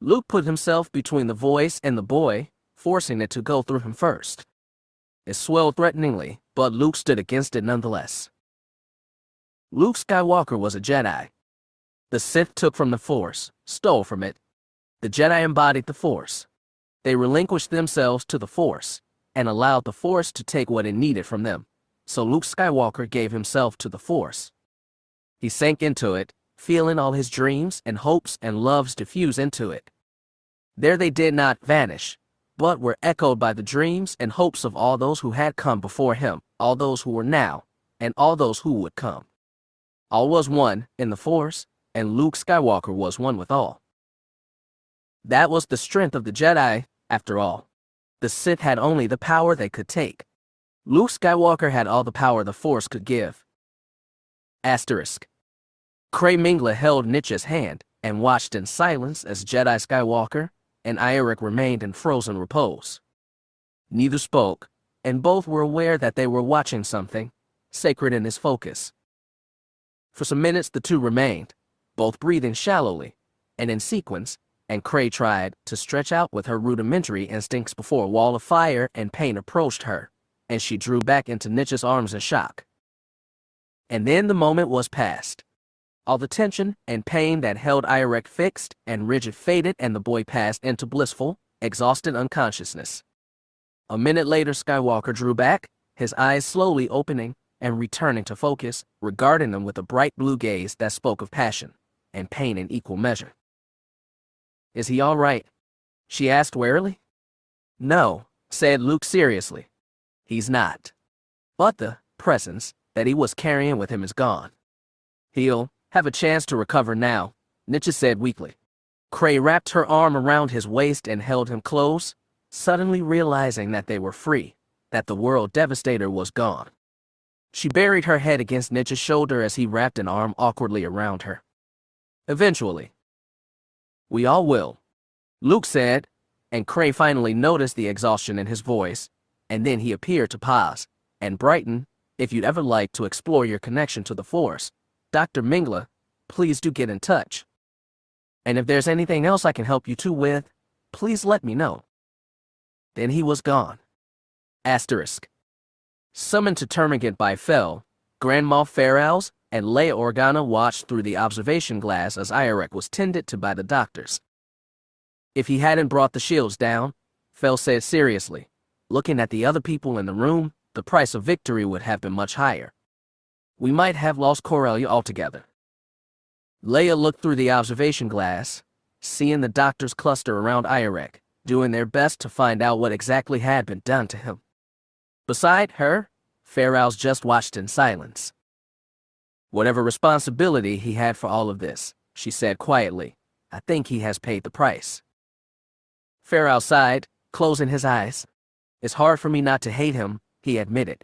Luke put himself between the voice and the boy, forcing it to go through him first. It swelled threateningly, but Luke stood against it nonetheless. Luke Skywalker was a Jedi. The Sith took from the Force, stole from it. The Jedi embodied the Force. They relinquished themselves to the Force, and allowed the Force to take what it needed from them. So Luke Skywalker gave himself to the Force. He sank into it, feeling all his dreams and hopes and loves diffuse into it. There they did not vanish, but were echoed by the dreams and hopes of all those who had come before him, all those who were now, and all those who would come. All was one in the Force, and Luke Skywalker was one with all. That was the strength of the Jedi, after all. The Sith had only the power they could take. Luke Skywalker had all the power the Force could give. Asterisk. Cray Mingla held Niches' hand and watched in silence as Jedi Skywalker and Irek remained in frozen repose. Neither spoke, and both were aware that they were watching something sacred in his focus. For some minutes the two remained, both breathing shallowly and in sequence, and Cray tried to stretch out with her rudimentary instincts before a wall of fire and pain approached her, and she drew back into Niches' arms in shock. And then the moment was past. All the tension and pain that held Irek fixed and rigid faded, and the boy passed into blissful, exhausted unconsciousness. A minute later, Skywalker drew back, his eyes slowly opening and returning to focus, regarding them with a bright blue gaze that spoke of passion and pain in equal measure. "Is he all right?" she asked warily. "No," said Luke seriously. "He's not. But the presence that he was carrying with him is gone. He'll have a chance to recover now," Niches said weakly. Cray wrapped her arm around his waist and held him close, suddenly realizing that they were free, that the World Devastator was gone. She buried her head against Niches' shoulder as he wrapped an arm awkwardly around her. "Eventually. We all will," Luke said, and Cray finally noticed the exhaustion in his voice, and then he appeared to pause and brighten If you'd ever like to explore your connection to the Force, Dr. Mingla, please do get in touch. And if there's anything else I can help you two with, please let me know. Then he was gone. Asterisk. Summoned to Termagant by Fel, Grand Moff Ferals and Leia Organa watched through the observation glass as Irek was tended to by the doctors. If he hadn't brought the shields down, Fel said seriously, looking at the other people in the room, the price of victory would have been much higher. We might have lost Corellia altogether. Leia looked through the observation glass, seeing the doctors cluster around Irek, doing their best to find out what exactly had been done to him. Beside her, Ferals just watched in silence. Whatever responsibility he had for all of this, she said quietly, I think he has paid the price. Ferals sighed, closing his eyes. It's hard for me not to hate him, he admitted.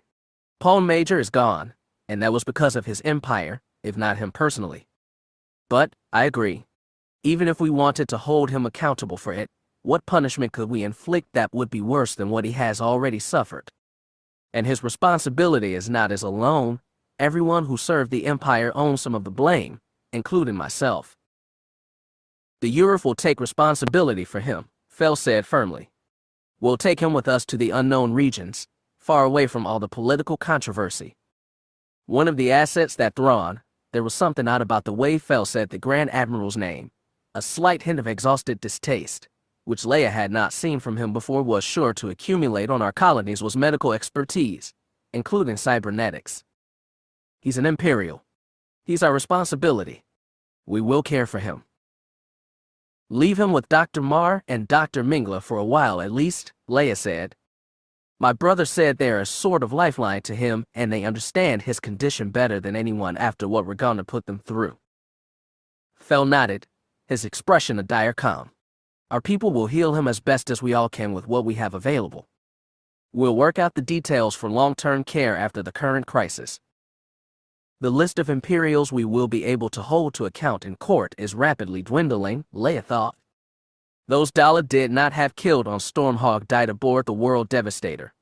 Paul Major is gone, and that was because of his empire, if not him personally. But, I agree. Even if we wanted to hold him accountable for it, what punishment could we inflict that would be worse than what he has already suffered? And his responsibility is not his alone. Everyone who served the Empire owns some of the blame, including myself. The Urif will take responsibility for him, Fel said firmly. We'll take him with us to the unknown regions, far away from all the political controversy. One of the assets that Thrawn, there was something odd about the way Fel said the Grand Admiral's name, a slight hint of exhausted distaste, which Leia had not seen from him before, was sure to accumulate on our colonies, was medical expertise, including cybernetics. He's an Imperial. He's our responsibility. We will care for him. Leave him with Dr. Mar and Dr. Mingla for a while at least, Leia said. My brother said they're a sort of lifeline to him and they understand his condition better than anyone after what Roganda put them through. Fel nodded, his expression a dire calm. Our people will heal him as best as we all can with what we have available. We'll work out the details for long-term care after the current crisis. The list of Imperials we will be able to hold to account in court is rapidly dwindling, Leia thought. Those Dalek did not have killed on Stormhawk died aboard the World Devastator.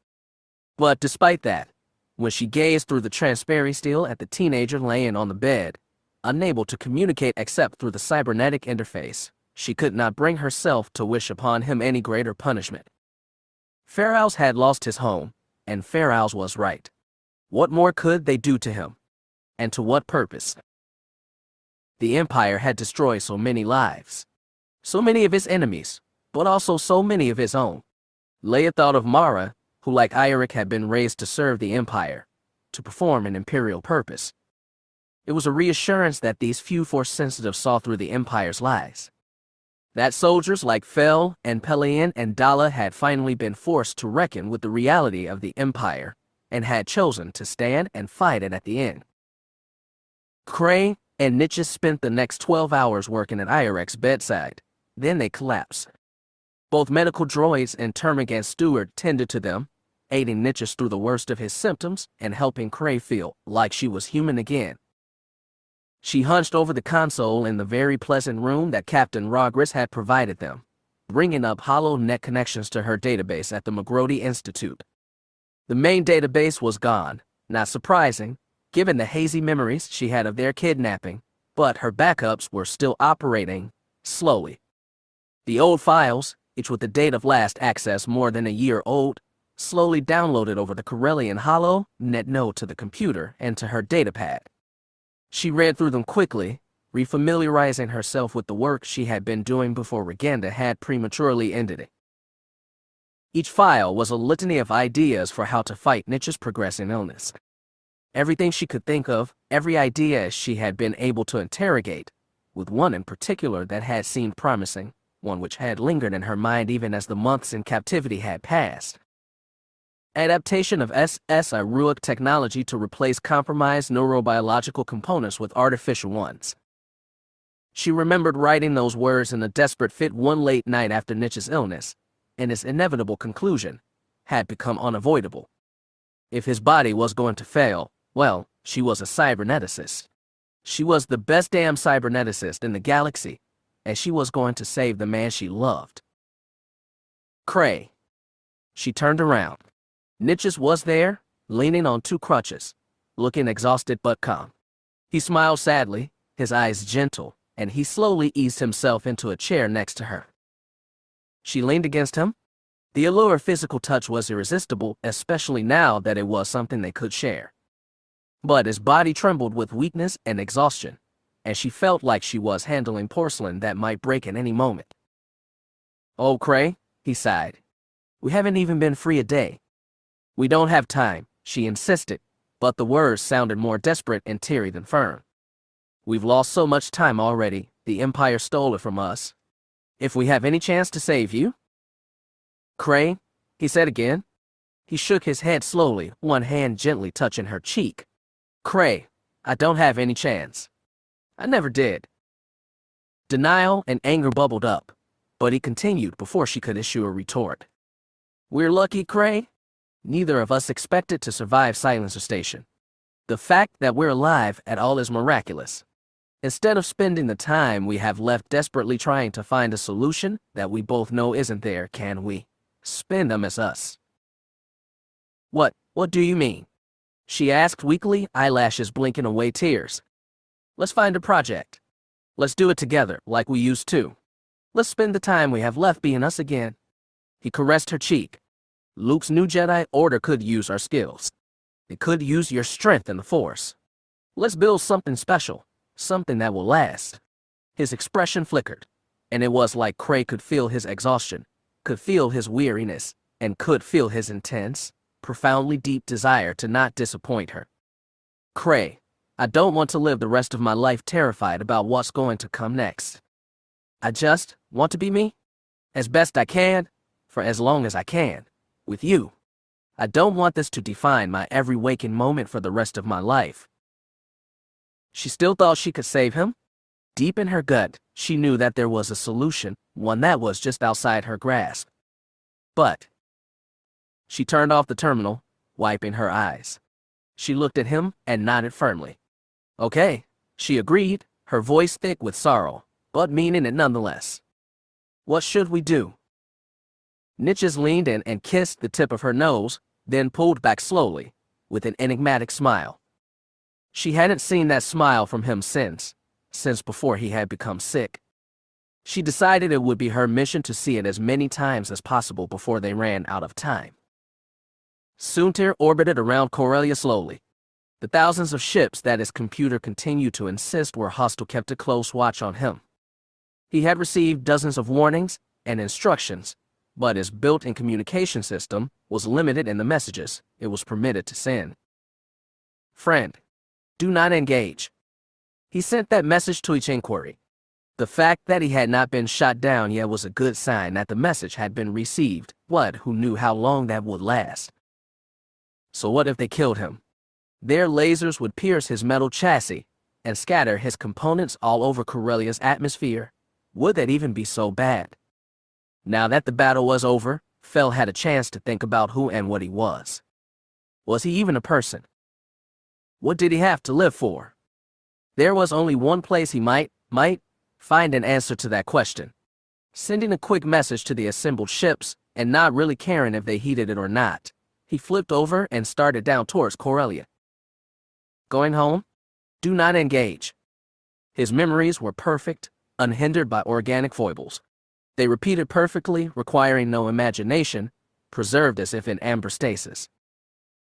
But despite that, when she gazed through the transparent steel at the teenager laying on the bed, unable to communicate except through the cybernetic interface, she could not bring herself to wish upon him any greater punishment. Ferals had lost his home, and Ferals was right. What more could they do to him? And to what purpose? The Empire had destroyed so many lives. So many of his enemies, but also so many of his own. Leia thought of Mara, who like Irek had been raised to serve the Empire, to perform an Imperial purpose. It was a reassurance that these few Force-sensitive saw through the Empire's lies. That soldiers like Fel and Pellaeon and Dala had finally been forced to reckon with the reality of the Empire, and had chosen to stand and fight it at the end. Cray and Nitches spent the next 12 hours working at Irek's bedside. Then they collapsed. Both medical droids and Termagant Steward tended to them, aiding Nitches through the worst of his symptoms and helping Cray feel like she was human again. She hunched over the console in the very pleasant room that Captain Rogris had provided them, bringing up hollow net connections to her database at the McGrody Institute. The main database was gone, not surprising, given the hazy memories she had of their kidnapping, but her backups were still operating, slowly. The old files, each with the date of last access more than a year old, slowly downloaded over the Corellian hollow net node to the computer and to her datapad. She read through them quickly, refamiliarizing herself with the work she had been doing before Roganda had prematurely ended it. Each file was a litany of ideas for how to fight Nitch's progressing illness. Everything she could think of, every idea she had been able to interrogate, with one in particular that had seemed promising, one which had lingered in her mind even as the months in captivity had passed. Adaptation of SSI technology to replace compromised neurobiological components with artificial ones. She remembered writing those words in a desperate fit one late night after Nitch's illness, and its inevitable conclusion had become unavoidable. If his body was going to fail, well, she was a cyberneticist. She was the best damn cyberneticist in the galaxy, and she was going to save the man she loved. Cray. She turned around. Nitches was there, leaning on two crutches, looking exhausted but calm. He smiled sadly, his eyes gentle, and he slowly eased himself into a chair next to her. She leaned against him. The allure of physical touch was irresistible, especially now that it was something they could share. But his body trembled with weakness and exhaustion, and she felt like she was handling porcelain that might break at any moment. "Oh, Cray," he sighed. "We haven't even been free a day." "We don't have time," she insisted, but the words sounded more desperate and teary than firm. "We've lost so much time already. The Empire stole it from us. If we have any chance to save you..." "Cray," he said again. He shook his head slowly, one hand gently touching her cheek. "Cray, I don't have any chance. I never did." Denial and anger bubbled up, but he continued before she could issue a retort. "We're lucky, Cray. Neither of us expected to survive Silencer Station. The fact that we're alive at all is miraculous. Instead of spending the time we have left desperately trying to find a solution that we both know isn't there, can we spend them as us?" What do you mean?" she asked weakly, eyelashes blinking away tears. "Let's find a project. Let's do it together, like we used to. Let's spend the time we have left being us again." He caressed her cheek. "Luke's new Jedi Order could use our skills. It could use your strength in the Force. Let's build something special, something that will last." His expression flickered, and it was like Cray could feel his exhaustion, could feel his weariness, and could feel his intense, profoundly deep desire to not disappoint her. "Cray, I don't want to live the rest of my life terrified about what's going to come next. I just want to be me, as best I can, for as long as I can, with you. I don't want this to define my every waking moment for the rest of my life." She still thought she could save him. Deep in her gut, she knew that there was a solution, one that was just outside her grasp. But she turned off the terminal, wiping her eyes. She looked at him and nodded firmly. "Okay," she agreed, her voice thick with sorrow, but meaning it nonetheless. "What should we do?" Nitches leaned in and kissed the tip of her nose, then pulled back slowly, with an enigmatic smile. She hadn't seen that smile from him since before he had become sick. She decided it would be her mission to see it as many times as possible before they ran out of time. Soontir orbited around Corellia slowly. The thousands of ships that his computer continued to insist were hostile kept a close watch on him. He had received dozens of warnings and instructions, but his built-in communication system was limited in the messages it was permitted to send. "Friend, do not engage." He sent that message to each inquiry. The fact that he had not been shot down yet was a good sign that the message had been received. Who knew how long that would last? So what if they killed him? Their lasers would pierce his metal chassis and scatter his components all over Corellia's atmosphere. Would that even be so bad? Now that the battle was over, Fel had a chance to think about who and what he was. Was he even a person? What did he have to live for? There was only one place he might find an answer to that question. Sending a quick message to the assembled ships and not really caring if they heeded it or not, he flipped over and started down towards Corellia. Going home? Do not engage. His memories were perfect, unhindered by organic foibles. They repeated perfectly, requiring no imagination, preserved as if in amber stasis.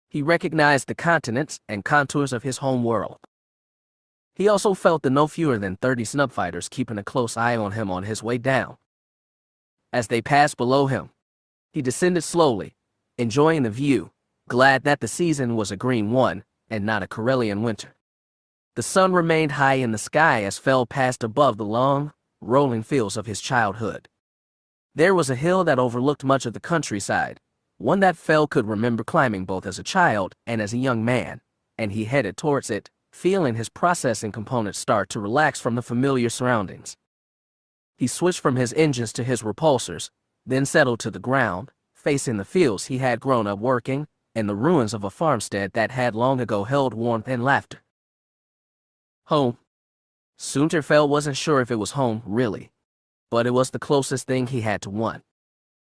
He recognized the continents and contours of his home world. He also felt the no fewer than 30 snub fighters keeping a close eye on him on his way down. As they passed below him, he descended slowly, enjoying the view, glad that the season was a green one and not a Corellian winter. The sun remained high in the sky as Fel passed above the long, rolling fields of his childhood. There was a hill that overlooked much of the countryside, one that Fel could remember climbing both as a child and as a young man, and he headed towards it, feeling his processing components start to relax from the familiar surroundings. He switched from his engines to his repulsors, then settled to the ground, facing the fields he had grown up working, and the ruins of a farmstead that had long ago held warmth and laughter. Home. Soontir Fel wasn't sure if it was home, really, but it was the closest thing he had to one.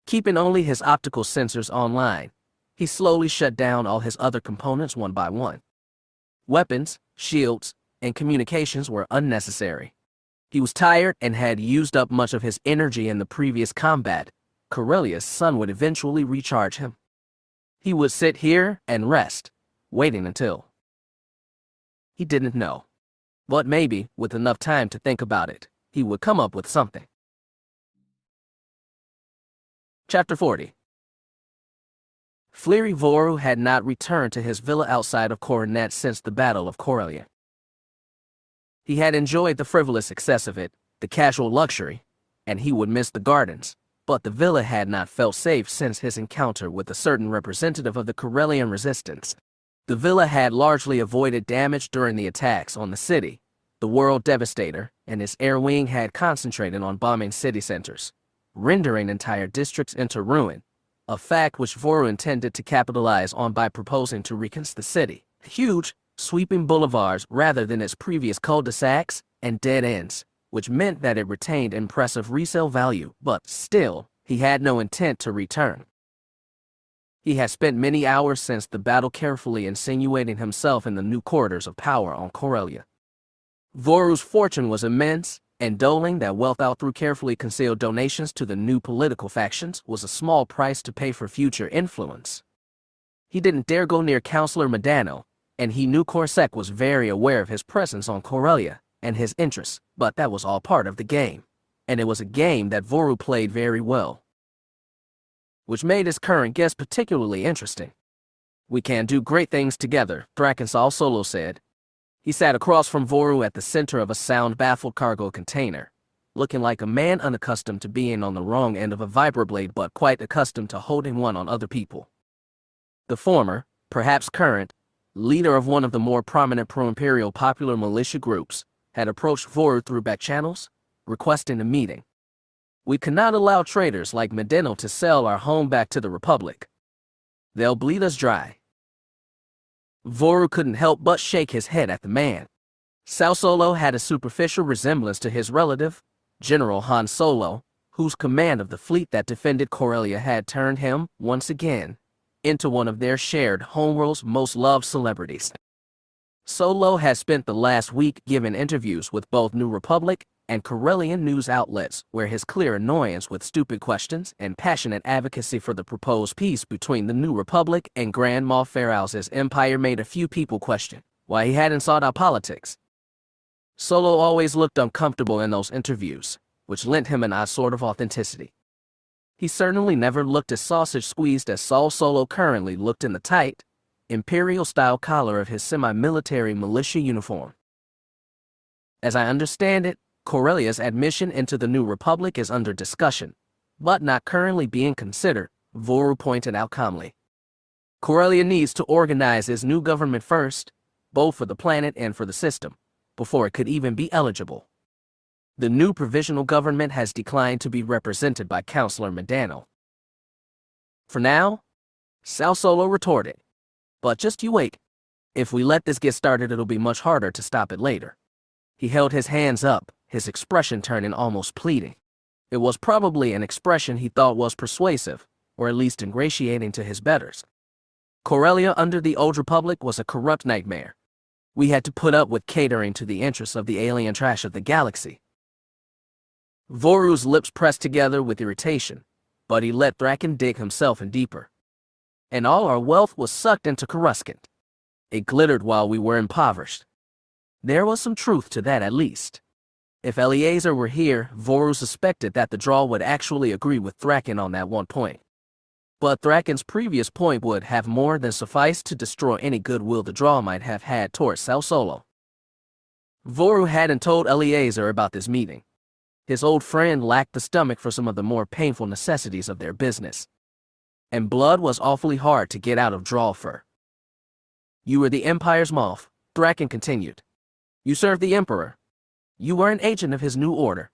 Keeping only his optical sensors online, he slowly shut down all his other components one by one. Weapons, shields, and communications were unnecessary. He was tired and had used up much of his energy in the previous combat. Corellia's son would eventually recharge him. He would sit here and rest, waiting until. He didn't know. But maybe, with enough time to think about it, he would come up with something. Chapter 40. Fleery Voru had not returned to his villa outside of Coronet since the Battle of Corellia. He had enjoyed the frivolous excess of it, the casual luxury, and he would miss the gardens, but the villa had not felt safe since his encounter with a certain representative of the Corellian resistance. The villa had largely avoided damage during the attacks on the city. The World Devastator and his air wing had concentrated on bombing city centers, rendering entire districts into ruin, a fact which Voru intended to capitalize on by proposing to reconstruct the city. Huge, sweeping boulevards rather than its previous cul-de-sacs and dead ends, which meant that it retained impressive resale value, but still, he had no intent to return. He had spent many hours since the battle carefully insinuating himself in the new quarters of power on Corellia. Voru's fortune was immense, and doling that wealth out through carefully concealed donations to the new political factions was a small price to pay for future influence. He didn't dare go near Counselor Medano, and he knew Corsac was very aware of his presence on Corellia and his interests, but that was all part of the game, and it was a game that Voru played very well, which made his current guest particularly interesting. "We can do great things together," Thraken Solo said. He sat across from Voru at the center of a sound-baffled cargo container, looking like a man unaccustomed to being on the wrong end of a vibroblade but quite accustomed to holding one on other people. The former, perhaps current, leader of one of the more prominent pro-Imperial popular militia groups, had approached Voru through back channels, requesting a meeting. "We cannot allow traitors like Medeno to sell our home back to the Republic. They'll bleed us dry." Voru couldn't help but shake his head at the man. Sao Solo had a superficial resemblance to his relative, General Han Solo, whose command of the fleet that defended Corellia had turned him, once again, into one of their shared homeworld's most loved celebrities. Solo has spent the last week giving interviews with both New Republic and Corellian news outlets where his clear annoyance with stupid questions and passionate advocacy for the proposed peace between the New Republic and Grand Moff Pharaoh's empire made a few people question why he hadn't sought out politics. Solo always looked uncomfortable in those interviews, which lent him an odd sort of authenticity. He certainly never looked as sausage-squeezed as Saul Solo currently looked in the tight, Imperial-style collar of his semi-military militia uniform. "As I understand it, Corellia's admission into the New Republic is under discussion, but not currently being considered," Voru pointed out calmly. "Corellia needs to organize its new government first, both for the planet and for the system, before it could even be eligible. The new provisional government has declined to be represented by Counselor Medano." "For now," Sao Solo retorted. "But just you wait. If we let this get started, it'll be much harder to stop it later." He held his hands up, his expression turning almost pleading. It was probably an expression he thought was persuasive, or at least ingratiating to his betters. Corellia under the Old Republic was a corrupt nightmare. We had to put up with catering to the interests of the alien trash of the galaxy. Voru's lips pressed together with irritation, but he let Thraken dig himself in deeper. "And all our wealth was sucked into Coruscant. It glittered while we were impoverished." There was some truth to that at least. If Eleazar were here, Voru suspected that the draw would actually agree with Thraken on that one point. But Thraken's previous point would have more than sufficed to destroy any goodwill the draw might have had towards Sao Solo. Voru hadn't told Eleazar about this meeting. His old friend lacked the stomach for some of the more painful necessities of their business. And blood was awfully hard to get out of draw fur. "You were the Empire's Moff," Thraken continued. "You served the Emperor. You were an agent of his new order.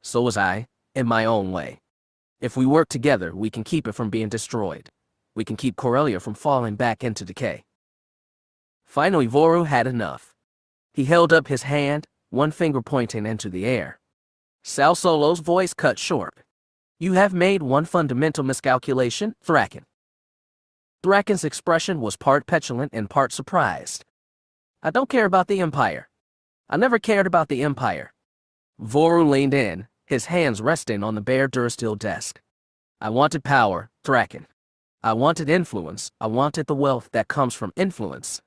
So was I, in my own way. If we work together, we can keep it from being destroyed. We can keep Corellia from falling back into decay." Finally, Voru had enough. He held up his hand, one finger pointing into the air. Sao Solo's voice cut short. "You have made one fundamental miscalculation, Thraken." Thraken's expression was part petulant and part surprised. I don't care about the Empire. I never cared about the Empire. Voru leaned in, his hands resting on the bare durasteel desk. I wanted power, Thraken. I wanted influence. I wanted the wealth that comes from influence.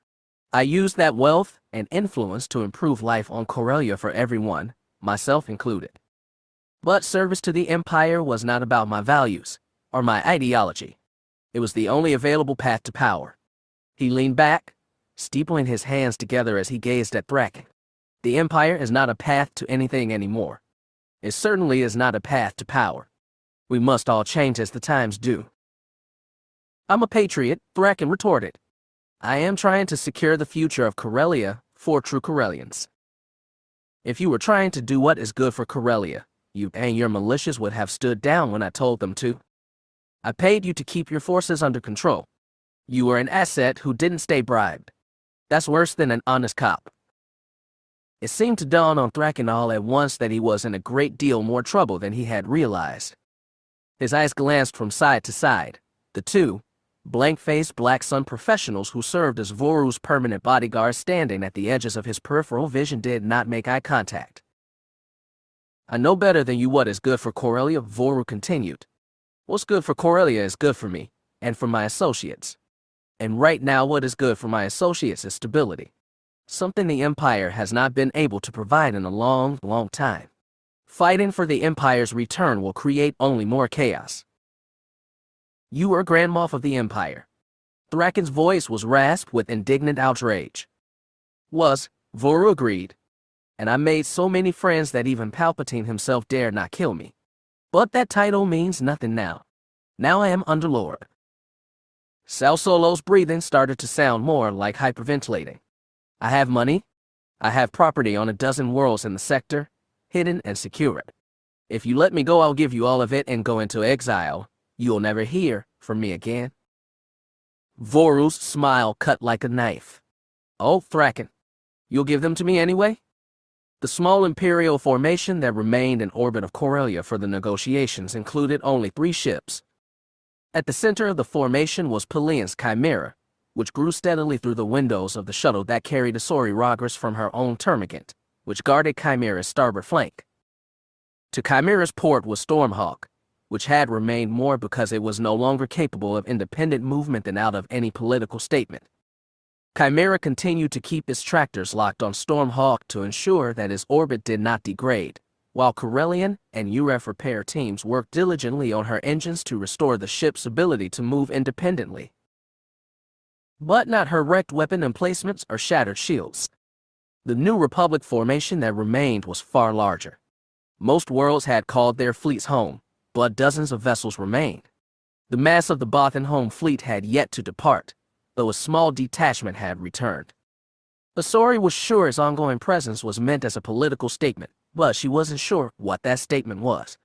I used that wealth and influence to improve life on Corellia for everyone, myself included. But service to the Empire was not about my values or my ideology. It was the only available path to power. He leaned back, steepling his hands together as he gazed at Thraken. The Empire is not a path to anything anymore. It certainly is not a path to power. We must all change as the times do. I'm a patriot, Thraken retorted. I am trying to secure the future of Corellia for true Corellians. If you were trying to do what is good for Corellia, you and your militias would have stood down when I told them to. I paid you to keep your forces under control. You were an asset who didn't stay bribed. That's worse than an honest cop. It seemed to dawn on Thraken all at once that he was in a great deal more trouble than he had realized. His eyes glanced from side to side. The two blank-faced Black Sun professionals who served as Voru's permanent bodyguards standing at the edges of his peripheral vision did not make eye contact. I know better than you what is good for Corellia, Voru continued. What's good for Corellia is good for me, and for my associates. And right now what is good for my associates is stability. Something the Empire has not been able to provide in a long, long time. Fighting for the Empire's return will create only more chaos. You are Grand Moff of the Empire. Thraken's voice was rasped with indignant outrage. Voru agreed. And I made so many friends that even Palpatine himself dared not kill me. But that title means nothing now. Now I am Underlord. Sal Solo's breathing started to sound more like hyperventilating. I have money. I have property on a dozen worlds in the sector, hidden and secured. If you let me go, I'll give you all of it and go into exile. You'll never hear from me again. Voru's smile cut like a knife. Oh, Thraken, you'll give them to me anyway? The small Imperial formation that remained in orbit of Corellia for the negotiations included only 3 ships. At the center of the formation was Pellaeon's Chimera, which grew steadily through the windows of the shuttle that carried Asori Rogers from her own termagant, which guarded Chimera's starboard flank. To Chimera's port was Stormhawk, which had remained more because it was no longer capable of independent movement than out of any political statement. Chimera continued to keep its tractors locked on Stormhawk to ensure that its orbit did not degrade, while Corellian and UREF repair teams worked diligently on her engines to restore the ship's ability to move independently. But not her wrecked weapon emplacements or shattered shields. The New Republic formation that remained was far larger. Most worlds had called their fleets home, but dozens of vessels remained. The mass of the Bothan home fleet had yet to depart, though a small detachment had returned. Asori was sure his ongoing presence was meant as a political statement, but she wasn't sure what that statement was.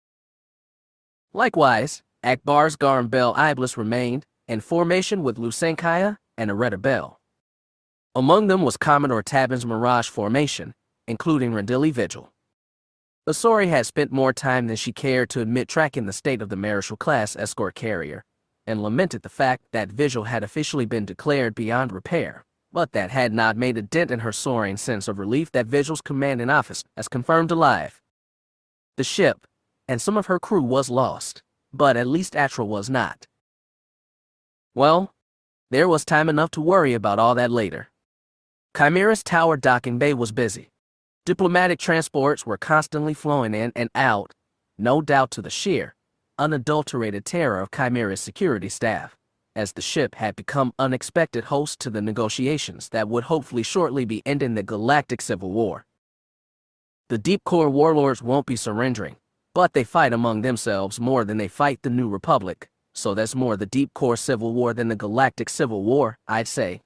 Likewise, Akbar's Garm Bel Iblis remained, in formation with Lusankaya and Areta Bell. Among them was Commodore Tabin's Mirage formation, including Rendili Vigil. Asori had spent more time than she cared to admit tracking the state of the Marshal-class escort carrier, and lamented the fact that Vigil had officially been declared beyond repair, but that had not made a dent in her soaring sense of relief that Vigil's commanding officer as confirmed alive. The ship, and some of her crew was lost, but at least Atra was not. Well, there was time enough to worry about all that later. Chimera's tower docking bay was busy. Diplomatic transports were constantly flowing in and out, no doubt to the sheer, unadulterated terror of Chimera's security staff, as the ship had become unexpected host to the negotiations that would hopefully shortly be ending the galactic civil war. The Deep Core warlords won't be surrendering, but they fight among themselves more than they fight the New Republic, so that's more the Deep Core civil war than the galactic civil war, I'd say.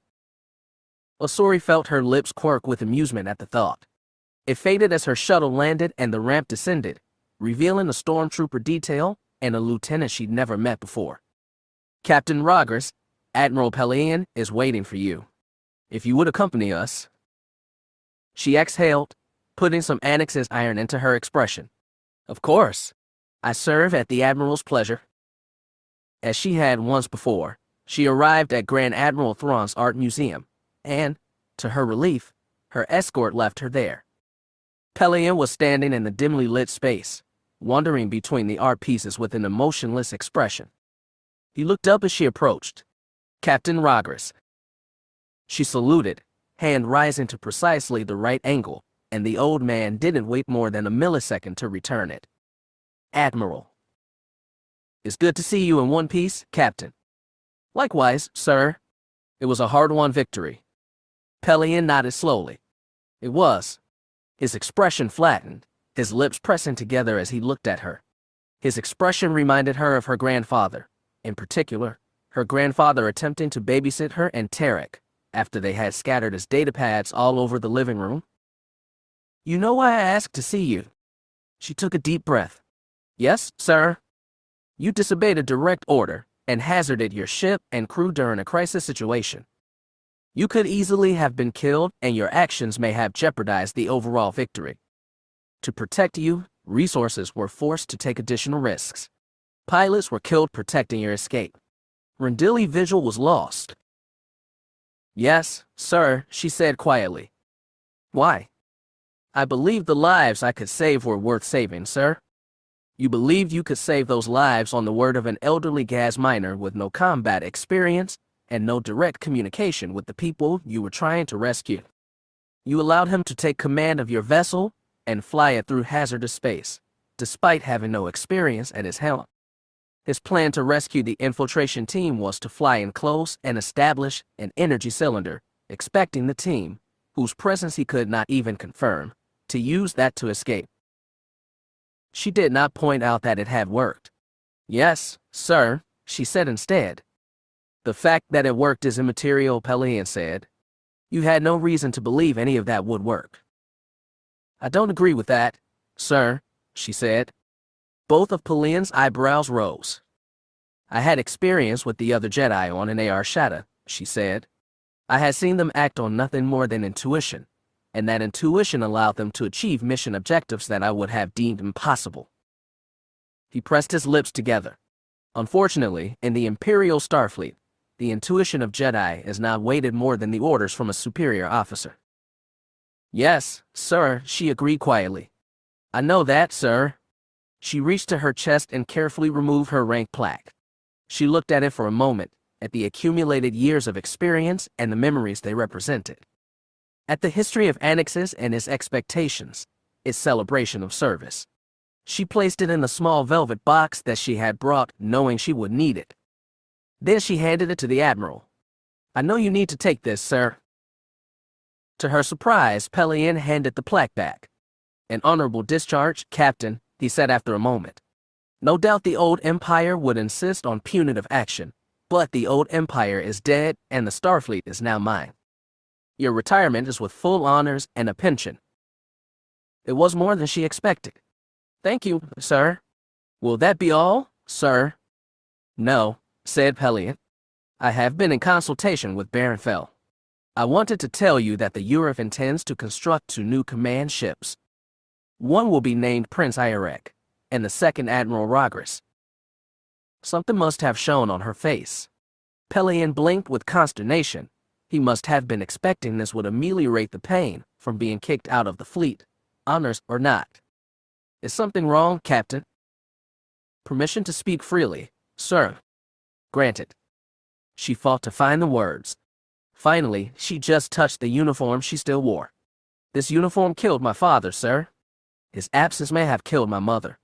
Asori felt her lips quirk with amusement at the thought. It faded as her shuttle landed and the ramp descended, revealing a stormtrooper detail and a lieutenant she'd never met before. Captain Rogers, Admiral Pellaeon is waiting for you. If you would accompany us. She exhaled, putting some Annex's iron into her expression. Of course. I serve at the Admiral's pleasure. As she had once before, she arrived at Grand Admiral Thrawn's art museum, and, to her relief, Her escort left her there. Pellaeon was standing in the dimly lit space, wandering between the art pieces with an emotionless expression. He looked up as she approached. "Captain Rogers." She saluted, hand rising to precisely the right angle, and the old man didn't wait more than a millisecond to return it. "Admiral." "It's good to see you in one piece, Captain." "Likewise, sir." It was a hard-won victory. Pellaeon nodded slowly. It was. His expression flattened, his lips pressing together as he looked at her. His expression reminded her of her grandfather, in particular, her grandfather attempting to babysit her and Tarek, after they had scattered his datapads all over the living room. "You know why I asked to see you?" She took a deep breath. "Yes, sir." "You disobeyed a direct order and hazarded your ship and crew during a crisis situation. You could easily have been killed, and your actions may have jeopardized the overall victory. To protect you, resources were forced to take additional risks. Pilots were killed protecting your escape. Rendili visual was lost." "Yes, sir," she said quietly. "Why?" "I believed the lives I could save were worth saving, sir." "You believed you could save those lives on the word of an elderly gas miner with no combat experience and no direct communication with the people you were trying to rescue. You allowed him to take command of your vessel and fly it through hazardous space, despite having no experience at his helm. His plan to rescue the infiltration team was to fly in close and establish an energy cylinder, expecting the team, whose presence he could not even confirm, to use that to escape. She did not point out that it had worked. "Yes, sir," she said instead. "The fact that it worked is immaterial," Pellaeon said. "You had no reason to believe any of that would work." "I don't agree with that, sir," she said. Both of Pellaeon's eyebrows rose. "I had experience with the other Jedi on an AR Shatta," she said. "I had seen them act on nothing more than intuition, and that intuition allowed them to achieve mission objectives that I would have deemed impossible." He pressed his lips together. "Unfortunately, in the Imperial Starfleet, the intuition of Jedi is not weighted more than the orders from a superior officer." "Yes, sir," she agreed quietly. "I know that, sir." She reached to her chest and carefully removed her rank plaque. She looked at it for a moment, at the accumulated years of experience and the memories they represented. At the history of annexes and its expectations, its celebration of service. She placed it in the small velvet box that she had brought, knowing she would need it. Then she handed it to the Admiral. "I know you need to take this, sir." To her surprise, Pellaeon handed the plaque back. "An honorable discharge, Captain," he said after a moment. "No doubt the old Empire would insist on punitive action, but the old Empire is dead and the Starfleet is now mine. Your retirement is with full honors and a pension." It was more than she expected. "Thank you, sir." "Will that be all, sir?" "No," said Pellaeon. "I have been in consultation with Baron Fell. I wanted to tell you that the URF intends to construct 2 new command ships. One will be named Prince Irek, and the second Admiral Rogers." Something must have shown on her face. Pellaeon blinked with consternation. He must have been expecting this would ameliorate the pain from being kicked out of the fleet, honors or not. "Is something wrong, Captain?" "Permission to speak freely, sir." "Granted." She fought to find the words. Finally, she just touched the uniform she still wore. "This uniform killed my father, sir. His absence may have killed my mother.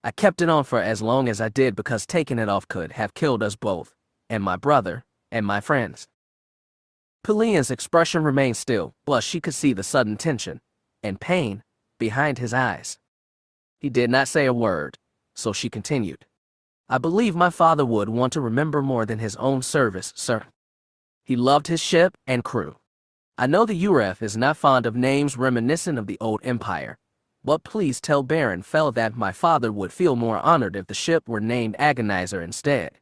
I kept it on for as long as I did because taking it off could have killed us both, and my brother, and my friends." Pellaeon's expression remained still, but she could see the sudden tension and pain behind his eyes. He did not say a word, so she continued. "I believe my father would want to remember more than his own service, sir. He loved his ship and crew. I know the URF is not fond of names reminiscent of the old Empire, but please tell Baron Fell that my father would feel more honored if the ship were named Agonizer instead."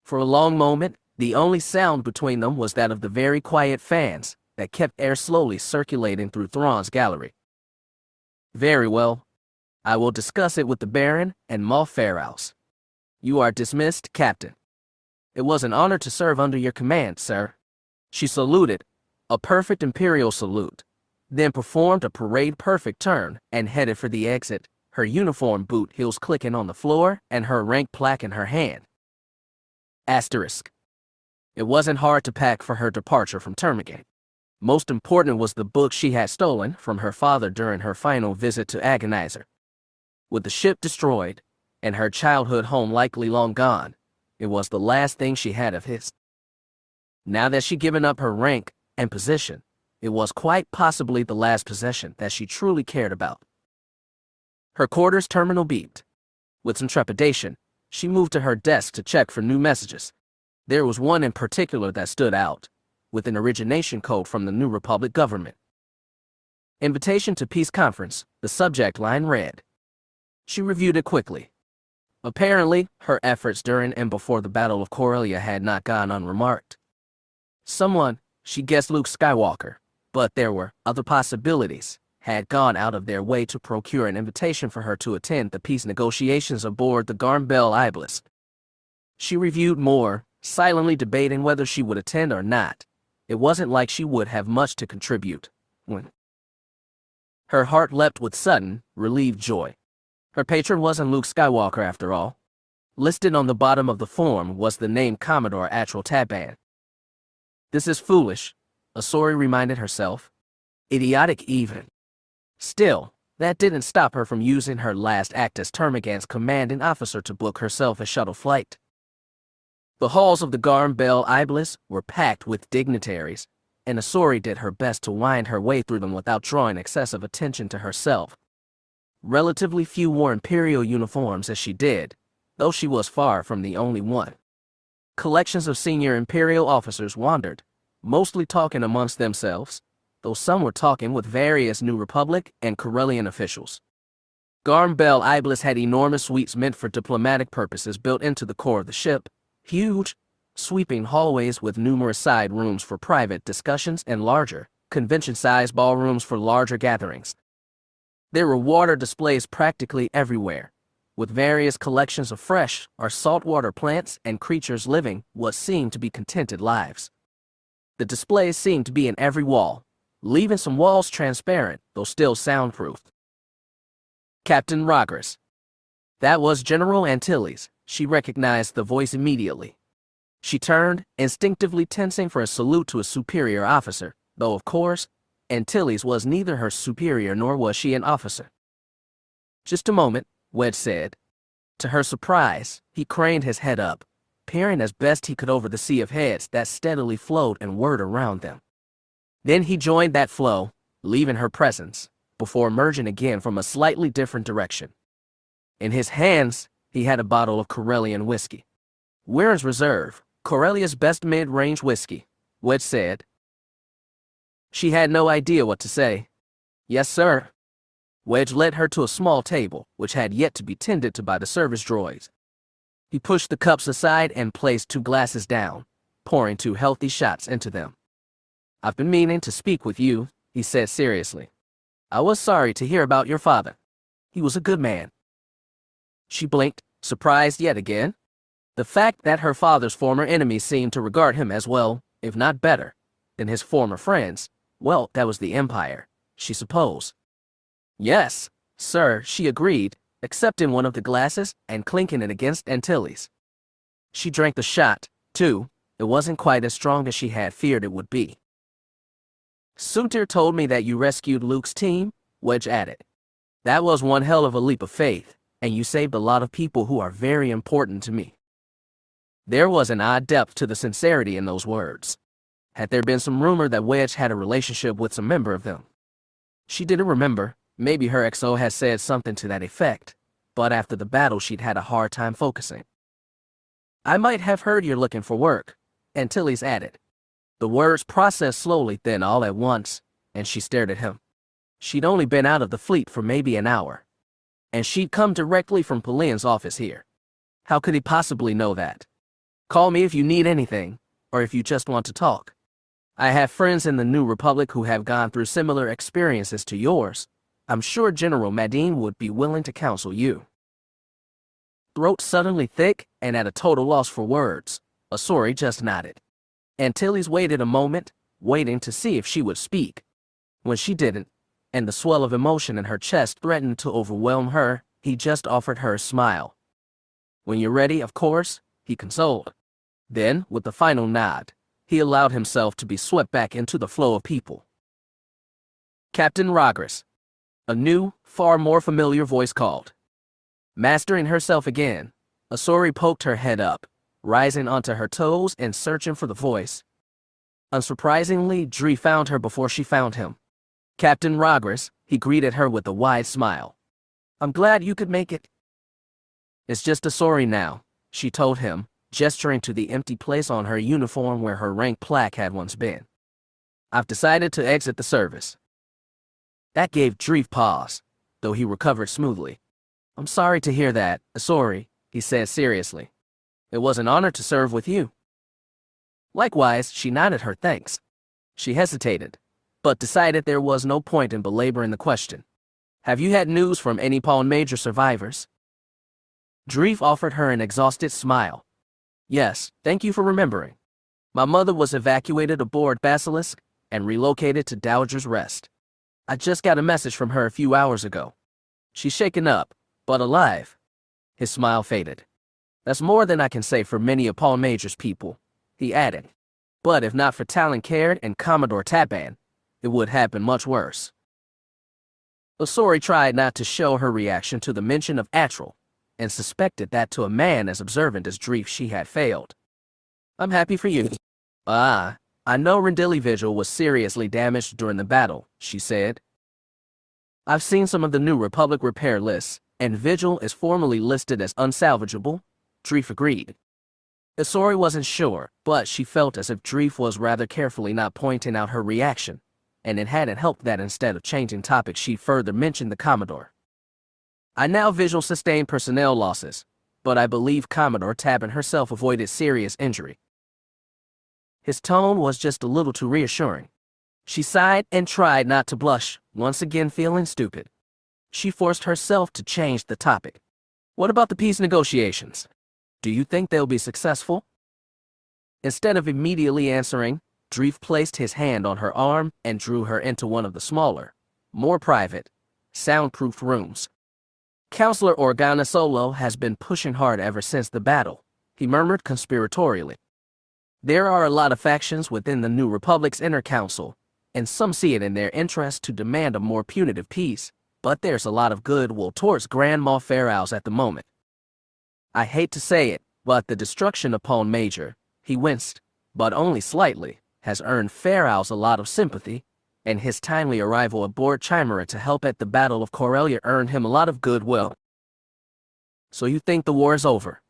For a long moment, the only sound between them was that of the very quiet fans that kept air slowly circulating through Thrawn's gallery. "Very well. I will discuss it with the Baron and Moff Faraus. You are dismissed, Captain. It was an honor to serve under your command, sir." She saluted, a perfect Imperial salute, then performed a parade-perfect turn and headed for the exit, her uniform boot heels clicking on the floor and her rank plaque in her hand. Asterisk. It wasn't hard to pack for her departure from Termagant. Most important was the book she had stolen from her father during her final visit to Agonizer. With the ship destroyed, and her childhood home likely long gone, it was the last thing she had of his. Now that she'd given up her rank and position, it was quite possibly the last possession that she truly cared about. Her quarters terminal beeped. With some trepidation, she moved to her desk to check for new messages. There was one in particular that stood out, with an origination code from the New Republic government. Invitation to Peace Conference, the subject line read. She reviewed it quickly. Apparently, her efforts during and before the Battle of Corellia had not gone unremarked. Someone, she guessed Luke Skywalker, but there were other possibilities, had gone out of their way to procure an invitation for her to attend the peace negotiations aboard the Grand Admiral Thrawn. She reviewed more, silently debating whether she would attend or not. It wasn't like she would have much to contribute. When her heart leapt with sudden, relieved joy. Her patron wasn't Luke Skywalker after all. Listed on the bottom of the form was the name Commodore Atral Taban. This is foolish, Asori reminded herself. Idiotic even. Still, that didn't stop her from using her last act as Termagant's commanding officer to book herself a shuttle flight. The halls of the Grand Admiral Thrawn were packed with dignitaries, and Asori did her best to wind her way through them without drawing excessive attention to herself. Relatively few wore Imperial uniforms as she did, though she was far from the only one. Collections of senior Imperial officers wandered, mostly talking amongst themselves, though some were talking with various New Republic and Corellian officials. Grand Admiral Thrawn had enormous suites meant for diplomatic purposes built into the core of the ship, huge, sweeping hallways with numerous side rooms for private discussions and larger, convention-sized ballrooms for larger gatherings. There were water displays practically everywhere, with various collections of fresh or saltwater plants and creatures living what seemed to be contented lives. The displays seemed to be in every wall, leaving some walls transparent, though still soundproof. Captain Rogers. That was General Antilles. She recognized the voice immediately. She turned, instinctively tensing for a salute to a superior officer, though of course, Antilles was neither her superior nor was she an officer. Just a moment, Wedge said. To her surprise, he craned his head up, peering as best he could over the sea of heads that steadily flowed and whirred around them. Then he joined that flow, leaving her presence, before emerging again from a slightly different direction. In his hands, he had a bottle of Corellian whiskey. Warren's Reserve, Corellia's best mid-range whiskey, Wedge said. She had no idea what to say. Yes, sir. Wedge led her to a small table, which had yet to be tended to by the service droids. He pushed the cups aside and placed 2 glasses down, pouring 2 healthy shots into them. I've been meaning to speak with you, he said seriously. I was sorry to hear about your father. He was a good man. She blinked, surprised yet again. The fact that her father's former enemies seemed to regard him as well, if not better, than his former friends, well, that was the Empire, she supposed. Yes, sir, she agreed, accepting one of the glasses and clinking it against Antilles. She drank the shot, too. It wasn't quite as strong as she had feared it would be. Suntir told me that you rescued Luke's team, Wedge added. That was one hell of a leap of faith, and you saved a lot of people who are very important to me. There was an odd depth to the sincerity in those words. Had there been some rumor that Wedge had a relationship with some member of them? She didn't remember. Maybe her XO had said something to that effect, but after the battle she'd had a hard time focusing. I might have heard you're looking for work, Antilles added. The words processed slowly then all at once, and she stared at him. She'd only been out of the fleet for maybe an hour, and she'd come directly from Pellaeon's office here. How could he possibly know that? Call me if you need anything, or if you just want to talk. I have friends in the New Republic who have gone through similar experiences to yours. I'm sure General Madine would be willing to counsel you. Throat suddenly thick and at a total loss for words, Asori just nodded. Antilles waited a moment, waiting to see if she would speak. When she didn't, and the swell of emotion in her chest threatened to overwhelm her, he just offered her a smile. "When you're ready, of course," he consoled. Then, with a final nod, he allowed himself to be swept back into the flow of people. "Captain Rogers," a new, far more familiar voice called. Mastering herself again, Asori poked her head up, rising onto her toes and searching for the voice. Unsurprisingly, Dree found her before she found him. "Captain Rogers," he greeted her with a wide smile. "I'm glad you could make it." "It's just Asori now," she told him, gesturing to the empty place on her uniform where her rank plaque had once been. "I've decided to exit the service." That gave Dree pause, though he recovered smoothly. "I'm sorry to hear that, Asori," he said seriously. "It was an honor to serve with you." Likewise, she nodded her thanks. She hesitated, but decided there was no point in belaboring the question. "Have you had news from any Pawn Major survivors?" Dree offered her an exhausted smile. "Yes, thank you for remembering. My mother was evacuated aboard Basilisk and relocated to Dowager's Rest. I just got a message from her a few hours ago. She's shaken up, but alive." His smile faded. "That's more than I can say for many of Pawn Major's people," he added. "But if not for Talon Caird and Commodore Taban, it would happen much worse." Asori tried not to show her reaction to the mention of Atral, and suspected that to a man as observant as Dree she had failed. "I'm happy for you." I know Rendili Vigil was seriously damaged during the battle," she said. "I've seen some of the new Republic repair lists, and Vigil is formally listed as unsalvageable," Dree agreed. Asori wasn't sure, but she felt as if Dree was rather carefully not pointing out her reaction, and it hadn't helped that instead of changing topics she further mentioned the Commodore. "I now Vigil sustained personnel losses, but I believe Commodore Taban herself avoided serious injury." His tone was just a little too reassuring. She sighed and tried not to blush, once again feeling stupid. She forced herself to change the topic. "What about the peace negotiations? Do you think they'll be successful?" Instead of immediately answering, Dree placed his hand on her arm and drew her into one of the smaller, more private, soundproof rooms. "Counselor Organa Solo has been pushing hard ever since the battle," he murmured conspiratorially. "There are a lot of factions within the New Republic's inner council, and some see it in their interest to demand a more punitive peace, but there's a lot of goodwill towards Grand Moff Pharaohs at the moment. I hate to say it, but the destruction of Pawn Major," he winced, but only slightly, "has earned Pharaohs a lot of sympathy, and his timely arrival aboard Chimera to help at the Battle of Corellia earned him a lot of goodwill." "So you think the war is over?"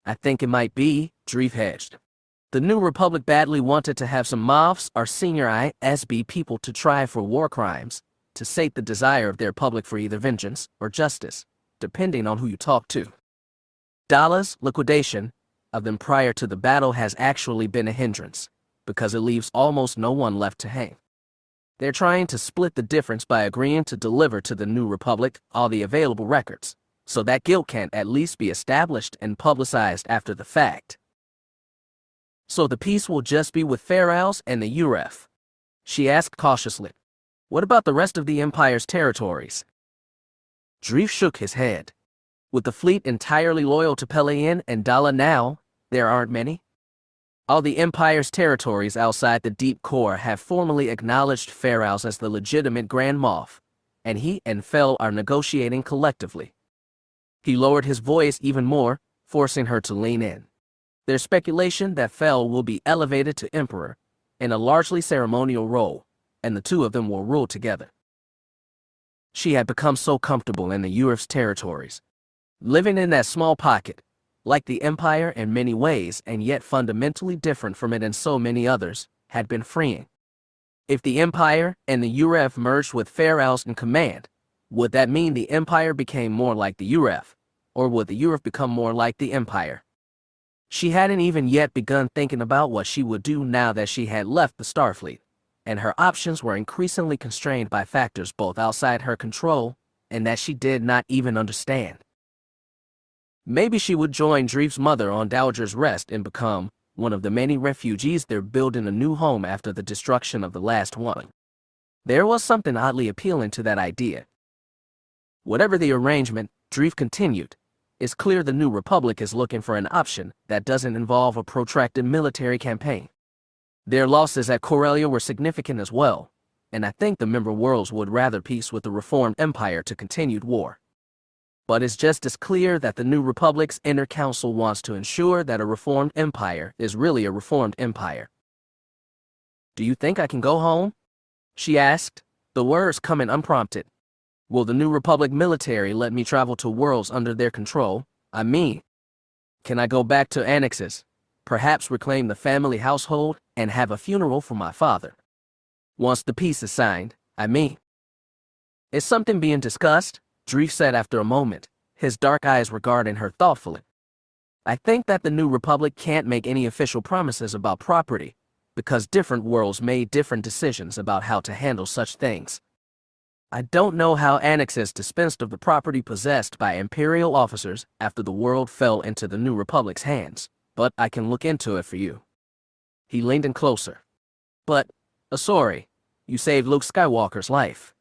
"I think it might be," Dree hedged. "The New Republic badly wanted to have some Moffs or senior ISB people to try for war crimes, to sate the desire of their public for either vengeance or justice, depending on who you talk to. Dala's liquidation of them prior to the battle has actually been a hindrance, because it leaves almost no one left to hang. They're trying to split the difference by agreeing to deliver to the New Republic all the available records, so that guilt can at least be established and publicized after the fact. So the peace will just be with Pharaohs and the UREF?" she asked cautiously. "What about the rest of the Empire's territories?" Dree shook his head. "With the fleet entirely loyal to Pellaeon and Dala now, there aren't many. All the Empire's territories outside the Deep Core have formally acknowledged Pharaohs as the legitimate Grand Moff, and he and Fel are negotiating collectively." He lowered his voice even more, forcing her to lean in. "There's speculation that Fel will be elevated to Emperor, in a largely ceremonial role, and the two of them will rule together." She had become so comfortable in the URF's territories, living in that small pocket, like the Empire in many ways and yet fundamentally different from it in so many others, had been freeing. If the Empire and the UREF merged with Pharaohs in command, would that mean the Empire became more like the UREF, or would the UREF become more like the Empire? She hadn't even yet begun thinking about what she would do now that she had left the Starfleet, and her options were increasingly constrained by factors both outside her control and that she did not even understand. Maybe she would join Dree's mother on Dowager's Rest and become, one of the many refugees there building a new home after the destruction of the last one. There was something oddly appealing to that idea. Whatever the arrangement, Dreef continued, it's clear the New Republic is looking for an option that doesn't involve a protracted military campaign. Their losses at Corellia were significant as well, and I think the member worlds would rather peace with the reformed empire to continued war. But it's just as clear that the New Republic's Inner Council wants to ensure that a reformed empire is really a reformed empire. Do you think I can go home? She asked, the words coming unprompted. Will the New Republic military let me travel to worlds under their control? I mean, can I go back to annexes, perhaps reclaim the family household, and have a funeral for my father? Once the peace is signed, I mean. Is something being discussed? Dreef said after a moment, his dark eyes regarding her thoughtfully. I think that the New Republic can't make any official promises about property, because different worlds made different decisions about how to handle such things. I don't know how annexes dispensed of the property possessed by Imperial officers after the world fell into the New Republic's hands, but I can look into it for you. He leaned in closer. But, sorry, you saved Luke Skywalker's life.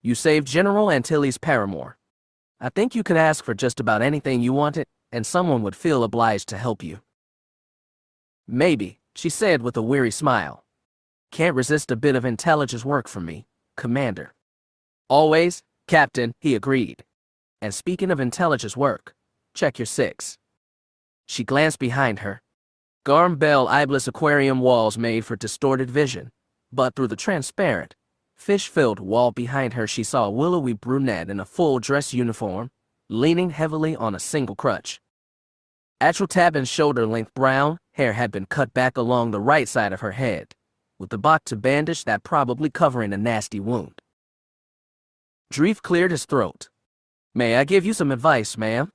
You saved General Antilles' paramour. I think you could ask for just about anything you wanted, and someone would feel obliged to help you. Maybe, she said with a weary smile. Can't resist a bit of intelligence work from me, Commander. Always, Captain, he agreed. And speaking of intelligence work, check your 6. She glanced behind her. Garm Bell Iblis aquarium walls made for distorted vision, but through the transparent, fish-filled wall behind her she saw a willowy brunette in a full dress uniform, leaning heavily on a single crutch. Atral Tabin's shoulder-length brown hair had been cut back along the right side of her head, with the Bacta bandage that probably covering a nasty wound. Dreef cleared his throat. May I give you some advice, ma'am?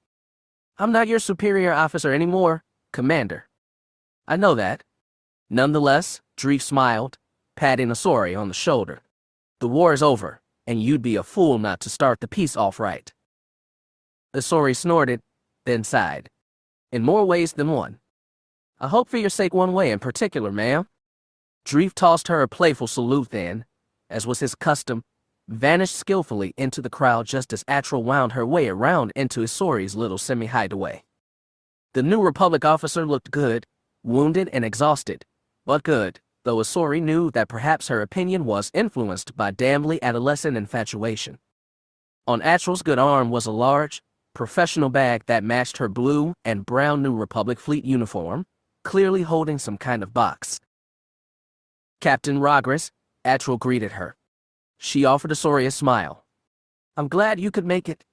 I'm not your superior officer anymore, Commander. I know that. Nonetheless, Dreef smiled, patting Asori on the shoulder. The war is over, and you'd be a fool not to start the peace off right. Asori snorted, then sighed. In more ways than one. I hope for your sake one way in particular, ma'am. Dreef tossed her a playful salute then, as was his custom, vanished skillfully into the crowd just as Atral wound her way around into Asori's little semi-hideaway. The New Republic officer looked good, wounded and exhausted, but good, though Asori knew that perhaps her opinion was influenced by damnedly adolescent infatuation. On Atral's good arm was a large, professional bag that matched her blue and brown New Republic fleet uniform, clearly holding some kind of box. Captain Rogris, Atral greeted her. She offered Asori a smile. I'm glad you could make it.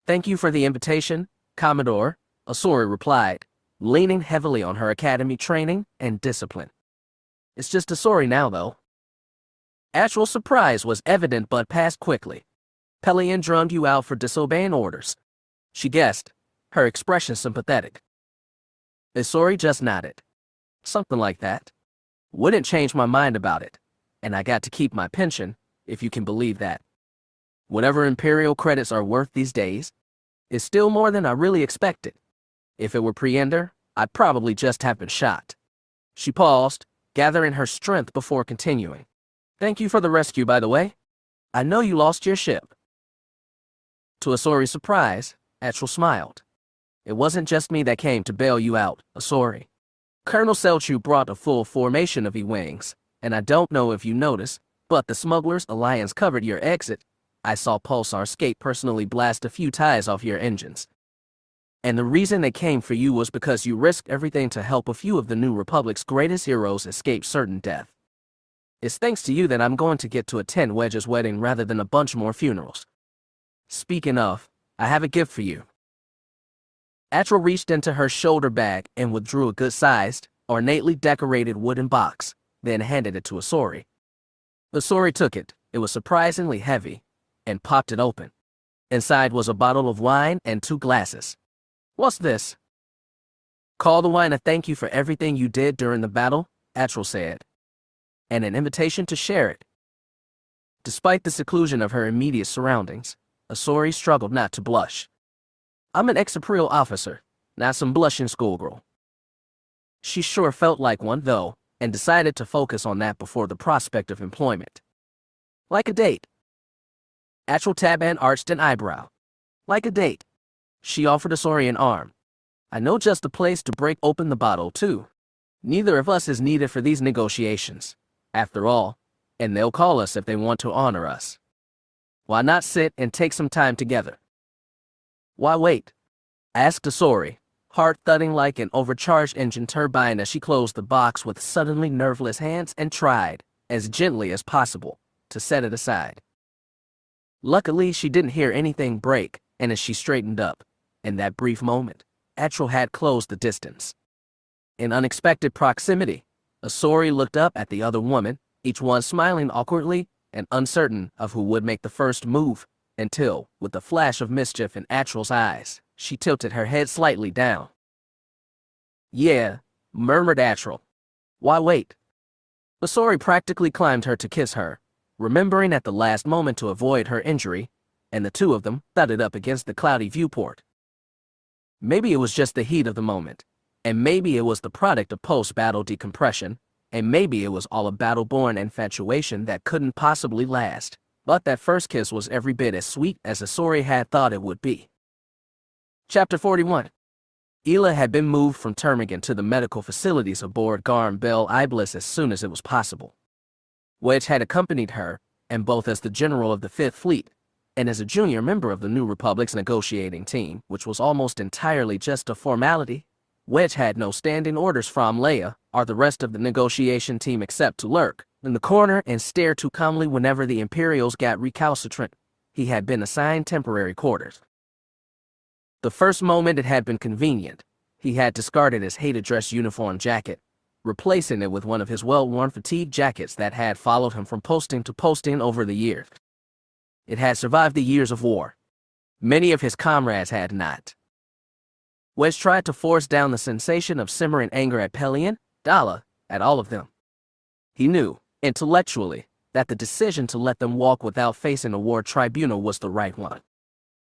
Thank you for the invitation, Commodore, Asori replied, leaning heavily on her academy training and discipline. It's just Asori now, though. Atral's surprise was evident but passed quickly. Pellaeon drummed you out for disobeying orders. She guessed, her expression sympathetic. Asori just nodded. Something like that. Wouldn't change my mind about it. And I got to keep my pension, if you can believe that. Whatever Imperial credits are worth these days, is still more than I really expected. If it were pre-Ender, I'd probably just have been shot. She paused, gathering her strength before continuing. Thank you for the rescue, by the way. I know you lost your ship. To Asori's surprise, Atral smiled. It wasn't just me that came to bail you out, Asori. Colonel Selchu brought a full formation of E-Wings, and I don't know if you noticed, but the Smugglers Alliance covered your exit. I saw Pulsar Skate personally blast a few ties off your engines. And the reason they came for you was because you risked everything to help a few of the New Republic's greatest heroes escape certain death. It's thanks to you that I'm going to get to attend Wedge's wedding rather than a bunch more funerals. Speaking of, I have a gift for you. Atral reached into her shoulder bag and withdrew a good-sized, ornately decorated wooden box, then handed it to Asori. Asori took it. It was surprisingly heavy, and popped it open. Inside was a bottle of wine and 2 glasses. What's this? Call the wine a thank you for everything you did during the battle, Atral said, and an invitation to share it. Despite the seclusion of her immediate surroundings, Asori struggled not to blush. I'm an ex-Imperial officer, not some blushing schoolgirl. She sure felt like one, though, and decided to focus on that before the prospect of employment. Like a date. Atral Taban arched an eyebrow. Like a date. She offered Asori an arm. I know just the place to break open the bottle, too. Neither of us is needed for these negotiations, after all, and they'll call us if they want to honor us. Why not sit and take some time together? Why wait? Asked Asori, heart thudding like an overcharged engine turbine as she closed the box with suddenly nerveless hands and tried, as gently as possible, to set it aside. Luckily, she didn't hear anything break, and as she straightened up, in that brief moment, Atral had closed the distance. In unexpected proximity, Asori looked up at the other woman, each one smiling awkwardly and uncertain of who would make the first move, until, with a flash of mischief in Atral's eyes, she tilted her head slightly down. Yeah, murmured Atral. Why wait? Asori practically climbed her to kiss her, remembering at the last moment to avoid her injury, and the two of them thudded up against the cloudy viewport. Maybe it was just the heat of the moment, and maybe it was the product of post-battle decompression, and maybe it was all a battle-born infatuation that couldn't possibly last, but that first kiss was every bit as sweet as Asori had thought it would be. Chapter 41. Ela had been moved from Termagant to the medical facilities aboard Grand Admiral Iblis as soon as it was possible. Wedge had accompanied her, and both as the general of the Fifth Fleet, and as a junior member of the New Republic's negotiating team, which was almost entirely just a formality, Wedge had no standing orders from Leia or the rest of the negotiation team except to lurk in the corner and stare too calmly whenever the Imperials got recalcitrant. He had been assigned temporary quarters. The first moment it had been convenient. He had discarded his hated dress uniform jacket, replacing it with one of his well-worn fatigue jackets that had followed him from posting to posting over the years. It had survived the years of war. Many of his comrades had not. Wedge tried to force down the sensation of simmering anger at Pellaeon, Dala, at all of them. He knew, intellectually, that the decision to let them walk without facing a war tribunal was the right one.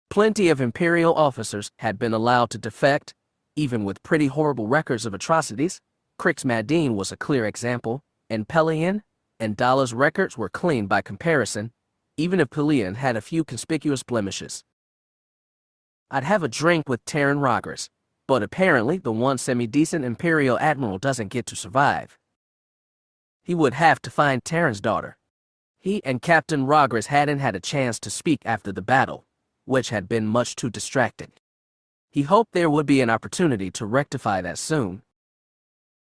Plenty of Imperial officers had been allowed to defect, even with pretty horrible records of atrocities. Crix Madine was a clear example, and Pellaeon and Dala's records were clean by comparison, even if Pellaeon had a few conspicuous blemishes. I'd have a drink with Terran Rogers, but apparently the one semi-decent Imperial Admiral doesn't get to survive. He would have to find Terran's daughter. He and Captain Rogers hadn't had a chance to speak after the battle, which had been much too distracted. He hoped there would be an opportunity to rectify that soon.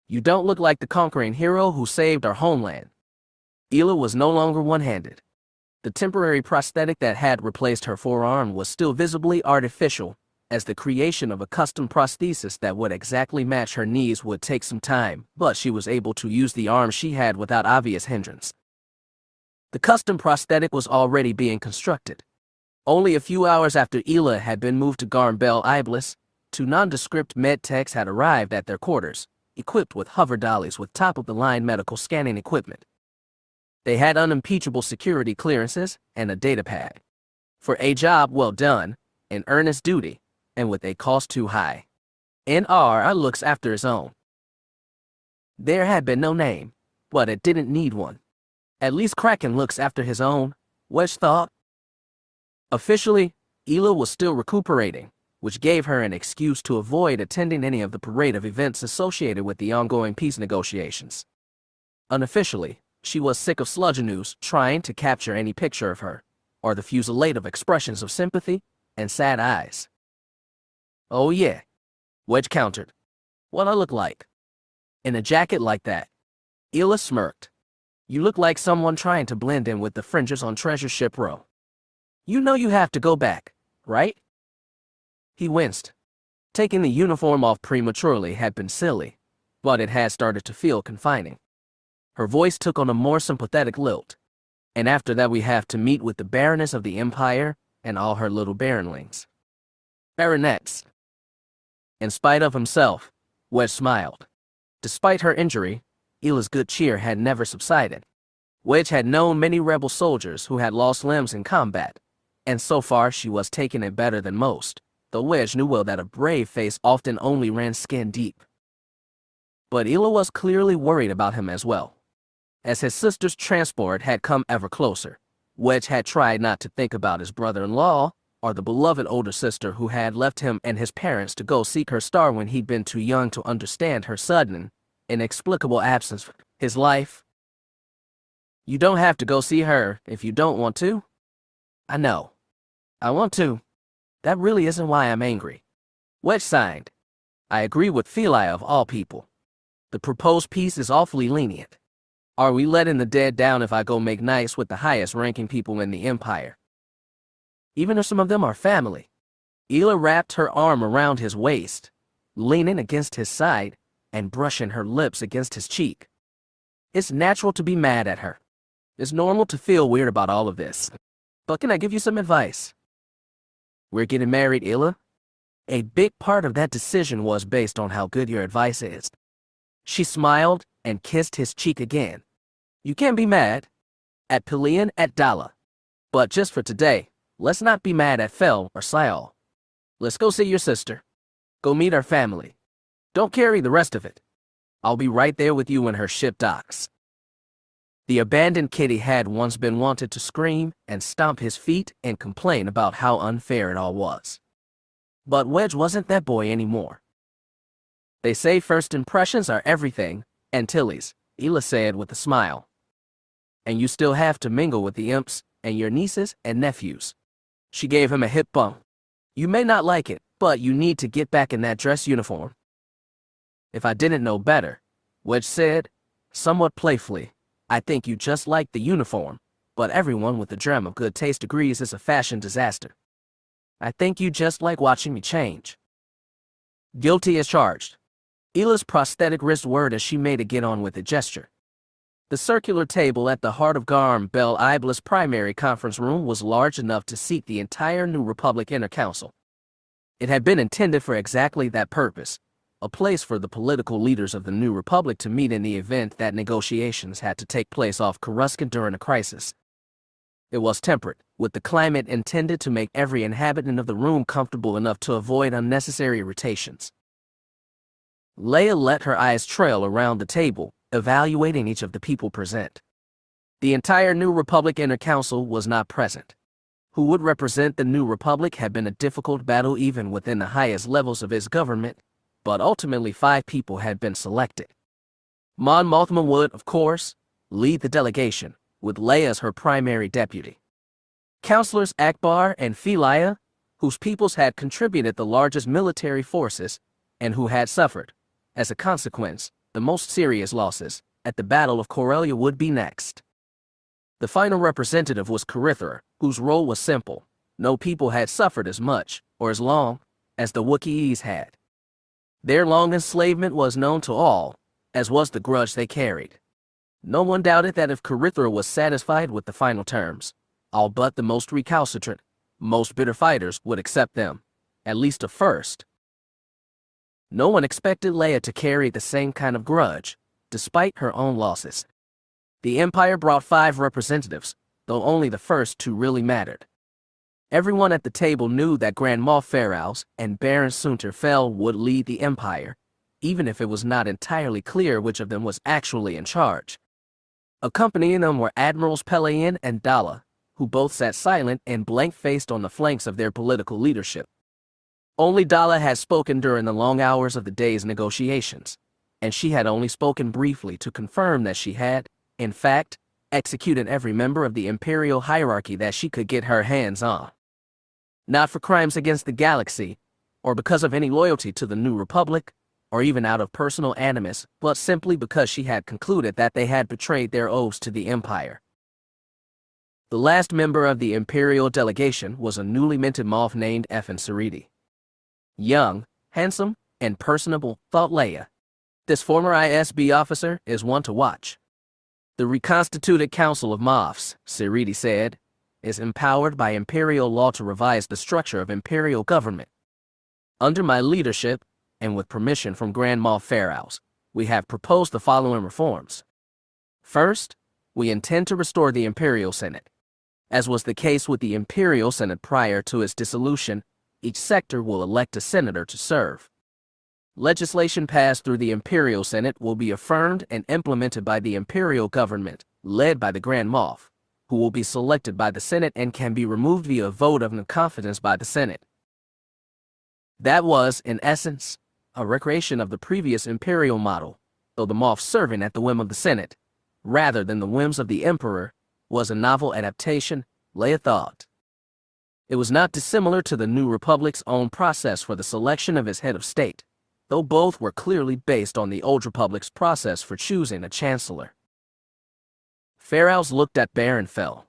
You don't look like the conquering hero who saved our homeland. Ela was no longer one-handed. The temporary prosthetic that had replaced her forearm was still visibly artificial, as the creation of a custom prosthesis that would exactly match her knees would take some time, but she was able to use the arm she had without obvious hindrance. The custom prosthetic was already being constructed. Only a few hours after Ela had been moved to Grand Admiral Iblis, two nondescript medtechs had arrived at their quarters, equipped with hover dollies with top-of-the-line medical scanning equipment. They had unimpeachable security clearances and a datapad. For a job well done, an earnest duty, and with a cost too high. NR looks after his own. There had been no name, but it didn't need one. At least Kraken looks after his own, Wedge thought. Officially, Ela was still recuperating, which gave her an excuse to avoid attending any of the parade of events associated with the ongoing peace negotiations. Unofficially, she was sick of Sludgenews trying to capture any picture of her, or the fusillade of expressions of sympathy and sad eyes. Oh yeah, Wedge countered. What I look like? In a jacket like that. Ela smirked. You look like someone trying to blend in with the fringes on Treasure Ship Row. You know you have to go back, right? He winced. Taking the uniform off prematurely had been silly, but it had started to feel confining. Her voice took on a more sympathetic lilt. And after that we have to meet with the Baroness of the Empire and all her little baronlings. Baronets. In spite of himself, Wedge smiled. Despite her injury, Ela's good cheer had never subsided. Wedge had known many rebel soldiers who had lost limbs in combat, and so far she was taking it better than most, though Wedge knew well that a brave face often only ran skin deep. But Ela was clearly worried about him as well. As his sister's transport had come ever closer, Wedge had tried not to think about his brother-in-law or the beloved older sister who had left him and his parents to go seek her star when he'd been too young to understand her sudden, inexplicable absence from his life. "You don't have to go see her if you don't want to." "I know. I want to. That really isn't why I'm angry." Wedge signed. "I agree with Philae of all people. The proposed peace is awfully lenient. Are we letting the dead down if I go make nice with the highest-ranking people in the Empire? Even if some of them are family." Ela wrapped her arm around his waist, leaning against his side and brushing her lips against his cheek. "It's natural to be mad at her. It's normal to feel weird about all of this. But can I give you some advice?" "We're getting married, Ela. A big part of that decision was based on how good your advice is." She smiled and kissed his cheek again. "You can be mad at Pellaeon at Dala. But just for today, let's not be mad at Fel or Syal. Let's go see your sister. Go meet our family. Don't carry the rest of it. I'll be right there with you when her ship docks." The abandoned kitty had once been wanted to scream and stomp his feet and complain about how unfair it all was. But Wedge wasn't that boy anymore. "They say first impressions are everything, Antilles," Ela said with a smile. "And you still have to mingle with the imps and your nieces and nephews." She gave him a hip bump. "You may not like it, but you need to get back in that dress uniform." "If I didn't know better," Wedge said, somewhat playfully, "I think you just like the uniform, but everyone with a germ of good taste agrees it's a fashion disaster. I think you just like watching me change." "Guilty as charged." Ela's prosthetic wrist whirred as she made a get-on-with-it gesture. The circular table at the heart of Garm Bel Iblis' primary conference room was large enough to seat the entire New Republic Inner Council. It had been intended for exactly that purpose, a place for the political leaders of the New Republic to meet in the event that negotiations had to take place off Coruscant during a crisis. It was temperate, with the climate intended to make every inhabitant of the room comfortable enough to avoid unnecessary irritations. Leia let her eyes trail around the table, evaluating each of the people present. The entire New Republic Inner Council was not present. Who would represent the New Republic had been a difficult battle even within the highest levels of its government, but ultimately 5 people had been selected. Mon Mothma would, of course, lead the delegation, with Leia as her primary deputy. Councilors Akbar and Philae, whose peoples had contributed the largest military forces, and who had suffered, as a consequence, the most serious losses at the Battle of Corellia would be next. The final representative was Carithra, whose role was simple. No people had suffered as much, or as long, as the Wookiees had. Their long enslavement was known to all, as was the grudge they carried. No one doubted that if Carithra was satisfied with the final terms, all but the most recalcitrant, most bitter fighters would accept them, at least at first. No one expected Leia to carry the same kind of grudge, despite her own losses. The Empire brought 5 representatives, though only the first 2 really mattered. Everyone at the table knew that Grand Moff Pharaohs and Baron Sunter Fel would lead the Empire, even if it was not entirely clear which of them was actually in charge. Accompanying them were Admirals Pellaeon and Dala, who both sat silent and blank-faced on the flanks of their political leadership. Only Dala had spoken during the long hours of the day's negotiations, and she had only spoken briefly to confirm that she had, in fact, executed every member of the Imperial hierarchy that she could get her hands on. Not for crimes against the galaxy, or because of any loyalty to the New Republic, or even out of personal animus, but simply because she had concluded that they had betrayed their oaths to the Empire. The last member of the Imperial delegation was a newly minted Moff named Effin Seridi. Young, handsome, and personable, thought Leia. This former ISB officer is one to watch. The reconstituted Council of Moffs, Seridi said, is empowered by Imperial law to revise the structure of Imperial government. Under my leadership, and with permission from Grand Moff Pharaohs, we have proposed the following reforms. First, we intend to restore the Imperial Senate. As was the case with the Imperial Senate prior to its dissolution, each sector will elect a senator to serve. Legislation passed through the Imperial Senate will be affirmed and implemented by the Imperial government, led by the Grand Moff, who will be selected by the Senate and can be removed via a vote of no confidence by the Senate. That was, in essence, a recreation of the previous Imperial model, though the Moff serving at the whim of the Senate, rather than the whims of the Emperor, was a novel adaptation, Leia thought. It was not dissimilar to the New Republic's own process for the selection of its head of state, though both were clearly based on the Old Republic's process for choosing a chancellor. Pharaohs looked at Baron Fel.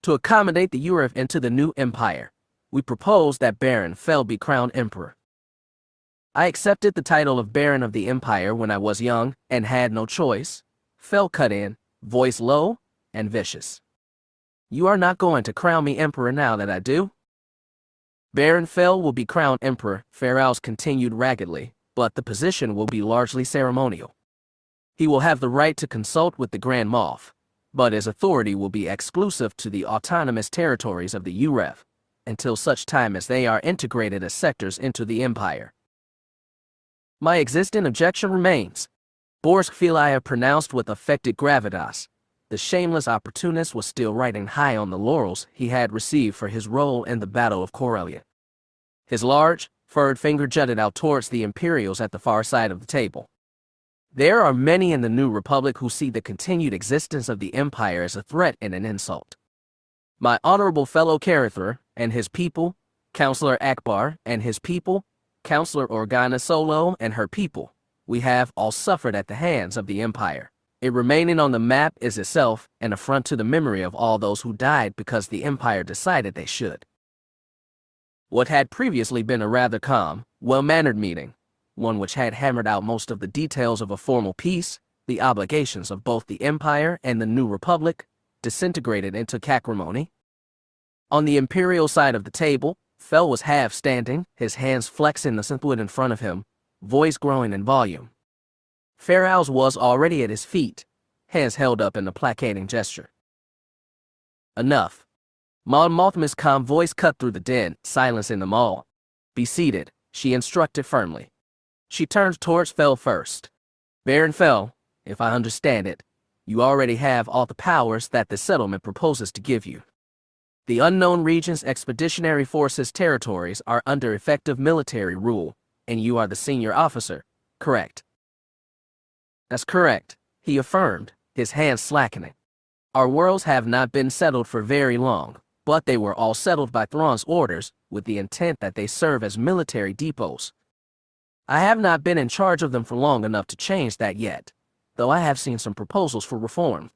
To accommodate the Uref into the new empire, we proposed that Baron Fel be crowned emperor. I accepted the title of Baron of the Empire when I was young and had no choice. Fel cut in, voice low and vicious. You are not going to crown me emperor now that I do? Baron Fel will be crowned emperor, Pharaohs continued raggedly, but the position will be largely ceremonial. He will have the right to consult with the Grand Moff, but his authority will be exclusive to the autonomous territories of the Uref, until such time as they are integrated as sectors into the Empire. My existing objection remains, Borsk Philia pronounced with affected gravitas. The shameless opportunist was still riding high on the laurels he had received for his role in the Battle of Corellia. His large, furred finger jutted out towards the Imperials at the far side of the table. There are many in the New Republic who see the continued existence of the Empire as a threat and an insult. My honorable fellow Carithra and his people, Councillor Akbar and his people, Councillor Organa Solo and her people, we have all suffered at the hands of the Empire. It remaining on the map is itself an affront to the memory of all those who died because the Empire decided they should. What had previously been a rather calm, well-mannered meeting, one which had hammered out most of the details of a formal peace, the obligations of both the Empire and the New Republic, disintegrated into acrimony. On the Imperial side of the table, Fel was half standing, his hands flexing the synthwood in front of him, voice growing in volume. Pharaohs was already at his feet, hands held up in a placating gesture. Enough. Mon Mothma's calm voice cut through the din, silencing them all. Be seated, she instructed firmly. She turned towards Fel first. Baron Fel, if I understand it, you already have all the powers that the settlement proposes to give you. The Unknown Region's Expeditionary Forces territories are under effective military rule, and you are the senior officer, correct? That's correct, he affirmed, his hands slackening. Our worlds have not been settled for very long, but they were all settled by Thrawn's orders with the intent that they serve as military depots. I have not been in charge of them for long enough to change that yet, though I have seen some proposals for reform.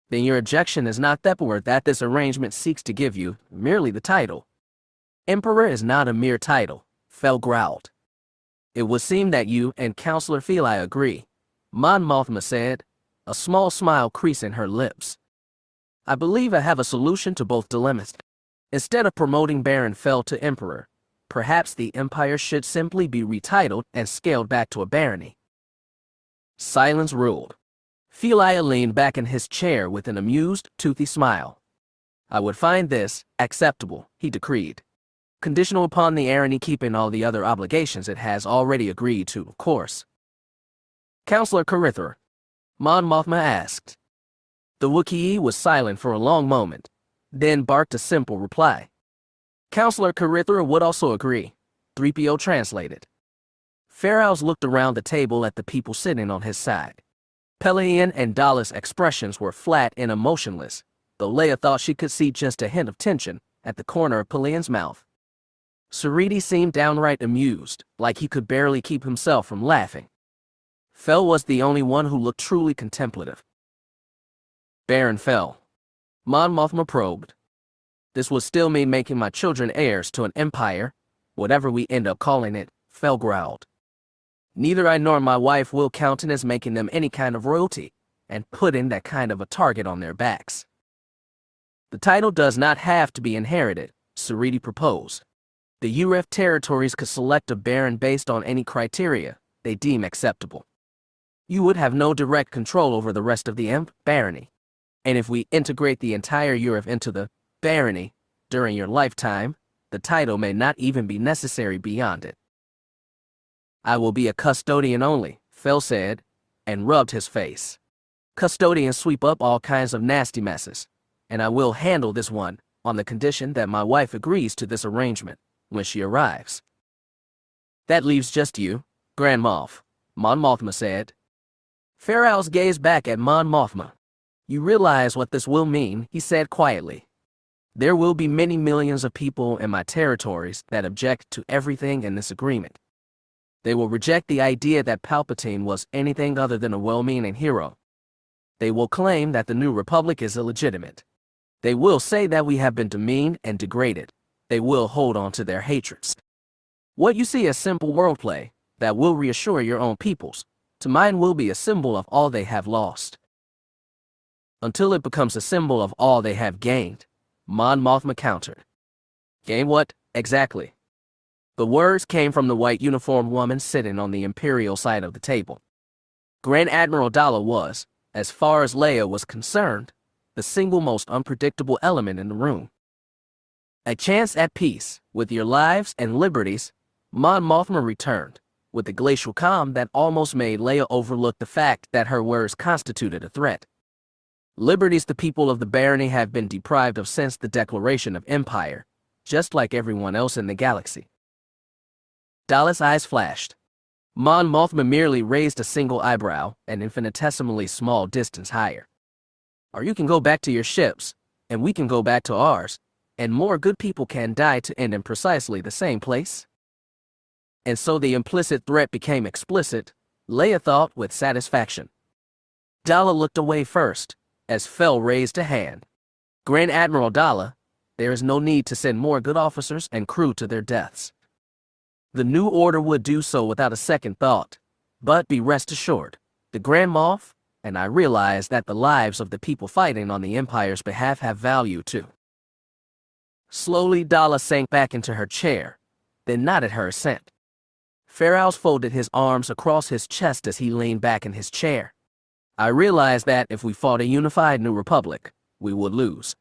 Then your objection is not that word that this arrangement seeks to give you, merely the title. Emperor is not a mere title, Fel growled. It would seem that you and Councillor Philia agree, Mon Mothma said, a small smile creasing her lips. I believe I have a solution to both dilemmas. Instead of promoting Baron Fel to Emperor, perhaps the Empire should simply be retitled and scaled back to a barony. Silence ruled. Philia leaned back in his chair with an amused, toothy smile. I would find this acceptable, he decreed. Conditional upon the barony keeping all the other obligations it has already agreed to, of course. Councillor Carithra, Mon Mothma asked. The Wookiee was silent for a long moment, then barked a simple reply. Councillor Carithra would also agree, 3PO translated. Pharaohs looked around the table at the people sitting on his side. Pellaeon and Dalla's expressions were flat and emotionless, though Leia thought she could see just a hint of tension at the corner of Pellaeon's mouth. Saridi seemed downright amused, like he could barely keep himself from laughing. Fel was the only one who looked truly contemplative. Baron Fel. Mon Mothma probed. This would still mean making my children heirs to an empire, whatever we end up calling it, Fel growled. Neither I nor my wife will countenance making them any kind of royalty, and putting that kind of a target on their backs. The title does not have to be inherited, Saridi proposed. The Uref territories could select a baron based on any criteria they deem acceptable. You would have no direct control over the rest of the barony, and if we integrate the entire Uref into the barony during your lifetime, the title may not even be necessary beyond it. I will be a custodian only, Phil said, and rubbed his face. Custodians sweep up all kinds of nasty messes, and I will handle this one on the condition that my wife agrees to this arrangement when she arrives. That leaves just you, Grand Moff, Mon Mothma said. Pharaoh's gazed back at Mon Mothma. You realize what this will mean, he said quietly. There will be many millions of people in my territories that object to everything in this agreement. They will reject the idea that Palpatine was anything other than a well-meaning hero. They will claim that the new republic is illegitimate. They will say that we have been demeaned and degraded. They will hold on to their hatreds. What you see as simple wordplay that will reassure your own peoples, to mine will be a symbol of all they have lost. Until it becomes a symbol of all they have gained, Mon Mothma countered. Gain what, exactly? The words came from the white uniformed woman sitting on the Imperial side of the table. Grand Admiral Dalla was, as far as Leia was concerned, the single most unpredictable element in the room. A chance at peace, with your lives and liberties, Mon Mothma returned, with a glacial calm that almost made Leia overlook the fact that her words constituted a threat. Liberties the people of the barony have been deprived of since the declaration of empire, just like everyone else in the galaxy. Dalla's eyes flashed. Mon Mothma merely raised a single eyebrow, an infinitesimally small distance higher. Or you can go back to your ships, and we can go back to ours, and more good people can die to end in precisely the same place. And so the implicit threat became explicit, Leia thought with satisfaction. Dalla looked away first, as Fel raised a hand. Grand Admiral Dalla, there is no need to send more good officers and crew to their deaths. The new order would do so without a second thought, but be rest assured, the Grand Moff, and I realize that the lives of the people fighting on the Empire's behalf have value too. Slowly Dalla sank back into her chair, then nodded her assent. Pharaoh folded his arms across his chest as he leaned back in his chair. I realize that if we fought a unified new republic, we would lose.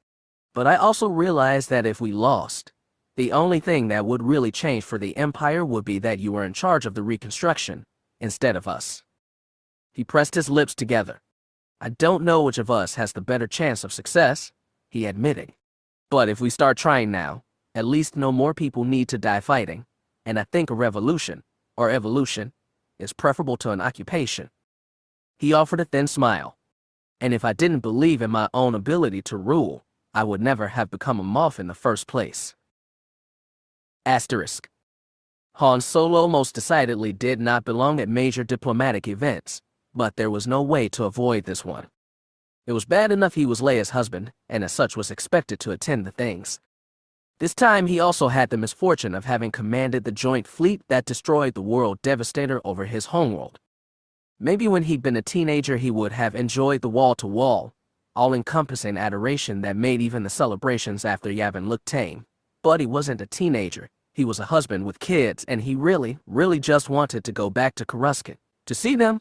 But I also realize that if we lost, the only thing that would really change for the Empire would be that you were in charge of the reconstruction, instead of us. He pressed his lips together. I don't know which of us has the better chance of success, he admitted. But if we start trying now, at least no more people need to die fighting, and I think a revolution, or evolution, is preferable to an occupation. He offered a thin smile. And if I didn't believe in my own ability to rule, I would never have become a Moff in the first place. Asterisk. Han Solo most decidedly did not belong at major diplomatic events, but there was no way to avoid this one. It was bad enough he was Leia's husband, and as such was expected to attend the things. This time he also had the misfortune of having commanded the joint fleet that destroyed the world devastator over his homeworld. Maybe when he'd been a teenager he would have enjoyed the wall-to-wall, all-encompassing adoration that made even the celebrations after Yavin look tame. But he wasn't a teenager, he was a husband with kids, and he really just wanted to go back to Coruscant, to see them.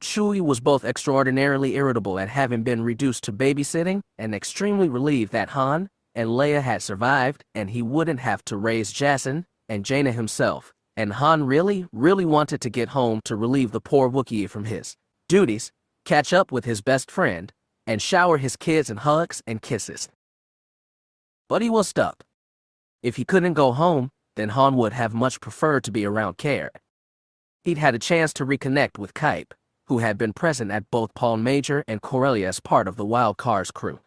Chewie was both extraordinarily irritable at having been reduced to babysitting and extremely relieved that Han and Leia had survived and he wouldn't have to raise Jacen and Jaina himself, and Han really wanted to get home to relieve the poor Wookiee from his duties, catch up with his best friend, and shower his kids in hugs and kisses. But he was stuck. If he couldn't go home, then Han would have much preferred to be around Care. He'd had a chance to reconnect with Kype, who had been present at both Palm Major and Corellia as part of the Wild Cars crew.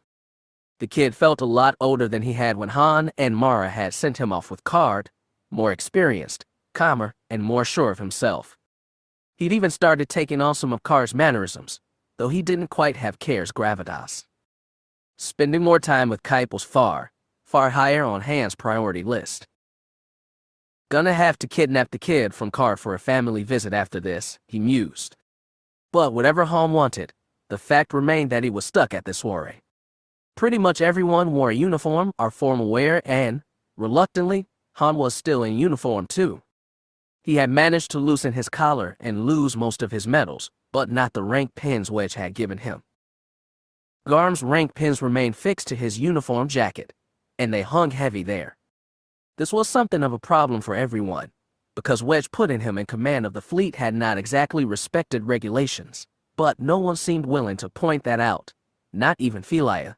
The kid felt a lot older than he had when Han and Mara had sent him off with Card, more experienced, calmer, and more sure of himself. He'd even started taking on some of Card's mannerisms, though he didn't quite have Care's gravitas. Spending more time with Kype was far higher on Han's priority list. Gonna have to kidnap the kid from Card for a family visit after this, he mused. But whatever Han wanted, the fact remained that he was stuck at this soiree. Pretty much everyone wore a uniform or formal wear and, reluctantly, Han was still in uniform too. He had managed to loosen his collar and lose most of his medals, but not the rank pins Wedge had given him. Garm's rank pins remained fixed to his uniform jacket, and they hung heavy there. This was something of a problem for everyone, because Wedge putting him in command of the fleet had not exactly respected regulations, but no one seemed willing to point that out, not even Pellaeon.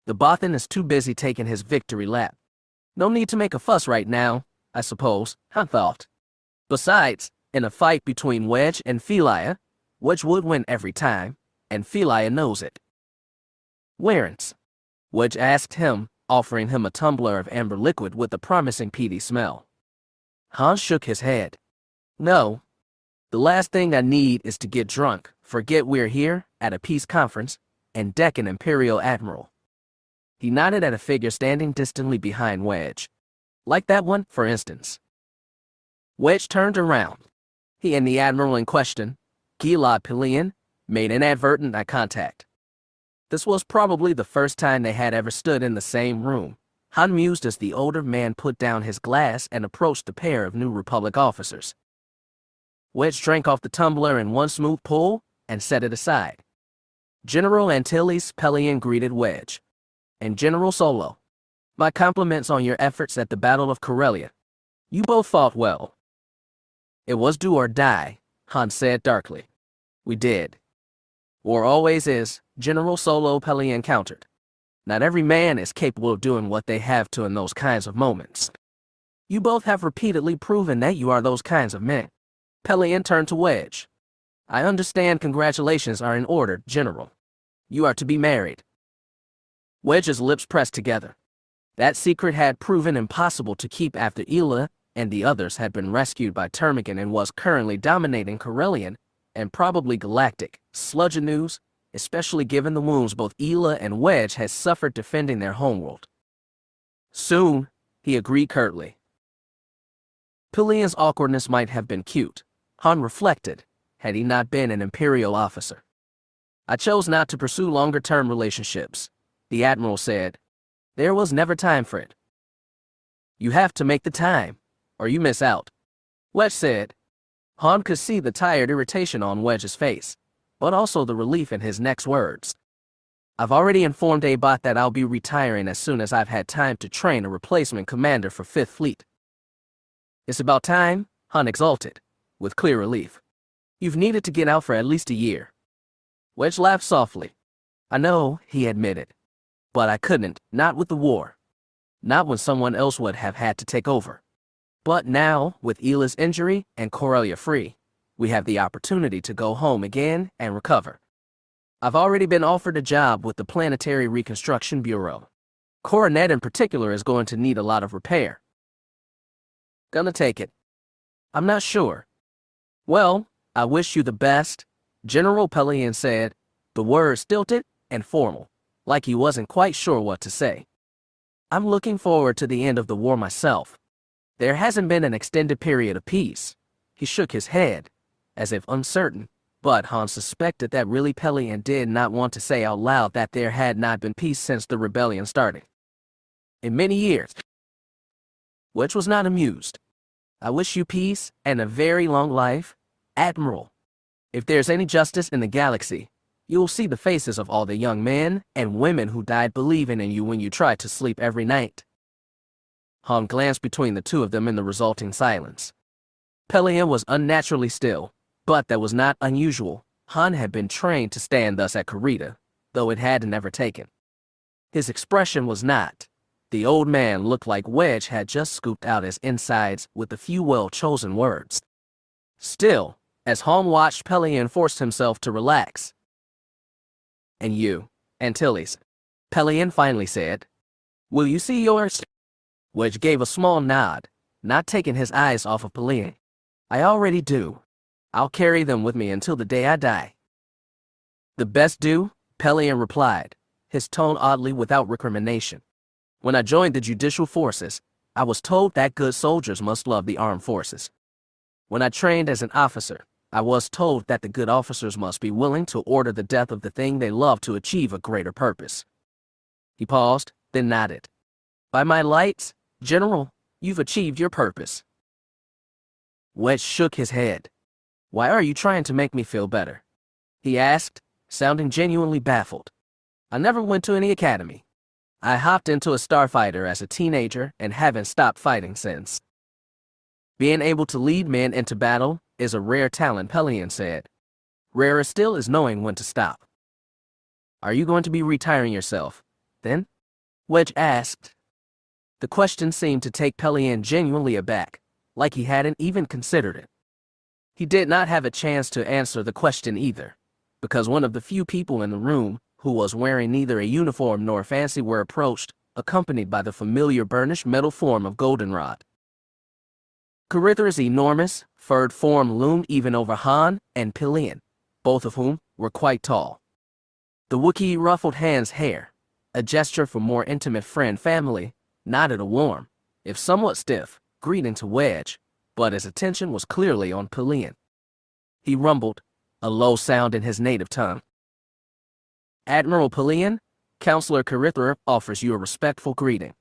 The Bothan is too busy taking his victory lap. No need to make a fuss right now, I suppose, I thought. Besides, in a fight between Wedge and Pellaeon, Wedge would win every time, and Pellaeon knows it. "Where'ns?" Wedge asked him, offering him a tumbler of amber liquid with a promising peaty smell. Han shook his head. "No. The last thing I need is to get drunk, forget we're here, at a peace conference, and deck an Imperial Admiral." He nodded at a figure standing distantly behind Wedge. "Like that one, for instance." Wedge turned around. He and the Admiral in question, Gilad Pellaeon, made inadvertent eye contact. This was probably the first time they had ever stood in the same room. Han mused as the older man put down his glass and approached the pair of New Republic officers. Wedge drank off the tumbler in one smooth pull and set it aside. "General Antilles," Pellaeon greeted Wedge. "And General Solo, my compliments on your efforts at the Battle of Corellia. You both fought well." "It was do or die," Han said darkly. "We did." "War always is," General Solo, Pellaeon countered. "Not every man is capable of doing what they have to in those kinds of moments. You both have repeatedly proven that you are those kinds of men." Pellaeon turned to Wedge. "I understand congratulations are in order, General. You are to be married." Wedge's lips pressed together. That secret had proven impossible to keep after Ela and the others had been rescued by Termagant and was currently dominating Corellian and probably galactic sludge news, especially given the wounds both Ela and Wedge had suffered defending their homeworld. "Soon," he agreed curtly. Pellaeon's awkwardness might have been cute, Han reflected, had he not been an Imperial officer. "I chose not to pursue longer-term relationships," the Admiral said. "There was never time for it." "You have to make the time, or you miss out," Wedge said. Han could see the tired irritation on Wedge's face, but also the relief in his next words. "I've already informed A-Bot that I'll be retiring as soon as I've had time to train a replacement commander for 5th Fleet." "It's about time," Han exulted, with clear relief. "You've needed to get out for at least a year." Wedge laughed softly. "I know," he admitted. "But I couldn't, not with the war. Not when someone else would have had to take over. But now, with Ela's injury and Corellia free, we have the opportunity to go home again and recover. I've already been offered a job with the Planetary Reconstruction Bureau. Coronet in particular is going to need a lot of repair." "Gonna take it." "I'm not sure." "Well, I wish you the best," General Pellaeon said, the words stilted and formal, like he wasn't quite sure what to say. "I'm looking forward to the end of the war myself. There hasn't been an extended period of peace." He shook his head, as if uncertain, but Han suspected that really Pellaeon did not want to say out loud that there had not been peace since the rebellion started. "In many years." Wedge was not amused. "I wish you peace and a very long life, Admiral. If there's any justice in the galaxy, you'll see the faces of all the young men and women who died believing in you when you tried to sleep every night." Han glanced between the two of them in the resulting silence. Pellaeon was unnaturally still, but that was not unusual. Han had been trained to stand thus at Corellia, though it had never taken. His expression was not. The old man looked like Wedge had just scooped out his insides with a few well-chosen words. Still, as Han watched, Pellaeon forced himself to relax. "And you, Antilles," Pellaeon finally said. "Will you see yours?" Wedge gave a small nod, not taking his eyes off of Pellaeon. "I already do. I'll carry them with me until the day I die." "The best do," Pellaeon replied, his tone oddly without recrimination. "When I joined the judicial forces, I was told that good soldiers must love the armed forces. When I trained as an officer, I was told that the good officers must be willing to order the death of the thing they love to achieve a greater purpose." He paused, then nodded. "By my lights, General, you've achieved your purpose." Wedge shook his head. "Why are you trying to make me feel better?" he asked, sounding genuinely baffled. "I never went to any academy. I hopped into a starfighter as a teenager and haven't stopped fighting since." Being able to lead men into battle is a rare talent, Pellaeon said. Rarer still is knowing when to stop. Are you going to be retiring yourself, then? Wedge asked. The question seemed to take Pellaeon genuinely aback, like he hadn't even considered it. He did not have a chance to answer the question either, because one of the few people in the room who was wearing neither a uniform nor fancy wear approached, accompanied by the familiar burnished metal form of Goldenrod. Carithra's enormous, furred form loomed even over Han and Pellaeon, both of whom were quite tall. The Wookiee ruffled Han's hair, a gesture for more intimate family, nodded a warm, if somewhat stiff, greeting to Wedge, but his attention was clearly on Pellaeon. He rumbled, a low sound in his native tongue. Admiral Pellaeon, Counselor Carithra offers you a respectful greeting.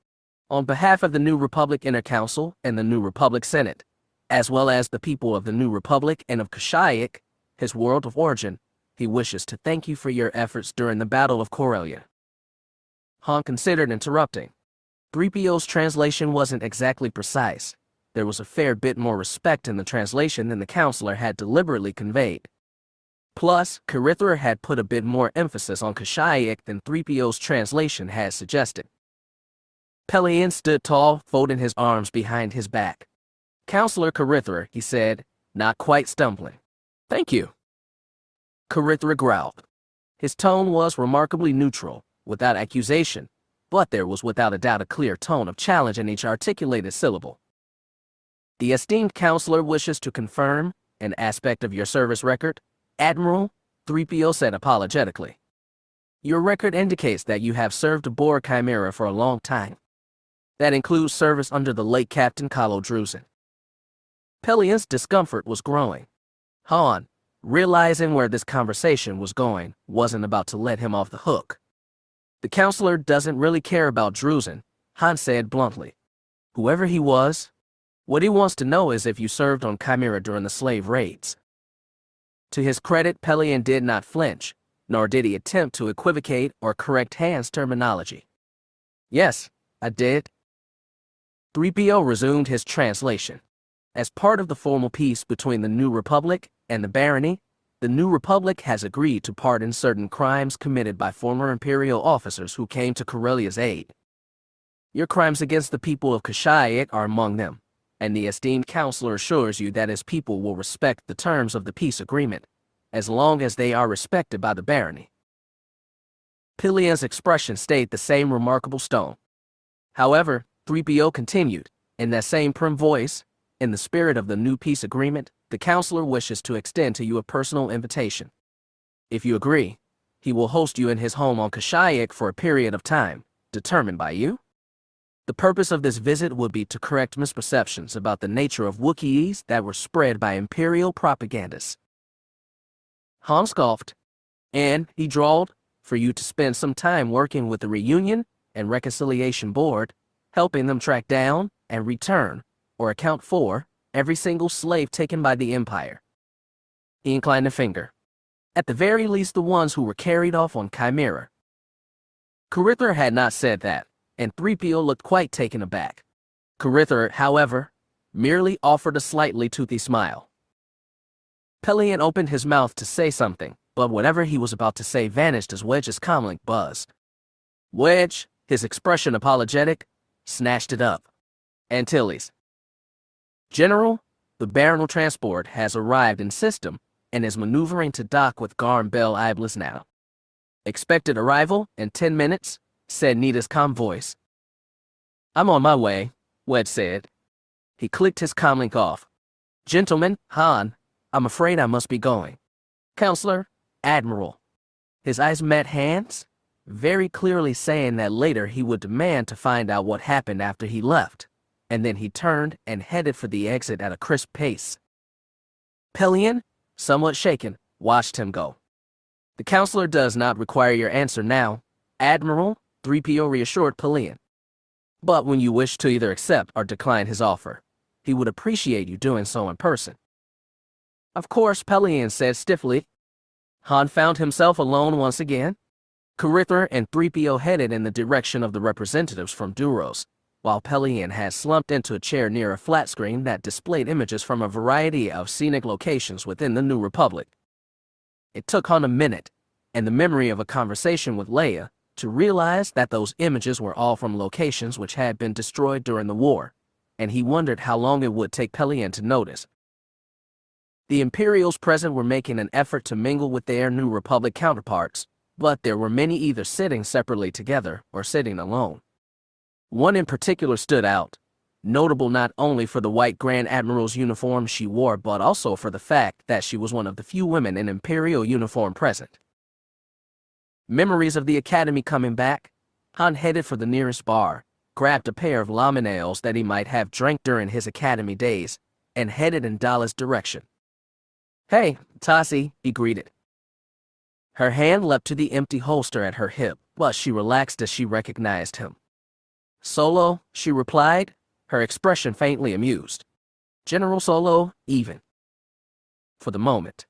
On behalf of the New Republic Inner Council and the New Republic Senate, as well as the people of the New Republic and of Kashyyyk, his world of origin, he wishes to thank you for your efforts during the Battle of Corellia. Han considered interrupting. 3PO's translation wasn't exactly precise. There was a fair bit more respect in the translation than the counselor had deliberately conveyed. Plus, Carithra had put a bit more emphasis on Kashyyyk than 3PO's translation had suggested. Pellaeon stood tall, folding his arms behind his back. Counselor Carithra, he said, not quite stumbling. Thank you. Carithra growled. His tone was remarkably neutral, without accusation, but there was without a doubt a clear tone of challenge in each articulated syllable. The esteemed counselor wishes to confirm an aspect of your service record, Admiral, 3PO said apologetically. Your record indicates that you have served aboard Chimera for a long time. That includes service under the late Captain Kalo Druzin. Pellaeon's discomfort was growing. Han, realizing where this conversation was going, wasn't about to let him off the hook. The counselor doesn't really care about Druzin, Han said bluntly. Whoever he was, what he wants to know is if you served on Chimera during the slave raids. To his credit, Pellaeon did not flinch, nor did he attempt to equivocate or correct Han's terminology. Yes, I did. 3PO resumed his translation. As part of the formal peace between the New Republic and the Barony, the New Republic has agreed to pardon certain crimes committed by former Imperial officers who came to Corellia's aid. Your crimes against the people of Kashyyyk are among them, and the esteemed counselor assures you that his people will respect the terms of the peace agreement, as long as they are respected by the Barony. Pellaeon's expression stayed the same remarkable stone. However, 3PO continued, in that same prim voice, in the spirit of the new peace agreement, the counselor wishes to extend to you a personal invitation. If you agree, he will host you in his home on Kashyyyk for a period of time, determined by you. The purpose of this visit would be to correct misperceptions about the nature of Wookiees that were spread by Imperial propagandists. Han scoffed, and, he drawled, for you to spend some time working with the Reunion and Reconciliation Board, helping them track down and return, or account for, every single slave taken by the Empire. He inclined a finger. At the very least the ones who were carried off on Chimera. Carithra had not said that, and 3PO looked quite taken aback. Carithra, however, merely offered a slightly toothy smile. Pellaeon opened his mouth to say something, but whatever he was about to say vanished as Wedge's comlink buzzed. Wedge, his expression apologetic, snatched it up. Antilles. General, the Baronal transport has arrived in system and is maneuvering to dock with Garm Bel Iblis now. Expected arrival in 10 minutes, said Nita's calm voice. I'm on my way, Wedge said. He clicked his comlink off. Gentlemen, Han, I'm afraid I must be going. Counselor, Admiral. His eyes met Han's, very clearly saying that later he would demand to find out what happened after he left, and then he turned and headed for the exit at a crisp pace. Pellaeon, somewhat shaken, watched him go. The counselor does not require your answer now, Admiral, 3PO reassured Pellaeon. But when you wish to either accept or decline his offer, he would appreciate you doing so in person. Of course, Pellaeon said stiffly. Han found himself alone once again. Carithra and 3PO headed in the direction of the representatives from Duros, while Pellaeon had slumped into a chair near a flat screen that displayed images from a variety of scenic locations within the New Republic. It took Han a minute, and the memory of a conversation with Leia, to realize that those images were all from locations which had been destroyed during the war, and he wondered how long it would take Pellaeon to notice. The Imperials present were making an effort to mingle with their New Republic counterparts, but there were many either sitting separately together or sitting alone. One in particular stood out, notable not only for the white Grand Admiral's uniform she wore but also for the fact that she was one of the few women in Imperial uniform present. Memories of the Academy coming back, Han headed for the nearest bar, grabbed a pair of lamin ales that he might have drank during his Academy days, and headed in Dala's direction. "Hey, Tassi," he greeted. Her hand leapt to the empty holster at her hip, but she relaxed as she recognized him. "Solo," she replied, her expression faintly amused. "General Solo, even." For the moment.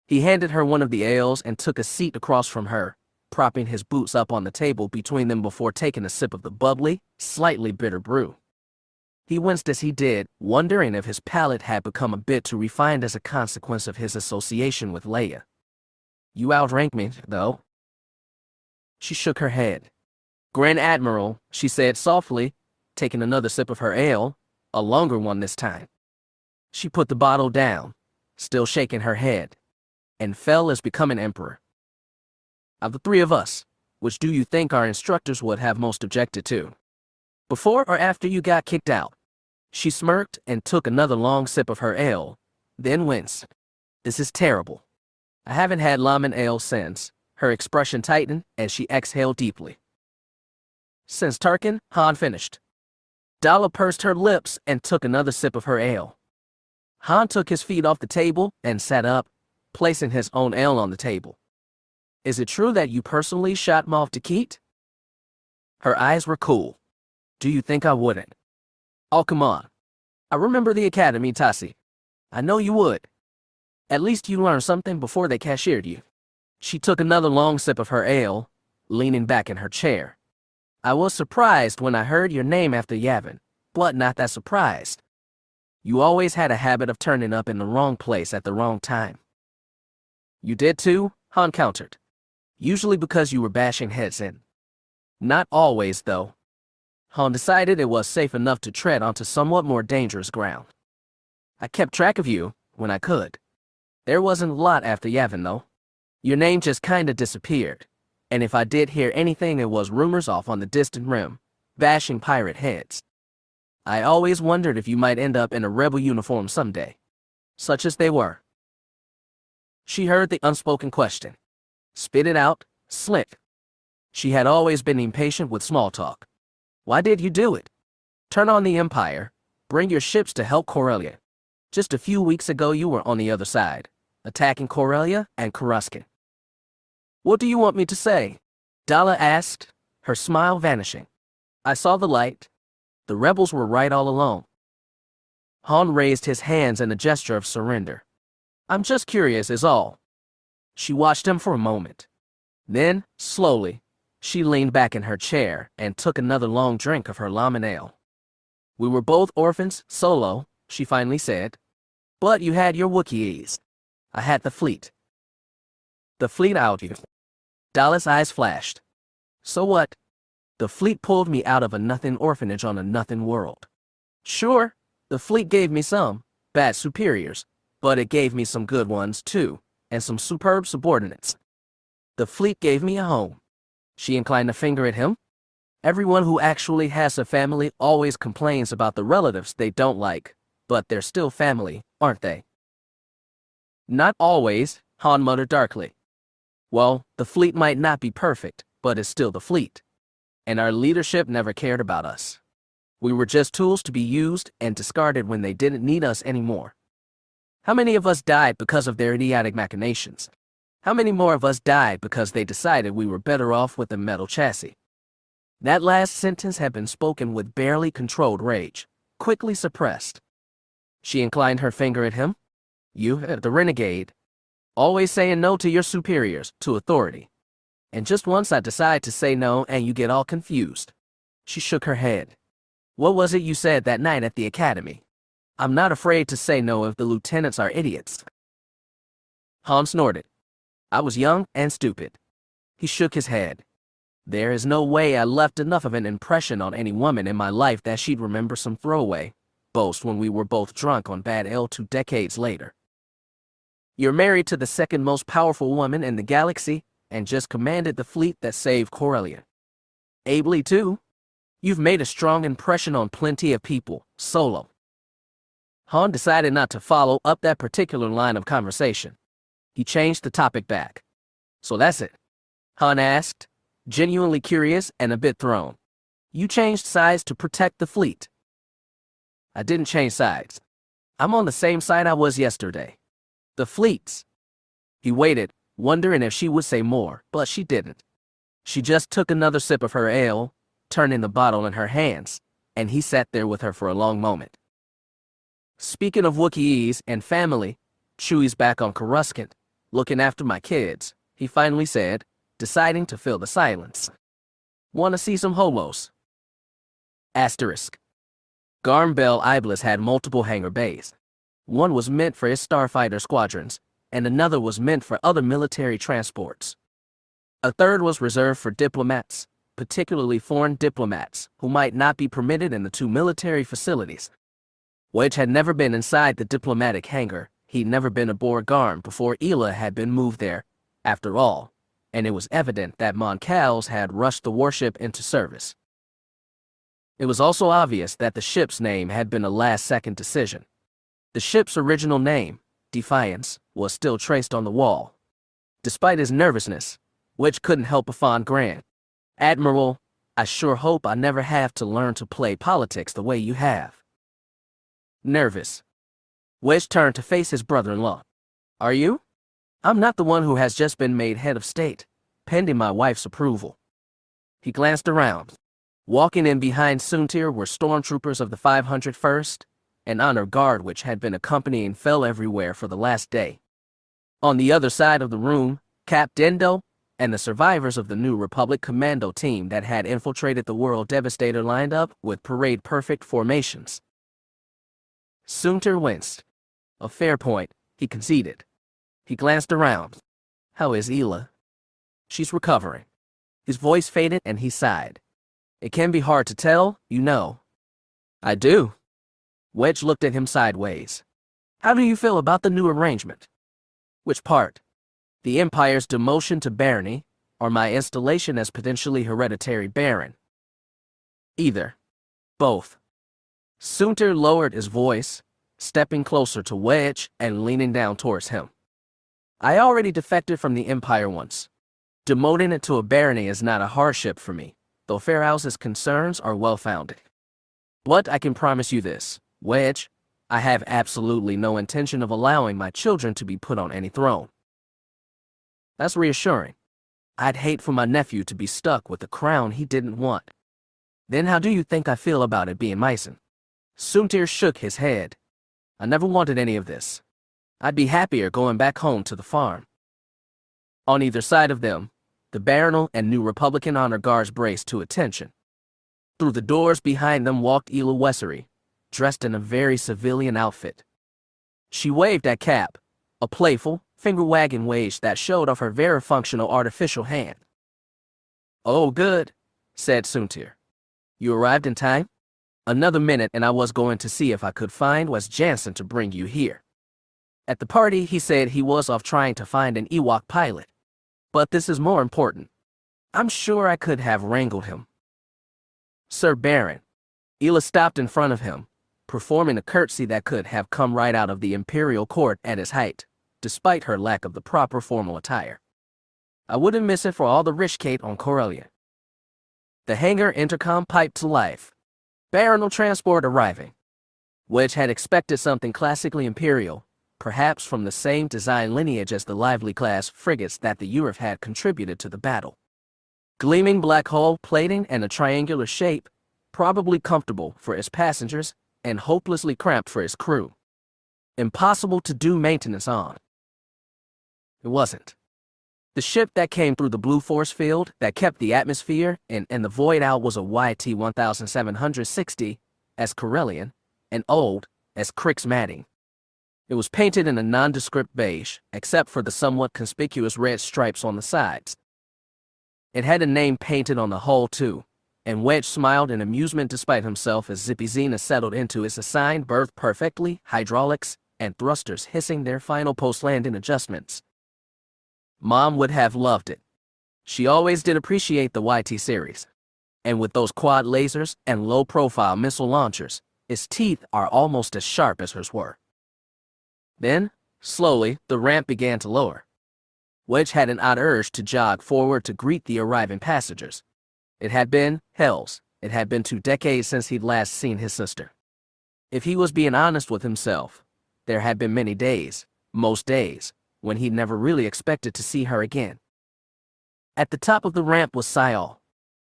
He handed her one of the ales and took a seat across from her, propping his boots up on the table between them before taking a sip of the bubbly, slightly bitter brew. He winced as he did, wondering if his palate had become a bit too refined as a consequence of his association with Leia. "You outrank me, though." She shook her head. "Grand Admiral," she said softly, taking another sip of her ale, a longer one this time. She put the bottle down, still shaking her head, and fell as becoming Emperor. "Of the three of us, which do you think our instructors would have most objected to? Before or after you got kicked out?" She smirked and took another long sip of her ale, then winced. "This is terrible. I haven't had lamin ale since." Her expression tightened and she exhaled deeply. "Since Tarkin," Han finished. Dala pursed her lips and took another sip of her ale. Han took his feet off the table and sat up, placing his own ale on the table. "Is it true that you personally shot Moff Takit?" Her eyes were cool. "Do you think I wouldn't?" "Oh, come on. I remember the Academy, Tassi. I know you would. At least you learned something before they cashiered you." She took another long sip of her ale, leaning back in her chair. "I was surprised when I heard your name after Yavin, but not that surprised. You always had a habit of turning up in the wrong place at the wrong time." "You did too," Han countered. "Usually because you were bashing heads in." "Not always, though." Han decided it was safe enough to tread onto somewhat more dangerous ground. "I kept track of you, when I could. There wasn't a lot after Yavin, though. Your name just kinda disappeared, and if I did hear anything it was rumors off on the distant rim, bashing pirate heads. I always wondered if you might end up in a rebel uniform someday. Such as they were." She heard the unspoken question. Spit it out, slick. She had always been impatient with small talk. "Why did you do it? Turn on the Empire, bring your ships to help Corellia. Just a few weeks ago you were on the other side, attacking Corellia and Coruscant." "What do you want me to say?" Dala asked, her smile vanishing. "I saw the light. The rebels were right all along." Han raised his hands in a gesture of surrender. "I'm just curious is all." She watched him for a moment. Then, slowly, she leaned back in her chair and took another long drink of her lamin ale. "We were both orphans, Solo," she finally said. "But you had your Wookiees. I had the fleet." "The fleet out you." Dala's eyes flashed. "So what? The fleet pulled me out of a nothing orphanage on a nothing world. Sure, the fleet gave me some bad superiors, but it gave me some good ones too, and some superb subordinates. The fleet gave me a home." She inclined a finger at him. "Everyone who actually has a family always complains about the relatives they don't like, but they're still family, aren't they?" "Not always," Han muttered darkly. "Well, the fleet might not be perfect, but it's still the fleet. And our leadership never cared about us. We were just tools to be used and discarded when they didn't need us anymore. How many of us died because of their idiotic machinations? How many more of us died because they decided we were better off with a metal chassis?" That last sentence had been spoken with barely controlled rage, quickly suppressed. She inclined her finger at him. "You, the renegade, always saying no to your superiors, to authority. And just once I decide to say no and you get all confused." She shook her head. What was it you said that night at the academy? I'm not afraid to say no if the lieutenants are idiots. Han snorted. I was young and stupid. He shook his head. There is no way I left enough of an impression on any woman in my life that she'd remember some throwaway boast when we were both drunk on Bad Ale 2 decades later. You're married to the second most powerful woman in the galaxy and just commanded the fleet that saved Corellia. Ably too. You've made a strong impression on plenty of people, Solo. Han decided not to follow up that particular line of conversation. He changed the topic back. So that's it? Han asked, genuinely curious and a bit thrown. You changed sides to protect the fleet. I didn't change sides. I'm on the same side I was yesterday. The fleet's. He waited, wondering if she would say more, but she didn't. She just took another sip of her ale, turning the bottle in her hands, and he sat there with her for a long moment. Speaking of Wookiees and family, Chewie's back on Coruscant, looking after my kids, he finally said, deciding to fill the silence. Want to see some holos? Asterisk. Garm Bell Iblis had multiple hangar bays. One was meant for his starfighter squadrons, and another was meant for other military transports. A third was reserved for diplomats, particularly foreign diplomats, who might not be permitted in the 2 military facilities. Wedge had never been inside the diplomatic hangar. He'd never been aboard Garm before Ela had been moved there, after all, and it was evident that Mon Cals had rushed the warship into service. It was also obvious that the ship's name had been a last-second decision. The ship's original name, Defiance, was still traced on the wall. Despite his nervousness, Wedge couldn't help but find Grand Admiral, I sure hope I never have to learn to play politics the way you have. Nervous. Wedge turned to face his brother-in-law. Are you? I'm not the one who has just been made head of state, pending my wife's approval. He glanced around. Walking in behind Soontir were stormtroopers of the 501st, an honor guard which had been accompanying Fel everywhere for the last day. On the other side of the room, Cap Dendo and the survivors of the New Republic commando team that had infiltrated the World Devastator lined up with parade-perfect formations. Soontir winced. A fair point, he conceded. He glanced around. How is Ela? She's recovering. His voice faded and he sighed. It can be hard to tell, you know. I do. Wedge looked at him sideways. How do you feel about the new arrangement? Which part? The Empire's demotion to barony, or my installation as potentially hereditary baron? Either. Both. Soontir lowered his voice, stepping closer to Wedge and leaning down towards him. I already defected from the Empire once. Demoting it to a barony is not a hardship for me, though Fairhouse's concerns are well-founded. But I can promise you this, Wedge, I have absolutely no intention of allowing my children to be put on any throne. That's reassuring. I'd hate for my nephew to be stuck with the crown he didn't want. Then how do you think I feel about it being Mycen? Soontir shook his head. I never wanted any of this. I'd be happier going back home to the farm. On either side of them, the Baronal and New Republican honor guards braced to attention. Through the doors behind them walked Ela Wessery, dressed in a very civilian outfit. She waved at Cap, a playful, finger-wagging wave that showed off her very functional artificial hand. Oh, good, said Soontir. You arrived in time? Another minute and I was going to see if I could find Wes Jansen to bring you here. At the party, he said he was off trying to find an Ewok pilot. But this is more important. I'm sure I could have wrangled him. Sir Baron. Ela stopped in front of him, performing a curtsy that could have come right out of the Imperial court at his height, despite her lack of the proper formal attire. I wouldn't miss it for all the rich Kate on Corellia. The hangar intercom piped to life. Baronal transport arriving. Wedge had expected something classically Imperial, perhaps from the same design lineage as the lively-class frigates that the Urif had contributed to the battle. Gleaming black hull plating and a triangular shape, probably comfortable for its passengers and hopelessly cramped for its crew. Impossible to do maintenance on. It wasn't. The ship that came through the blue force field that kept the atmosphere and the void out was a YT-1760, as Corellian, and old as Crix matting. It was painted in a nondescript beige, except for the somewhat conspicuous red stripes on the sides. It had a name painted on the hull too, and Wedge smiled in amusement despite himself as Zippy Zena settled into his assigned berth perfectly, hydraulics and thrusters hissing their final post-landing adjustments. Mom would have loved it. She always did appreciate the YT series. And with those quad lasers and low-profile missile launchers, its teeth are almost as sharp as hers were. Then, slowly, the ramp began to lower. Wedge had an odd urge to jog forward to greet the arriving passengers. It had been 2 decades since he'd last seen his sister. If he was being honest with himself, there had been many days, most days, when he'd never really expected to see her again. At the top of the ramp was Syal.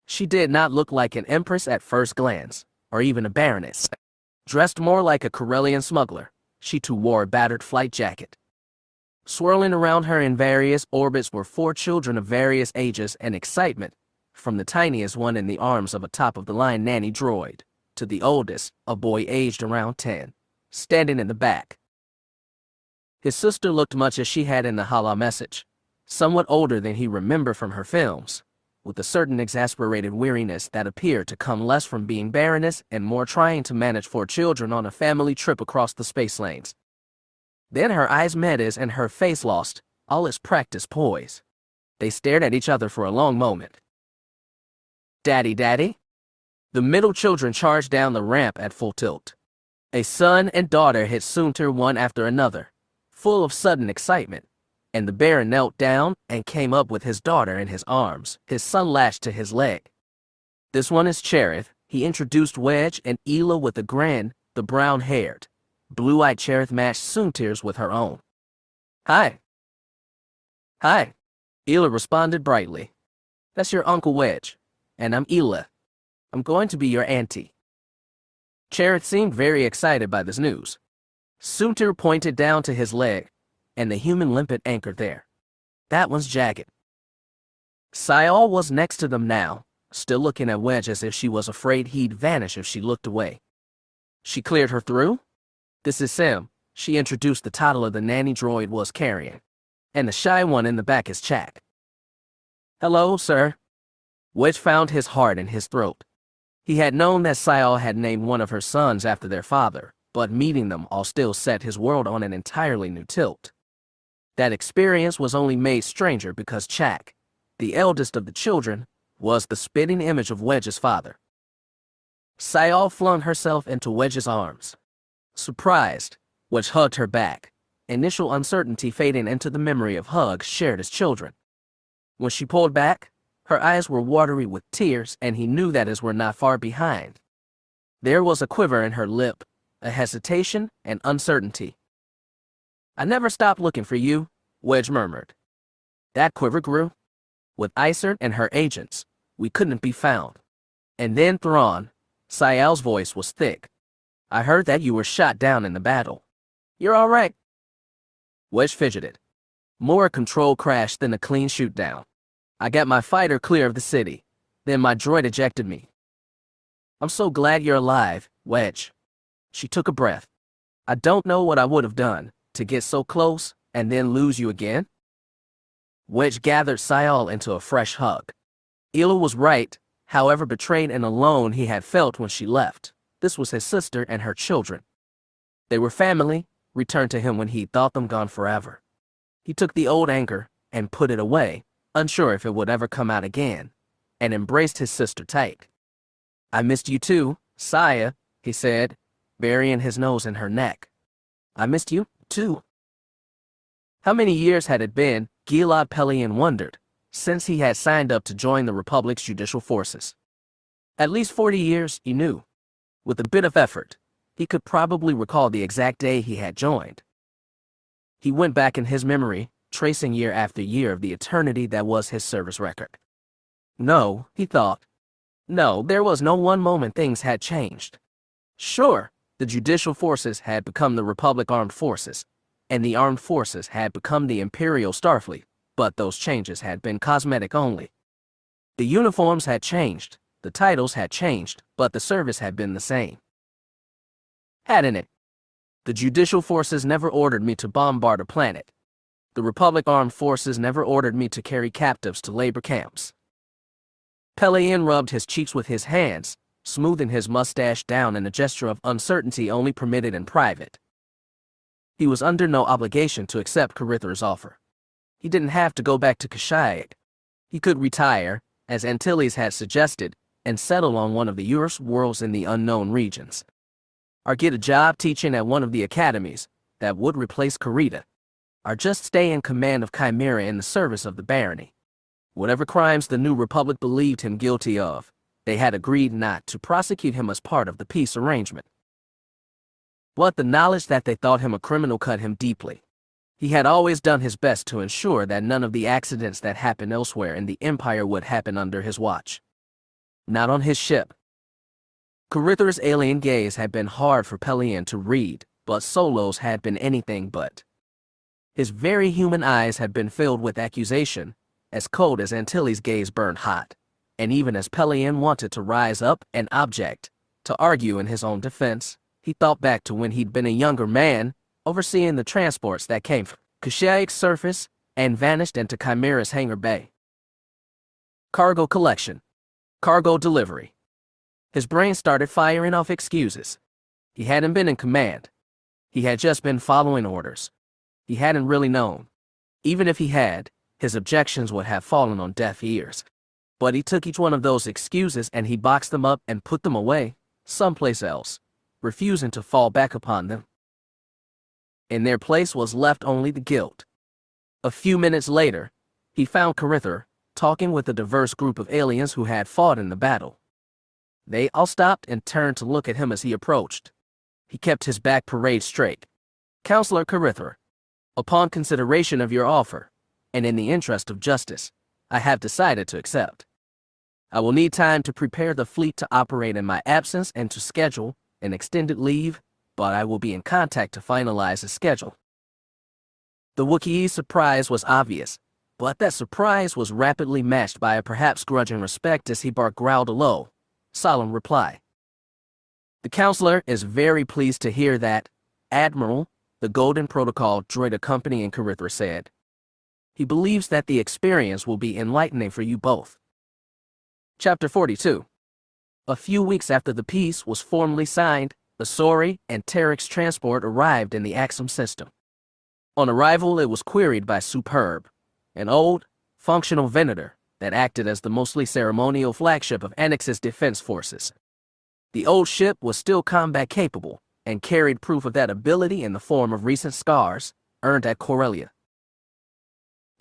She did not look like an empress at first glance, or even a baroness. Dressed more like a Corellian smuggler, she too wore a battered flight jacket. Swirling around her in various orbits were 4 children of various ages and excitement, from the tiniest one in the arms of a top-of-the-line nanny droid, to the oldest, a boy aged around 10, standing in the back. His sister looked much as she had in the holo message, somewhat older than he remembered from her films, with a certain exasperated weariness that appeared to come less from being Baroness and more trying to manage 4 children on a family trip across the space lanes. Then her eyes met his and her face lost all its practiced poise. They stared at each other for a long moment. Daddy, Daddy? The middle children charged down the ramp at full tilt. A son and daughter hit Soontir one after another, full of sudden excitement, and the Baron knelt down and came up with his daughter in his arms, his son lashed to his leg. This one is Cherith. He introduced Wedge and Ela with a grin. The brown-haired, blue-eyed Cherith matched Soontir's with her own. Hi. Hi. Ela responded brightly. That's your Uncle Wedge, and I'm Ela. I'm going to be your auntie. Cherith seemed very excited by this news. Soontir pointed down to his leg, and the human limpet anchored there. That one's jagged. Syal was next to them now, still looking at Wedge as if she was afraid he'd vanish if she looked away. She cleared her through. This is Sim, she introduced the toddler the nanny droid was carrying. And the shy one in the back is Chak. Hello, sir. Wedge found his heart in his throat. He had known that Syal had named one of her sons after their father, but meeting them all still set his world on an entirely new tilt. That experience was only made stranger because Chak, the eldest of the children, was the spitting image of Wedge's father. Syal flung herself into Wedge's arms. Surprised, Wedge hugged her back, initial uncertainty fading into the memory of hugs shared as children. When she pulled back, her eyes were watery with tears, and he knew that his were not far behind. There was a quiver in her lip, a hesitation and uncertainty. I never stopped looking for you, Wedge murmured. That quiver grew. With Isert and her agents, we couldn't be found. And then Thrawn. Syal's voice was thick. I heard that you were shot down in the battle. You're all right. Wedge fidgeted. More a control crash than a clean shoot down. I got my fighter clear of the city. Then my droid ejected me. I'm so glad you're alive, Wedge. She took a breath. I don't know what I would have done to get so close and then lose you again. Wedge gathered Syal into a fresh hug. Ela was right, however betrayed and alone he had felt when she left. This was his sister and her children. They were family, returned to him when he thought them gone forever. He took the old anchor and put it away, unsure if it would ever come out again, and embraced his sister tight. I missed you too, Saya, he said, burying his nose in her neck. I missed you, too. How many years had it been, Gilad Pellaeon wondered, since he had signed up to join the Republic's judicial forces? At least 40 years, he knew. With a bit of effort, he could probably recall the exact day he had joined. He went back in his memory, tracing year after year of the eternity that was his service record. No, he thought. No, there was no one moment things had changed. Sure, the judicial forces had become the Republic Armed Forces, and the Armed Forces had become the Imperial Starfleet, but those changes had been cosmetic only. The uniforms had changed, the titles had changed, but the service had been the same. hadn't it? The judicial forces never ordered me to bombard a planet. The Republic armed forces never ordered me to carry captives to labor camps. Pellaeon rubbed his cheeks with his hands, smoothing his mustache down in a gesture of uncertainty only permitted in private. He was under no obligation to accept Carither's offer. He didn't have to go back to Kashyyyk. He could retire, as Antilles had suggested, and settle on one of the Eurus worlds in the unknown regions. Or get a job teaching at one of the academies that would replace Corellia. Or just stay in command of Chimera in the service of the barony. Whatever crimes the New Republic believed him guilty of, they had agreed not to prosecute him as part of the peace arrangement. But the knowledge that they thought him a criminal cut him deeply. He had always done his best to ensure that none of the accidents that happened elsewhere in the Empire would happen under his watch. Not on his ship. Carither's alien gaze had been hard for Pellaeon to read, but Solo's had been anything but. His very human eyes had been filled with accusation, as cold as Antilles' gaze burned hot, and even as Pellaeon wanted to rise up and object, to argue in his own defense, he thought back to when he'd been a younger man, overseeing the transports that came from Kashyyyk's surface and vanished into Chimera's hangar bay. Cargo collection. Cargo delivery. His brain started firing off excuses. He hadn't been in command. He had just been following orders. He hadn't really known. Even if he had, his objections would have fallen on deaf ears. But he took each one of those excuses and he boxed them up and put them away, someplace else, refusing to fall back upon them. In their place was left only the guilt. A few minutes later, he found Carither, talking with a diverse group of aliens who had fought in the battle. They all stopped and turned to look at him as he approached. He kept his back parade straight. "Counselor Carither, upon consideration of your offer, and in the interest of justice, I have decided to accept. I will need time to prepare the fleet to operate in my absence and to schedule an extended leave, but I will be in contact to finalize the schedule." The Wookiee's surprise was obvious, but that surprise was rapidly matched by a perhaps grudging respect as he growled a low, solemn reply. "The counselor is very pleased to hear that, Admiral," the Golden Protocol droid accompanying Carither said. "He believes that the experience will be enlightening for you both." Chapter 42. A few weeks after the peace was formally signed, the Sori and Terex transport arrived in the Axum system. On arrival, it was queried by Superb, an old, functional Venator that acted as the mostly ceremonial flagship of Annex's defense forces. The old ship was still combat capable and carried proof of that ability in the form of recent scars earned at Corellia.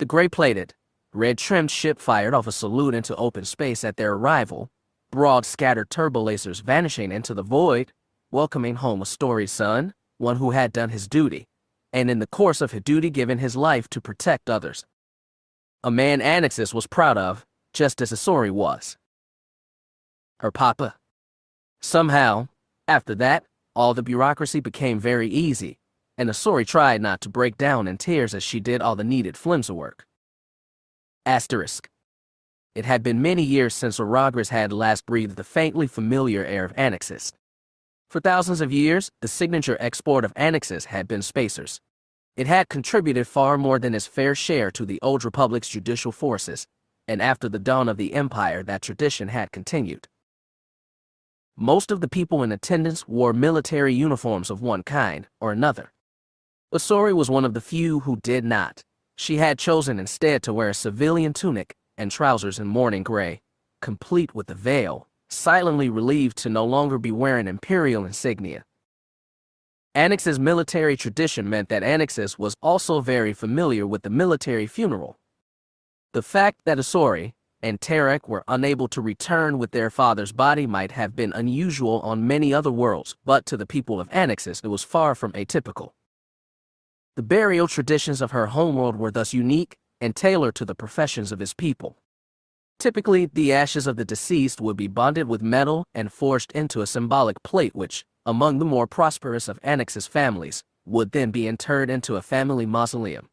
The gray-plated, red-trimmed ship fired off a salute into open space at their arrival, broad scattered turbolasers vanishing into the void, welcoming home a storied son, one who had done his duty, and in the course of his duty given his life to protect others. A man Annexus was proud of, just as Asori was. Her papa. Somehow, after that, all the bureaucracy became very easy, and Asori tried not to break down in tears as she did all the needed flimsy work. Asterisk. It had been many years since Oragris had last breathed the faintly familiar air of Annexus. For thousands of years, the signature export of Annexus had been spacers. It had contributed far more than its fair share to the Old Republic's judicial forces, and after the dawn of the Empire that tradition had continued. Most of the people in attendance wore military uniforms of one kind or another. Asori was one of the few who did not. She had chosen instead to wear a civilian tunic and trousers in mourning gray, complete with a veil, silently relieved to no longer be wearing Imperial insignia. Annex's military tradition meant that Annexus was also very familiar with the military funeral. The fact that Asori and Terek were unable to return with their father's body might have been unusual on many other worlds, but to the people of Annexus it was far from atypical. The burial traditions of her homeworld were thus unique and tailored to the professions of his people. Typically, the ashes of the deceased would be bonded with metal and forged into a symbolic plate which, among the more prosperous of Annex's families, would then be interred into a family mausoleum.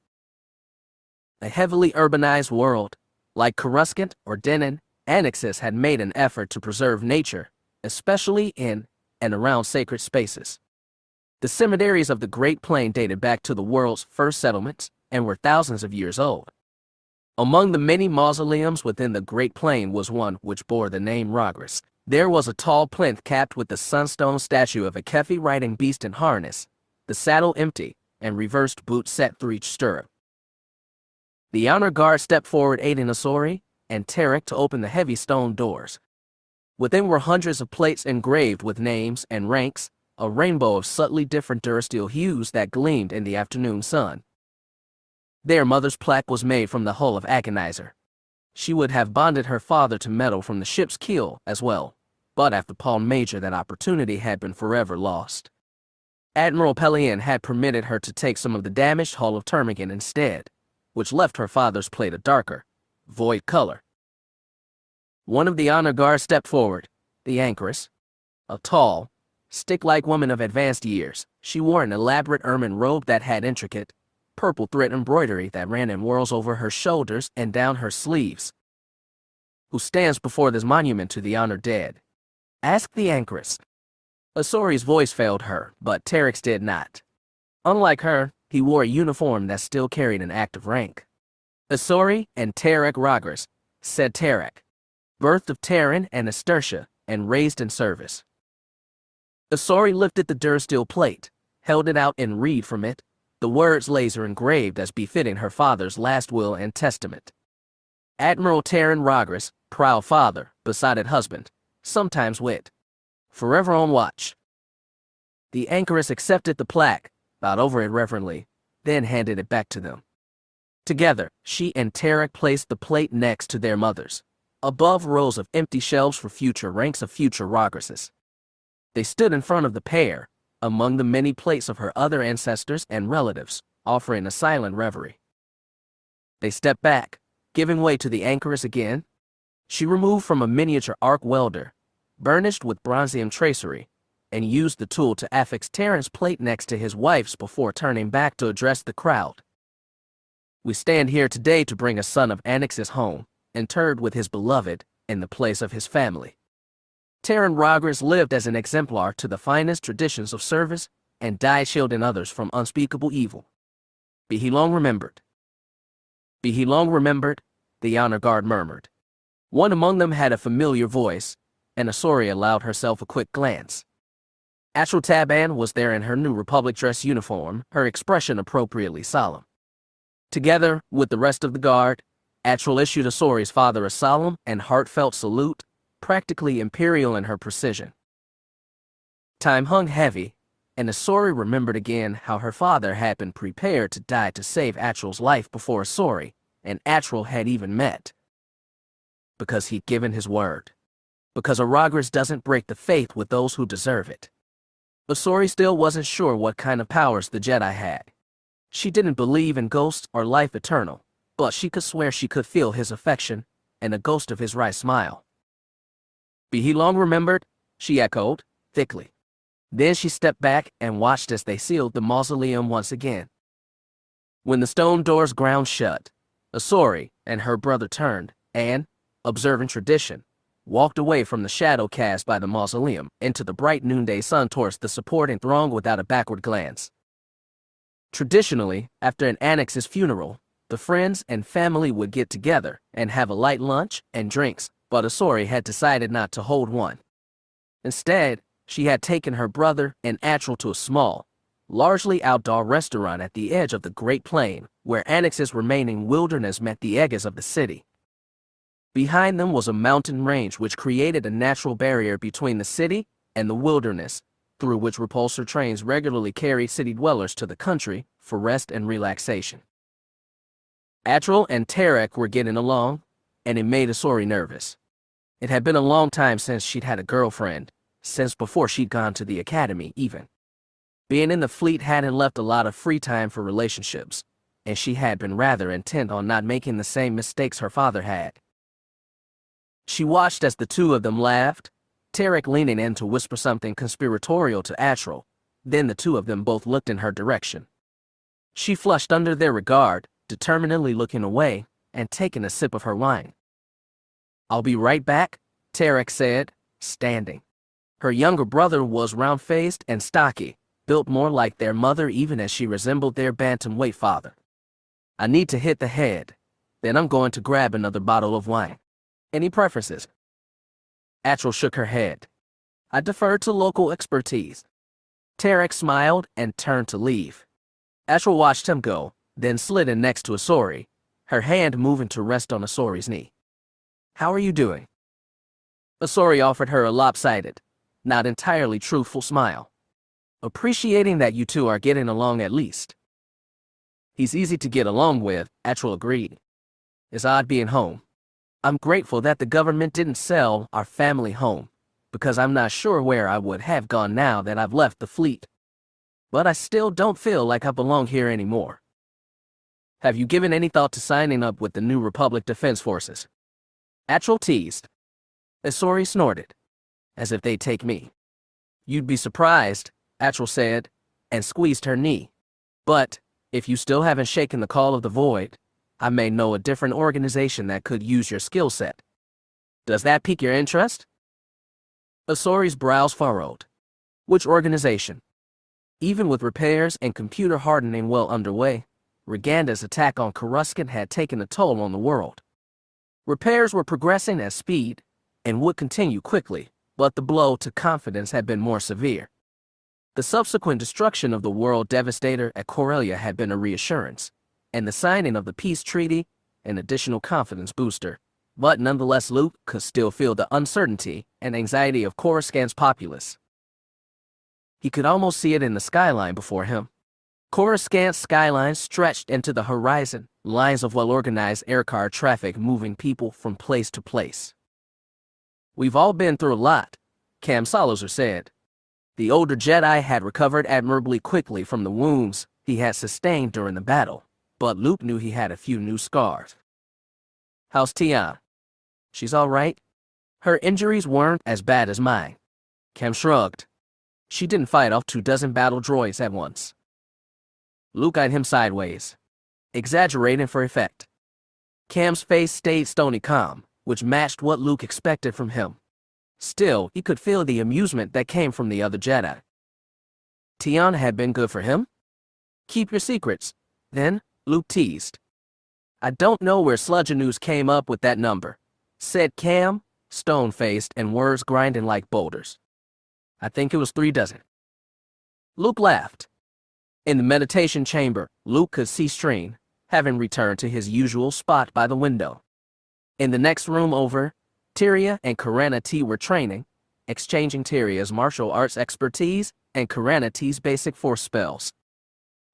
A heavily urbanized world, like Coruscant or Denon, Annexus had made an effort to preserve nature, especially in and around sacred spaces. The cemeteries of the Great Plain dated back to the world's first settlements and were thousands of years old. Among the many mausoleums within the Great Plain was one which bore the name Rogris. There was a tall plinth capped with the sunstone statue of a Kefi riding beast in harness, the saddle empty, and reversed boots set through each stirrup. The honor guard stepped forward aiding Asori and Tarek to open the heavy stone doors. Within were hundreds of plates engraved with names and ranks, a rainbow of subtly different durasteel hues that gleamed in the afternoon sun. Their mother's plaque was made from the hull of Agonizer. She would have bonded her father to metal from the ship's keel as well, but after Paul Major that opportunity had been forever lost. Admiral Pellaeon had permitted her to take some of the damaged hull of Termagant instead, which left her father's plate a darker, void color. One of the honor guards stepped forward, the anchoress, a tall, stick-like woman of advanced years. She wore an elaborate ermine robe that had intricate, purple thread embroidery that ran in whorls over her shoulders and down her sleeves. Who stands before this monument to the honored dead? Asked the anchoress. Asori's voice failed her, but Tarek's did not. Unlike her, he wore a uniform that still carried an active rank. Asori and Tarek Rogers, said Tarek, birthed of Terran and Estertia, and raised in service. Asori lifted the durasteel plate, held it out and read from it, the words laser engraved as befitting her father's last will and testament. Admiral Terran Rogers, proud father, besotted husband, sometimes wit. Forever on watch. The anchoress accepted the plaque, bowed over it reverently, then handed it back to them. Together, she and Tarek placed the plate next to their mothers, above rows of empty shelves for future ranks of future Rogerses. They stood in front of the pair, among the many plates of her other ancestors and relatives, offering a silent reverie. They stepped back, giving way to the anchoress again. She removed from a miniature arc welder, burnished with bronzium tracery, and used the tool to affix Terran's plate next to his wife's before turning back to address the crowd. We stand here today to bring a son of Annex's home, interred with his beloved, in the place of his family. Terran Rogers lived as an exemplar to the finest traditions of service and died shielding others from unspeakable evil. Be he long remembered. Be he long remembered, the honor guard murmured. One among them had a familiar voice, and Asori allowed herself a quick glance. Astral Taban was there in her new Republic dress uniform, her expression appropriately solemn. Together with the rest of the guard, Astral issued Asori's father a solemn and heartfelt salute, practically imperial in her precision. Time hung heavy, and Asori remembered again how her father had been prepared to die to save Atral's life before Asori and Atral had even met. Because he'd given his word. Because a Rogers doesn't break the faith with those who deserve it. Asori still wasn't sure what kind of powers the Jedi had. She didn't believe in ghosts or life eternal, but she could swear she could feel his affection and a ghost of his right smile. Be he long remembered, she echoed, thickly. Then she stepped back and watched as they sealed the mausoleum once again. When the stone doors ground shut, Asori and her brother turned and, observing tradition, walked away from the shadow cast by the mausoleum into the bright noonday sun towards the supporting throng without a backward glance. Traditionally, after an Annex's funeral, the friends and family would get together and have a light lunch and drinks, but Asori had decided not to hold one. Instead, she had taken her brother and Atral to a small, largely outdoor restaurant at the edge of the Great Plain, where Annex's remaining wilderness met the edges of the city. Behind them was a mountain range which created a natural barrier between the city and the wilderness, through which repulsor trains regularly carried city dwellers to the country for rest and relaxation. Atral and Tarek were getting along, and it made Asori nervous. It had been a long time since she'd had a girlfriend, since before she'd gone to the academy even. Being in the fleet hadn't left a lot of free time for relationships, and she had been rather intent on not making the same mistakes her father had. She watched as the two of them laughed, Tarek leaning in to whisper something conspiratorial to Atral, then the two of them both looked in her direction. She flushed under their regard, determinedly looking away, and taking a sip of her wine. I'll be right back, Tarek said, standing. Her younger brother was round-faced and stocky, built more like their mother even as she resembled their bantamweight father. I need to hit the head. Then I'm going to grab another bottle of wine. Any preferences? Admiral shook her head. I defer to local expertise. Tarek smiled and turned to leave. Admiral watched him go, then slid in next to Asori, her hand moving to rest on Asori's knee. How are you doing? Asori offered her a lopsided, not entirely truthful smile. Appreciating that you two are getting along at least. He's easy to get along with, Admiral agreed. It's odd being home. I'm grateful that the government didn't sell our family home, because I'm not sure where I would have gone now that I've left the fleet. But I still don't feel like I belong here anymore. Have you given any thought to signing up with the New Republic Defense Forces? Admiral teased. Asori snorted, as if they'd take me. You'd be surprised, Admiral said, and squeezed her knee. But, if you still haven't shaken the call of the void, I may know a different organization that could use your skill set. Does that pique your interest? Asori's brows furrowed. Which organization? Even with repairs and computer hardening well underway, Roganda's attack on Coruscant had taken a toll on the world. Repairs were progressing at speed and would continue quickly, but the blow to confidence had been more severe. The subsequent destruction of the world devastator at Corellia had been a reassurance, and the signing of the peace treaty an additional confidence booster, but nonetheless Luke could still feel the uncertainty and anxiety of Coruscant's populace. He could almost see it in the skyline before him. Coruscant's skyline stretched into the horizon, lines of well-organized aircar traffic moving people from place to place. We've all been through a lot, Cam Solozer said. The older Jedi had recovered admirably quickly from the wounds he had sustained during the battle, but Luke knew he had a few new scars. How's Tian? She's all right. Her injuries weren't as bad as mine. Cam shrugged. She didn't fight off 24 battle droids at once. Luke eyed him sideways, exaggerating for effect. Cam's face stayed stony calm, which matched what Luke expected from him. Still, he could feel the amusement that came from the other Jedi. Tian had been good for him? Keep your secrets, then, Luke teased. I don't know where Sludgeonews came up with that number, said Cam, stone-faced and words grinding like boulders. I think it was 36. Luke laughed. In the meditation chamber, Luke could see Streen, having returned to his usual spot by the window. In the next room over, Tyria and Karana T were training, exchanging Tyria's martial arts expertise and Karana T's basic force spells.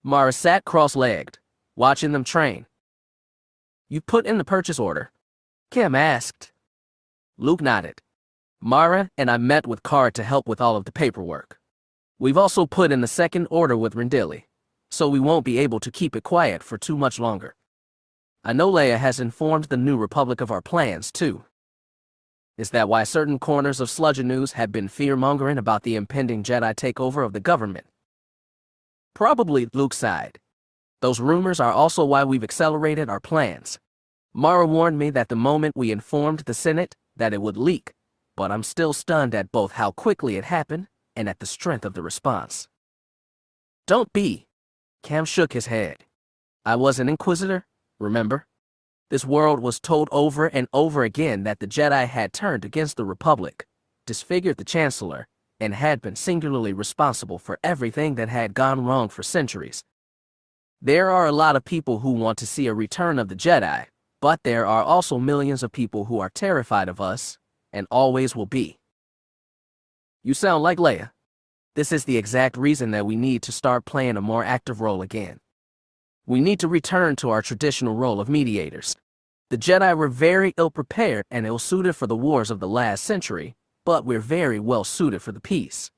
Mara sat cross-legged, watching them train. You put in the purchase order? Cam asked. Luke nodded. Mara and I met with Card to help with all of the paperwork. We've also put in the second order with Rendili, so we won't be able to keep it quiet for too much longer. I know Leia has informed the New Republic of our plans, too. Is that why certain corners of Sludgeonews have been fear-mongering about the impending Jedi takeover of the government? Probably, Luke sighed. Those rumors are also why we've accelerated our plans. Mara warned me that the moment we informed the Senate that it would leak, but I'm still stunned at both how quickly it happened and at the strength of the response. Don't be. Cam shook his head. I was an Inquisitor, remember? This world was told over and over again that the Jedi had turned against the Republic, disfigured the Chancellor, and had been singularly responsible for everything that had gone wrong for centuries. There are a lot of people who want to see a return of the Jedi, but there are also millions of people who are terrified of us, and always will be. You sound like Leia. This is the exact reason that we need to start playing a more active role again. We need to return to our traditional role of mediators. The Jedi were very ill-prepared and ill-suited for the wars of the last century, but we're very well-suited for the peace.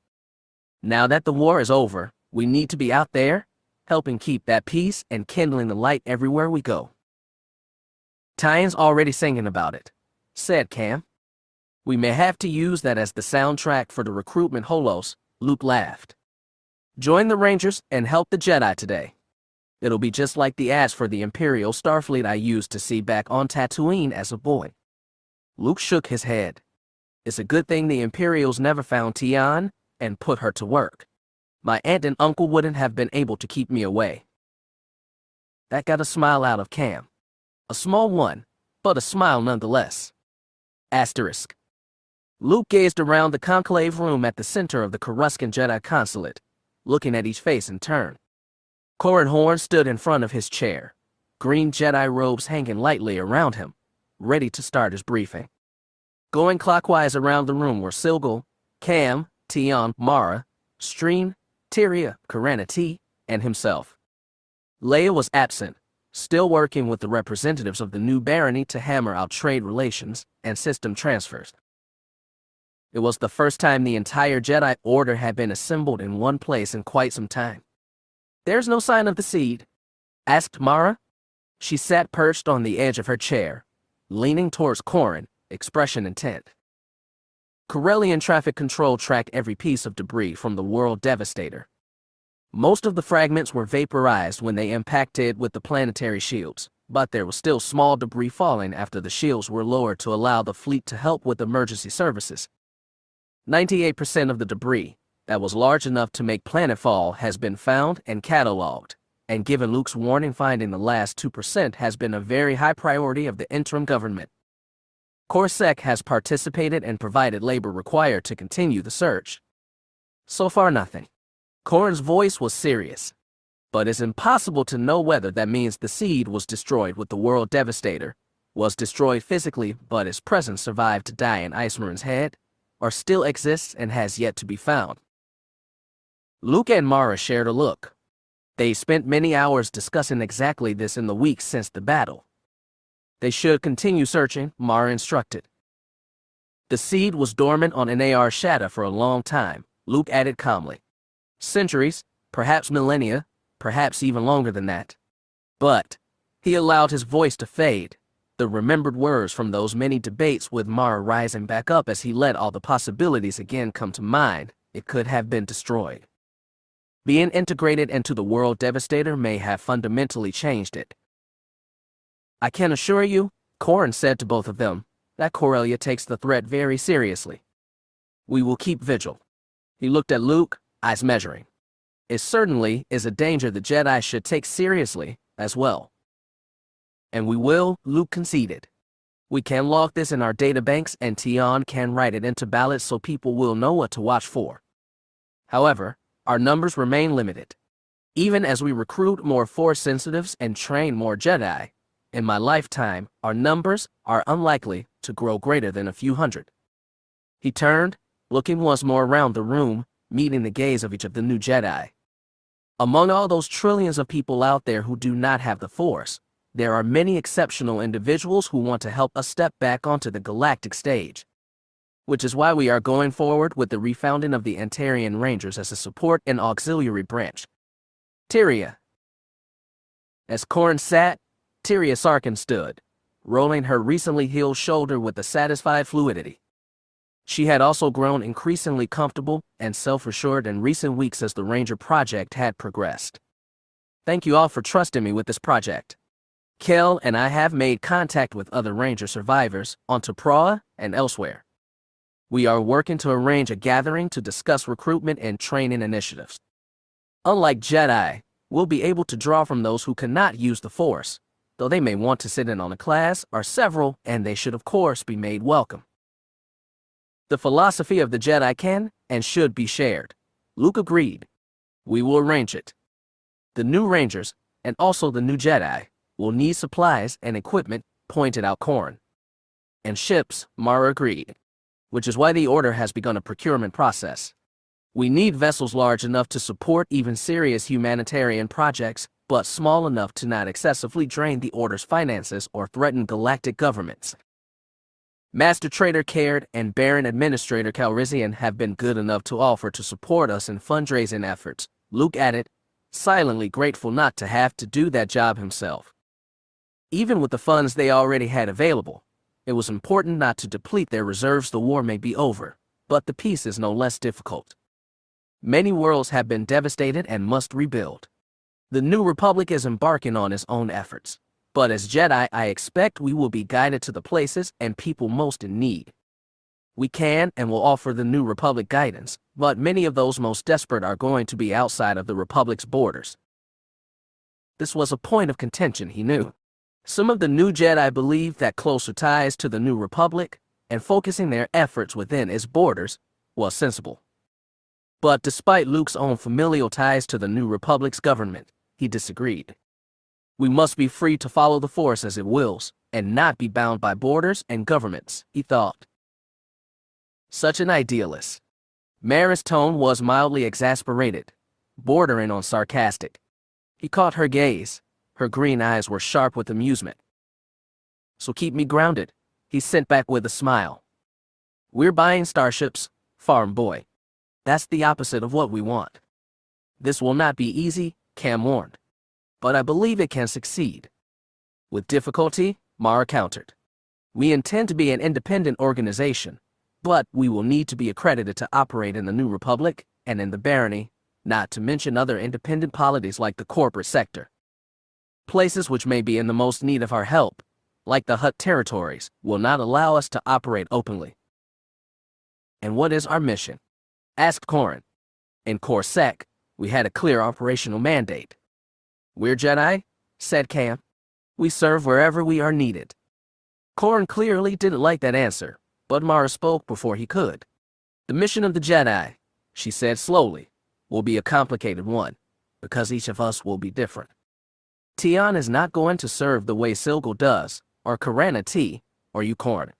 Now that the war is over, we need to be out there, helping keep that peace and kindling the light everywhere we go. Tyne's already singing about it, said Cam. We may have to use that as the soundtrack for the recruitment holos, Luke laughed. Join the Rangers and help the Jedi today. It'll be just like the ads for the Imperial Starfleet I used to see back on Tatooine as a boy. Luke shook his head. It's a good thing the Imperials never found Tian and put her to work. My aunt and uncle wouldn't have been able to keep me away. That got a smile out of Cam. A small one, but a smile nonetheless. Asterisk. Luke gazed around the conclave room at the center of the Coruscant Jedi Consulate, looking at each face in turn. Corran Horn stood in front of his chair, green Jedi robes hanging lightly around him, ready to start his briefing. Going clockwise around the room were Silgal, Cam, Tion, Mara, Streen, Tyria, Karanati, and himself. Leia was absent, still working with the representatives of the new barony to hammer out trade relations and system transfers. It was the first time the entire Jedi Order had been assembled in one place in quite some time. "There's no sign of the seed?" asked Mara. She sat perched on the edge of her chair, leaning towards Corran, expression intent. Corellian traffic control tracked every piece of debris from the World Devastator. Most of the fragments were vaporized when they impacted with the planetary shields, but there was still small debris falling after the shields were lowered to allow the fleet to help with emergency services. 98% of the debris that was large enough to make planetfall has been found and cataloged, and given Luke's warning, finding the last 2% has been a very high priority of the interim government. Coruscant has participated and provided labor required to continue the search. So far, nothing. Corran's voice was serious, but it's impossible to know whether that means the seed was destroyed with the World Devastator, was destroyed physically but its presence survived to die in Ismaren's head, or still exists and has yet to be found. Luke and Mara shared a look. They spent many hours discussing exactly this in the weeks since the battle. They should continue searching, Mara instructed. The seed was dormant on Nar Shaddaa for a long time, Luke added calmly. Centuries, perhaps millennia, perhaps even longer than that. But he allowed his voice to fade, the remembered words from those many debates with Mara rising back up as he let all the possibilities again come to mind. It could have been destroyed. Being integrated into the World Devastator may have fundamentally changed it. "I can assure you," Corran said to both of them, "that Corellia takes the threat very seriously. We will keep vigil." He looked at Luke, eyes measuring. "It certainly is a danger the Jedi should take seriously, as well." "And we will," Luke conceded. "We can log this in our databanks and Tion can write it into ballots so people will know what to watch for. However, our numbers remain limited. Even as we recruit more Force sensitives and train more Jedi, in my lifetime, our numbers are unlikely to grow greater than a few hundred." He turned, looking once more around the room, meeting the gaze of each of the new Jedi. Among all those trillions of people out there who do not have the Force, there are many exceptional individuals who want to help us step back onto the galactic stage. Which is why we are going forward with the refounding of the Antarian Rangers as a support and auxiliary branch. Tyria. As Corran sat, Tyria Sarkin stood, rolling her recently healed shoulder with a satisfied fluidity. She had also grown increasingly comfortable and self-assured in recent weeks as the Ranger project had progressed. "Thank you all for trusting me with this project. Kel and I have made contact with other Ranger survivors on T'Praa and elsewhere. We are working to arrange a gathering to discuss recruitment and training initiatives. Unlike Jedi, we'll be able to draw from those who cannot use the Force, though they may want to sit in on a class or several, and they should of course be made welcome. The philosophy of the Jedi can and should be shared." Luke agreed. "We will arrange it. The new Rangers, and also the new Jedi, will need supplies and equipment," pointed out Corran. "And ships," Mara agreed. "Which is why the Order has begun a procurement process. We need vessels large enough to support even serious humanitarian projects, but small enough to not excessively drain the Order's finances or threaten galactic governments. Master Trader Caird and Baron Administrator Calrissian have been good enough to offer to support us in fundraising efforts," Luke added, silently grateful not to have to do that job himself. Even with the funds they already had available, it was important not to deplete their reserves. The war may be over, but the peace is no less difficult. Many worlds have been devastated and must rebuild. The new Republic is embarking on its own efforts. But as Jedi, I expect we will be guided to the places and people most in need. We can and will offer the New Republic guidance, but many of those most desperate are going to be outside of the Republic's borders. This was a point of contention, he knew. Some of the new Jedi believed that closer ties to the New Republic and focusing their efforts within its borders was sensible. But despite Luke's own familial ties to the New Republic's government, he disagreed. We must be free to follow the Force as it wills, and not be bound by borders and governments, he thought. Such an idealist. Mara's tone was mildly exasperated, bordering on sarcastic. He caught her gaze. Her green eyes were sharp with amusement. So keep me grounded, he sent back with a smile. We're buying starships, farm boy. That's the opposite of what we want. This will not be easy, Cam warned. But I believe it can succeed. With difficulty, Mara countered. We intend to be an independent organization, but we will need to be accredited to operate in the New Republic and in the Barony, not to mention other independent polities like the corporate sector. Places which may be in the most need of our help, like the Hutt territories, will not allow us to operate openly. And what is our mission? Asked Corran. In Corsac, we had a clear operational mandate. We're Jedi, said Cam. We serve wherever we are needed. Corran clearly didn't like that answer, but Mara spoke before he could. The mission of the Jedi, she said slowly, will be a complicated one, because each of us will be different. Tion is not going to serve the way Silgal does, or Karana T, or you Corran.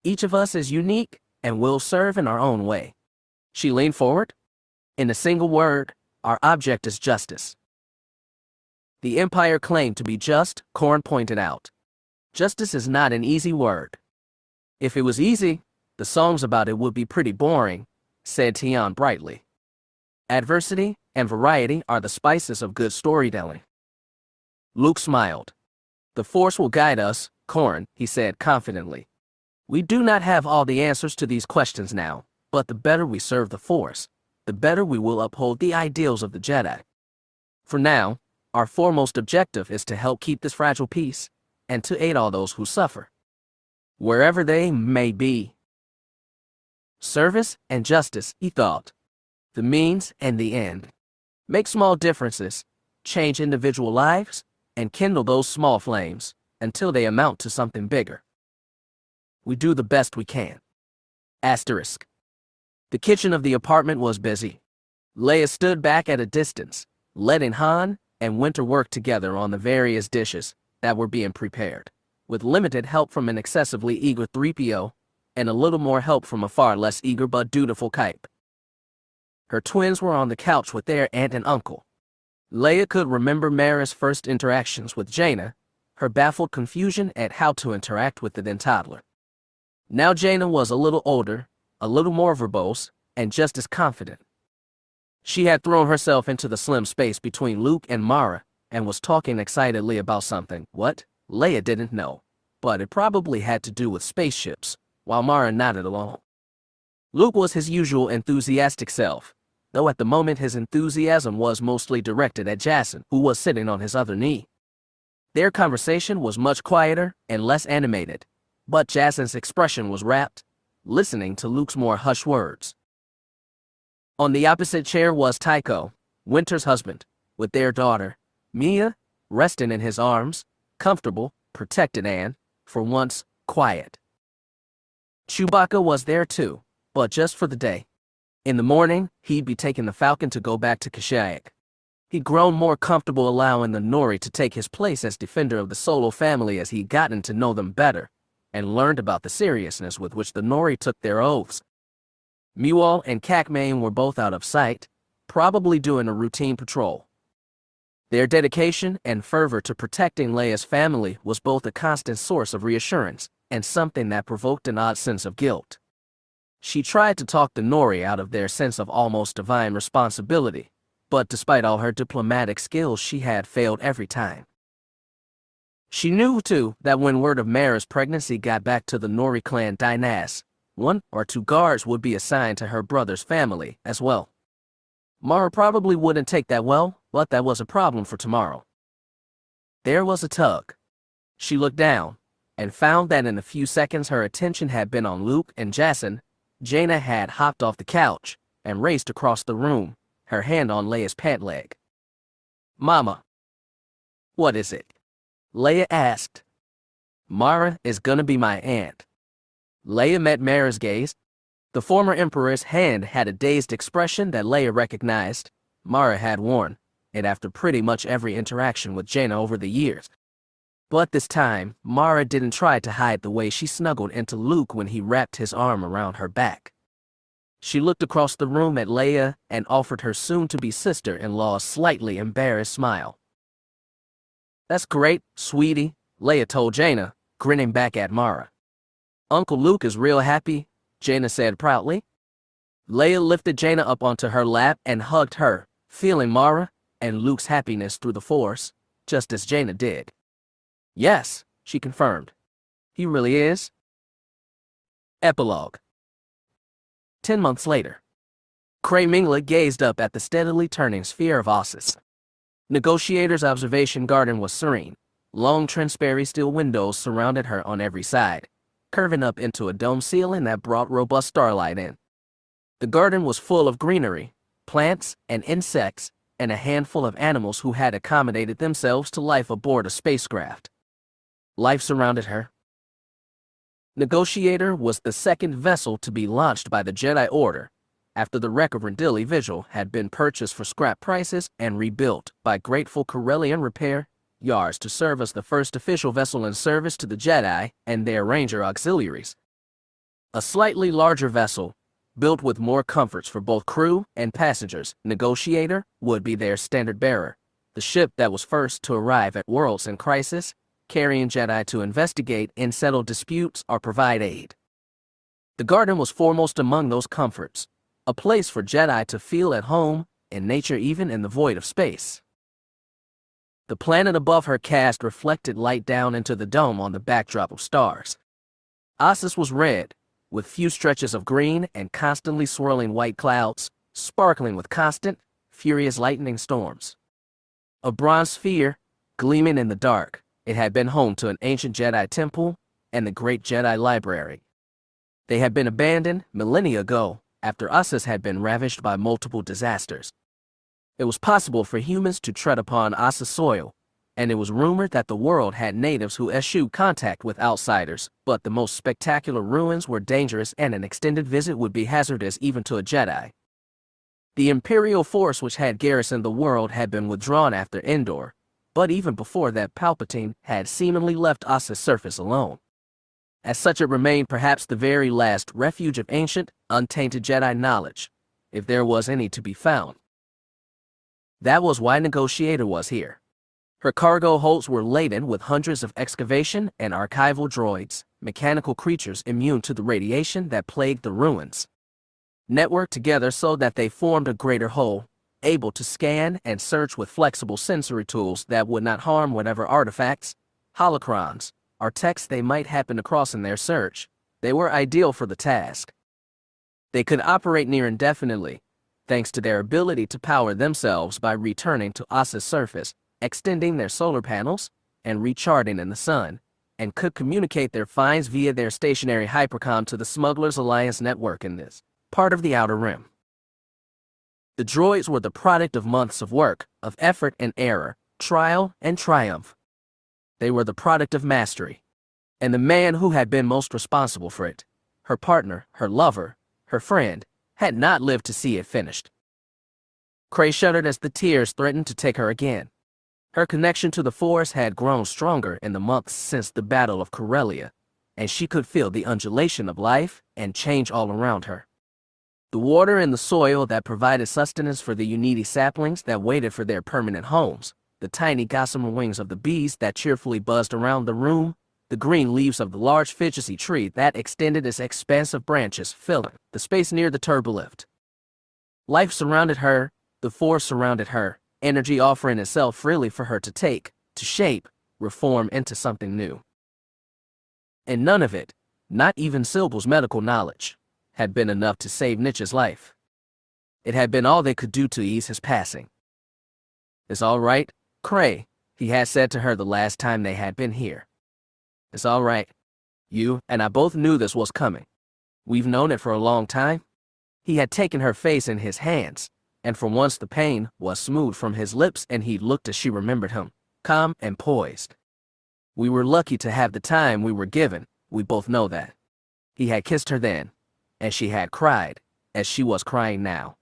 Each of us is unique and will serve in our own way. She leaned forward. In a single word, our object is justice. The Empire claimed to be just, Corran pointed out. Justice is not an easy word. If it was easy, the songs about it would be pretty boring, said Tion brightly. Adversity and variety are the spices of good storytelling. Luke smiled. The Force will guide us, Corran, he said confidently. We do not have all the answers to these questions now, but the better we serve the Force, the better we will uphold the ideals of the Jedi. For now, our foremost objective is to help keep this fragile peace, and to aid all those who suffer, wherever they may be. Service and justice, he thought. The means and the end. Make small differences, change individual lives, and kindle those small flames, until they amount to something bigger. We do the best we can. Asterisk. The kitchen of the apartment was busy. Leia stood back at a distance, letting Han and Winter work together on the various dishes that were being prepared, with limited help from an excessively eager 3PO, and a little more help from a far less eager but dutiful Kype. Her twins were on the couch with their aunt and uncle. Leia could remember Mara's first interactions with Jaina, her baffled confusion at how to interact with the then toddler. Now Jaina was a little older, a little more verbose, and just as confident. She had thrown herself into the slim space between Luke and Mara, and was talking excitedly about something. What? Leia didn't know, but it probably had to do with spaceships, while Mara nodded along. Luke was his usual enthusiastic self, though at the moment his enthusiasm was mostly directed at Jacen, who was sitting on his other knee. Their conversation was much quieter and less animated, but Jacen's expression was rapt, listening to Luke's more hushed words. On the opposite chair was Tycho, Winter's husband, with their daughter, Mia, resting in his arms, comfortable, protected and, for once, quiet. Chewbacca was there too, but just for the day. In the morning, he'd be taking the Falcon to go back to Kashyyyk. He'd grown more comfortable allowing the Nori to take his place as defender of the Solo family as he'd gotten to know them better, and learned about the seriousness with which the Nori took their oaths. Mual and Cacmain were both out of sight, probably doing a routine patrol. Their dedication and fervor to protecting Leia's family was both a constant source of reassurance and something that provoked an odd sense of guilt. She tried to talk the Nori out of their sense of almost divine responsibility, but despite all her diplomatic skills, she had failed every time. She knew, too, that when word of Mara's pregnancy got back to the Nori clan Dynas, 1 or 2 guards would be assigned to her brother's family as well. Mara probably wouldn't take that well, but that was a problem for tomorrow. There was a tug. She looked down, and found that in a few seconds her attention had been on Luke and Jason. Jaina had hopped off the couch and raced across the room, her hand on Leia's pant leg. "Mama." "What is it?" Leia asked. "Mara is gonna be my aunt." Leia met Mara's gaze. The former Emperor's hand had a dazed expression that Leia recognized. Mara had worn it after pretty much every interaction with Jaina over the years. But this time, Mara didn't try to hide the way she snuggled into Luke when he wrapped his arm around her back. She looked across the room at Leia and offered her soon-to-be sister-in-law a slightly embarrassed smile. "That's great, sweetie," Leia told Jaina, grinning back at Mara. "Uncle Luke is real happy," Jaina said proudly. Leia lifted Jaina up onto her lap and hugged her, feeling Mara and Luke's happiness through the Force, just as Jaina did. "Yes," she confirmed. "He really is." Epilogue. 10 months later. Cray Mingla gazed up at the steadily turning sphere of Ossus. Negotiator's observation garden was serene. Long transparent steel windows surrounded her on every side, curving up into a dome ceiling that brought robust starlight in. The garden was full of greenery, plants, and insects, and a handful of animals who had accommodated themselves to life aboard a spacecraft. Life surrounded her. Negotiator was the second vessel to be launched by the Jedi Order, after the wreck of Rendili Vigil had been purchased for scrap prices and rebuilt by grateful Corellian repair yards to serve as the first official vessel in service to the Jedi and their Ranger auxiliaries. A slightly larger vessel, built with more comforts for both crew and passengers, Negotiator would be their standard bearer, the ship that was first to arrive at worlds in crisis, carrying Jedi to investigate and settle disputes or provide aid. The garden was foremost among those comforts, a place for Jedi to feel at home in nature even in the void of space. The planet above her cast reflected light down into the dome on the backdrop of stars. Ossus was red, with few stretches of green and constantly swirling white clouds, sparkling with constant, furious lightning storms. A bronze sphere, gleaming in the dark, it had been home to an ancient Jedi temple and the great Jedi library. They had been abandoned millennia ago, after Ossus had been ravaged by multiple disasters. It was possible for humans to tread upon Ossus soil, and it was rumored that the world had natives who eschewed contact with outsiders, but the most spectacular ruins were dangerous and an extended visit would be hazardous even to a Jedi. The Imperial force which had garrisoned the world had been withdrawn after Endor, but even before that Palpatine had seemingly left Ossus' surface alone. As such, it remained perhaps the very last refuge of ancient, untainted Jedi knowledge, if there was any to be found. That was why Negotiator was here. Her cargo holds were laden with hundreds of excavation and archival droids, mechanical creatures immune to the radiation that plagued the ruins. Networked together so that they formed a greater whole, able to scan and search with flexible sensory tools that would not harm whatever artifacts, holocrons, or texts they might happen across in their search. They were ideal for the task. They could operate near indefinitely, thanks to their ability to power themselves by returning to Ossus' surface, extending their solar panels, and recharging in the sun, and could communicate their finds via their stationary hypercom to the Smugglers Alliance network in this part of the Outer Rim. The droids were the product of months of work, of effort and error, trial and triumph. They were the product of mastery. And the man who had been most responsible for it, her partner, her lover, her friend, had not lived to see it finished. Cray shuddered as the tears threatened to take her again. Her connection to the Force had grown stronger in the months since the Battle of Corellia, and she could feel the undulation of life and change all around her. The water and the soil that provided sustenance for the Uniti saplings that waited for their permanent homes, the tiny gossamer wings of the bees that cheerfully buzzed around the room, the green leaves of the large ficusy tree that extended its expansive branches, filling the space near the turbolift. Life surrounded her, the Force surrounded her, energy offering itself freely for her to take, to shape, reform into something new. And none of it, not even Silble's medical knowledge, had been enough to save Nietzsche's life. It had been all they could do to ease his passing. "It's all right, Cray," he had said to her the last time they had been here. It's all right. You and I both knew this was coming. We've known it for a long time. He had taken her face in his hands, and for once the pain was smoothed from his lips and he looked as she remembered him, calm and poised. We were lucky to have the time we were given, we both know that. He had kissed her then, and she had cried, as she was crying now.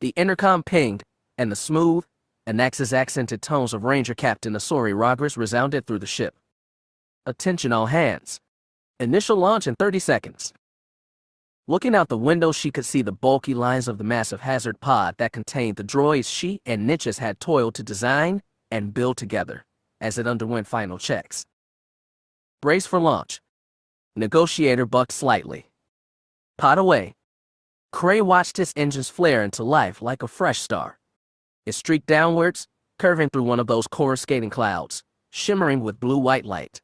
The intercom pinged, and the smooth, Anaxis-accented tones of Ranger Captain Asori Rogers resounded through the ship. Attention all hands. Initial launch in 30 seconds. Looking out the window, she could see the bulky lines of the massive hazard pod that contained the droids she and Niches had toiled to design and build together as it underwent final checks. Brace for launch. Negotiator bucked slightly. Pod away. Cray watched its engines flare into life like a fresh star. It streaked downwards, curving through one of those coruscating clouds, shimmering with blue-white light.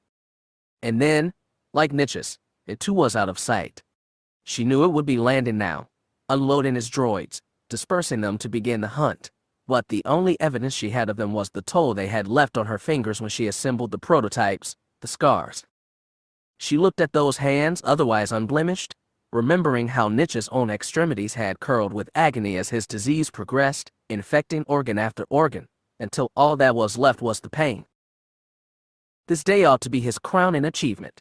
And then, like Niches, it too was out of sight. She knew it would be landing now, unloading its droids, dispersing them to begin the hunt, but the only evidence she had of them was the toll they had left on her fingers when she assembled the prototypes, the scars. She looked at those hands, otherwise unblemished, remembering how Niches' own extremities had curled with agony as his disease progressed, infecting organ after organ, until all that was left was the pain. This day ought to be his crowning achievement.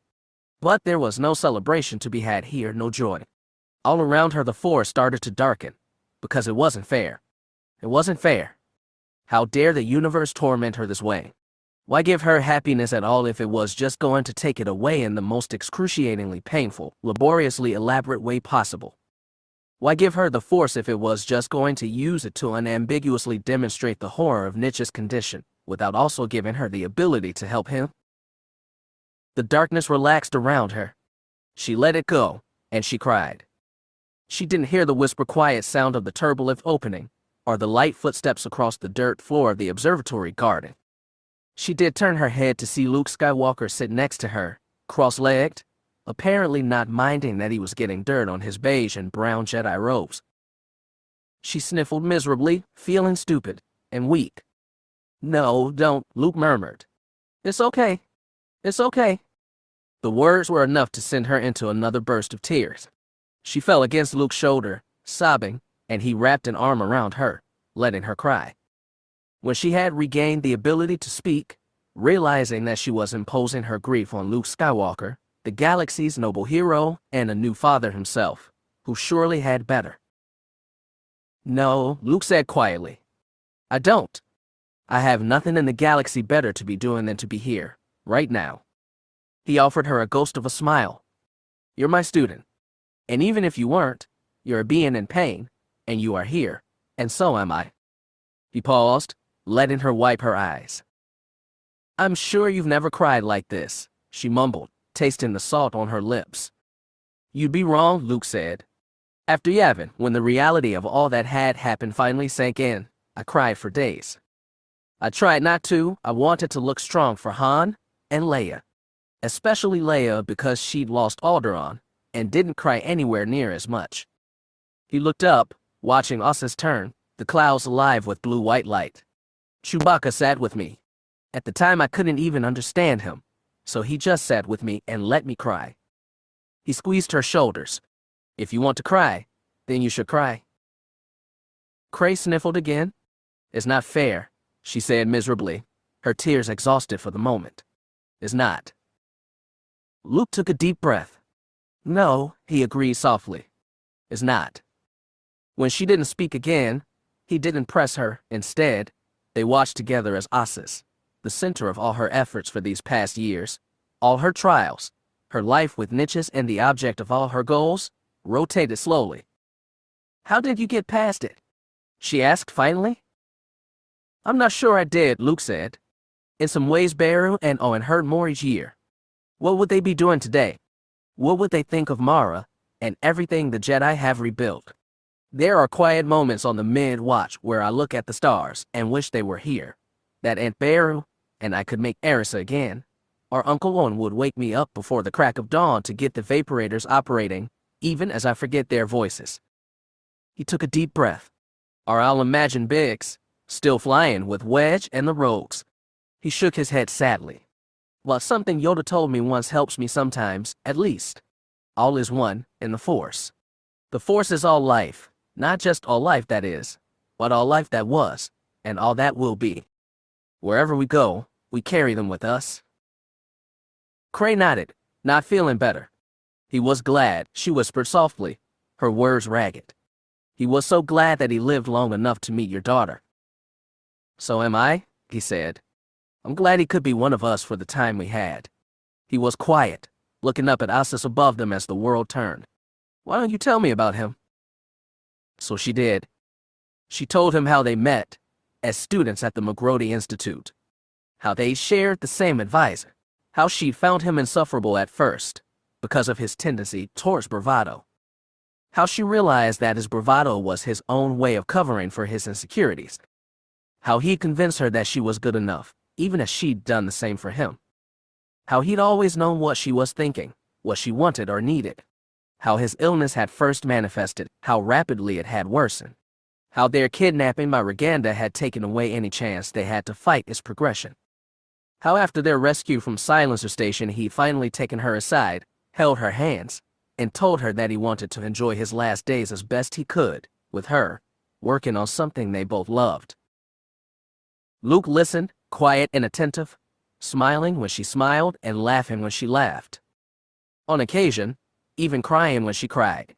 But there was no celebration to be had here, no joy. All around her the forest started to darken, because it wasn't fair. It wasn't fair. How dare the universe torment her this way? Why give her happiness at all if it was just going to take it away in the most excruciatingly painful, laboriously elaborate way possible? Why give her the Force if it was just going to use it to unambiguously demonstrate the horror of Niches' condition, without also giving her the ability to help him? The darkness relaxed around her. She let it go, and she cried. She didn't hear the whisper-quiet sound of the turbolift opening, or the light footsteps across the dirt floor of the observatory garden. She did turn her head to see Luke Skywalker sit next to her, cross-legged, apparently not minding that he was getting dirt on his beige and brown Jedi robes. She sniffled miserably, feeling stupid and weak. "No, don't," Luke murmured. "It's okay. It's okay." The words were enough to send her into another burst of tears. She fell against Luke's shoulder, sobbing, and he wrapped an arm around her, letting her cry. When she had regained the ability to speak, realizing that she was imposing her grief on Luke Skywalker, the galaxy's noble hero and a new father himself, who surely had better. "No," Luke said quietly. "I don't. I have nothing in the galaxy better to be doing than to be here, right now." He offered her a ghost of a smile. "You're my student. And even if you weren't, you're a being in pain, and you are here, and so am I." He paused, letting her wipe her eyes. "I'm sure you've never cried like this," she mumbled, tasting the salt on her lips. "You'd be wrong," Luke said. "After Yavin, when the reality of all that had happened finally sank in, I cried for days. I tried not to. I wanted to look strong for Han and Leia. Especially Leia because she'd lost Alderaan and didn't cry anywhere near as much." He looked up, watching Ossa's turn, the clouds alive with blue-white light. "Chewbacca sat with me. At the time I couldn't even understand him, so he just sat with me and let me cry." He squeezed her shoulders. "If you want to cry, then you should cry." Cray sniffled again. "It's not fair," she said miserably, her tears exhausted for the moment. "It's not." Luke took a deep breath. "No," he agreed softly. "It's not." When she didn't speak again, he didn't press her. Instead, they watched together as Ossus, the center of all her efforts for these past years, all her trials, her life with Niches and the object of all her goals, rotated slowly. "How did you get past it?" she asked finally. "I'm not sure I did," Luke said. "In some ways Beru and Owen hurt more each year. What would they be doing today? What would they think of Mara and everything the Jedi have rebuilt? There are quiet moments on the mid-watch where I look at the stars and wish they were here, that Aunt Beru and I could make Erisa again, or Uncle Owen would wake me up before the crack of dawn to get the vaporators operating, even as I forget their voices." He took a deep breath. "Or I'll imagine Biggs, still flying with Wedge and the Rogues." He shook his head sadly. Well, something Yoda told me once helps me sometimes, at least. All is one in the Force. The Force is all life, not just all life that is, but all life that was, and all that will be. Wherever we go, we carry them with us. Cray nodded, not feeling better. He was glad, she whispered softly, her words ragged. He was so glad that he lived long enough to meet your daughter. So am I, he said. I'm glad he could be one of us for the time we had. He was quiet, looking up at Ossus above them as the world turned. Why don't you tell me about him? So she did. She told him how they met, as students at the McGrody Institute. How they shared the same advisor. How she found him insufferable at first, because of his tendency towards bravado. How she realized that his bravado was his own way of covering for his insecurities. How he convinced her that she was good enough, even as she'd done the same for him. How he'd always known what she was thinking, what she wanted or needed. How his illness had first manifested, how rapidly it had worsened. How their kidnapping by Roganda had taken away any chance they had to fight its progression. How after their rescue from Silencer Station he'd finally taken her aside, held her hands, and told her that he wanted to enjoy his last days as best he could, with her, working on something they both loved. Luke listened, quiet and attentive, smiling when she smiled and laughing when she laughed. On occasion, even crying when she cried.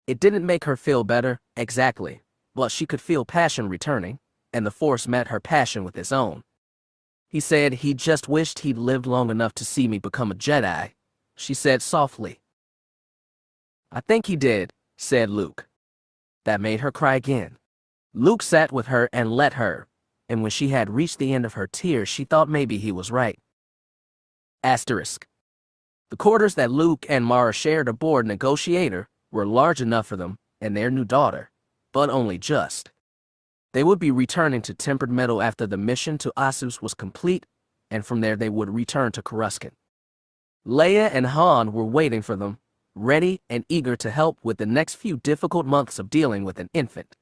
It didn't make her feel better, exactly, but she could feel passion returning, and the Force met her passion with his own. He said he just wished he'd lived long enough to see me become a Jedi, she said softly. I think he did, said Luke. That made her cry again. Luke sat with her and let her, and when she had reached the end of her tears, she thought maybe he was right. Asterisk. The quarters that Luke and Mara shared aboard Negotiator were large enough for them and their new daughter, but only just. They would be returning to Tempered Meadow after the mission to Ossus was complete, and from there they would return to Coruscant. Leia and Han were waiting for them, ready and eager to help with the next few difficult months of dealing with an infant.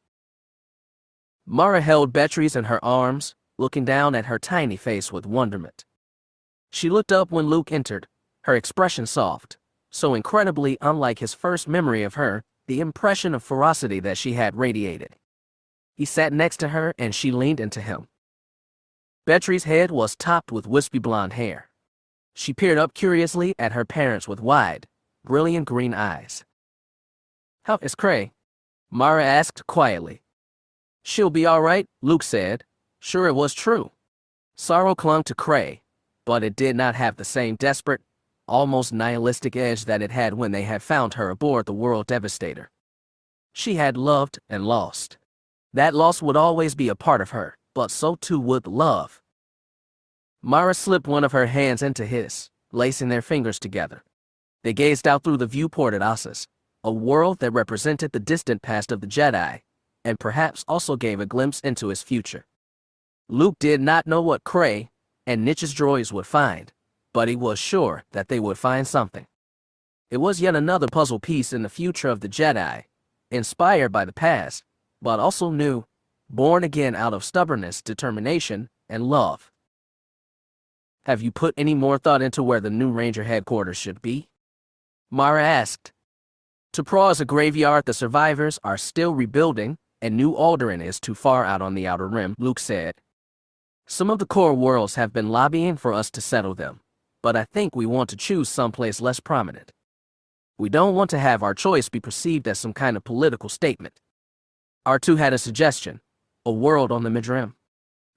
Mara held Beatrice in her arms, looking down at her tiny face with wonderment. She looked up when Luke entered, her expression soft, so incredibly unlike his first memory of her, the impression of ferocity that she had radiated. He sat next to her and she leaned into him. Beatrice's head was topped with wispy blonde hair. She peered up curiously at her parents with wide, brilliant green eyes. How is Cray? Mara asked quietly. She'll be all right, Luke said. Sure, it was true. Sorrow clung to Cray, but it did not have the same desperate, almost nihilistic edge that it had when they had found her aboard the World Devastator. She had loved and lost. That loss would always be a part of her, but so too would love. Mara slipped one of her hands into his, lacing their fingers together. They gazed out through the viewport at Ossus, a world that represented the distant past of the Jedi, and perhaps also gave a glimpse into his future. Luke did not know what Cray and Nich's droids would find, but he was sure that they would find something. It was yet another puzzle piece in the future of the Jedi, inspired by the past, but also new, born again out of stubbornness, determination, and love. Have you put any more thought into where the new Ranger headquarters should be? Mara asked. T'Pra is a graveyard the survivors are still rebuilding, and New Alderaan is too far out on the outer rim, Luke said. Some of the core worlds have been lobbying for us to settle them, but I think we want to choose someplace less prominent. We don't want to have our choice be perceived as some kind of political statement. R2 had a suggestion, a world on the mid-rim.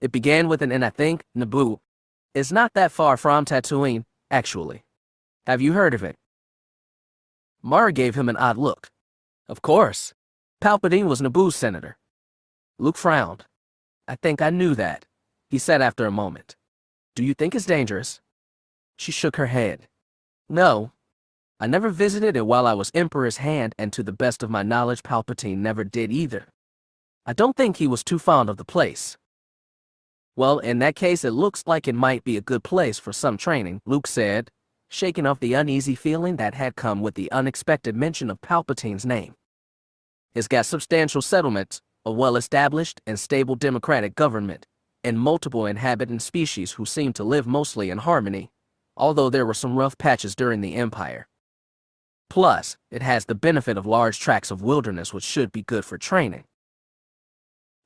It began with an N, I think, Naboo. It's not that far from Tatooine, actually. Have you heard of it? Mara gave him an odd look. Of course. Palpatine was Naboo's senator. Luke frowned. I think I knew that, he said after a moment. Do you think it's dangerous? She shook her head. No. I never visited it while I was Emperor's hand, and to the best of my knowledge, Palpatine never did either. I don't think he was too fond of the place. Well, in that case, it looks like it might be a good place for some training, Luke said, shaking off the uneasy feeling that had come with the unexpected mention of Palpatine's name. It's got substantial settlements, a well-established and stable democratic government, and multiple inhabitant species who seem to live mostly in harmony, although there were some rough patches during the Empire. Plus, it has the benefit of large tracts of wilderness, which should be good for training.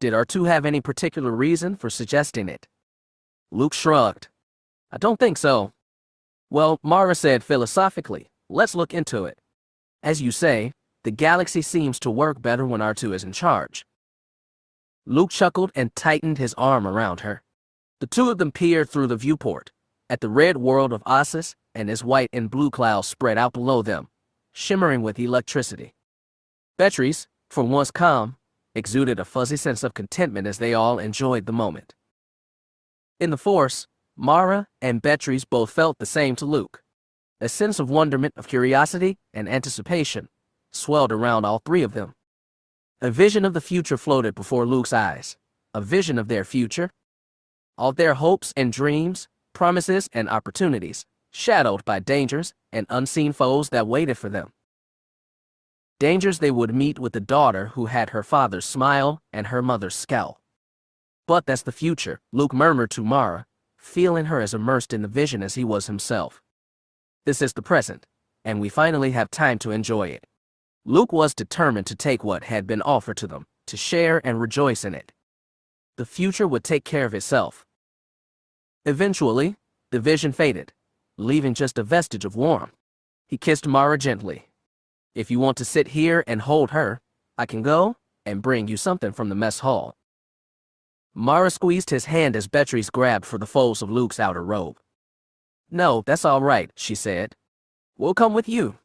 Did R2 have any particular reason for suggesting it? Luke shrugged. I don't think so. Well, Mara said philosophically, let's look into it. As you say, the galaxy seems to work better when R2 is in charge. Luke chuckled and tightened his arm around her. The two of them peered through the viewport, at the red world of Ossus and its white and blue clouds spread out below them, shimmering with electricity. Beatrice, for once calm, exuded a fuzzy sense of contentment as they all enjoyed the moment. In the Force, Mara and Beatrice both felt the same to Luke. A sense of wonderment, of curiosity, and anticipation swelled around all three of them. A vision of the future floated before Luke's eyes, a vision of their future, all their hopes and dreams, promises and opportunities, shadowed by dangers and unseen foes that waited for them. Dangers they would meet with the daughter who had her father's smile and her mother's scowl. But that's the future, Luke murmured to Mara, feeling her as immersed in the vision as he was himself. This is the present, and we finally have time to enjoy it. Luke was determined to take what had been offered to them, to share and rejoice in it. The future would take care of itself. Eventually, the vision faded, leaving just a vestige of warmth. He kissed Mara gently. If you want to sit here and hold her, I can go and bring you something from the mess hall. Mara squeezed his hand as Beatrice grabbed for the folds of Luke's outer robe. No, that's all right, she said. We'll come with you.